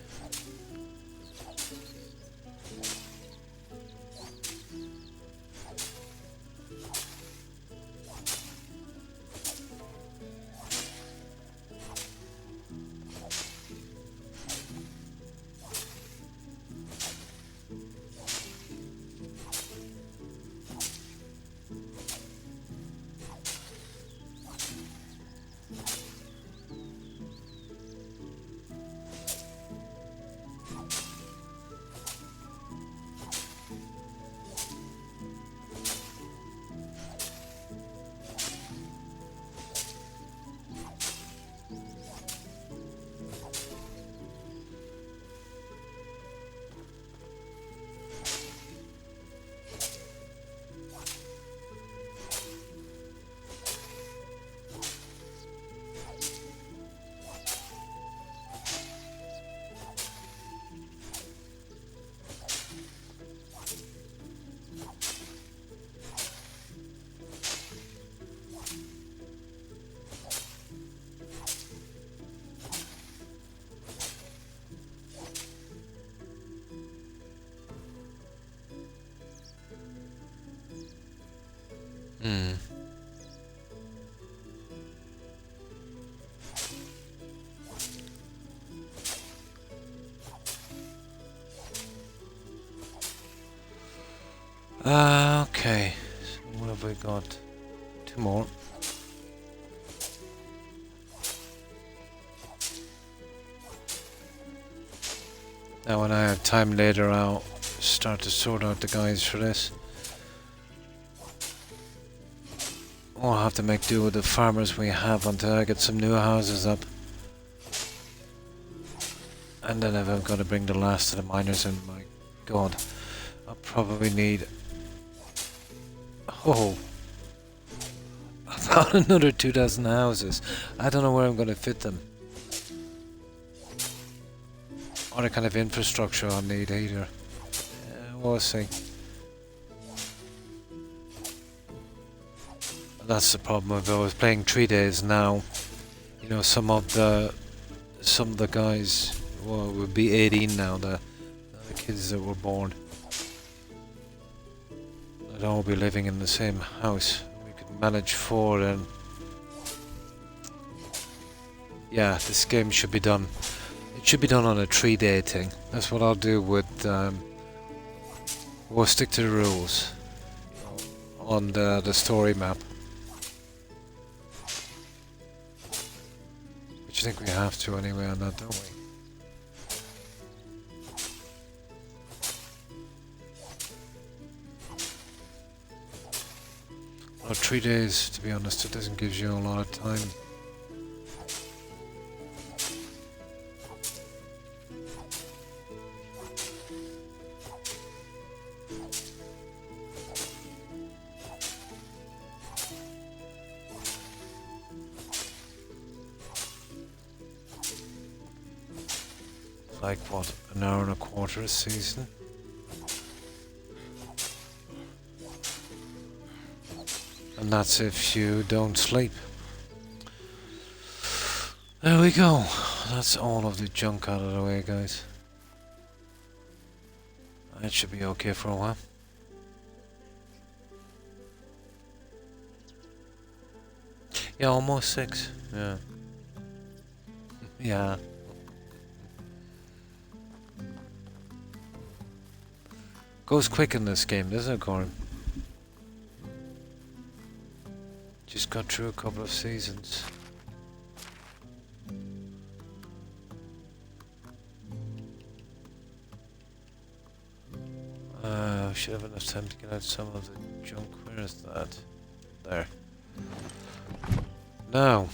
Speaker 1: Okay, so what have we got? 2 more. Now when I have time later, I'll start to sort out the guys for this. We'll have to make do with the farmers we have until I get some new houses up. And then if I've got to bring the last of the miners in, my god, I'll probably need... Oh! About another 2,000 houses. I don't know where I'm going to fit them. Or the kind of infrastructure I'll need either. We'll see. That's the problem if I was playing 3 days now. You know, some of the guys, well, would be 18 now, the kids that were born. They'd all be living in the same house. We could manage 4 and... Yeah, this game should be done. It should be done on a 3-day thing. That's what I'll do with... we'll stick to the rules on the story map. Which I think we have to anyway on that, don't we? Well, 3 days, to be honest, it doesn't give you a lot of time. Like what, an hour and a quarter a season? And that's if you don't sleep. There we go. That's all of the junk out of the way, guys. That should be okay for a while. Yeah, almost 6. Yeah. Yeah. Goes quick in this game, doesn't it, Corin? Just got through a couple of seasons. Should have enough time to get out some of the junk. Where is that? There. Now.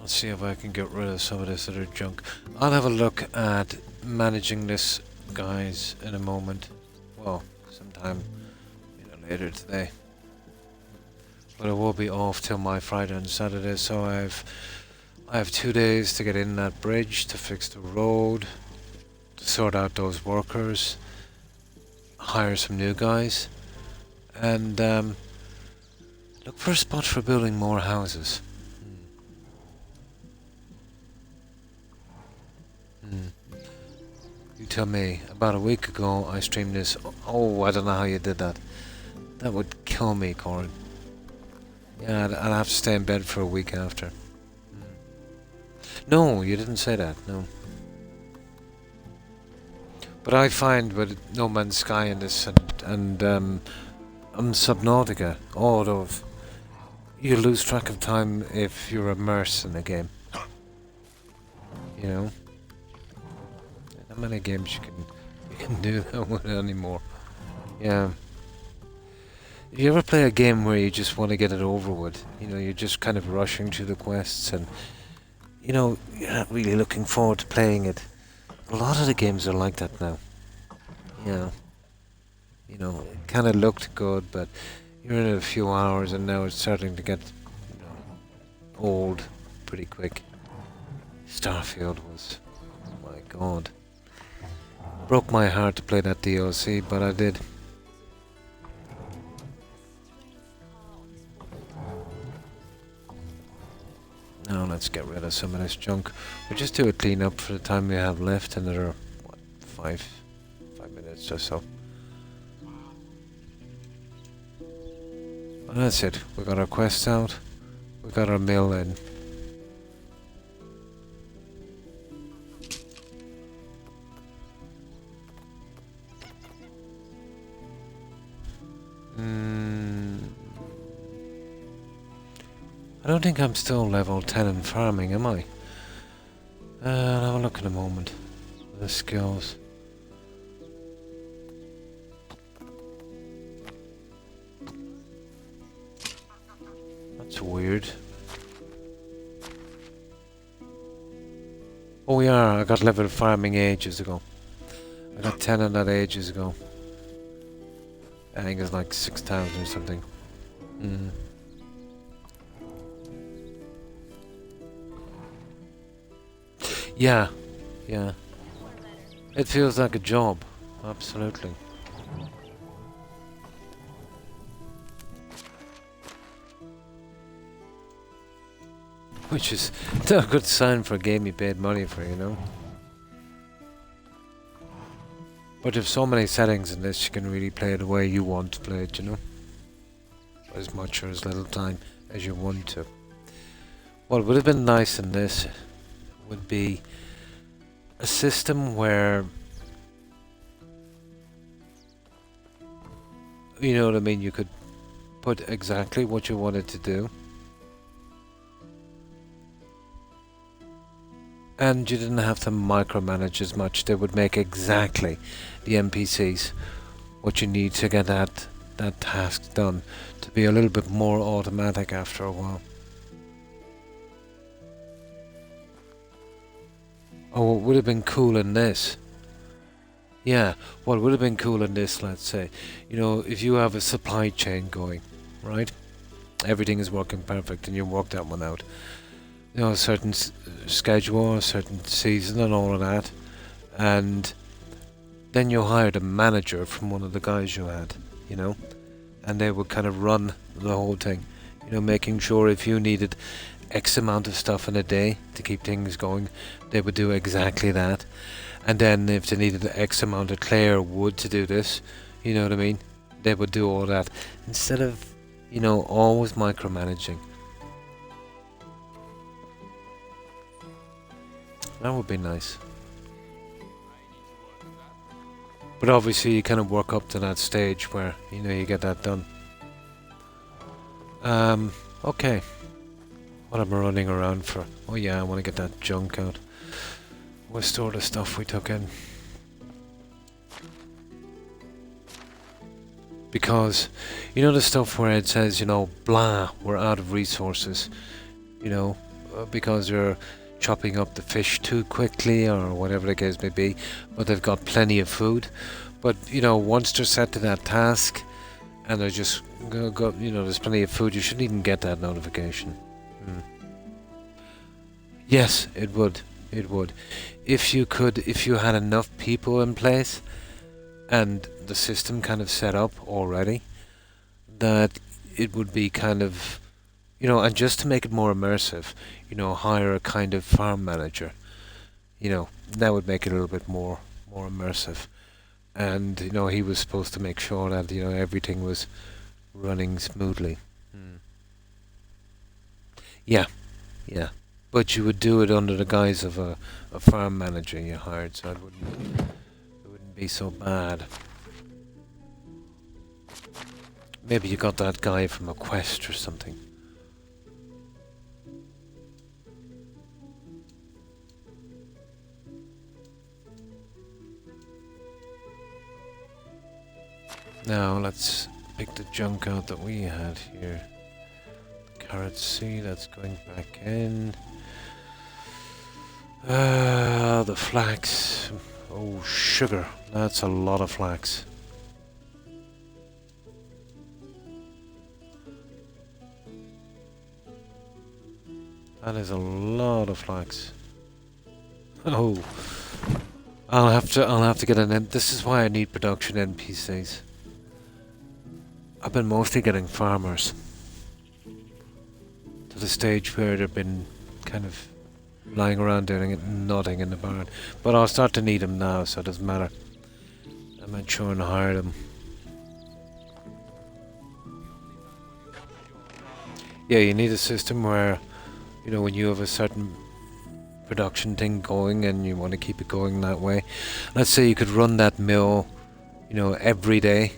Speaker 1: I'll see if I can get rid of some of this other junk. I'll have a look at managing this, guys, in a moment. Well, sometime later today. But I will be off till my Friday and Saturday, so I have 2 days to get in that bridge, to fix the road, to sort out those workers, hire some new guys, and look for a spot for building more houses. You tell me. About a week ago I streamed this. Oh, I don't know how you did that. That would kill me, Corin. Yeah, I'd have to stay in bed for a week after. No, you didn't say that, no. But I find with No Man's Sky in this and Subnautica, all those, you lose track of time if you're immersed in the game. You know? Not many games you can do that with anymore. Yeah. If you ever play a game where you just want to get it over with, you're just kind of rushing through the quests and, you're not really looking forward to playing it. A lot of the games are like that now. Yeah. It kind of looked good, but you're in it a few hours and now it's starting to get, old pretty quick. Starfield was, oh my god. Broke my heart to play that DLC, but I did. Now let's get rid of some of this junk. We'll just do a clean up for the time we have left, another, what, 5 minutes or so. Well, that's it. We got our quests out. We got our mill in. I don't think I'm still level 10 in farming, am I? I'll have a look in a moment. The skills. That's weird. Oh yeah, I got level farming ages ago. I got 10 on that ages ago. I think it's like 6,000 or something. Yeah. It feels like a job. Absolutely. Which is not a good sign for a game you paid money for, But there's so many settings in this, you can really play it the way you want to play it, As much or as little time as you want to. What would have been nice in this would be a system where, you know what I mean, you could put exactly what you wanted to do. And you didn't have to micromanage as much. They would make exactly the NPCs what you need to get that task done, to be a little bit more automatic after a while. Oh, what would have been cool in this? Yeah, what would have been cool in this, let's say, if you have a supply chain going, right? Everything is working perfect and you work that one out. A certain schedule, a certain season and all of that. And then you hired a manager from one of the guys you had, and they would kind of run the whole thing, making sure if you needed X amount of stuff in a day to keep things going, they would do exactly that. And then if they needed X amount of clay or wood to do this, you know what I mean, they would do all that instead of, always micromanaging. That would be nice. But obviously you kind of work up to that stage where, you get that done. Okay. What am I running around for? Oh yeah, I want to get that junk out. We'll store the stuff we took in. Because, the stuff where it says, blah, we're out of resources. because you're chopping up the fish too quickly or whatever the case may be, but they've got plenty of food. But once they're set to that task and they're just go there's plenty of food, you shouldn't even get that notification. Yes, it would. If you had enough people in place and the system kind of set up already, that it would be kind of, and just to make it more immersive, hire a kind of farm manager. That would make it a little bit more immersive. And, he was supposed to make sure that, everything was running smoothly. Yeah. But you would do it under the guise of a farm manager you hired, so it wouldn't be so bad. Maybe you got that guy from a quest or something. Now let's pick the junk out that we had here. Carrot seed, that's going back in. The flax. Oh, sugar. That's a lot of flax. That is a lot of flax. Oh, I'll have to get an end. This is why I need production NPCs. I've been mostly getting farmers to the stage where they've been kind of lying around doing nothing in the barn. But I'll start to need them now, so it doesn't matter. I might sure and hire them. Yeah, you need a system where, when you have a certain production thing going and you want to keep it going that way. Let's say you could run that mill, every day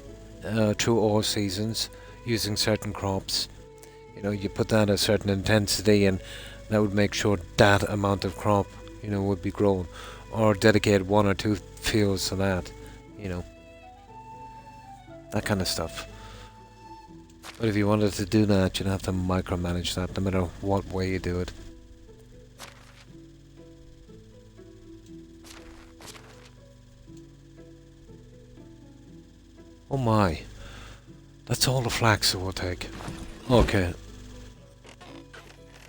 Speaker 1: through all seasons using certain crops. You put that at a certain intensity and that would make sure that amount of crop, would be grown. Or dedicate 1 or 2 fields to that, that kind of stuff. But if you wanted to do that, you'd have to micromanage that no matter what way you do it. Oh my. That's all the flax it will take. Okay.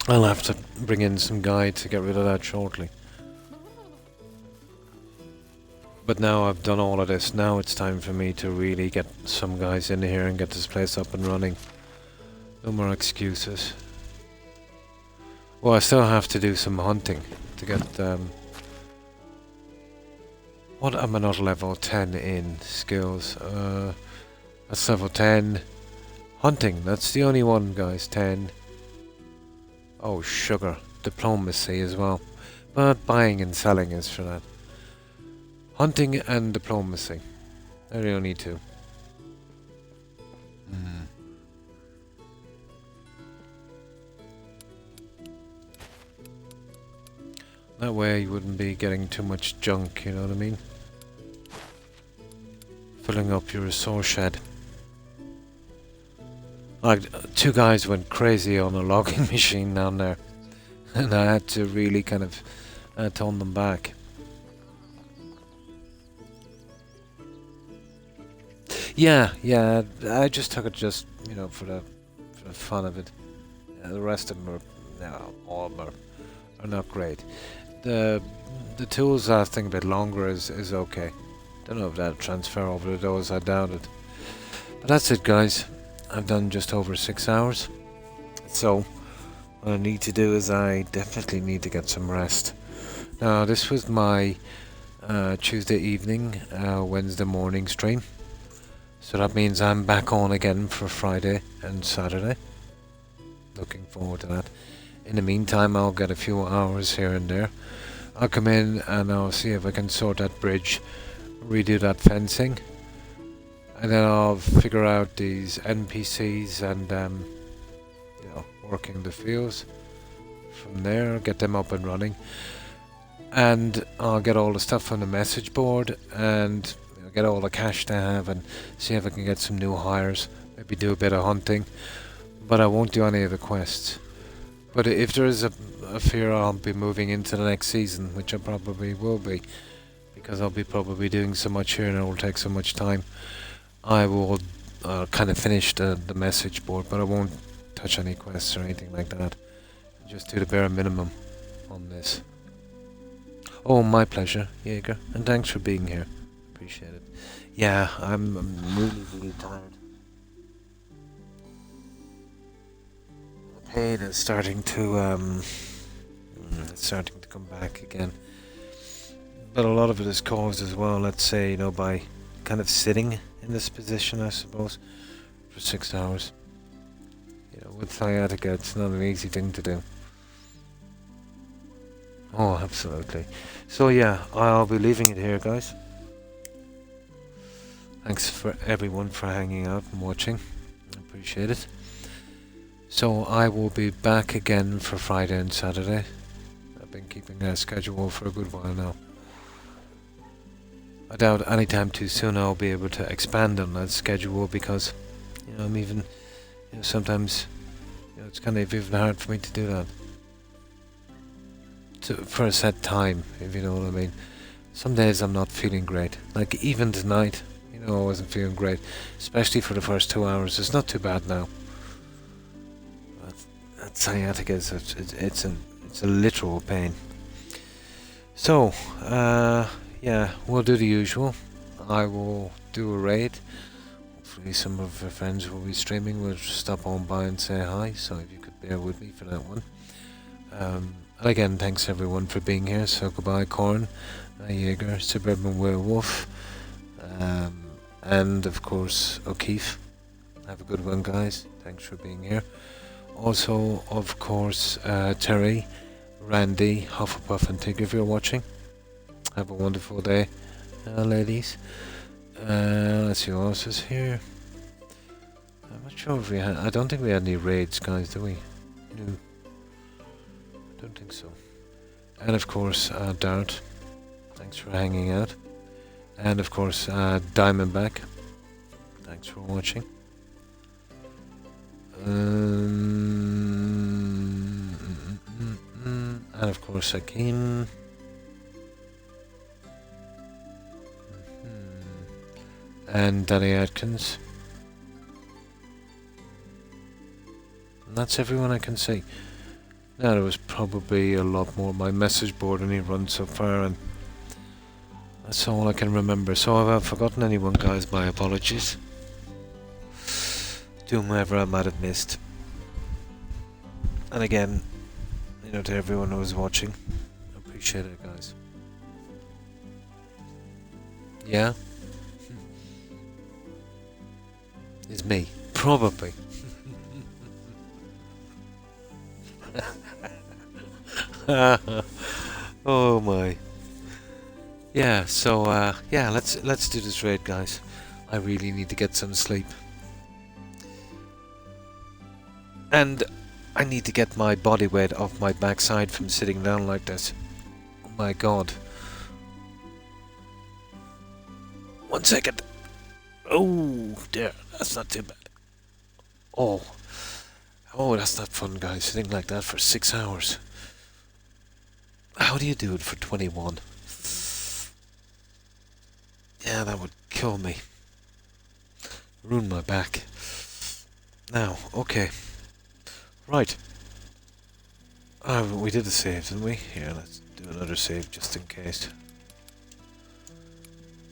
Speaker 1: I'll have to bring in some guide to get rid of that shortly. But now I've done all of this, now it's time for me to really get some guys in here and get this place up and running. No more excuses. Well, I still have to do some hunting to get what am I not level 10 in? Skills. That's level 10. Hunting, that's the only one, guys. 10. Oh, sugar. Diplomacy as well. But buying and selling is for that. Hunting and diplomacy. They're the only 2. That way you wouldn't be getting too much junk, you know what I mean? Filling up your resource shed. Like, 2 guys went crazy on a logging machine down there. And I had to really kind of tone them back. Yeah, I just took it just, for the fun of it. The rest of them are, all of them are not great. The tools lasting a bit longer is okay. Don't know if that'll transfer over to those, I doubt it. But that's it, guys. I've done just over 6 hours. So, what I need to do is I definitely need to get some rest. Now, this was my Tuesday evening, Wednesday morning stream. So that means I'm back on again for Friday and Saturday. Looking forward to that. In the meantime, I'll get a few hours here and there. I'll come in and I'll see if I can sort that bridge, redo that fencing, and then I'll figure out these NPCs and working the fields. From there, get them up and running, and I'll get all the stuff on the message board and get all the cash to have and see if I can get some new hires. Maybe do a bit of hunting, but I won't do any of the quests. But if there is a fear I'll be moving into the next season, which I probably will be, because I'll be probably doing so much here and it will take so much time, I will kind of finish the message board, but I won't touch any quests or anything like that. Just do the bare minimum on this. Oh, my pleasure, Jaeger, and thanks for being here. Appreciate it. Yeah, I'm really, really tired. The pain is starting to come back again. But a lot of it is caused as well, let's say, by kind of sitting in this position, I suppose, for 6 hours. With sciatica, it's not an easy thing to do. Oh, absolutely. So yeah, I'll be leaving it here, guys. Thanks for everyone for hanging out and watching. I appreciate it. So I will be back again for Friday and Saturday. I've been keeping a schedule for a good while now. I doubt anytime too soon I'll be able to expand on that schedule because, I'm even, sometimes, it's kind of even hard for me to do that. For a set time, if you know what I mean. Some days I'm not feeling great. Like even tonight, I wasn't feeling great. Especially for the first 2 hours. It's not too bad now. But that sciatica it's a literal pain. So, yeah, we'll do the usual. I will do a raid. Hopefully some of our friends will be streaming. We'll stop on by and say hi. So if you could bear with me for that one. And again, thanks everyone for being here. So goodbye, Corn, Jaeger, Suburban Werewolf, and of course O'Keefe. Have a good one, guys. Thanks for being here. Also, of course, Terry, Randy, Hufflepuff, and Tig, if you're watching. Have a wonderful day, ladies. Let's see who else is here. I'm not sure if we had. I don't think we had any raids, guys, do we? No. Don't think so. And of course, Dart. Thanks for hanging out. And of course, Diamondback. Thanks for watching. And of course, Akeem. And Danny Atkins. And that's everyone I can see. Now there was probably a lot more. My message board only runs so far, and that's all I can remember. So if I've forgotten anyone, guys, my apologies. To whomever I might have missed. And again, to everyone who was watching, I appreciate it, guys. Yeah? It's me. Probably. Oh my. Yeah, so yeah, let's do this raid, guys. I really need to get some sleep. And I need to get my body weight off my backside from sitting down like this. Oh my god. 1 second. Oh, there. That's not too bad. Oh. Oh, that's not fun, guys. Sitting like that for 6 hours. How do you do it for 21? Yeah, that would kill me. Ruin my back. Now, okay. Right. We did a save, didn't we? Here, let's do another save just in case.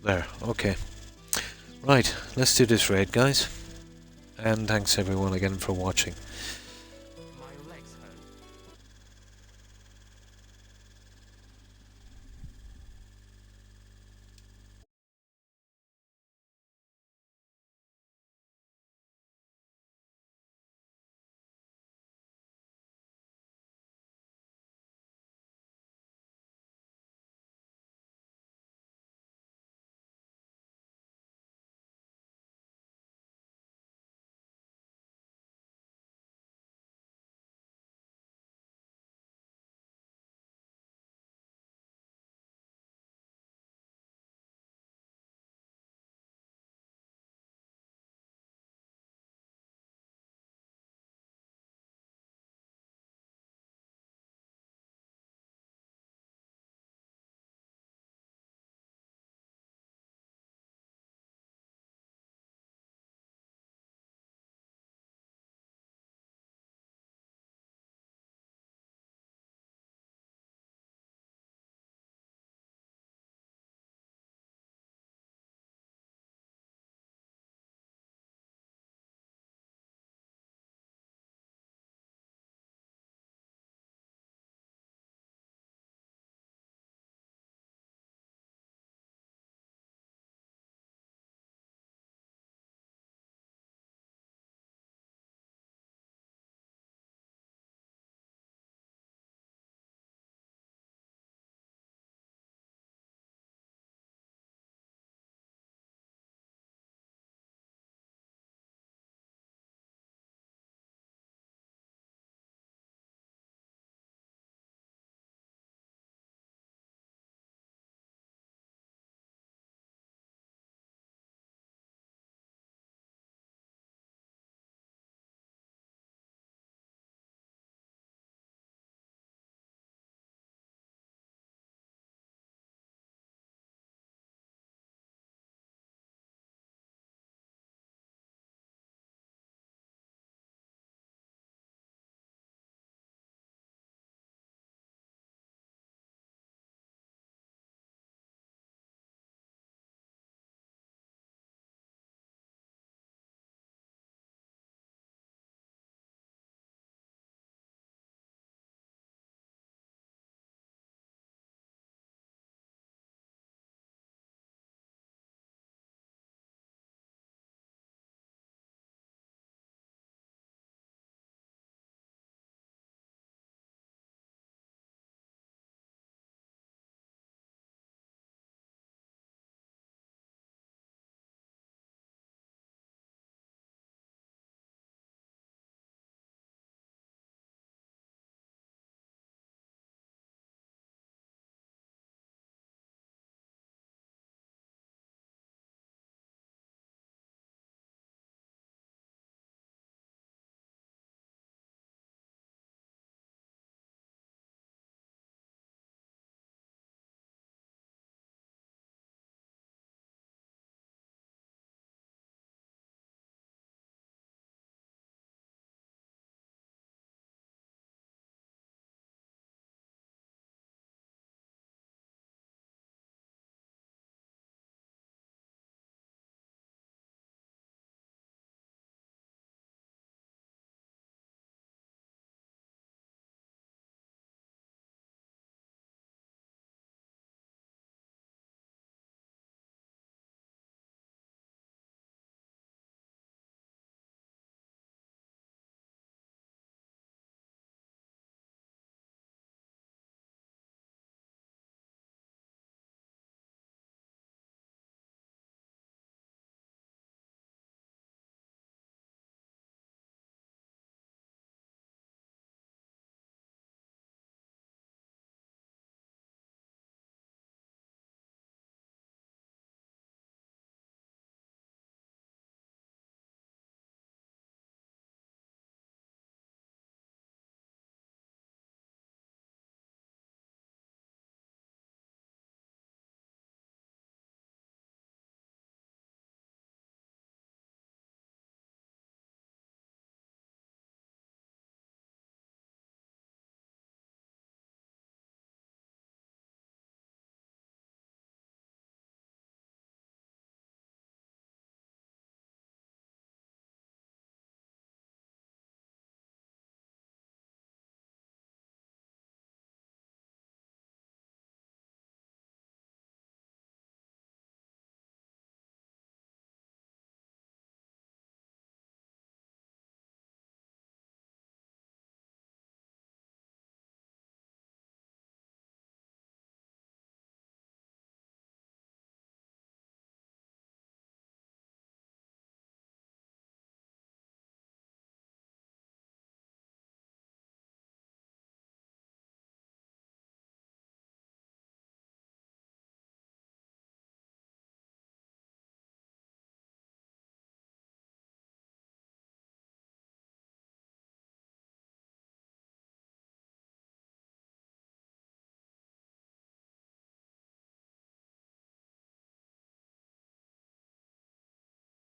Speaker 1: There, okay. Right, let's do this raid, guys. And thanks everyone again for watching.